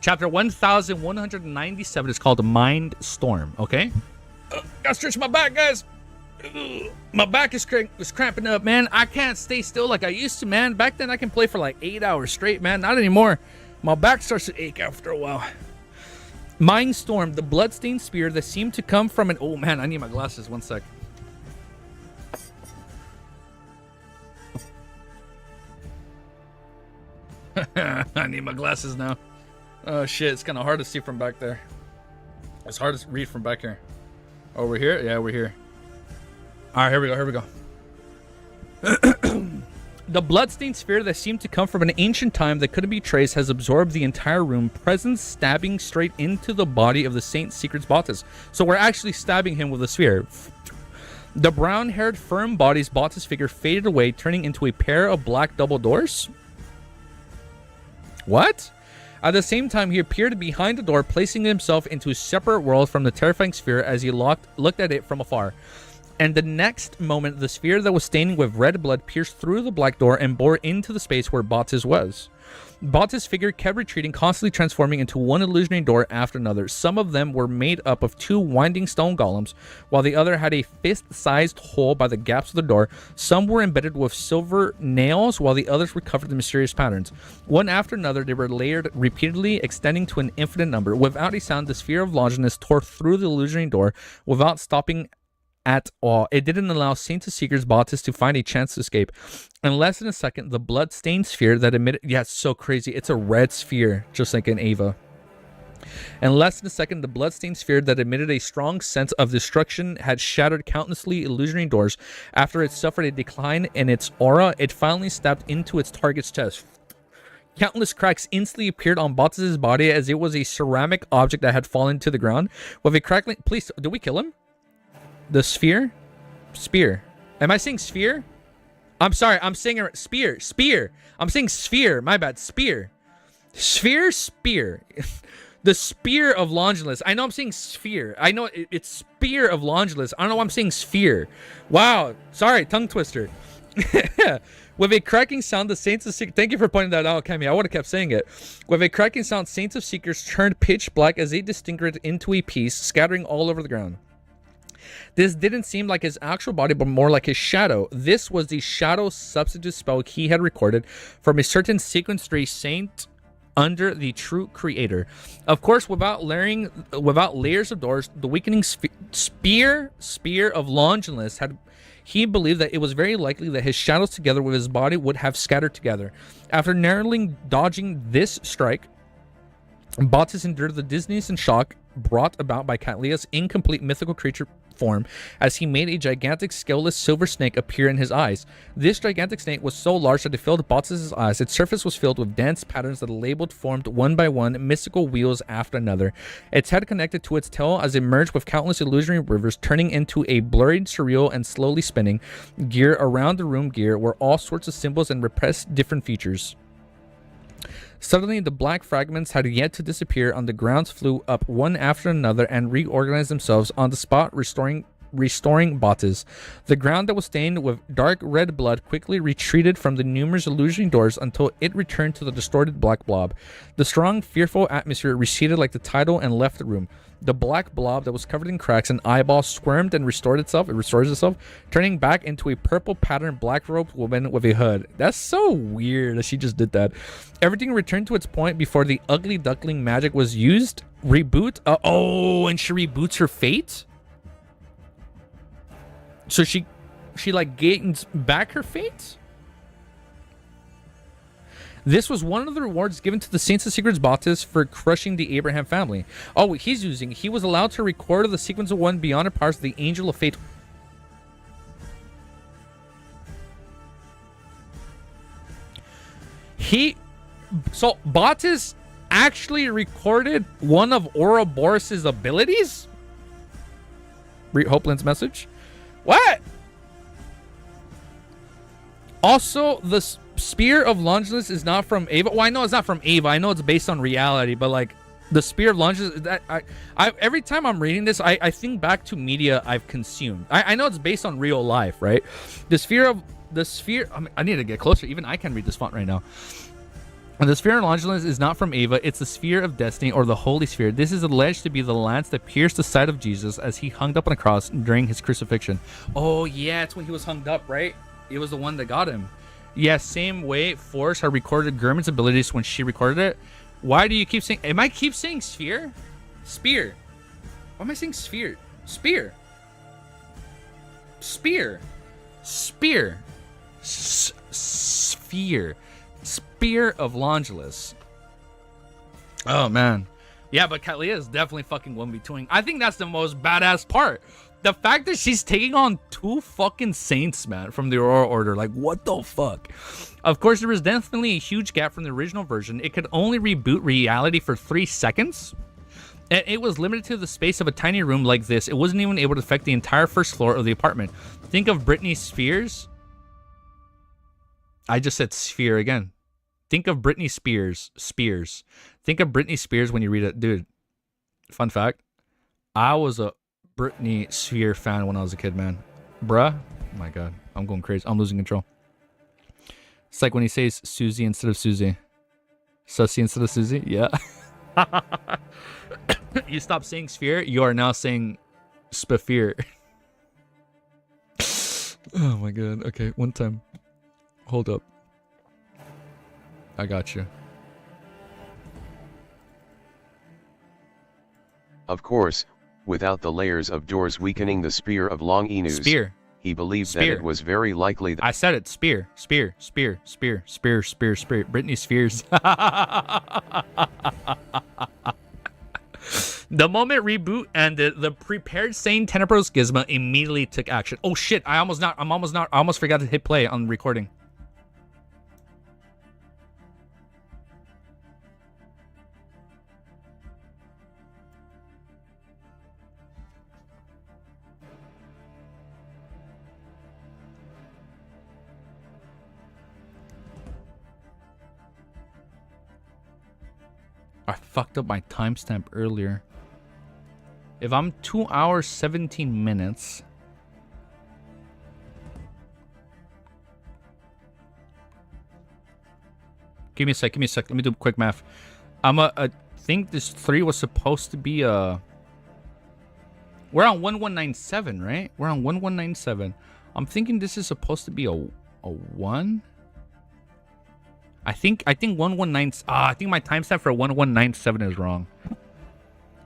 Chapter 1197 is called Mind Storm. Okay. Gotta stretch my back, guys. My back is cramping up, man. I can't stay still like I used to, man. Back then I can play for like 8 hours straight, man. Not anymore. My back starts to ache after a while. Mind Storm, the bloodstained spear that seemed to come from an... Oh, man, I need my glasses. 1 sec. I need my glasses now. Oh, shit. It's kind of hard to see from back there. It's hard to read from back here. Oh, we're here? Yeah, we're here. All right, here we go. Here we go. The bloodstained spear that seemed to come from an ancient time that couldn't be traced has absorbed the entire room, presence stabbing straight into the body of the Saint Secrets Bautis. So we're actually stabbing him with a spear. The brown-haired, firm body's Bautis figure faded away, turning into a pair of black double doors. What? At the same time, he appeared behind the door, placing himself into a separate world from the terrifying sphere as he looked at it from afar. And the next moment, the sphere that was staining with red blood pierced through the black door and bore into the space where Bottis was. Bottis' figure kept retreating, constantly transforming into one illusionary door after another. Some of them were made up of 2 winding stone golems, while the other had a fist-sized hole by the gaps of the door. Some were embedded with silver nails, while the others were covered in mysterious patterns. One after another, they were layered repeatedly, extending to an infinite number. Without a sound, the sphere of Longinus tore through the illusionary door without stopping at all. It didn't allow Saint of Seekers Bottis to find a chance to escape. In less than a second, the blood-stained sphere that emitted... Yeah, it's so crazy. It's a red sphere, just like in Ava. In less than a second, the blood-stained sphere that emitted a strong sense of destruction had shattered countlessly illusionary doors. After it suffered a decline in its aura, it finally stabbed into its target's chest. Countless cracks instantly appeared on Bottis' body as it was a ceramic object that had fallen to the ground. With a crackling... Please, did we kill him? The sphere? Spear. Am I saying sphere? I'm sorry, I'm saying spear. Spear. I'm saying sphere. My bad. Spear. Sphere, spear. The spear of Longinus. I know I'm saying sphere. I know it's spear of Longinus. I don't know why I'm saying sphere. Wow. Sorry, tongue twister. With a cracking sound, the Saints of Seekers... Thank you for pointing that out, Kemi. I would have kept saying it. With a cracking sound, Saints of Seekers turned pitch black as they disintegrated into a piece, scattering all over the ground. This didn't seem like his actual body, but more like his shadow. This was the shadow substitute spell he had recorded from a certain sequence 3 saint under the true creator. Of course, without layers of doors, the weakening spear of Longinus had... He believed that it was very likely that his shadows together with his body would have scattered together. After narrowly dodging this strike, Bottis endured the dizziness and shock brought about by Catlia's incomplete mythical creature form as he made a gigantic scaleless silver snake appear in his eyes. This gigantic snake was so large that it filled Bottis' eyes. Its surface was filled with dense patterns that labeled formed one by one mystical wheels after another. Its head connected to its tail as it merged with countless illusionary rivers, turning into a blurred, surreal, and slowly spinning gear around the room gear where all sorts of symbols and repressed different features. Suddenly, the black fragments had yet to disappear on the grounds flew up one after another and reorganized themselves on the spot, restoring Bottis. The ground that was stained with dark red blood quickly retreated from the numerous illusionary doors until it returned to the distorted black blob. The strong, fearful atmosphere receded like the tidal and left the room. The black blob that was covered in cracks and eyeballs squirmed and restored itself. It restores itself, turning back into a purple patterned black-robed woman with a hood. That's so weird that she just did that. Everything returned to its point before the ugly duckling magic was used. Reboot. Oh, and she reboots her fate? So she like gains back her fate? This was one of the rewards given to the Saints of Secrets Bottis for crushing the Abraham family. Oh, he was allowed to record the sequence of one beyond her powers of the Angel of Fate. So Bottis actually recorded one of Ouroboros' abilities? Read Hopeland's message. What? Also, the Spear of Longinus is not from Ava. Well, I know it's not from Ava. I know it's based on reality, but like the Spear of Longinus, that I every time I'm reading this, I think back to media I've consumed. I know it's based on real life, right? The Spear. I mean, I need to get closer. Even I can read this font right now. The Sphere of Longinus is not from Ava. It's the Sphere of Destiny, or the Holy Sphere. This is alleged to be the lance that pierced the side of Jesus as he hung up on a cross during his crucifixion. Oh yeah, it's when he was hung up, right? It was the one that got him. Yeah, same way Force had recorded Gurman's abilities when she recorded it. Why do you keep saying... Am I keep saying sphere? Spear. Why am I saying sphere? Spear. Spear. Spear. Sphere. Spear of Longinus. Oh, man. Yeah, but Katlia is definitely fucking 1v2ing. I think that's the most badass part. The fact that she's taking on 2 fucking saints, man, from the Aurora Order. Like, what the fuck? Of course, there was definitely a huge gap from the original version. It could only reboot reality for 3 seconds. And it was limited to the space of a tiny room like this. It wasn't even able to affect the entire first floor of the apartment. Think of Britney Spears. I just said sphere again. Think of Britney Spears. Think of Britney Spears when you read it. Dude, fun fact. I was a Britney Spears fan when I was a kid, man. Bruh. Oh my god. I'm going crazy. I'm losing control. It's like when he says Susie instead of Susie. Sussy instead of Susie? Yeah. You stop saying sphere, you are now saying spafear. Oh my god. Okay, one time. Hold up. I got you. Of course, without the layers of doors weakening the spear of Long Inus. Spear. He believed Spear. that it was very likely that I said it. Spear. Spear. Spear. Spear. Spear. Spear. Spear. Britney Spears. The moment reboot ended, the prepared Sane Tenebros Gizmo immediately took action. Oh shit! I almost forgot to hit play on recording. I fucked up my timestamp earlier. If I'm 2 hours 17 minutes, give me a sec. Let me do quick math. I think this 3 was supposed to be a. We're on 1197, right? We're on 1197. I'm thinking this is supposed to be a 1. I think 119. I think my timestamp for 1197 is wrong.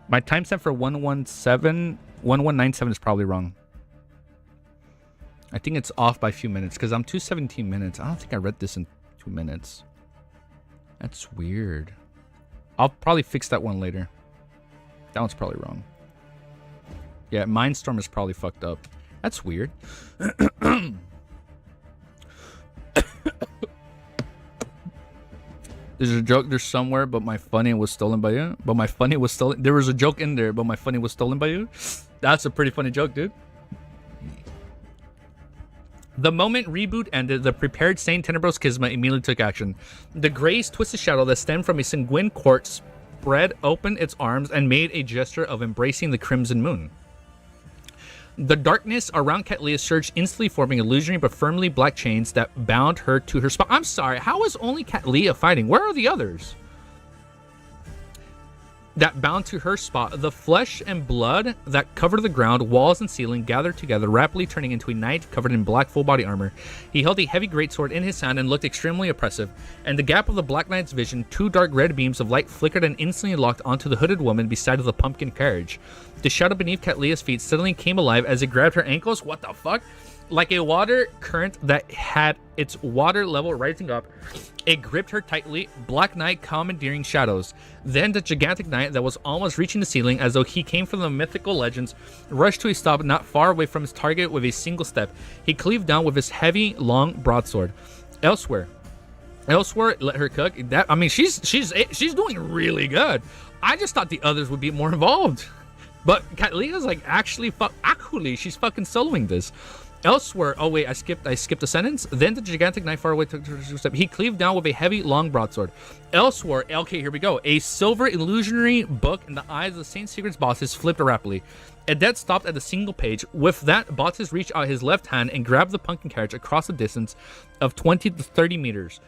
My timestamp for 1197 is probably wrong. I think it's off by a few minutes because I'm 217 minutes. I don't think I read this in 2 minutes. That's weird. I'll probably fix that one later. That one's probably wrong. Yeah, Mindstorm is probably fucked up. That's weird. There's a joke there somewhere, but my funny was stolen by you. But my funny was stolen. There was a joke in there, but my funny was stolen by you. That's a pretty funny joke, dude. The moment reboot ended, the prepared Sane Tenebros Gizmo immediately took action. The Gray's twisted shadow that stemmed from a sanguine court spread open its arms and made a gesture of embracing the crimson moon. The darkness around Catlia surged, instantly forming illusionary but firmly black chains that bound her to her spot. I'm sorry, how is only Catlia fighting? Where are the others? That bound to her spot. The flesh and blood that covered the ground, walls and ceiling gathered together, rapidly turning into a knight covered in black full body armor. He held a heavy greatsword in his hand and looked extremely oppressive. And the gap of the Black Knight's vision, 2 dark red beams of light flickered and instantly locked onto the hooded woman beside the pumpkin carriage. The shadow beneath Catlia's feet suddenly came alive as it grabbed her ankles. What the fuck? Like a water current that had its water level rising up, it gripped her tightly, Black Knight commandeering shadows. Then the gigantic knight that was almost reaching the ceiling as though he came from the mythical legends, rushed to a stop not far away from his target with a single step. He cleaved down with his heavy, long broadsword. Elsewhere, let her cook. That, I mean, she's doing really good. I just thought the others would be more involved. But Catlia's like actually she's fucking soloing this. Elsewhere, oh wait, I skipped a sentence. Then the gigantic knight far away took a step. He cleaved down with a heavy, long broadsword. Elsewhere, okay, here we go. A silver illusionary book in the eyes of the Saint Secret's bosses flipped rapidly. A dead stopped at a single page. With that, bosses reached out his left hand and grabbed the pumpkin carriage across a distance of 20 to 30 meters.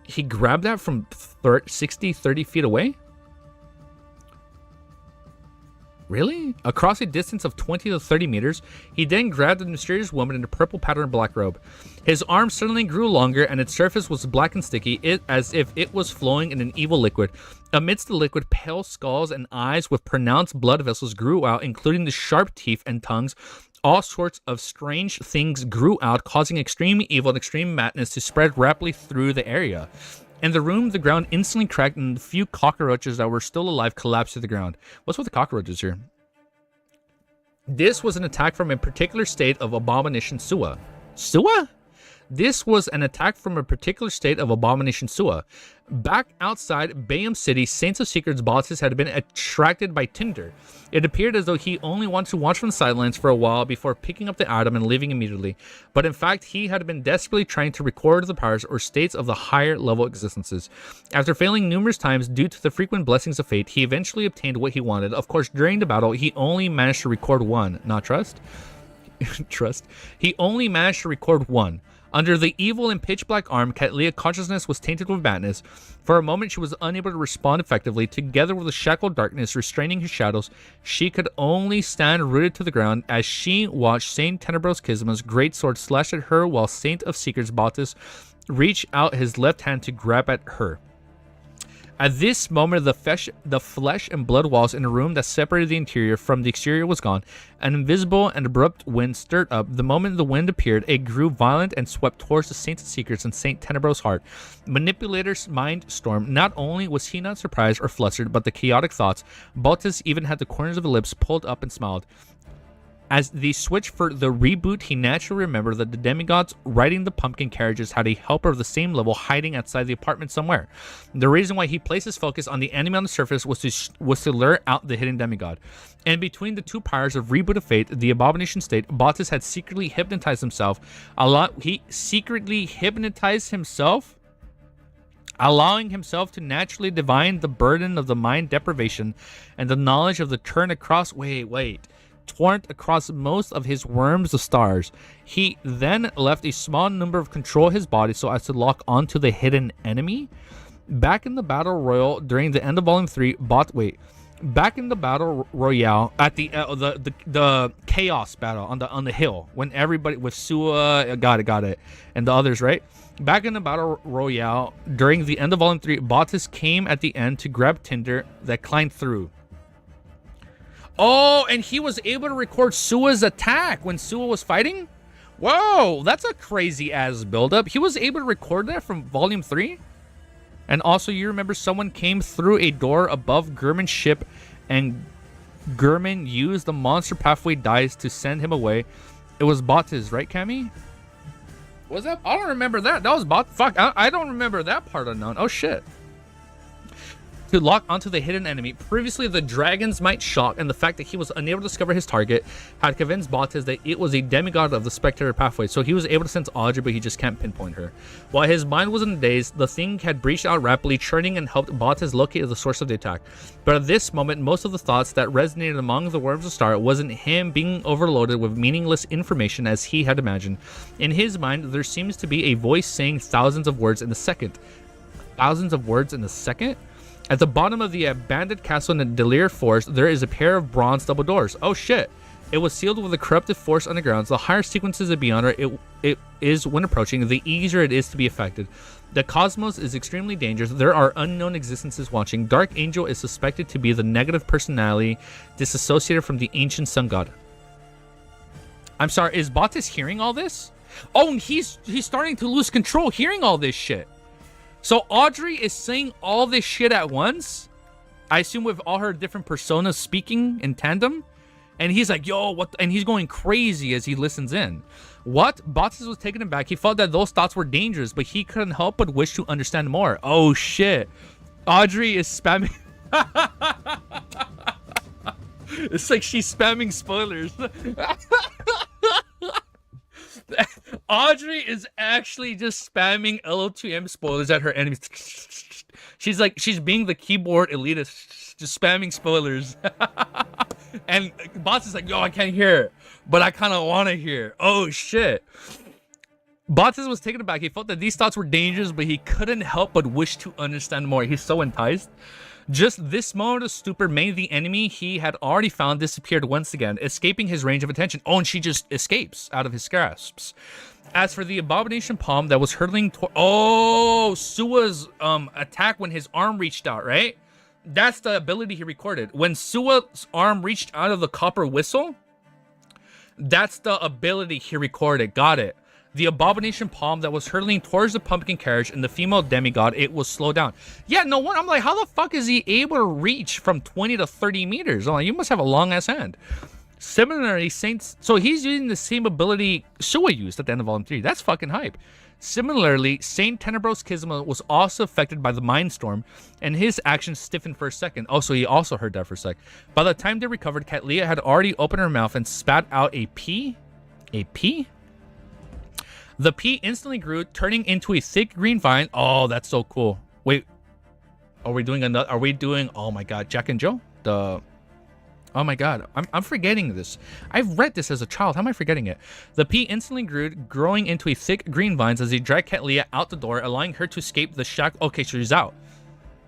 He grabbed that from 30 feet away? Really? Across a distance of 20 to 30 meters, he then grabbed the mysterious woman in a purple patterned black robe. His arm suddenly grew longer, and its surface was black and sticky, as if it was flowing in an evil liquid. Amidst the liquid, pale skulls and eyes with pronounced blood vessels grew out, including the sharp teeth and tongues. All sorts of strange things grew out, causing extreme evil and extreme madness to spread rapidly through the area. In the room, the ground instantly cracked, and the few cockroaches that were still alive collapsed to the ground. What's with the cockroaches here? This was an attack from a particular state of Abomination Sua. Sua? This was an attack from a particular state of Abomination Sua. Back outside Bayam City, Saints of Secret's bosses had been attracted by Tinder. It appeared as though he only wanted to watch from the sidelines for a while before picking up the item and leaving immediately. But in fact, he had been desperately trying to record the powers or states of the higher level existences. After failing numerous times due to the frequent blessings of fate, he eventually obtained what he wanted. Of course, during the battle, he only managed to record one. Not trust? trust. He only managed to record one. Under the evil and pitch black arm, Katlea's consciousness was tainted with madness. For a moment, she was unable to respond effectively. Together with the shackled darkness restraining his shadows, she could only stand rooted to the ground as she watched Saint Tenebros Kisma's great sword slash at her while Saint of Secrets Baltus reached out his left hand to grab at her. At this moment, the flesh and blood walls in a room that separated the interior from the exterior was gone. An invisible and abrupt wind stirred up. The moment the wind appeared, it grew violent and swept towards the Saint of Secrets and Saint Tenebros' heart. Manipulator's mind storm. Not only was he not surprised or flustered, but the chaotic thoughts. Baltus even had the corners of his lips pulled up and smiled. As the switch for the reboot, he naturally remembered that the demigods riding the pumpkin carriages had a helper of the same level hiding outside the apartment somewhere. The reason why he placed his focus on the enemy on the surface was to lure out the hidden demigod. And between the two powers of Reboot of Fate, the Abomination State, Baltus had secretly hypnotized himself. Allowing himself to naturally divine the burden of the mind deprivation and the knowledge of the torrent across most of his worms the stars. He then left a small number of control his body so as to lock onto the hidden enemy. Back in the battle royal during the end of volume 3, back in the battle royale at the chaos battle on the hill when everybody with Sua got it and the others, right? Back in the battle royale during the end of volume 3, Baltus came at the end to grab Tinder that climbed through. Oh, and he was able to record Sua's attack when Sua was fighting? Whoa, that's a crazy ass buildup. He was able to record that from volume 3? And also, you remember someone came through a door above Gurman's ship and Gurman used the monster pathway dice to send him away. It was Baltus, right, Cammy? Was that? I don't remember that. That was Baltus. Fuck, I don't remember that part unknown. Oh, shit. To lock onto the hidden enemy. Previously, the dragon's might shock and the fact that he was unable to discover his target had convinced Baltus that it was a demigod of the spectator pathway, so he was able to sense Audrey, but he just can't pinpoint her. While his mind was in a daze, the thing had breached out rapidly, churning and helped Baltus locate the source of the attack. But at this moment, most of the thoughts that resonated among the worms of Star wasn't him being overloaded with meaningless information as he had imagined. In his mind, there seems to be a voice saying thousands of words in a second. Thousands of words in a second? At the bottom of the abandoned castle in the Delir Forest, there is a pair of bronze double doors. Oh shit. It was sealed with a corruptive force underground. The higher sequences of beyond it is when approaching, the easier it is to be affected. The cosmos is extremely dangerous. There are unknown existences watching. Dark Angel is suspected to be the negative personality disassociated from the ancient sun god. I'm sorry, is Baltus hearing all this? Oh, and he's starting to lose control hearing all this shit. So Audrey is saying all this shit at once, I assume with all her different personas speaking in tandem, and he's like, yo, what? And he's going crazy as he listens in. What? Baltus was taken aback. He felt that those thoughts were dangerous, but he couldn't help but wish to understand more. Oh shit. Audrey is spamming. It's like she's spamming spoilers. Audrey is actually just spamming LO2M spoilers at her enemies. She's being the keyboard elitist, just spamming spoilers. And Bots is like, yo, I can't hear, but I kind of want to hear. Oh shit. Bots was taken aback. He felt that these thoughts were dangerous, but he couldn't help but wish to understand more. He's so enticed. Just this moment of stupor made the enemy he had already found disappeared once again, escaping his range of attention. Oh, and she just escapes out of his grasps. As for the abomination palm that was hurtling toward... Oh, Sua's attack when his arm reached out, right? That's the ability he recorded. When Sua's arm reached out of the copper whistle, that's the ability he recorded. Got it. The abomination palm that was hurtling towards the pumpkin carriage and the female demigod, it was slowed down. Yeah, no one. I'm like, how the fuck is he able to reach from 20 to 30 meters? I'm like, you must have a long ass hand. Similarly, so he's using the same ability Sua used at the end of Volume 3. That's fucking hype. Similarly, Saint Tenebros Kisma was also affected by the Mind Storm, and his actions stiffened for a second. Oh, so he also heard that for a sec. By the time they recovered, Katlea had already opened her mouth and spat out a pea? A pea? The pea instantly grew, turning into a thick green vine. Oh, that's so cool. Wait, are we doing another? Are we doing? Oh my God, Jack and Joe. Oh my god, I'm forgetting this. I've read this as a child. How am I forgetting it? The pea instantly grew, growing into a thick green vines as he dragged Catleya out the door, allowing her to escape the shackles. Okay, so she's out.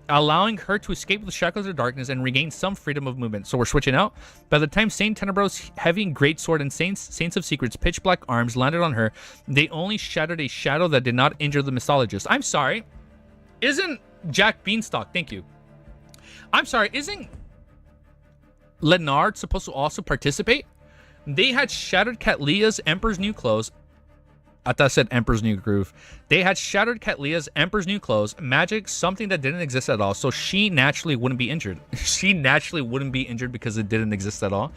Allowing her to escape the shackles of darkness and regain some freedom of movement. So we're switching out. By the time Saint Tenebros's heavy greatsword and Saints of Secret's pitch black arms landed on her, they only shattered a shadow that did not injure the mythologist. I'm sorry. Isn't Jack Beanstalk? Thank you. I'm sorry. Isn't Leonard supposed to also participate? They had shattered Catleya's Emperor's New Clothes. I thought I said Emperor's New Groove. They had shattered Catleya's Emperor's New Clothes, magic, something that didn't exist at all, so she naturally wouldn't be injured. She naturally wouldn't be injured because it didn't exist at all.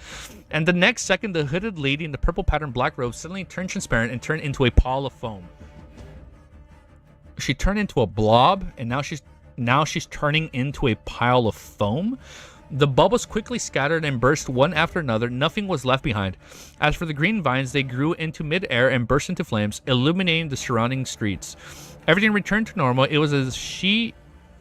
And the next second, the hooded lady in the purple pattern black robe suddenly turned transparent and turned into a pall of foam. She turned into a blob, and now she's turning into a pile of foam. The bubbles quickly scattered and burst one after another. Nothing was left behind. As for the green vines, they grew into mid-air and burst into flames, illuminating the surrounding streets. Everything returned to normal. It was as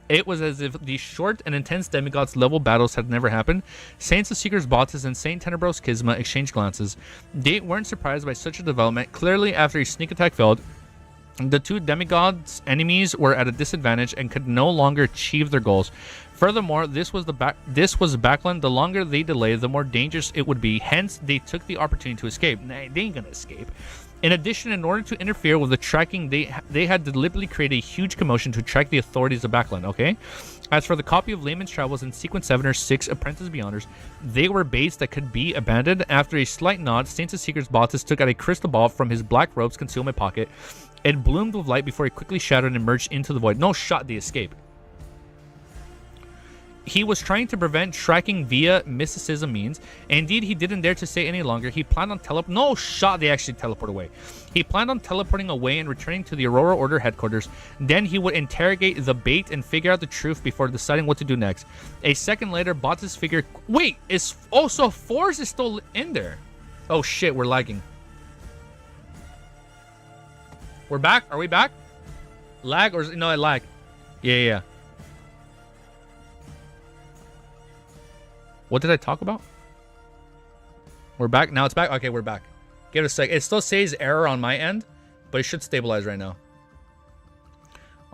if these short and intense demigods level battles had never happened. Saints of Secret's Bautis and Saint Tenebros Kisma exchanged glances. They weren't surprised by such a development. Clearly, after a sneak attack failed, the two demigods' enemies were at a disadvantage and could no longer achieve their goals. Furthermore, this was backland. The longer they delayed, the more dangerous it would be. Hence, they took the opportunity to escape. Nah, they ain't gonna escape. In addition, in order to interfere with the tracking, they had deliberately created a huge commotion to attract the authorities of backland. Okay. As for the copy of Layman's Travels and Sequence 7 or 6 Apprentice Beyonders, they were baits that could be abandoned. After a slight nod, Saints of Secret's Bautis took out a crystal ball from his black robe's concealment pocket. It bloomed with light before it quickly shattered and emerged into the void. No shot, the escape. He was trying to prevent tracking via mysticism means. Indeed, he didn't dare to stay any longer. He planned on No shot, they actually teleport away. He planned on teleporting away and returning to the Aurora Order headquarters. Then he would interrogate the bait and figure out the truth before deciding what to do next. A second later, Bautis figured... Wait, so Force is still in there. Oh shit, we're lagging. We're back? Are we back? Lag or... No, I lag. Yeah. What did I talk about? We're back. Now it's back. Okay, we're back. Give it a sec. It still says error on my end, but it should stabilize right now.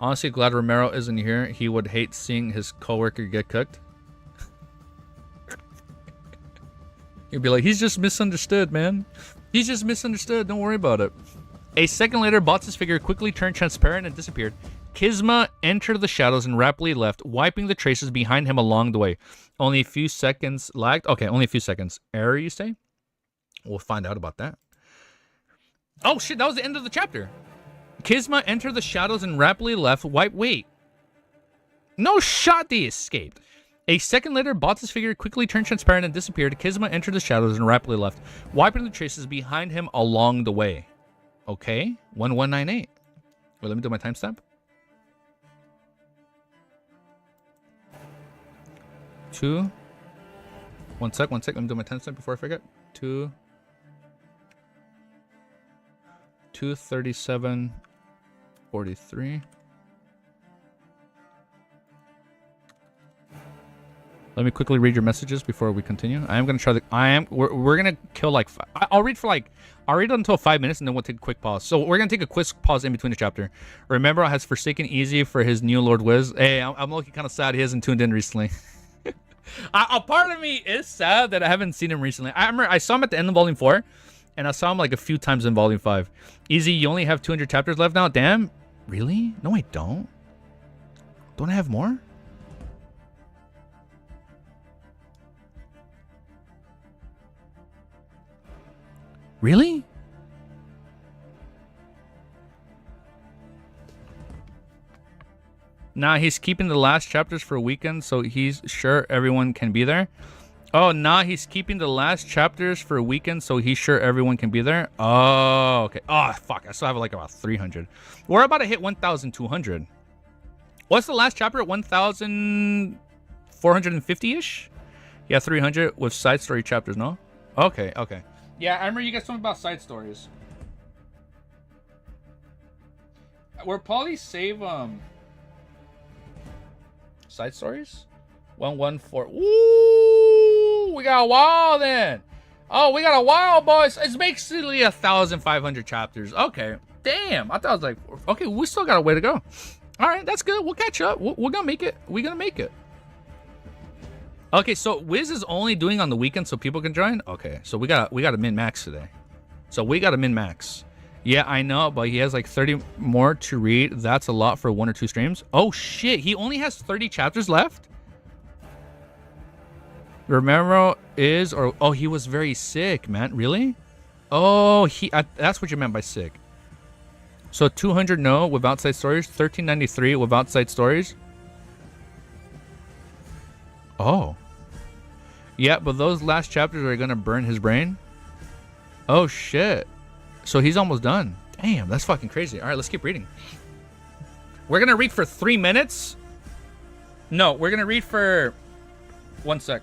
Honestly, glad Romero isn't here. He would hate seeing his coworker get cooked. He'd be like, he's just misunderstood, man. He's just misunderstood. Don't worry about it. A second later, Bautis' figure quickly turned transparent and disappeared. Kisma entered the shadows and rapidly left, wiping the traces behind him along the way. Only a few seconds lagged. Okay, only a few seconds. Error, you say? We'll find out about that. Oh, shit, that was the end of the chapter. Kisma entered the shadows and rapidly left. Wait. No shot, they escaped. A second later, Bautis' figure quickly turned transparent and disappeared. Kisma entered the shadows and rapidly left, wiping the traces behind him along the way. Okay, 1198. Wait, let me do my timestamp. 2. One sec. Let me do my timestamp before I forget. 2:37:43. Let me quickly read your messages before we continue. I am gonna try we're gonna kill like I'll read until 5 minutes and then we'll take a quick pause. So we're gonna take a quick pause in between the chapter. Remember, has forsaken Easy for his new Lord Wiz. Hey, I'm looking kind of sad he hasn't tuned in recently. A part of me is sad that I haven't seen him recently. I remember I saw him at the end of Volume 4, and I saw him like a few times in Volume 5. Easy, you only have 200 chapters left now? Damn. Really? No, I don't. Don't I have more? Really? Nah, he's keeping the last chapters for a weekend, so he's sure everyone can be there. Oh, nah, he's keeping the last chapters for a weekend, so he's sure everyone can be there. Oh, okay. Oh, fuck. I still have like about 300. We're about to hit 1,200. What's the last chapter at 1,450-ish? Yeah, 300 with side story chapters, no? Okay. Yeah, I remember you guys talking about side stories. We'll probably save, side stories? 114. Ooh! Ooh, we got a while then. Oh, we got a while, boys. It's basically 1,500 chapters. Okay. Damn. I thought I was like, okay, we still got a way to go. All right, that's good. We'll catch up. We're gonna make it. We're gonna make it. Okay, so Wiz is only doing on the weekend so people can join. Okay, so we got a min max today. So we got a min max. Yeah, I know, but he has like 30 more to read. That's a lot for 1 or 2 streams. Oh shit, he only has 30 chapters left. Remember is or oh, he was very sick, man. Really? Oh, that's what you meant by sick. So 200 no with outside stories, 1393 with outside stories. Oh. Yeah, but those last chapters are gonna burn his brain. Oh shit. So he's almost done. Damn, that's fucking crazy. All right, let's keep reading. We're gonna read for 3 minutes. No, we're gonna read for 1 sec.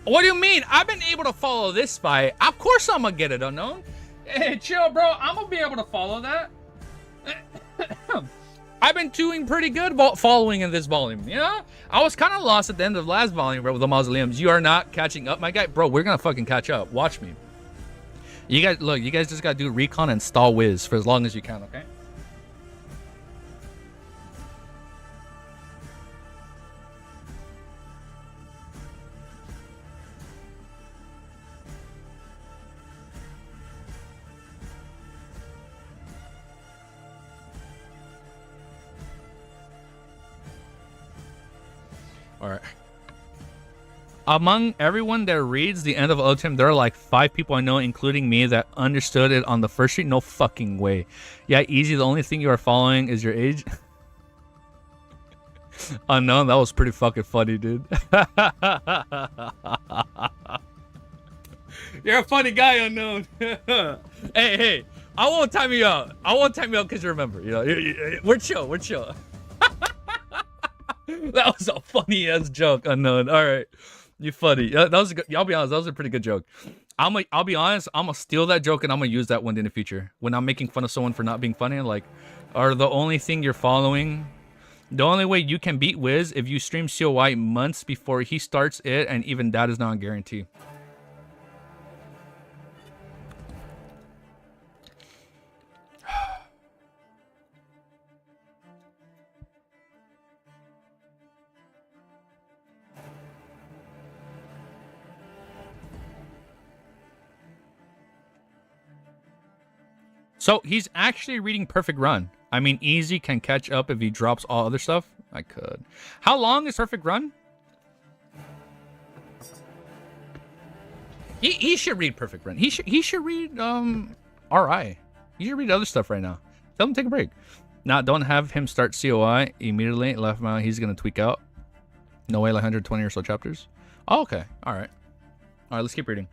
What do you mean? I've been able to follow this fight. Of course I'm gonna get it, unknown. Hey, chill, bro. I'm gonna be able to follow that. I've been doing pretty good following in this volume, you know? I was kind of lost at the end of the last volume, bro, with the mausoleums. You are not catching up, my guy. Bro, we're gonna fucking catch up. Watch me. You guys, look, you guys just gotta do recon and stall Wiz for as long as you can, okay? All right. Among everyone that reads the end of Ultim, there are like 5 people I know, including me, that understood it on the first street. No fucking way. Yeah, easy. The only thing you are following is your age. Unknown. That was pretty fucking funny, dude. You're a funny guy, Unknown. Hey. I won't time you out. I won't time you out because you remember. You know, we're chill. We're chill. That was a funny ass joke, Unknown. All right, you funny. That was a good. I'll be honest, that was a pretty good joke. I'll be honest. I'm gonna steal that joke and I'm gonna use that one in the future when I'm making fun of someone for not being funny. Like, are the only thing you're following? The only way you can beat Wiz if you stream COI months before he starts it, and even that is not a guarantee. So he's actually reading Perfect Run. I mean, Easy can catch up if he drops all other stuff. I could. How long is Perfect Run? He should read Perfect Run. He should read RI. He should read other stuff right now. Tell him to take a break. Now, don't have him start COI immediately. Left mount, he's gonna tweak out. No way, like 120 or so chapters. Oh, okay. All right. Let's keep reading.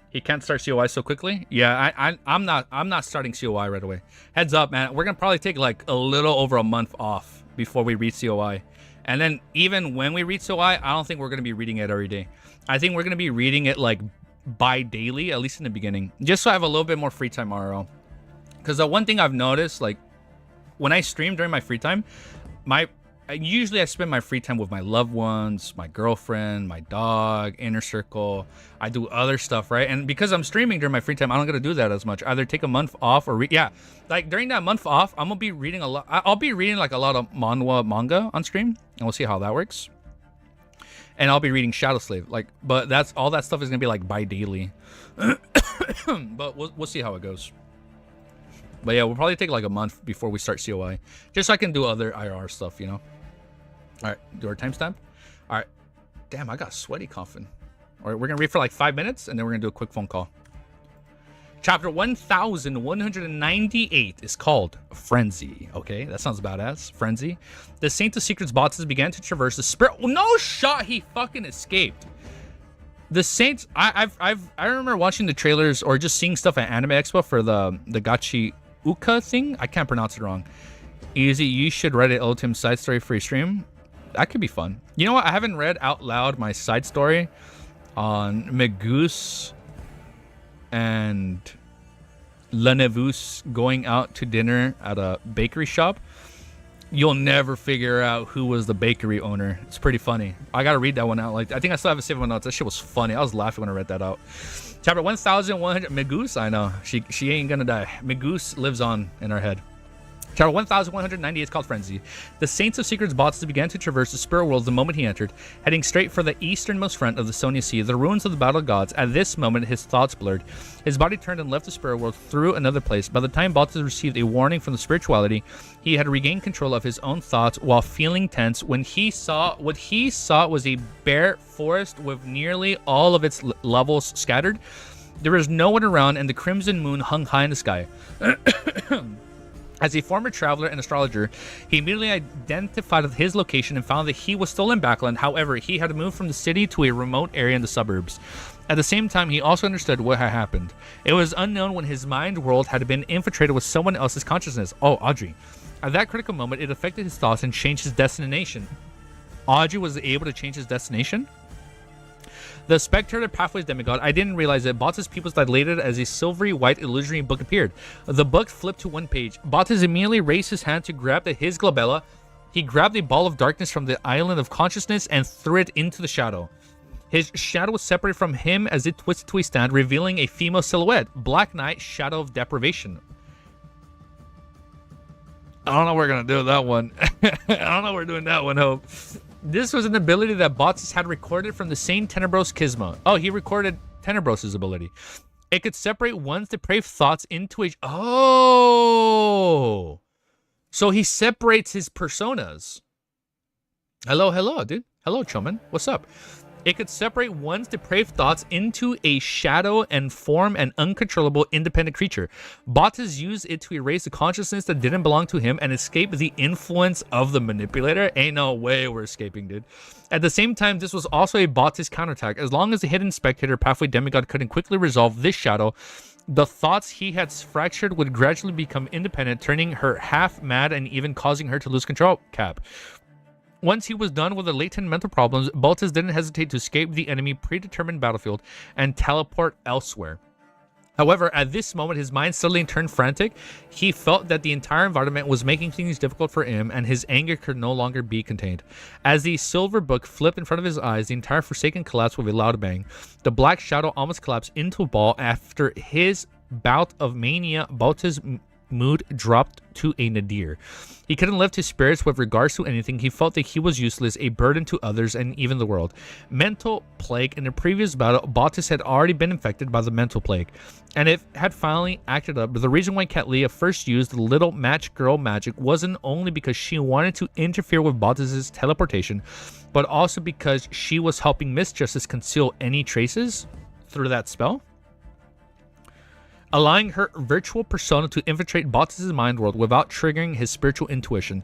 He can't start COI so quickly. Yeah, I'm not starting COI right away. Heads up, man. We're gonna probably take like a little over a month off before we read COI, and then even when we read COI, I don't think we're gonna be reading it every day. I think we're gonna be reading it like bi-daily, at least in the beginning, just so I have a little bit more free time RL. Because the one thing I've noticed, like when I stream during my free time, usually I spend my free time with my loved ones, my girlfriend, my dog, inner circle. I do other stuff, right? And because I'm streaming during my free time, I don't get to do that as much. Either take a month off or yeah, like during that month off, I'm gonna be reading a lot. I'll be reading like a lot of manga on stream, and we'll see how that works. And I'll be reading Shadow Slave, like, but that's all that stuff is gonna be like bi-daily. But we'll see how it goes. But yeah, we'll probably take like a month before we start COI, just so I can do other IR stuff, you know. All right, do our timestamp. All right, damn, I got sweaty coughing. All right, we're gonna read for like 5 minutes, and then we're gonna do a quick phone call. Chapter 1198 is called Frenzy. Okay, that sounds badass. Frenzy. The Saint of Secrets boxes began to traverse the spirit. Oh, no shot, he fucking escaped. The Saints. I remember watching the trailers or just seeing stuff at Anime Expo for the Gachi Uka thing. I can't pronounce it wrong. Easy, you should write an Ultim side story for your stream. That could be fun. You know what? I haven't read out loud my side story on Megoose and Lenevus going out to dinner at a bakery shop. You'll never figure out who was the bakery owner. It's pretty funny. I gotta read that one out. Like, I think I still have it saved on my notes. That shit was funny. I was laughing when I read that out. Chapter 1100. Migoose, I know. She ain't gonna die. Migoose lives on in our head. Chapter 1190 is called Frenzy. The Saints of Secrets Bautis began to traverse the spirit world the moment he entered, heading straight for the easternmost front of the Sonia Sea, the ruins of the Battle of Gods. At this moment, his thoughts blurred. His body turned and left the spirit world through another place. By the time Bautis received a warning from the spirituality, he had regained control of his own thoughts while feeling tense when what he saw was a bare forest with nearly all of its levels scattered. There was no one around, and the crimson moon hung high in the sky. As a former traveler and astrologer, he immediately identified his location and found that he was still in Backland. However, he had moved from the city to a remote area in the suburbs. At the same time, he also understood what had happened. It was unknown when his mind world had been infiltrated with someone else's consciousness. Oh, Audrey. At that critical moment, it affected his thoughts and changed his destination. Audrey was able to change his destination? The Spectator Pathways Demigod. I didn't realize that Bautis' pupils dilated as a silvery white illusory book appeared. The book flipped to one page. Bautis immediately raised his hand to grab his glabella. He grabbed a ball of darkness from the island of consciousness and threw it into the shadow. His shadow was separated from him as it twisted to a stand, revealing a female silhouette. Black Knight, Shadow of Deprivation. I don't know what we're going to do with that one. I don't know what we're doing that one, Hope. This was an ability that Bautis had recorded from the same Tenebros Kisma. Oh, he recorded Tenebros' ability. It could separate one's depraved thoughts into a... Oh! So he separates his personas. Hello, dude. Hello, Choman. What's up? It could separate one's depraved thoughts into a shadow and form an uncontrollable independent creature. Bautis used it to erase the consciousness that didn't belong to him and escape the influence of the manipulator. Ain't no way we're escaping, dude. At the same time, this was also a Bautis counterattack. As long as the hidden spectator pathway demigod couldn't quickly resolve this shadow, the thoughts he had fractured would gradually become independent, turning her half mad and even causing her to lose control. Cap. Once he was done with the latent mental problems, Bautis didn't hesitate to escape the enemy predetermined battlefield and teleport elsewhere. However, at this moment, his mind suddenly turned frantic. He felt that the entire environment was making things difficult for him, and his anger could no longer be contained. As the silver book flipped in front of his eyes, the entire Forsaken collapsed with a loud bang. The black shadow almost collapsed into a ball. After his bout of mania, Bautis' mood dropped to a nadir. He couldn't lift his spirits with regards to anything. He felt that he was useless, a burden to others and even the world. Mental plague. In the previous battle, Bautis had already been infected by the mental plague, and it had finally acted up. But the reason why Katlia first used the little match girl magic wasn't only because she wanted to interfere with Bautis' teleportation, but also because she was helping Miss Justice conceal any traces through that spell, allowing her virtual persona to infiltrate Bautis' mind world without triggering his spiritual intuition.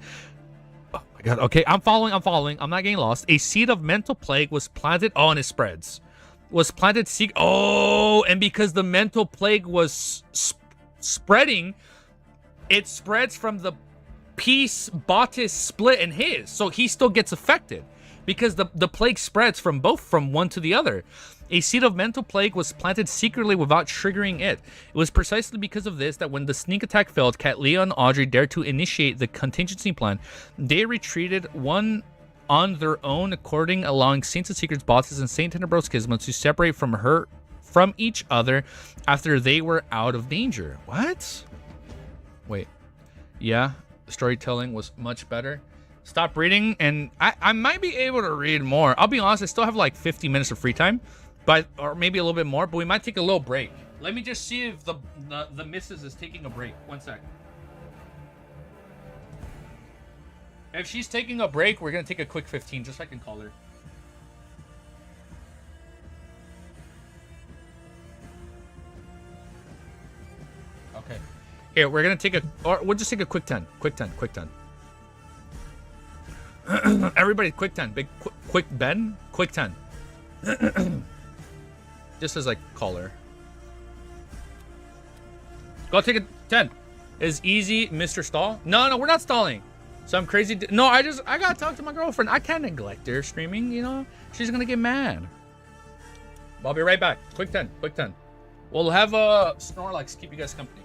Oh my god, okay, I'm following, I'm not getting lost. A seed of mental plague was planted, and it spreads. Was planted, and because the mental plague was spreading, it spreads from the piece Bautis split in his, so he still gets affected. Because the plague spreads from one to the other. A seed of mental plague was planted secretly without triggering it. It was precisely because of this that when the sneak attack failed, Katlia and Audrey dared to initiate the contingency plan. They retreated one on their own according, allowing Saints of Secrets Bautis and Saint Tenebros Kisma to separate from each other after they were out of danger. What? Wait. Yeah, storytelling was much better. Stop reading, and I might be able to read more. I'll be honest, I still have like 50 minutes of free time, or maybe a little bit more, but we might take a little break. Let me just see if the missus is taking a break. One sec. If she's taking a break, we're gonna take a quick 15, just so I can call her. Okay. Here, we're gonna take we'll just take a quick 10. Quick 10. Everybody, quick 10. Quick Ben, quick 10. Just as like caller. Go take a 10. Is easy, Mr. Stall? No, we're not stalling. So I'm crazy. No, I gotta talk to my girlfriend. I can't neglect her streaming, you know? She's gonna get mad. I'll be right back. Quick 10. We'll have Snorlax, keep you guys company.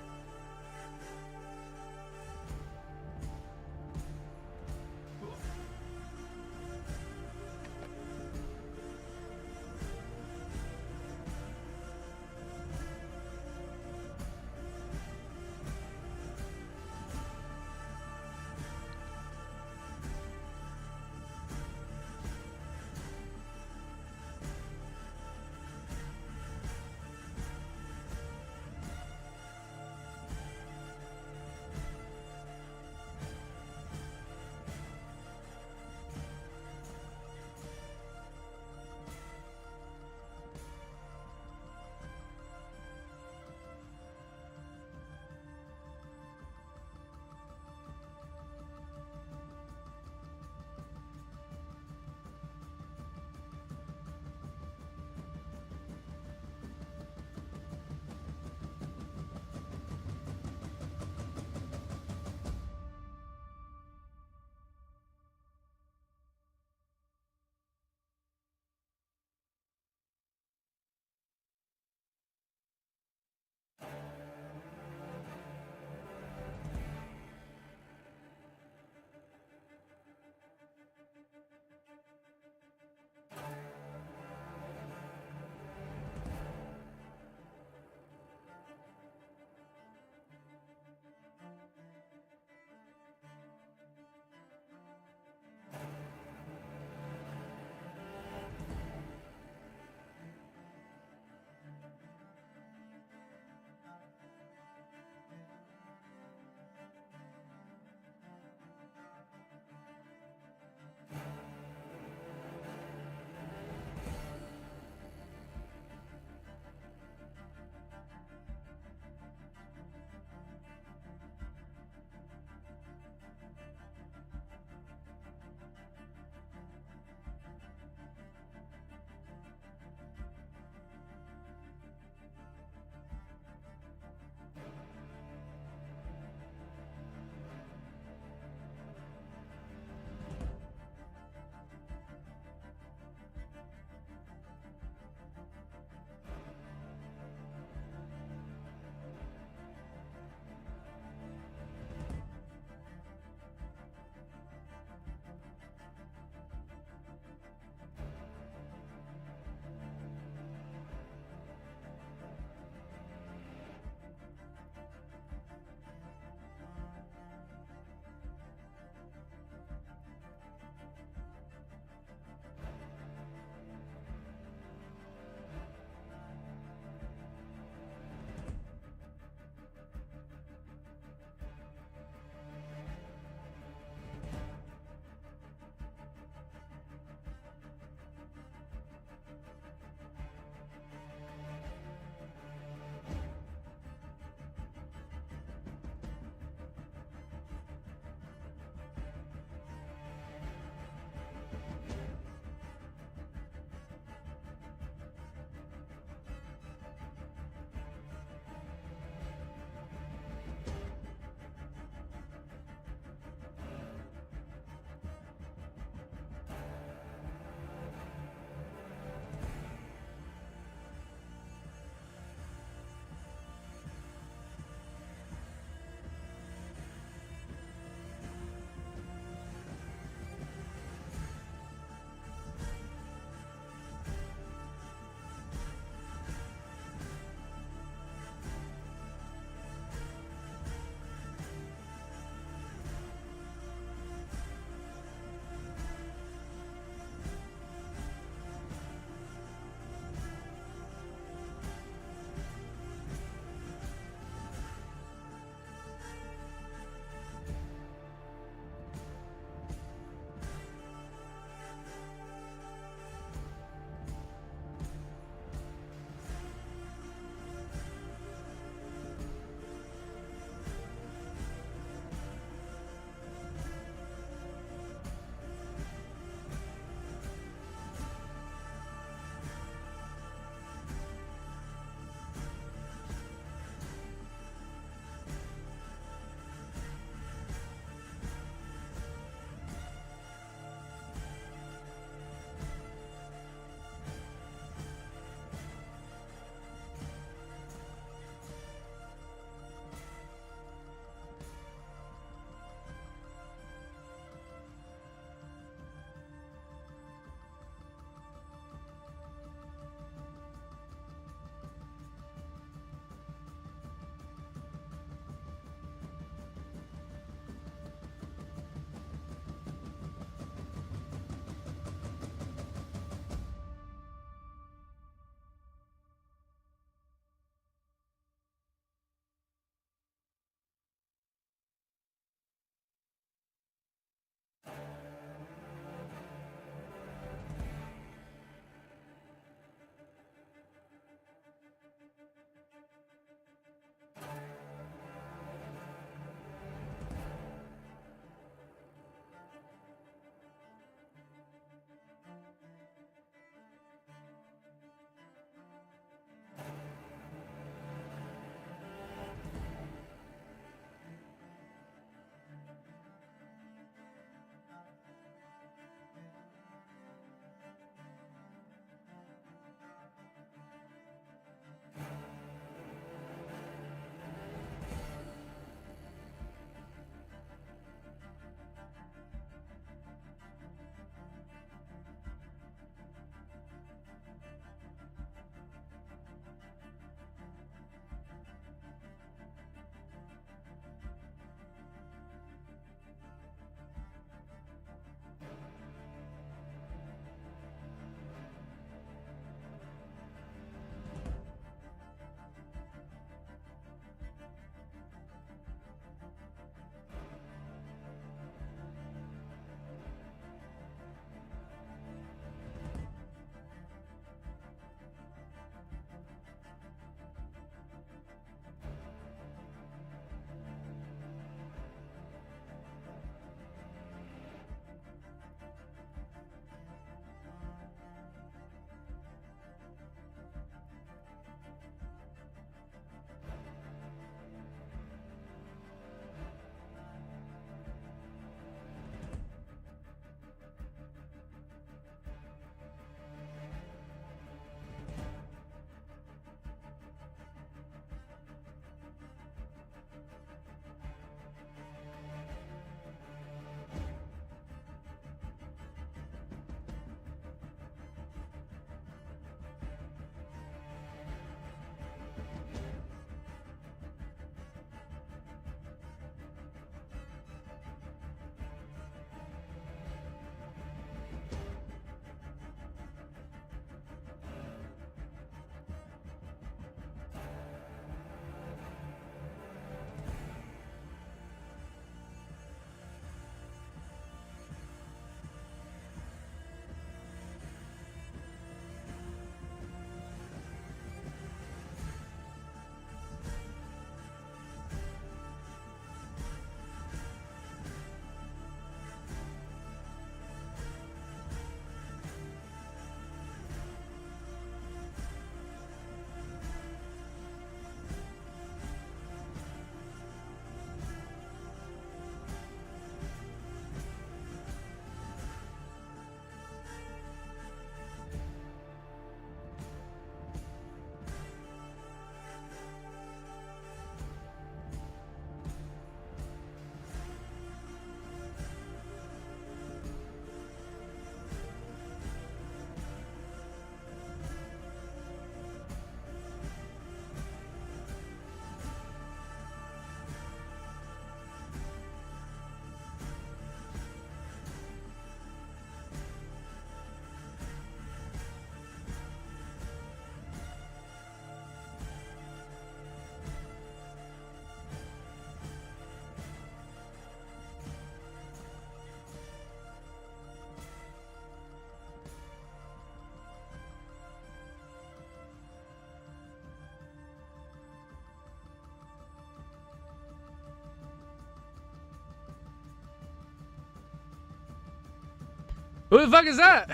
Who the fuck is that?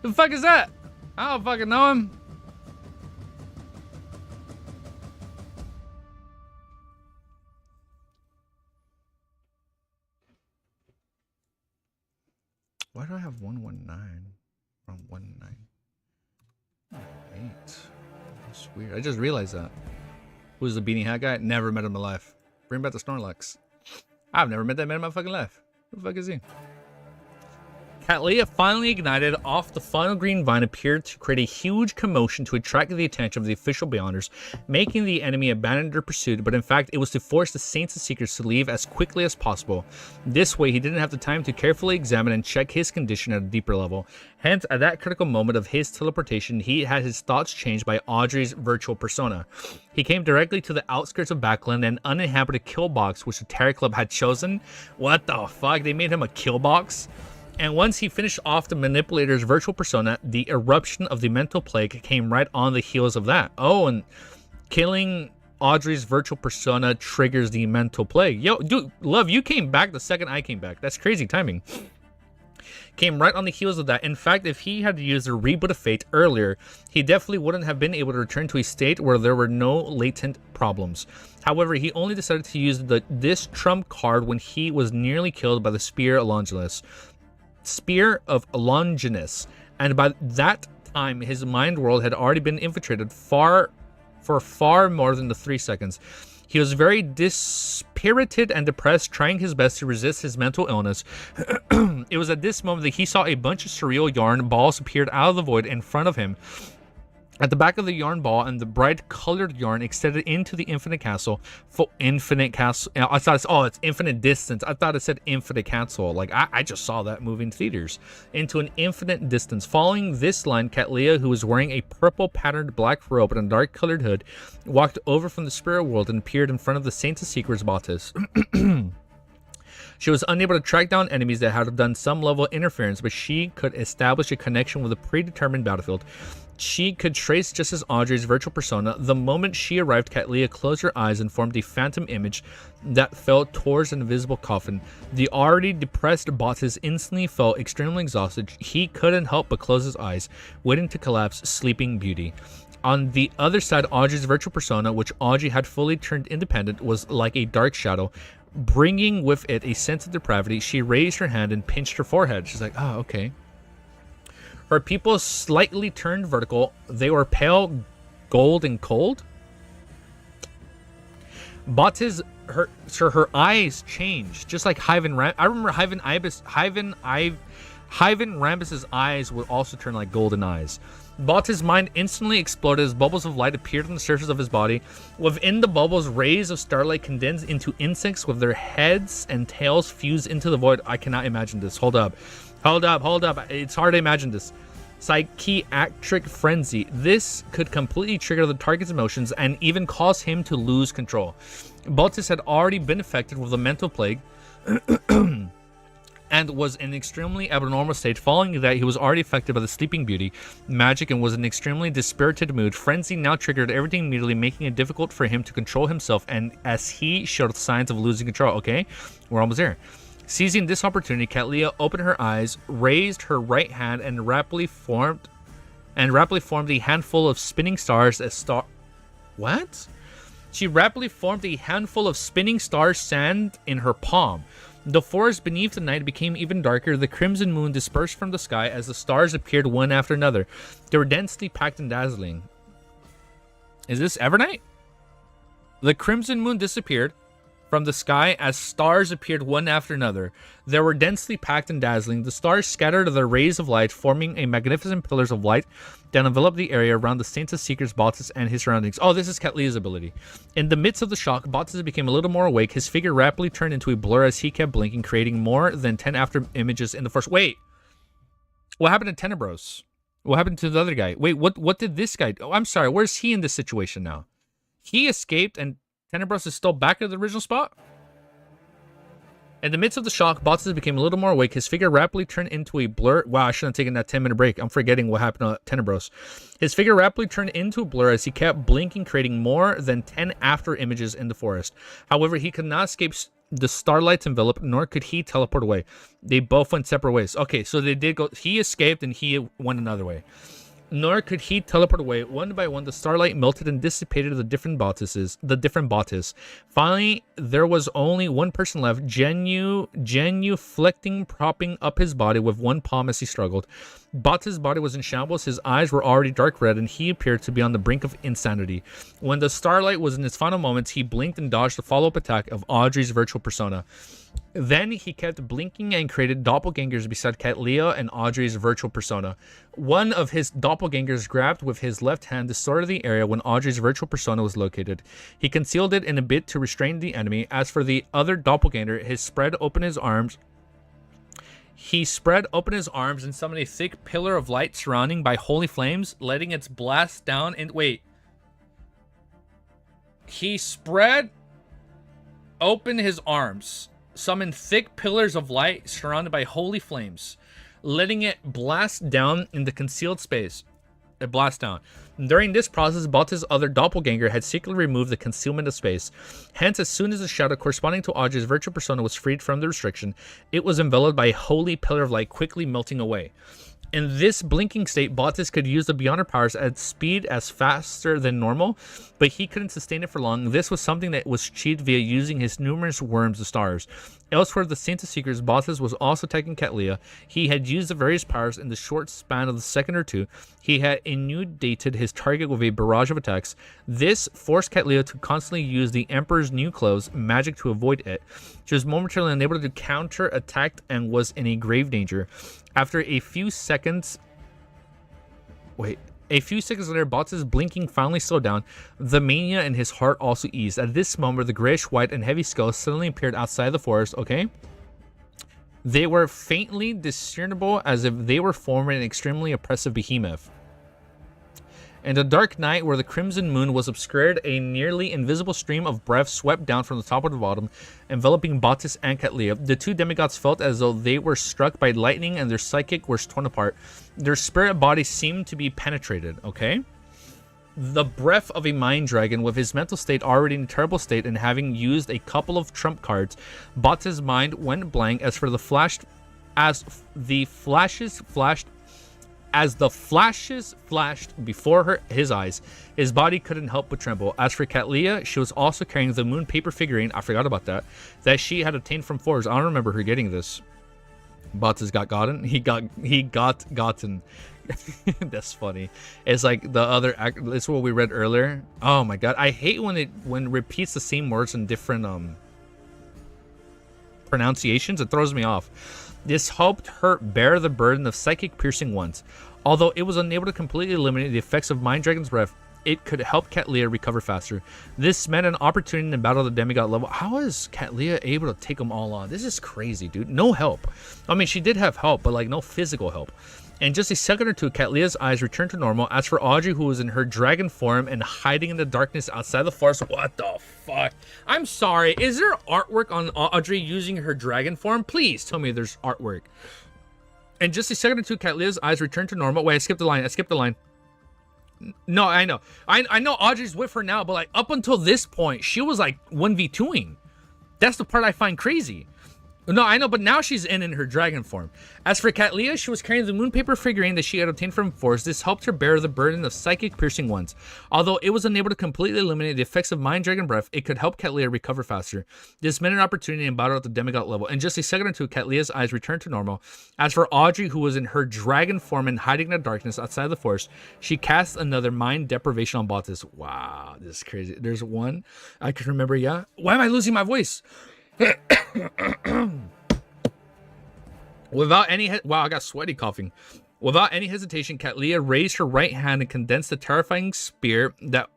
Who the fuck is that? I don't fucking know him. Why do I have 119 from 198? That's weird. I just realized that. Who's the beanie hat guy? Never met him in my life. Bring back the Snorlax. I've never met that man in my fucking life. Who the fuck is he? Catleya finally ignited off the final green vine appeared to create a huge commotion to attract the attention of the official Beyonders, making the enemy abandon their pursuit, but in fact it was to force the Saints and Seekers to leave as quickly as possible. This way he didn't have the time to carefully examine and check his condition at a deeper level. Hence, at that critical moment of his teleportation, he had his thoughts changed by Audrey's virtual persona. He came directly to the outskirts of Backland, an uninhabited kill box which the Terror Club had chosen. What the fuck? They made him a kill box? And once he finished off the manipulator's virtual persona, the eruption of the mental plague came right on the heels of that. Oh, and killing Audrey's virtual persona triggers the mental plague. Yo, dude, Love, you came back the second I came back. That's crazy timing. Came right on the heels of that. In fact, if he had used the Reboot of Fate earlier, he definitely wouldn't have been able to return to a state where there were no latent problems. However, he only decided to use this trump card when he was nearly killed by the Spear of Longinus, and by that time his mind world had already been infiltrated for far more than the 3 seconds. He was very dispirited and depressed, trying his best to resist his mental illness. It was at this moment that he saw a bunch of surreal yarn balls appeared out of the void in front of him. At the back of the yarn ball and the bright colored yarn extended into the infinite castle. I thought it's infinite distance. I thought it said infinite castle. Like I just saw that movie in theaters. Into an infinite distance. Following this line, Catleya, who was wearing a purple patterned black robe and a dark colored hood, walked over from the spirit world and appeared in front of the Saints and Seekers Bautis. She was unable to track down enemies that had done some level of interference, but she could establish a connection with a predetermined battlefield. She could trace just as Audrey's virtual persona. The moment she arrived, Catleya closed her eyes and formed a phantom image that fell towards an invisible coffin. The already depressed Bautis instantly felt extremely exhausted. He couldn't help but close his eyes, waiting to collapse, Sleeping Beauty. On the other side, Audrey's virtual persona, which Audrey had fully turned independent, was like a dark shadow, bringing with it a sense of depravity. She raised her hand and pinched her forehead. She's like, oh, okay. Her pupils slightly turned vertical. They were pale gold and cold. Bautis, her eyes changed, just like Hyven Ram. I remember Hyven Rambus's eyes would also turn like golden eyes. Bautis' mind instantly exploded as bubbles of light appeared on the surface of his body. Within the bubbles, rays of starlight condensed into insects with their heads and tails fused into the void. I cannot imagine this. Hold up. It's hard to imagine this. Psychiatric frenzy. This could completely trigger the target's emotions and even cause him to lose control. Bautis had already been affected with a mental plague and was in an extremely abnormal state. Following that, he was already affected by the Sleeping Beauty magic and was in an extremely dispirited mood. Frenzy now triggered everything immediately, making it difficult for him to control himself, and as he showed signs of losing control. Okay, we're almost there. Seizing this opportunity, Catleya opened her eyes, raised her right hand, and rapidly formed a handful of spinning stars as What? She rapidly formed a handful of spinning star sand in her palm. The forest beneath the night became even darker. The crimson moon dispersed from the sky as the stars appeared one after another. They were densely packed and dazzling. Is this Evernight? The crimson moon disappeared from the sky as stars appeared one after another. They were densely packed and dazzling. The stars scattered their rays of light, forming a magnificent pillars of light that enveloped the area around the Saints of Seekers, Bautis, and his surroundings. Oh, this is Catleya's ability. In the midst of the shock, Bautis became a little more awake. His figure rapidly turned into a blur as he kept blinking, creating more than 10 after images in the first. Wait, what happened to Tenebros? What happened to the other guy? Wait, what did this guy do? Oh, I'm sorry, where's he in this situation now? He escaped and Tenebros is still back at the original spot? In the midst of the shock, Bautis became a little more awake. His figure rapidly turned into a blur. Wow, I shouldn't have taken that 10-minute break. I'm forgetting what happened to Tenebros. His figure rapidly turned into a blur as he kept blinking, creating more than 10 after images in the forest. However, he could not escape the starlights enveloped, nor could he teleport away. They both went separate ways. Okay, so they did go. He escaped and he went another way. Nor could he teleport away. One by one, the starlight melted and dissipated the different bottices. Finally, there was only one person left, genuflecting, propping up his body with one palm as he struggled. Bottis' body was in shambles, his eyes were already dark red, and he appeared to be on the brink of insanity. When the starlight was in its final moments, he blinked and dodged the follow-up attack of Audrey's virtual persona. Then he kept blinking and created doppelgangers beside Katlia and Audrey's virtual persona. One of his doppelgangers grabbed with his left hand distorted the area when Audrey's virtual persona was located. He concealed it in a bit to restrain the enemy. As for the other doppelganger, he spread open his arms and summoned a thick pillar of light surrounding by holy flames, letting its blast down and He spread open his arms, summoned thick pillars of light surrounded by holy flames, letting it blast down in the concealed space. It blast down. During this process, Bottis' other doppelganger had secretly removed the concealment of space. Hence, as soon as the shadow corresponding to Audrey's virtual persona was freed from the restriction, it was enveloped by a holy pillar of light, quickly melting away. In this blinking state, Bottis could use the Beyonder powers at speed as faster than normal, but he couldn't sustain it for long. This was something that was achieved via using his numerous worms, the stars. Elsewhere, the Saint of Seekers, Bottis was also attacking Katlia. He had used the various powers in the short span of the second or two. He had inundated his target with a barrage of attacks. This forced Katlia to constantly use the Emperor's new clothes magic to avoid it. She was momentarily unable to counter attack and was in a grave danger. After a few seconds later, Bottis' blinking finally slowed down. The mania in his heart also eased. At this moment, the grayish-white and heavy skulls suddenly appeared outside the forest, okay? They were faintly discernible as if they were forming an extremely oppressive behemoth. In the dark night, where the crimson moon was obscured, a nearly invisible stream of breath swept down from the top of the bottom, enveloping Bottis and Katlia. The two demigods felt as though they were struck by lightning and their psychic was torn apart. Their spirit bodies seemed to be penetrated, okay? The breath of a mind dragon, with his mental state already in a terrible state and having used a couple of trump cards, Bottis' mind went blank as the flashes flashed before his eyes. His body couldn't help but tremble. As for Katlia, she was also carrying the moon paper figurine, I forgot about that she had obtained from Forrest. I don't remember her getting this. Bottis got gotten. He got gotten. That's funny. It's like the other act. This is what we read earlier. Oh my god, I hate when it repeats the same words in different pronunciations. It throws me off. This helped her bear the burden of psychic piercing ones. Although it was unable to completely eliminate the effects of Mind Dragon's breath, it could help Katlia recover faster. This meant an opportunity to battle the demigod level. How is Katlia able to take them all on? This is crazy, dude. No help. I mean, she did have help, but like no physical help. In just a second or two, Katlia's eyes returned to normal. As for Audrey, who was in her dragon form and hiding in the darkness outside the forest, what the fuck? I'm sorry. Is there artwork on Audrey using her dragon form? Please tell me there's artwork. In just a second or two, Katlia's eyes returned to normal. Wait, I skipped the line. No, I know. I know Audrey's with her now, but like up until this point, she was like 1v2ing. That's the part I find crazy. No, I know, but now she's in her dragon form. As for Katlia, she was carrying the moon paper figurine that she had obtained from Force. This helped her bear the burden of psychic piercing ones. Although it was unable to completely eliminate the effects of Mind Dragon Breath, it could help Katlia recover faster. This meant an opportunity to battle at the demigod level. In just a second or two, Katlia's eyes returned to normal. As for Audrey, who was in her dragon form and hiding in the darkness outside the forest, she cast another mind deprivation on Bottis. Wow, this is crazy. There's one I can remember, yeah? Why am I losing my voice? Without any wow, I got sweaty coughing. Without any hesitation, Katlia raised her right hand and condensed the terrifying spear that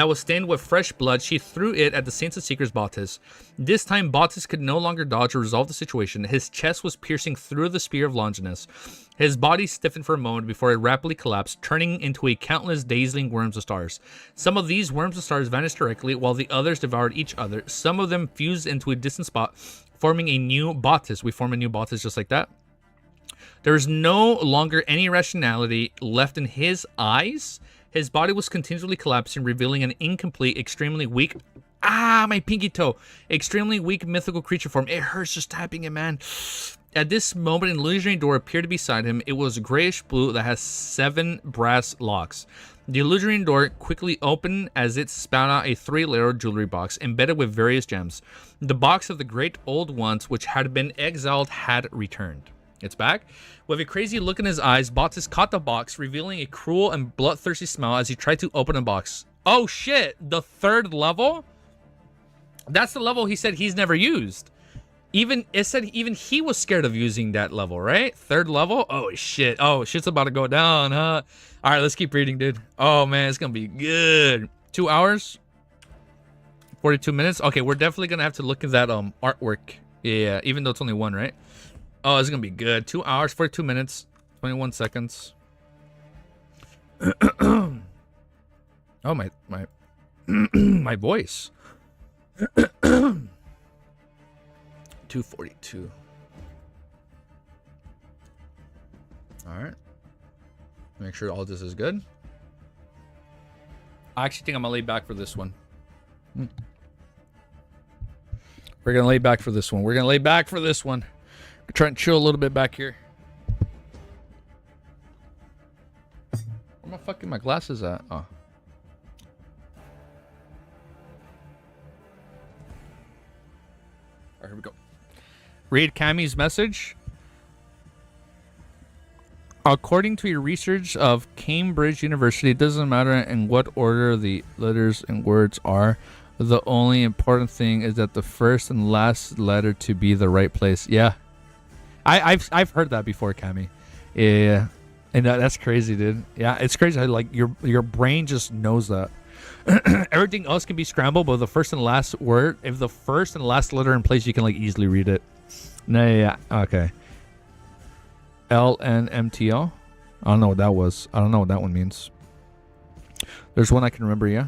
was stained with fresh blood. She threw it at the Saints of Seekers Bottis. This time, Bottis could no longer dodge or resolve the situation. His chest was piercing through the spear of Longinus. His body stiffened for a moment before it rapidly collapsed, turning into a countless dazzling worms of stars. Some of these worms of stars vanished directly, while the others devoured each other. Some of them fused into a distant spot, forming a new Bottis. We form a new Bottis just like that. There is no longer any rationality left in his eyes. His body was continually collapsing, revealing an incomplete, extremely weak... Ah, my pinky toe. Extremely weak mythical creature form. It hurts just tapping it, man. At this moment, an illusionary door appeared beside him. It was grayish blue that has 7 brass locks. The illusionary door quickly opened as it spat out a 3-layer jewelry box embedded with various gems. The box of the great old ones, which had been exiled, had returned. It's back. With a crazy look in his eyes, Bautis caught the box, revealing a cruel and bloodthirsty smile as he tried to open the box. Oh shit, the 3rd level? That's the level he said he's never used. It said even he was scared of using that level, right? 3rd level? Oh shit. Oh, shit's about to go down, huh? All right, let's keep reading, dude. Oh man, it's gonna be good. 2 hours, 42 minutes. Okay, we're definitely gonna have to look at that artwork. Yeah, even though it's only 1, right? Oh, it's gonna be good. 2 hours, 42 minutes, 21 seconds. Oh my my voice. 242. All right. Make sure all this is good. I actually think I'm gonna lay back for this one. We're gonna lay back for this one. We're gonna lay back for this one. Try and chill a little bit back here. Where my fucking my glasses at? Oh. All right, here we go. Read Cammy's message. According to your research of Cambridge University, it doesn't matter in what order the letters and words are. The only important thing is that the first and last letter to be the right place. Yeah, I've heard that before, Cammy. Yeah, and that's crazy, dude. Yeah, it's crazy how like your brain just knows that. Everything else can be scrambled, but the first and last word, if the first and last letter in place, you can like easily read it. No, yeah, okay. LNMTO. I don't know what that was. I don't know what that one means. There's one I can remember, yeah.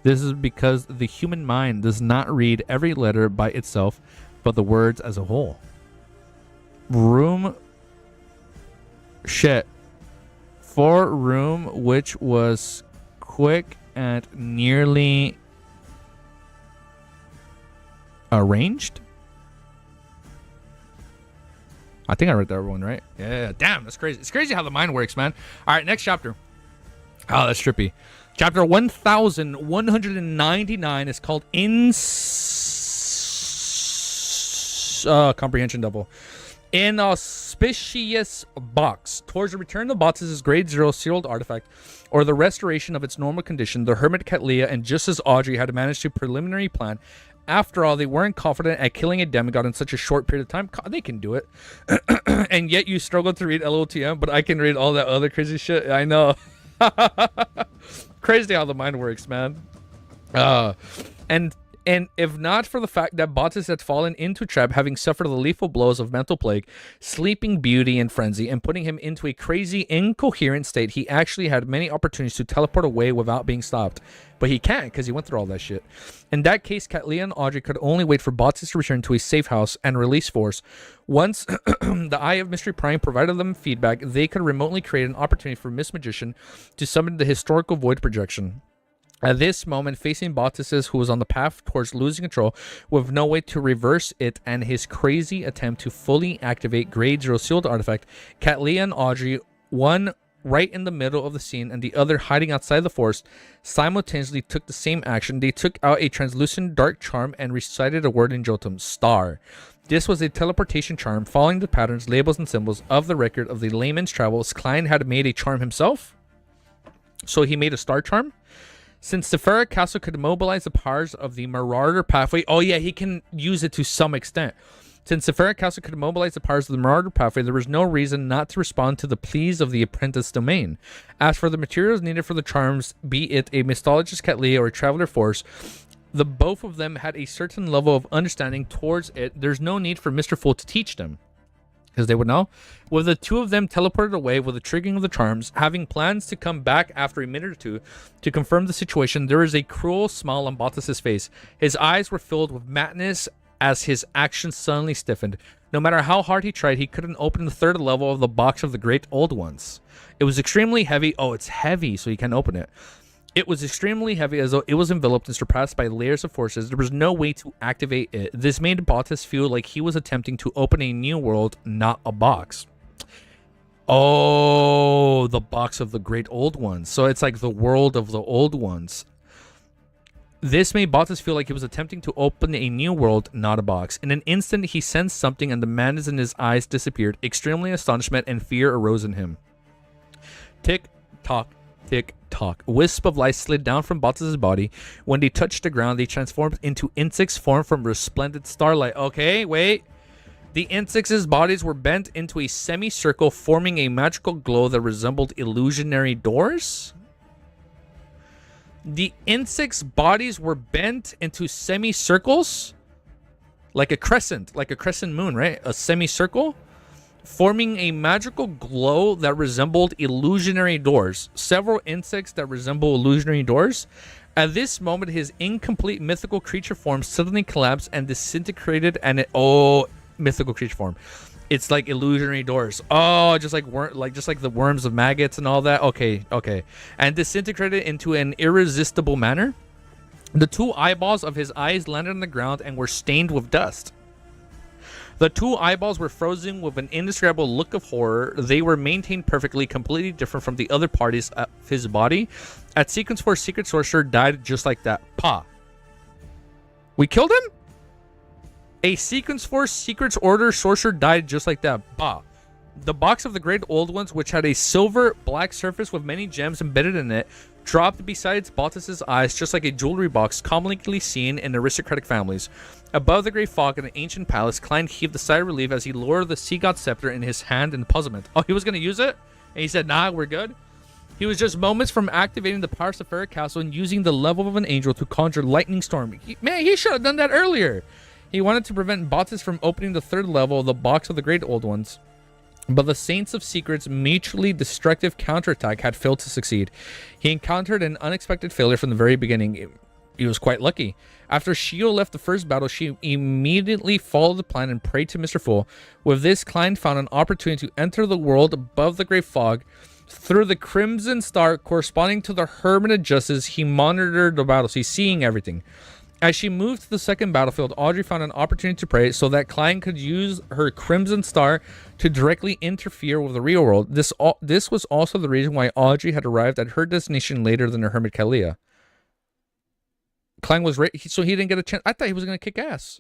This is because the human mind does not read every letter by itself, but the words as a whole. Room. Shit. For room, which was quick and nearly arranged. I think I read that one right. Yeah, damn, that's crazy. It's crazy how the mind works, man. All right, next chapter. Oh, that's trippy. Chapter 1199 is called Comprehension Double. Inauspicious Box. Towards the return of Bautis' grade 0 sealed artifact, or the restoration of its normal condition, the hermit Catleya and Justice Audrey had managed to preliminary plan. After all, they weren't confident at killing a demigod in such a short period of time. They can do it. And yet you struggle to read LOTM, but I can read all that other crazy shit. I know. Crazy how the mind works, man. And if not for the fact that Bautis had fallen into a trap, having suffered the lethal blows of mental plague, sleeping beauty, and frenzy, and putting him into a crazy, incoherent state, he actually had many opportunities to teleport away without being stopped. But he can't, because he went through all that shit. In that case, Catleya and Audrey could only wait for Bautis to return to a safe house and release force. Once the Eye of Mystery Prime provided them feedback, they could remotely create an opportunity for Miss Magician to summon the historical void projection. At this moment, facing Bautis, who was on the path towards losing control, with no way to reverse it, and his crazy attempt to fully activate Grade 0 sealed artifact, Catleya and Audrey, one right in the middle of the scene and the other hiding outside the forest, simultaneously took the same action. They took out a translucent dark charm and recited a word in Jotum, Star. This was a teleportation charm, following the patterns, labels, and symbols of the record of the layman's travels. Klein had made a charm himself, so he made a star charm. Since Sephira Castle could mobilize the powers of the Marauder Pathway... Oh, yeah, he can use it to some extent. Since Sephira Castle could mobilize the powers of the Marauder Pathway, there was no reason not to respond to the pleas of the Apprentice Domain. As for the materials needed for the charms, be it a Mystologist Catleya or a Traveler Force, the both of them had a certain level of understanding towards it. There's no need for Mr. Fool to teach them, because they would know. With the two of them teleported away with the triggering of the charms, having plans to come back after a minute or two to confirm the situation, there was a cruel smile on Bautis' face. His eyes were filled with madness as his actions suddenly stiffened. No matter how hard he tried, he couldn't open the 3rd level of the box of the Great Old Ones. It was extremely heavy. Oh, it's heavy, so you can't open it. It was extremely heavy, as though it was enveloped and surpassed by layers of forces. There was no way to activate it. This made Bottas feel like he was attempting to open a new world, not a box. Oh, the box of the great old ones. So it's like the world of the old ones. This made Bottas feel like he was attempting to open a new world, not a box. In an instant, he sensed something, and the madness in his eyes disappeared. Extremely astonishment and fear arose in him. Tick tock, tick tock. Wisp of light slid down from Bottas' body. When they touched the ground, they transformed into insects formed from resplendent starlight. Okay, wait. The insects' bodies were bent into a semicircle, forming a magical glow that resembled illusionary doors. The insects' bodies were bent into semicircles, like a crescent moon, right? A semicircle, forming a magical glow that resembled illusionary doors. Several insects that resemble illusionary doors. At this moment, his incomplete mythical creature form suddenly collapsed and disintegrated, and mythical creature form. It's like illusionary doors. Oh, just like the worms of maggots and all that. Okay. And disintegrated into an irresistible manner. The two eyeballs of his eyes landed on the ground and were stained with dust. The two eyeballs were frozen with an indescribable look of horror. They were maintained perfectly, completely different from the other parts of his body. At Sequence 4, Secret Sorcerer died just like that. Pa. We killed him? A Sequence 4 Secrets Order Sorcerer died just like that. Bah. The box of the Great Old Ones, which had a silver black surface with many gems embedded in it, dropped beside Bottas' eyes just like a jewelry box commonly seen in aristocratic families. Above the great fog in an ancient palace, Klein heaved a sigh of relief as he lowered the Sea God Scepter in his hand in puzzlement. Oh, he was going to use it? And he said, nah, we're good. He was just moments from activating the powers of Ferret Castle and using the level of an angel to conjure lightning storm. He should have done that earlier. He wanted to prevent Bottas from opening the third level of the box of the Great Old Ones. But the Saints of Secret's mutually destructive counterattack had failed to succeed. He encountered an unexpected failure from the very beginning. He was quite lucky. After Shio left the first battle, she immediately followed the plan and prayed to Mr. Fool. With this, Klein found an opportunity to enter the world above the Great Fog. Through the Crimson Star corresponding to the Hermit of Justice, he monitored the battles. He's seeing everything. As she moved to the second battlefield, Audrey found an opportunity to pray so that Klein could use her Crimson Star to directly interfere with the real world. This was also the reason why Audrey had arrived at her destination later than the Hermit Kalia. Klein was ready, so he didn't get a chance. I thought he was going to kick ass.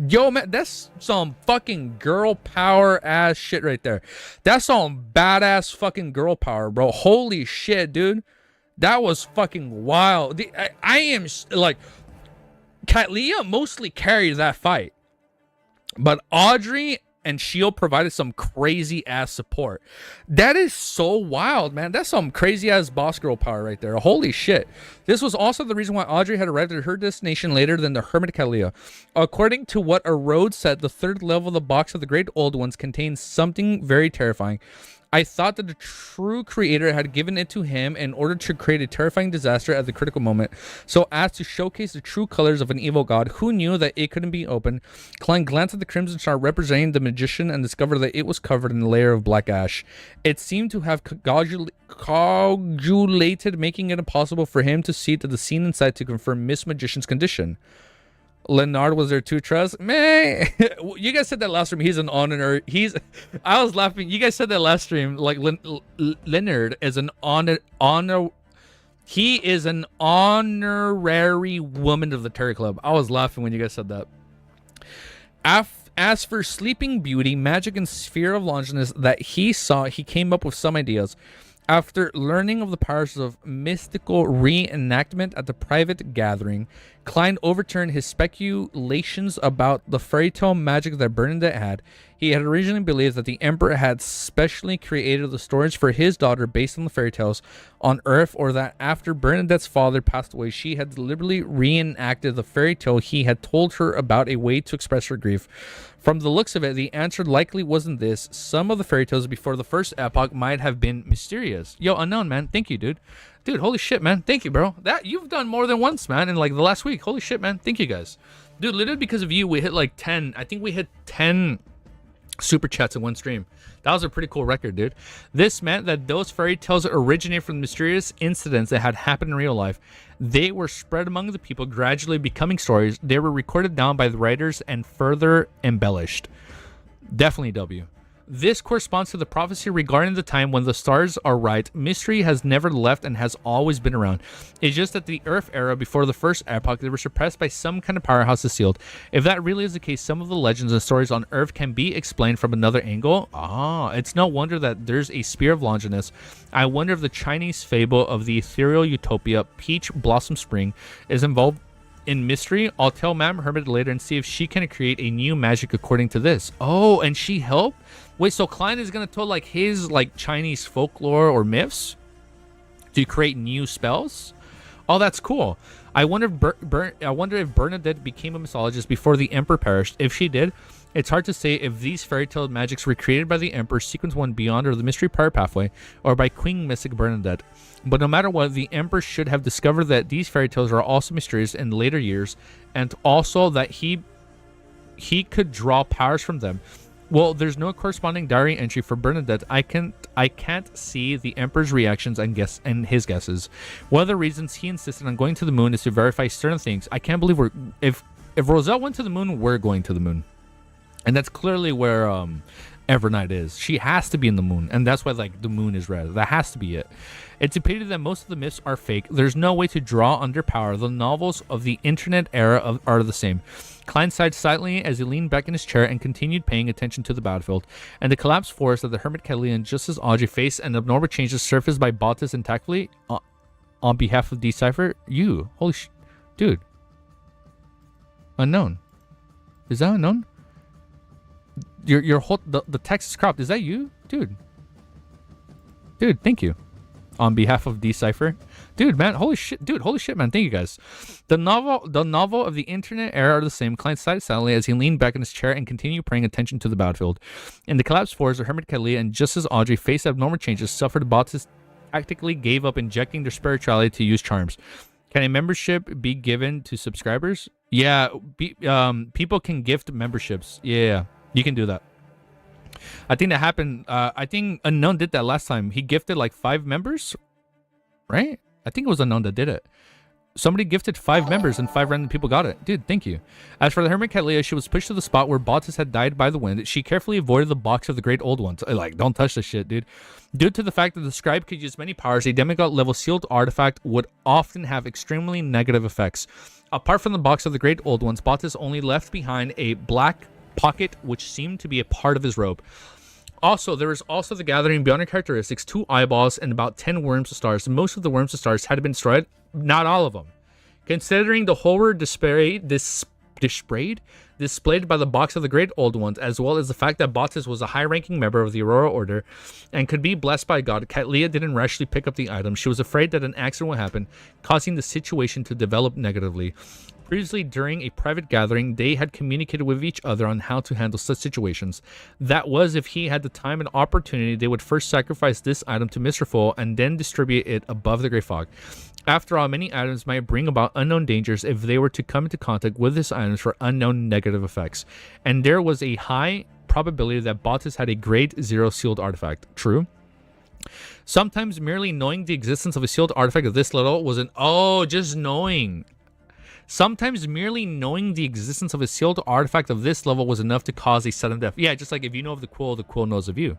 Yo, man, that's some fucking girl power ass shit right there. That's some badass fucking girl power, bro. Holy shit, dude. That was fucking wild. I am like... Katlia mostly carried that fight, but Audrey and Shield provided some crazy ass support. That is so wild, man. That's some crazy ass boss girl power right there. Holy shit. This was also the reason why Audrey had arrived at her destination later than the Hermit Kalia. According to what a road said, the third level of the box of the Great Old Ones contains something very terrifying. I thought that the true creator had given it to him in order to create a terrifying disaster at the critical moment, so as to showcase the true colors of an evil god. Who knew that it couldn't be opened? Klein glanced at the Crimson Star representing the magician and discovered that it was covered in a layer of black ash. It seemed to have coagulated, making it impossible for him to see to the scene inside to confirm Miss Magician's condition. Leonard was there too, trust? Man, you guys said that last stream. He's an honor. I was laughing. You guys said that last stream. Like, Leonard is an honor. He is an honorary woman of the Terror Club. I was laughing when you guys said that. As for Sleeping Beauty, magic, and sphere of longingness that he saw, he came up with some ideas. After learning of the powers of mystical reenactment at the private gathering, Klein overturned his speculations about the fairy tale magic that Bernadette had. He had originally believed that the Emperor had specially created the stories for his daughter based on the fairy tales on Earth, or that after Bernadette's father passed away, she had deliberately reenacted the fairy tale he had told her about a way to express her grief. From the looks of it, the answer likely wasn't this. Some of the fairy tales before the first epoch might have been mysterious. Yo, Unknown, man. Thank you, dude. Dude, holy shit, man. Thank you, bro. That you've done more than once, man, in like the last week. Holy shit, man. Thank you, guys. Dude, literally because of you, we hit like 10. I think we hit 10 super chats in one stream. That was a pretty cool record, dude. This meant that those fairy tales originated from mysterious incidents that had happened in real life. They were spread among the people, gradually becoming stories. They were recorded down by the writers and further embellished. Definitely W. This corresponds to the prophecy regarding the time when the stars are right. Mystery has never left and has always been around. It's just that the Earth era before the first epoch, they were suppressed by some kind of powerhouse sealed. If that really is the case, some of the legends and stories on Earth can be explained from another angle. It's no wonder that there's a spear of Longinus. I wonder if the Chinese fable of the ethereal utopia, Peach Blossom Spring, is involved in mystery. I'll tell Ma'am Hermit later and see if she can create a new magic according to this. Oh, and she helped? Wait, so Klein is gonna tell like his like Chinese folklore or myths to create new spells? Oh, that's cool. I wonder if Bernadette became a mythologist before the Emperor perished. If she did, it's hard to say if these fairy tale magics were created by the Emperor, Sequence 1 Beyond, or the Mystery Power Pathway, or by Queen Mystic Bernadette. But no matter what, the Emperor should have discovered that these fairy tales are also mysterious in later years, and also that he could draw powers from them. Well, there's no corresponding diary entry for Bernadette. I can't see the Emperor's reactions and his guesses. One of the reasons he insisted on going to the moon is to verify certain things. I can't believe if Roselle went to the moon, we're going to the moon. And that's clearly where Evernight is. She has to be in the moon, and that's why like the moon is red. That has to be it. It's a pity that most of the myths are fake. There's no way to draw under power. The novels of the internet era are the same. Klein sighed silently as he leaned back in his chair and continued paying attention to the battlefield. And the collapsed forest of the Hermit Kelly and just as Audrey faced an abnormal change surfaced by Bottas and tactfully on behalf of Decipher. You. Holy dude. Unknown. Is that unknown? Your whole the text is cropped. Is that you? Dude, thank you. On behalf of Decipher. Dude, man, holy shit, man, thank you guys. The novel of the internet era are the same. Klein sighed silently as he leaned back in his chair and continued paying attention to the battlefield. In the collapsed forest of Hermit Kelly, and just as Audrey faced abnormal changes, suffered Bottas tactically gave up injecting their spirituality to use charms. Can a membership be given to subscribers? Yeah, people can gift memberships. Yeah, you can do that. I think that happened. I think Unknown did that last time. He gifted like 5 members, right? I think it was Unknown that did it. Somebody gifted 5 members and 5 random people got it. Dude, thank you. As for the Hermit Cattleya, she was pushed to the spot where Bottas had died by the wind. She carefully avoided the box of the Great Old Ones. Like, don't touch this shit, dude. Due to the fact that the scribe could use many powers, a demigod level sealed artifact would often have extremely negative effects. Apart from the box of the Great Old Ones, Bottas only left behind a black pocket which seemed to be a part of his robe. Also, there was also the gathering beyond her characteristics, 2 eyeballs and about 10 worms of stars. Most of the worms of stars had been destroyed, not all of them. Considering the horror displayed by the box of the Great Old Ones, as well as the fact that Bottas was a high-ranking member of the Aurora Order and could be blessed by God, Cattleya didn't rashly pick up the item. She was afraid that an accident would happen, causing the situation to develop negatively. Previously, during a private gathering, they had communicated with each other on how to handle such situations. That was, if he had the time and opportunity, they would first sacrifice this item to Mr. Fool and then distribute it above the Great Fog. After all, many items might bring about unknown dangers if they were to come into contact with these items for unknown negative effects. And there was a high probability that Bottas had a grade 0 sealed artifact. True. Sometimes merely knowing the existence of a sealed artifact of this level was just knowing. Sometimes merely knowing the existence of a sealed artifact of this level was enough to cause a sudden death. Yeah, just like if you know of the Quill knows of you.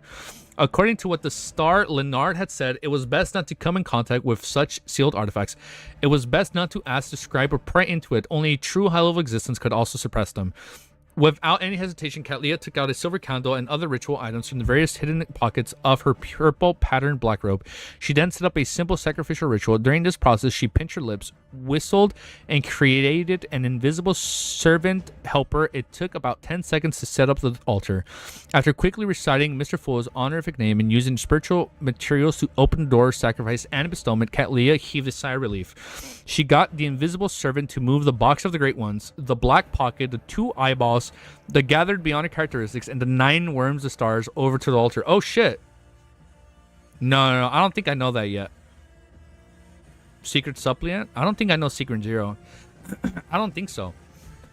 According to what the star Leonard had said, it was best not to come in contact with such sealed artifacts. It was best not to ask, describe, or pry into it. Only a true high-level existence could also suppress them. Without any hesitation, Cattleya took out a silver candle and other ritual items from the various hidden pockets of her purple patterned black robe. She then set up a simple sacrificial ritual. During this process, she pinched her lips, whistled, and created an invisible servant helper. It took about 10 seconds to set up the altar. After quickly reciting Mr. Fool's honorific name and using spiritual materials to open the door, sacrifice, and bestowment, Cattleya heaved a sigh of relief. She got the invisible servant to move the box of the Great Ones, the black pocket, the 2 eyeballs, the gathered bionic characteristics, and the 9 worms of stars over to the altar. Oh shit. No, I don't think I know that yet. Secret Suppliant? I don't think I know Secret Zero. I don't think so.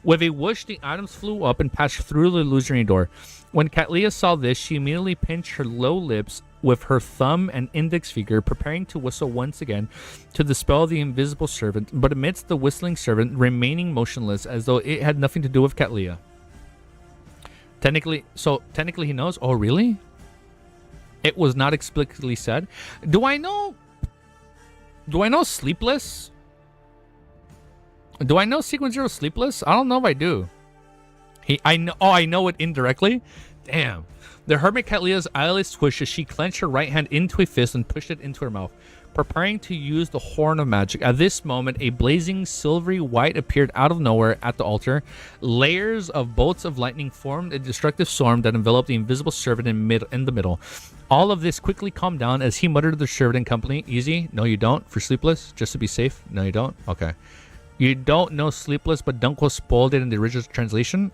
With a whoosh, the items flew up and passed through the illusionary door. When Katlia saw this, she immediately pinched her low lips with her thumb and index finger, preparing to whistle once again to dispel the invisible servant, but amidst the whistling servant remaining motionless as though it had nothing to do with Katlia. Technically he knows? Oh, really? It was not explicitly said. Do I know Sleepless? Do I know Sequence Zero Sleepless? I don't know if I do. I know it indirectly. Damn. The hermit Katlia's eyelids twitched as she clenched her right hand into a fist and pushed it into her mouth, preparing to use the horn of magic. At this moment, a blazing silvery white appeared out of nowhere at the altar. Layers of bolts of lightning formed a destructive storm that enveloped the invisible servant in the middle. All of this quickly calmed down as he muttered to the servant in company. Easy? No, you don't. For Sleepless? Just to be safe? No, you don't? Okay. You don't know Sleepless, but Dunkel spoiled it in the original translation?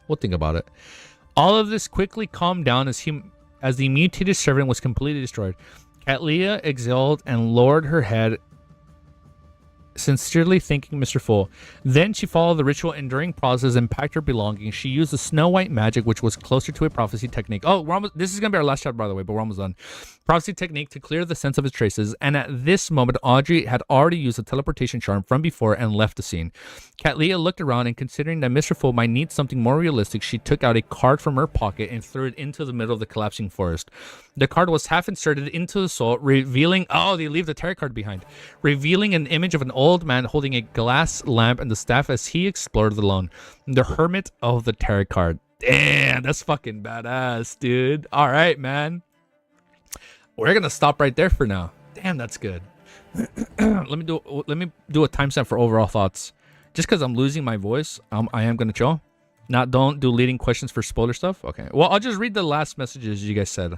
We'll think about it. All of this quickly calmed down as the mutated servant was completely destroyed. Katlia exhaled and lowered her head, sincerely thanking Mr. Full. Then she followed the ritual enduring process and packed her belongings. She used the Snow White magic, which was closer to a prophecy technique. Oh, this is going to be our last chapter, by the way, but we're almost done. Prophecy technique to clear the sense of its traces. And at this moment, Audrey had already used the teleportation charm from before and left the scene. Katlia looked around, and considering that Mr. Full might need something more realistic, she took out a card from her pocket and threw it into the middle of the collapsing forest. The card was half inserted into the soul, revealing... Oh, they leave the tarot card behind. Revealing an image of an old man holding a glass lamp and the staff as he explored alone. The hermit of the tarot card. Damn, that's fucking badass, dude. All right, man. We're gonna stop right there for now. Damn, that's good. Let me do a timestamp for overall thoughts. Just because I'm losing my voice, I am gonna chill. Don't do leading questions for spoiler stuff. Okay. Well, I'll just read the last messages you guys said.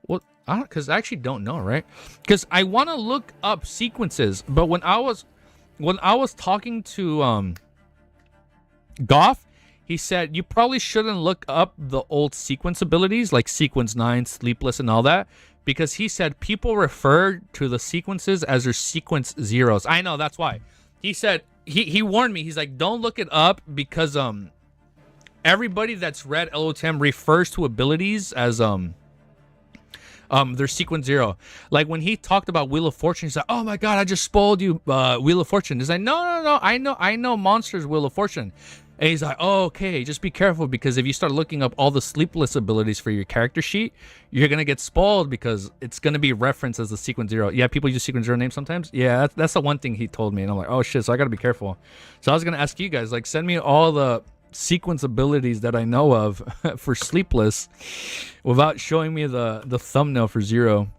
Well, because I actually don't know, right? Because I want to look up sequences, but when I was talking to Goff, he said you probably shouldn't look up the old sequence abilities like Sequence 9, Sleepless, and all that, because he said people refer to the sequences as their sequence zeros. I know, that's why. He said he warned me. He's like, don't look it up because everybody that's read LOTM refers to abilities as their sequence zero. Like when he talked about Wheel of Fortune, he's like, oh my god, I just spoiled you Wheel of Fortune. He's like, no, I know Monster's Wheel of Fortune. And he's like, oh, okay, just be careful, because if you start looking up all the Sleepless abilities for your character sheet, you're gonna get spoiled because it's gonna be referenced as the sequence zero. Yeah, people use sequence zero names sometimes. Yeah, that's the one thing he told me, and I'm like, oh shit, so I gotta be careful. So I was gonna ask you guys, like, send me all the sequence abilities that I know of for Sleepless without showing me the thumbnail for zero.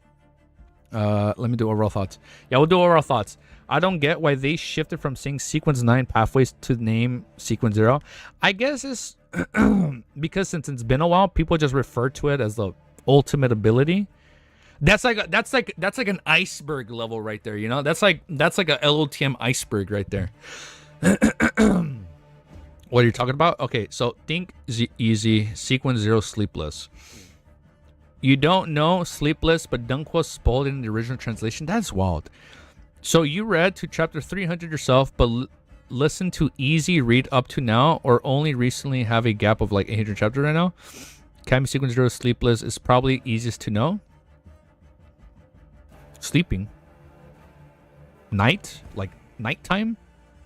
Let me do overall thoughts. Yeah, we'll do overall thoughts. I don't get why they shifted from saying Sequence 9 pathways to name Sequence 0. I guess it's because since it's been a while, people just refer to it as the ultimate ability. That's like an iceberg level right there, you know? That's like a LOTM iceberg right there. What are you talking about? Okay, so think easy. Sequence 0 Sleepless. You don't know Sleepless, but Dunqua spoiled it in the original translation? That's wild. So you read to chapter 300 yourself, but listen to easy read up to now, or only recently have a gap of like 800 chapters right now? Kami Sequence 0 Sleepless is probably easiest to know. Sleeping. Night? Like nighttime?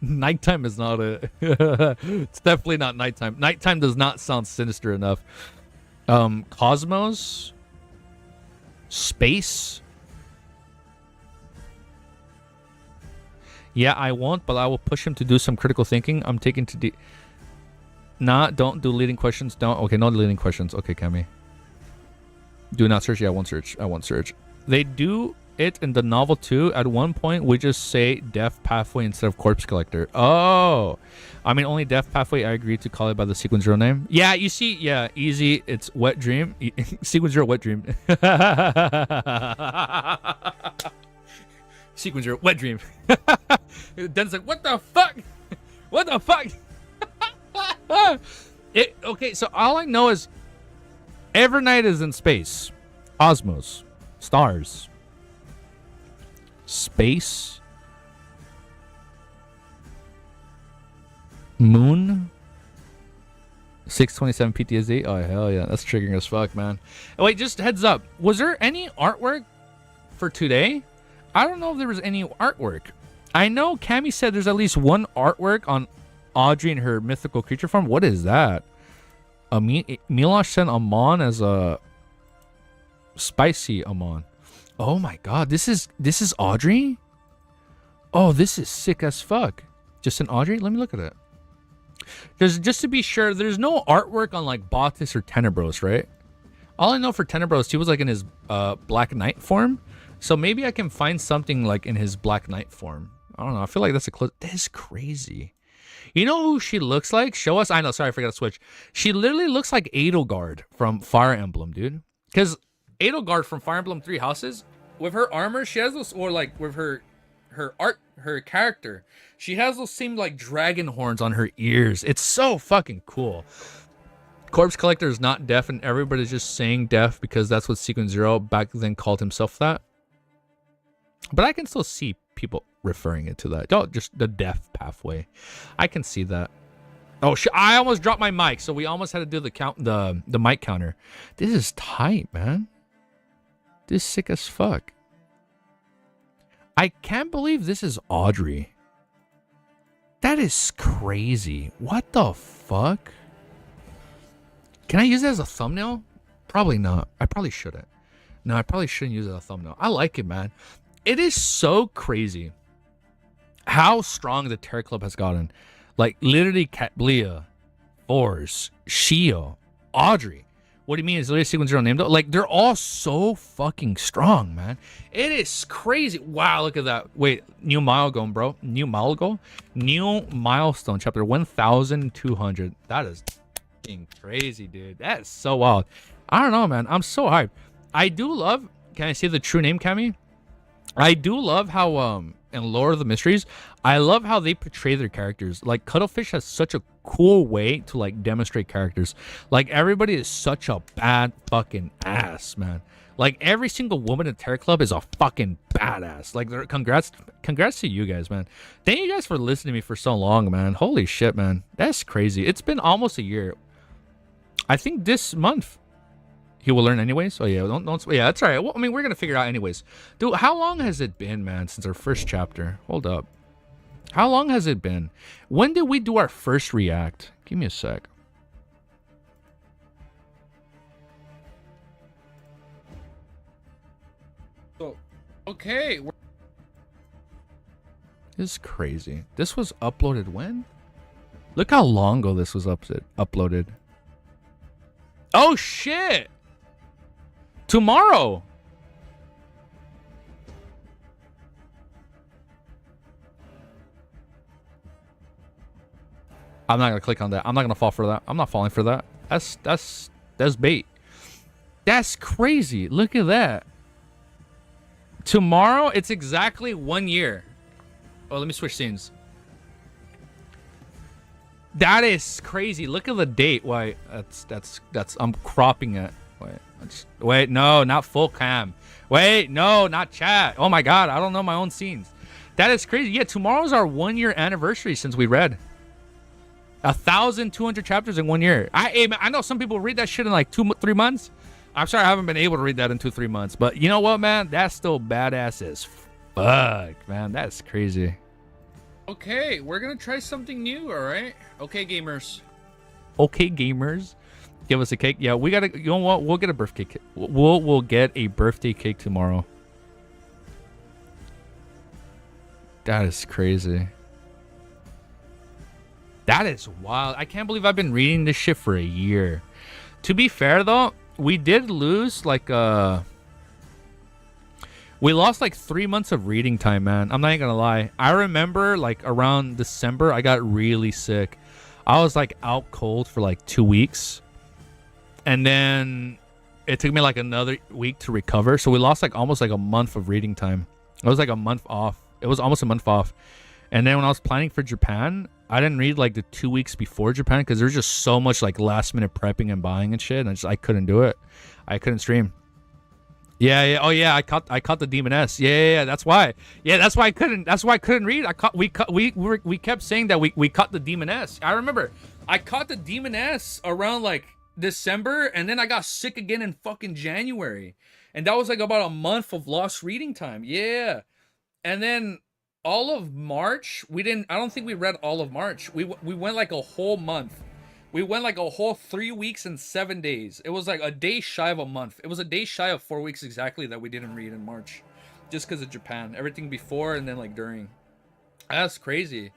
Nighttime is not a... It's definitely not nighttime. Nighttime does not sound sinister enough. Cosmos? Space? Yeah, I won't, but I will push him to do some critical thinking. I'm taking to don't do leading questions. Don't. Okay, no leading questions. Okay, Kami. Do not search. Yeah, I won't search. I won't search. They do it in the novel too. At one point, we just say Death Pathway instead of Corpse Collector. Oh, I mean, only Death Pathway. I agree to call it by the Sequence 0 name. Yeah, you see, yeah, easy. It's Wet Dream. Sequence 0 Wet Dream. Sequence 0 Wet Dream. Den's like, what the fuck? What the fuck? Okay, so all I know is Evernight is in space. Cosmos. Stars. Space. Moon. 627 PTSD. Oh, hell yeah. That's triggering as fuck, man. Oh, wait, just heads up. Was there any artwork for today? I don't know if there was any artwork. I know Cammy said there's at least one artwork on Audrey in her mythical creature form. What is that? Milosh sent Amon as a spicy Amon. Oh my god, this is Audrey? Oh, this is sick as fuck. Just an Audrey? Let me look at it. Just to be sure, there's no artwork on like Bautis or Tenebros, right? All I know for Tenebros, he was like in his Black Knight form. So maybe I can find something like in his Black Knight form. I don't know. I feel like that's a close. That is crazy. You know who she looks like? Show us. I know. Sorry, I forgot to switch. She literally looks like Edelgard from Fire Emblem, dude. Because Edelgard from Fire Emblem 3 Houses, with her armor, she has those, or like with her character, she has those same like dragon horns on her ears. It's so fucking cool. Corpse Collector is not deaf, and everybody's just saying deaf because that's what Sequence Zero back then called himself that. But I can still see people referring it to that. Oh, just the deaf pathway. I can see that. Oh, I almost dropped my mic, so we almost had to do the mic counter. This is tight, man. This is sick as fuck. I can't believe this is Audrey. That is crazy. What the fuck? Can I use it as a thumbnail? Probably not. I probably shouldn't. No, I probably shouldn't use it as a thumbnail. I like it, man. It is so crazy how strong the Terror Club has gotten. Like, literally, Catblia, Force, Shio, Audrey. What do you mean? Is literally Sequence Zero named? Like, they're all so fucking strong, man. It is crazy. Wow, look at that. Wait, new milestone, bro. New milestone? New milestone, chapter 1,200. That is fucking crazy, dude. That is so wild. I don't know, man. I'm so hyped. I do love... Can I say the true name, Cammy? I do love how, in Lore of the Mysteries, I love how they portray their characters. Like, Cuttlefish has such a cool way to, like, demonstrate characters. Like, everybody is such a bad fucking ass, man. Like, every single woman in Terror Club is a fucking badass. Like, congrats to you guys, man. Thank you guys for listening to me for so long, man. Holy shit, man. That's crazy. It's been almost a year. I think this month he will learn anyways. Oh yeah, don't yeah, that's all right. Well, I mean, we're gonna figure it out anyways. Dude, how long has it been, man, since our first chapter? Hold up. How long has it been? When did we do our first react? Give me a sec. So, okay. This is crazy. This was uploaded when? Look how long ago this was uploaded. Oh shit! Tomorrow. I'm not gonna click on that. I'm not gonna fall for that. I'm not falling for that. That's bait. That's crazy. Look at that. Tomorrow, it's exactly 1 year. Oh, let me switch scenes. That is crazy. Look at the date. Wait, that's I'm cropping it. Wait, no, not full cam. Wait, no, not chat. Oh my god, I don't know my own scenes. That is crazy. Yeah, tomorrow's our 1 year anniversary since we read 1,200 chapters in 1 year. I know some people read that shit in like 2-3 months. I'm sorry I haven't been able to read that in 2-3 months, but you know what, man? That's still badass as fuck, man. That's crazy. Okay, we're gonna try something new, all right? Okay, gamers. Okay, gamers. Give us a cake. Yeah, we gotta. You know what? We'll get a birthday cake. We'll get a birthday cake tomorrow. That is crazy. That is wild. I can't believe I've been reading this shit for a year. To be fair though, we did lose like we lost like 3 months of reading time, man. I'm not even gonna lie. I remember like around December, I got really sick. I was like out cold for like 2 weeks. And then it took me like another week to recover. So we lost like almost like a month of reading time. It was like a month off. It was almost a month off. And then when I was planning for Japan, I didn't read like the 2 weeks before Japan because there's just so much like last minute prepping and buying and shit. And I couldn't do it. I couldn't stream. Yeah. Oh yeah. I caught the Demon S. Yeah. That's why. Yeah. That's why I couldn't. That's why I couldn't read. We kept saying that we caught the Demon S. I remember I caught the Demon S around like December, and then I got sick again in fucking January, and that was like about a month of lost reading time. Yeah. And then all of March, we didn't. I don't think we read all of March. We went like a whole month. We went like a whole 3 weeks and 7 days. It was like a day shy of a month. It was a day shy of 4 weeks exactly that we didn't read in March, just because of Japan. Everything before and then like during. That's crazy.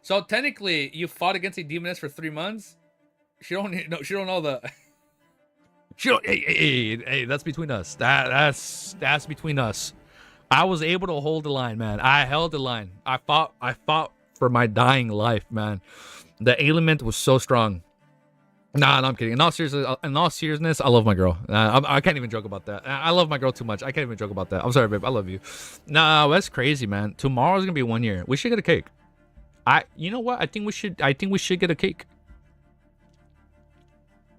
So technically, you fought against a demoness for 3 months. She don't know the. She don't. Hey, that's between us. That's between us. I was able to hold the line, man. I held the line. I fought for my dying life, man. The element was so strong. Nah, no, I'm kidding. In all seriousness, I love my girl. I can't even joke about that. I love my girl too much. I can't even joke about that. I'm sorry, babe. I love you. Nah, that's crazy, man. Tomorrow's gonna be 1 year. We should get a cake. You know what? I think we should get a cake.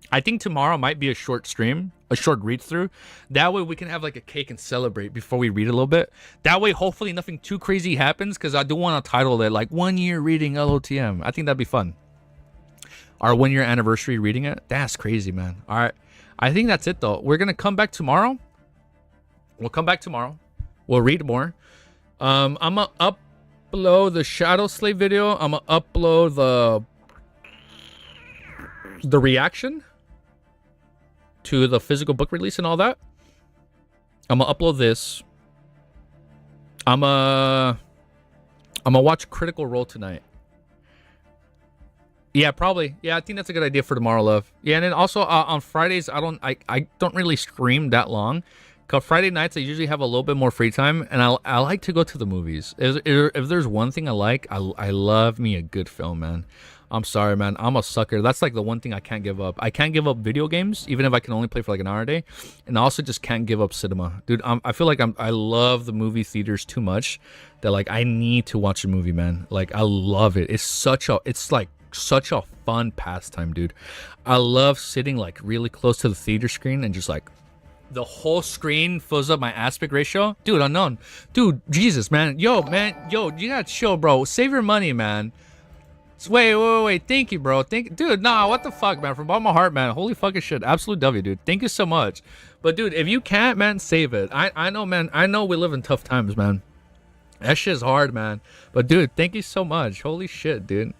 I think tomorrow might be a short stream, a short read through. That way we can have like a cake and celebrate before we read a little bit. That way, hopefully nothing too crazy happens, because I do want to title it like 1 year reading LOTM. I think that'd be fun. Our 1 year anniversary reading it. That's crazy, man. All right. I think that's it, though. We're going to come back tomorrow. We'll come back tomorrow. We'll read more. I'm going to upload the Shadow Slave video. I'm going to upload the reaction to the physical book release and all that. I'm going to upload this. I'm going to watch Critical Role tonight. Yeah, probably. Yeah, I think that's a good idea for tomorrow, love. Yeah, and then also on Fridays, I don't really stream that long. Cause Friday nights I usually have a little bit more free time, and I like to go to the movies. If there's one thing I like, I love me a good film, man. I'm sorry, man. I'm a sucker. That's like the one thing I can't give up. I can't give up video games, even if I can only play for like an hour a day. And I also just can't give up cinema. Dude, I feel like I love the movie theaters too much that like I need to watch a movie, man. Like I love it. It's such a fun pastime, dude. I love sitting like really close to the theater screen and just like the whole screen fills up my aspect ratio. Dude, unknown. Dude, Jesus, man. Yo, you gotta chill, bro. Save your money, man. Wait. Thank you, bro. Dude, nah, what the fuck, man? From bottom of my heart, man. Holy fucking shit. Absolute W, dude. Thank you so much. But, dude, if you can't, man, save it. I know, man. I know we live in tough times, man. That shit's hard, man. But, dude, thank you so much. Holy shit, dude.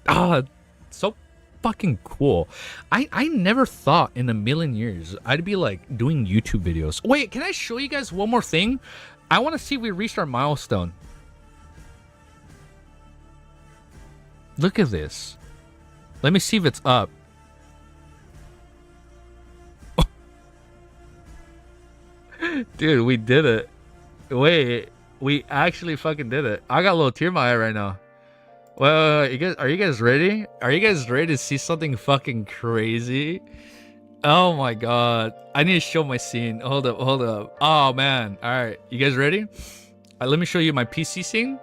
So fucking cool. I never thought in a million years I'd be, like, doing YouTube videos. Wait, can I show you guys one more thing? I want to see if we reached our milestone. Look at this. Let me see if it's up. Dude, we did it. Wait, we actually fucking did it. I got a little tear in my eye right now. Well, are you guys ready? Are you guys ready to see something fucking crazy? Oh my god. I need to show my scene. Hold up. Oh man. All right, you guys ready? Let me show you my PC scene.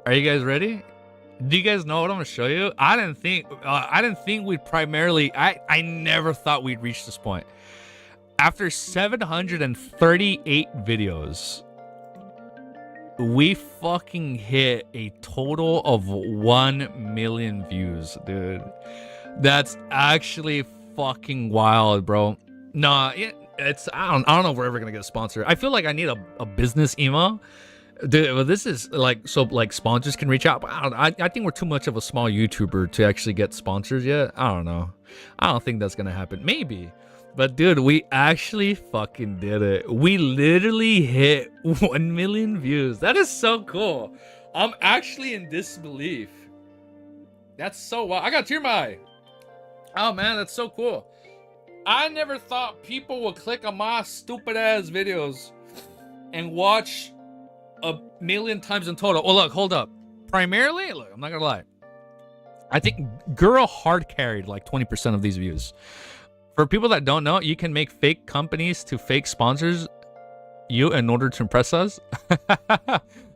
Are you guys ready? Do you guys know what I'm gonna show you? I didn't think we'd primarily. I never thought we'd reach this point. After 738 videos, we fucking hit a total of 1 million views, dude. That's actually fucking wild, bro. Nah, it's I don't know if we're ever gonna get a sponsor. I feel like I need a business email. Dude, well, this is like so like sponsors can reach out. But I think we're too much of a small YouTuber to actually get sponsors yet. I don't know. I don't think that's gonna happen. Maybe. But dude, we actually fucking did it. We literally hit 1 million views. That is so cool. I'm actually in disbelief. That's so wild. I got a tear in my eye. Oh man, that's so cool. I never thought people would click on my stupid ass videos and watch 1 million times in total. Oh look, hold up. Primarily, look, I'm not gonna lie. I think Girl hard carried like 20% of these views. For people that don't know, you can make fake companies to fake sponsors you in order to impress us.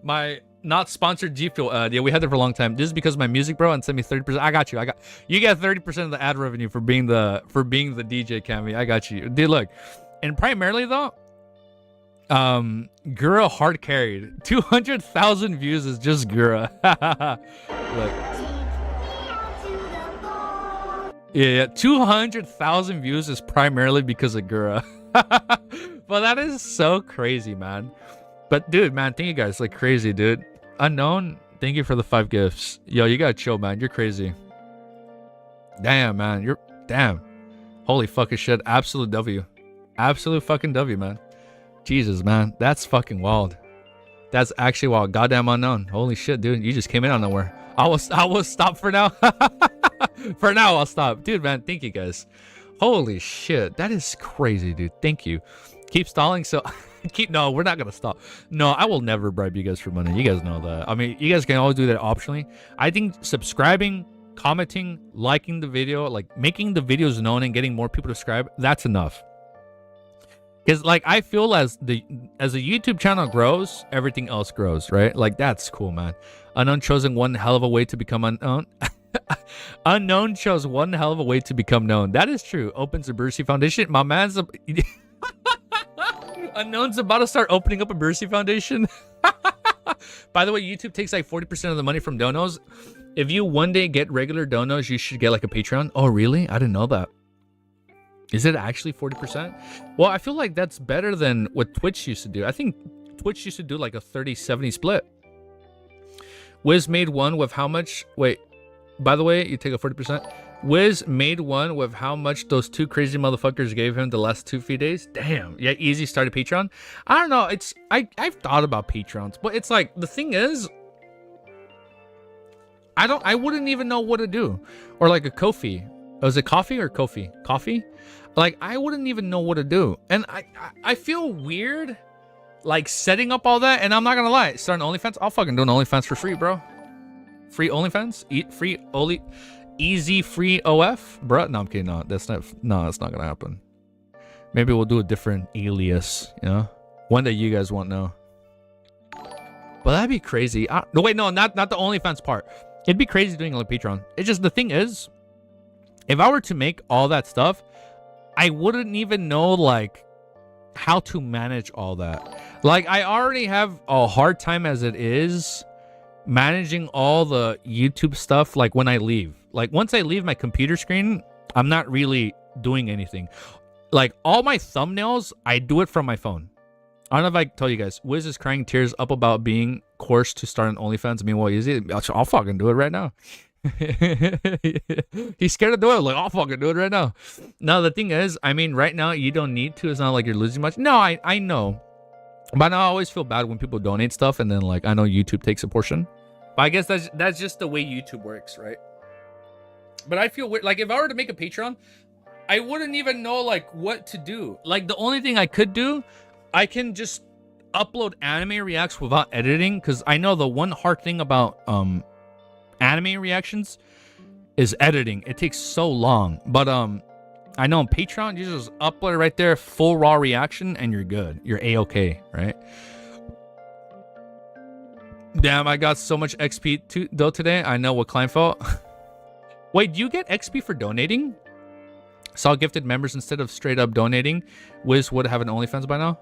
my not sponsored G Fuel ad. Yeah, we had it for a long time. This is because of my music, bro, and send me 30%. I got you. You get 30% of the ad revenue for being the DJ, Cammy. I got you, dude. Look, and primarily though, Gura hard carried. 200,000 views is just Gura. Look. Yeah, 200,000 views is primarily because of Gura. But that is so crazy, man. But dude, man, thank you guys like crazy, dude. Unknown, thank you for the 5 gifts. Yo, you gotta chill, man. You're crazy. Damn, man. Damn. Holy fucking shit. Absolute W. Absolute fucking W, man. Jesus, man. That's fucking wild. That's actually wild. Goddamn unknown. Holy shit, dude. You just came in out of nowhere. I will stop for now. For now, I'll stop. Dude, man, thank you guys. Holy shit. That is crazy, dude. Thank you. Keep stalling. So no, we're not gonna stop. No, I will never bribe you guys for money. You guys know that. I mean, you guys can always do that optionally. I think subscribing, commenting, liking the video, like making the videos known and getting more people to subscribe, that's enough. Because like I feel as a YouTube channel grows, everything else grows, right? Like that's cool, man. Unknown chosen one hell of a way to become unknown. Unknown chose one hell of a way to become known. That is true. Opens a Bursey Foundation. My man's Unknown's about to start opening up a Bursey Foundation. By the way, YouTube takes like 40% of the money from donos. If you one day get regular donos, you should get like a Patreon. Oh, really? I didn't know that. Is it actually 40%? Well, I feel like that's better than what Twitch used to do. I think Twitch used to do like a 30-70 split. Wiz made one with how much? Wait, by the way, you take a 40%. Wiz made one with how much those 2 crazy motherfuckers gave him the last 2 free days. Damn. Yeah, easy started Patreon. I don't know. I've thought about Patreons, but it's like the thing is, I wouldn't even know what to do. Or like a Ko-fi. Was it coffee or Ko-fi? Coffee? Like I wouldn't even know what to do. And I feel weird like setting up all that, and I'm not gonna lie, starting OnlyFans, I'll fucking do an OnlyFans for free, bro. Free OnlyFans? Eat free only easy free OF? Bro, no, I'm kidding. No, that's not gonna happen. Maybe we'll do a different alias, you know? One that you guys won't know. But that'd be crazy. No, wait, no, not the OnlyFans part. It'd be crazy doing like Patreon. It's just the thing is, if I were to make all that stuff, I wouldn't even know like how to manage all that. Like I already have a hard time as it is managing all the YouTube stuff. Like when I leave, like once I leave my computer screen, I'm not really doing anything. Like all my thumbnails, I do it from my phone. I don't know if I tell you guys, Wiz is crying tears up about being coerced to start an OnlyFans. Meanwhile, is it? I'll fucking do it right now. He's scared to do it. Like, I'll fucking do it right now. No, the thing is, I mean, right now you don't need to. It's not like you're losing much. No, I know, but I always feel bad when people donate stuff, and then like I know YouTube takes a portion. But I guess that's just the way YouTube works, right? But I feel weird. Like if I were to make a Patreon, I wouldn't even know like what to do. Like the only thing I could do, I can just upload anime reacts without editing, because I know the one hard thing about anime reactions is editing. It takes so long. But I know on Patreon, you just upload it right there, full raw reaction, and you're good. You're a-okay, right? Damn, I got so much XP though today. I know what client felt. Wait, do you get XP for donating? Saw gifted members instead of straight up donating. Wiz would have an OnlyFans by now.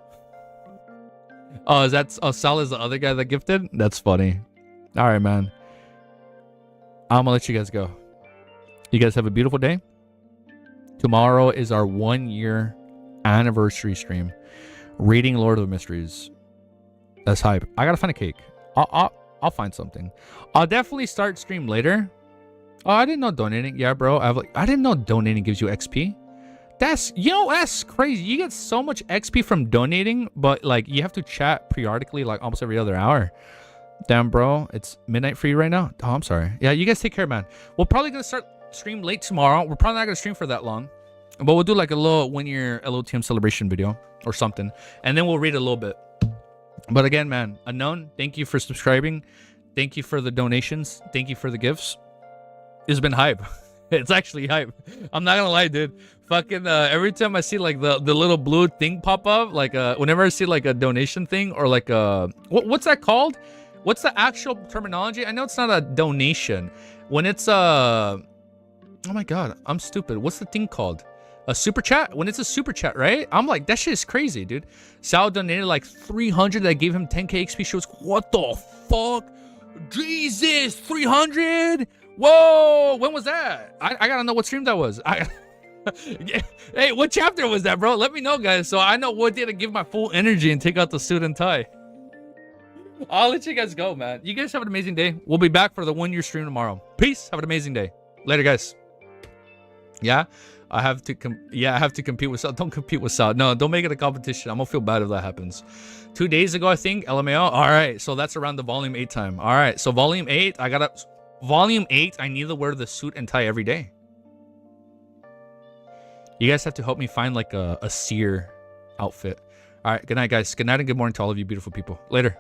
Oh, Sal is the other guy that gifted? That's funny. All right, man. I'm gonna let you guys go. You guys have a beautiful day. Tomorrow is our 1-year anniversary stream, reading Lord of the Mysteries. That's hype. I gotta find a cake. I'll find something. I'll definitely start stream later. Oh, I didn't know donating. Yeah, bro. I didn't know donating gives you XP. That's crazy. You get so much XP from donating, but like you have to chat periodically, like almost every other hour. Damn, bro, it's midnight for you right now. Oh, I'm sorry. Yeah, you guys take care, man. We're probably gonna start stream late tomorrow. We're probably not gonna stream for that long, but we'll do like a little 1-year LOTM celebration video or something, and then we'll read a little bit. But again, man, Unknown, thank you for subscribing. Thank you for the donations. Thank you for the gifts. It's been hype. It's actually hype. I'm not gonna lie, dude. Fucking every time I see like the little blue thing pop up, like whenever I see like a donation thing or like what's that called? What's the actual terminology? I know it's not a donation. When it's oh my god, I'm stupid. What's the thing called? A super chat? When it's a super chat, right? I'm like, that shit is crazy, dude. Sal donated like 300. That gave him 10k XP. She was, what the fuck? Jesus, 300? Whoa, when was that? I gotta know what stream that was. Hey, what chapter was that, bro? Let me know, guys, so I know what day to give my full energy and take out the suit and tie. I'll let you guys go, man. You guys have an amazing day. We'll be back for the 1 year stream tomorrow. Peace. Have an amazing day. Later, guys. Yeah, I have to compete with Sal. Don't compete with Sal. No, don't make it a competition. I'm gonna feel bad if that happens. 2 days ago, I think. LMAO. All right, so that's around the volume 8 time. All right, so volume 8. Volume 8. I need to wear the suit and tie every day. You guys have to help me find like a seer outfit. All right, good night, guys. Good night and good morning to all of you beautiful people. Later.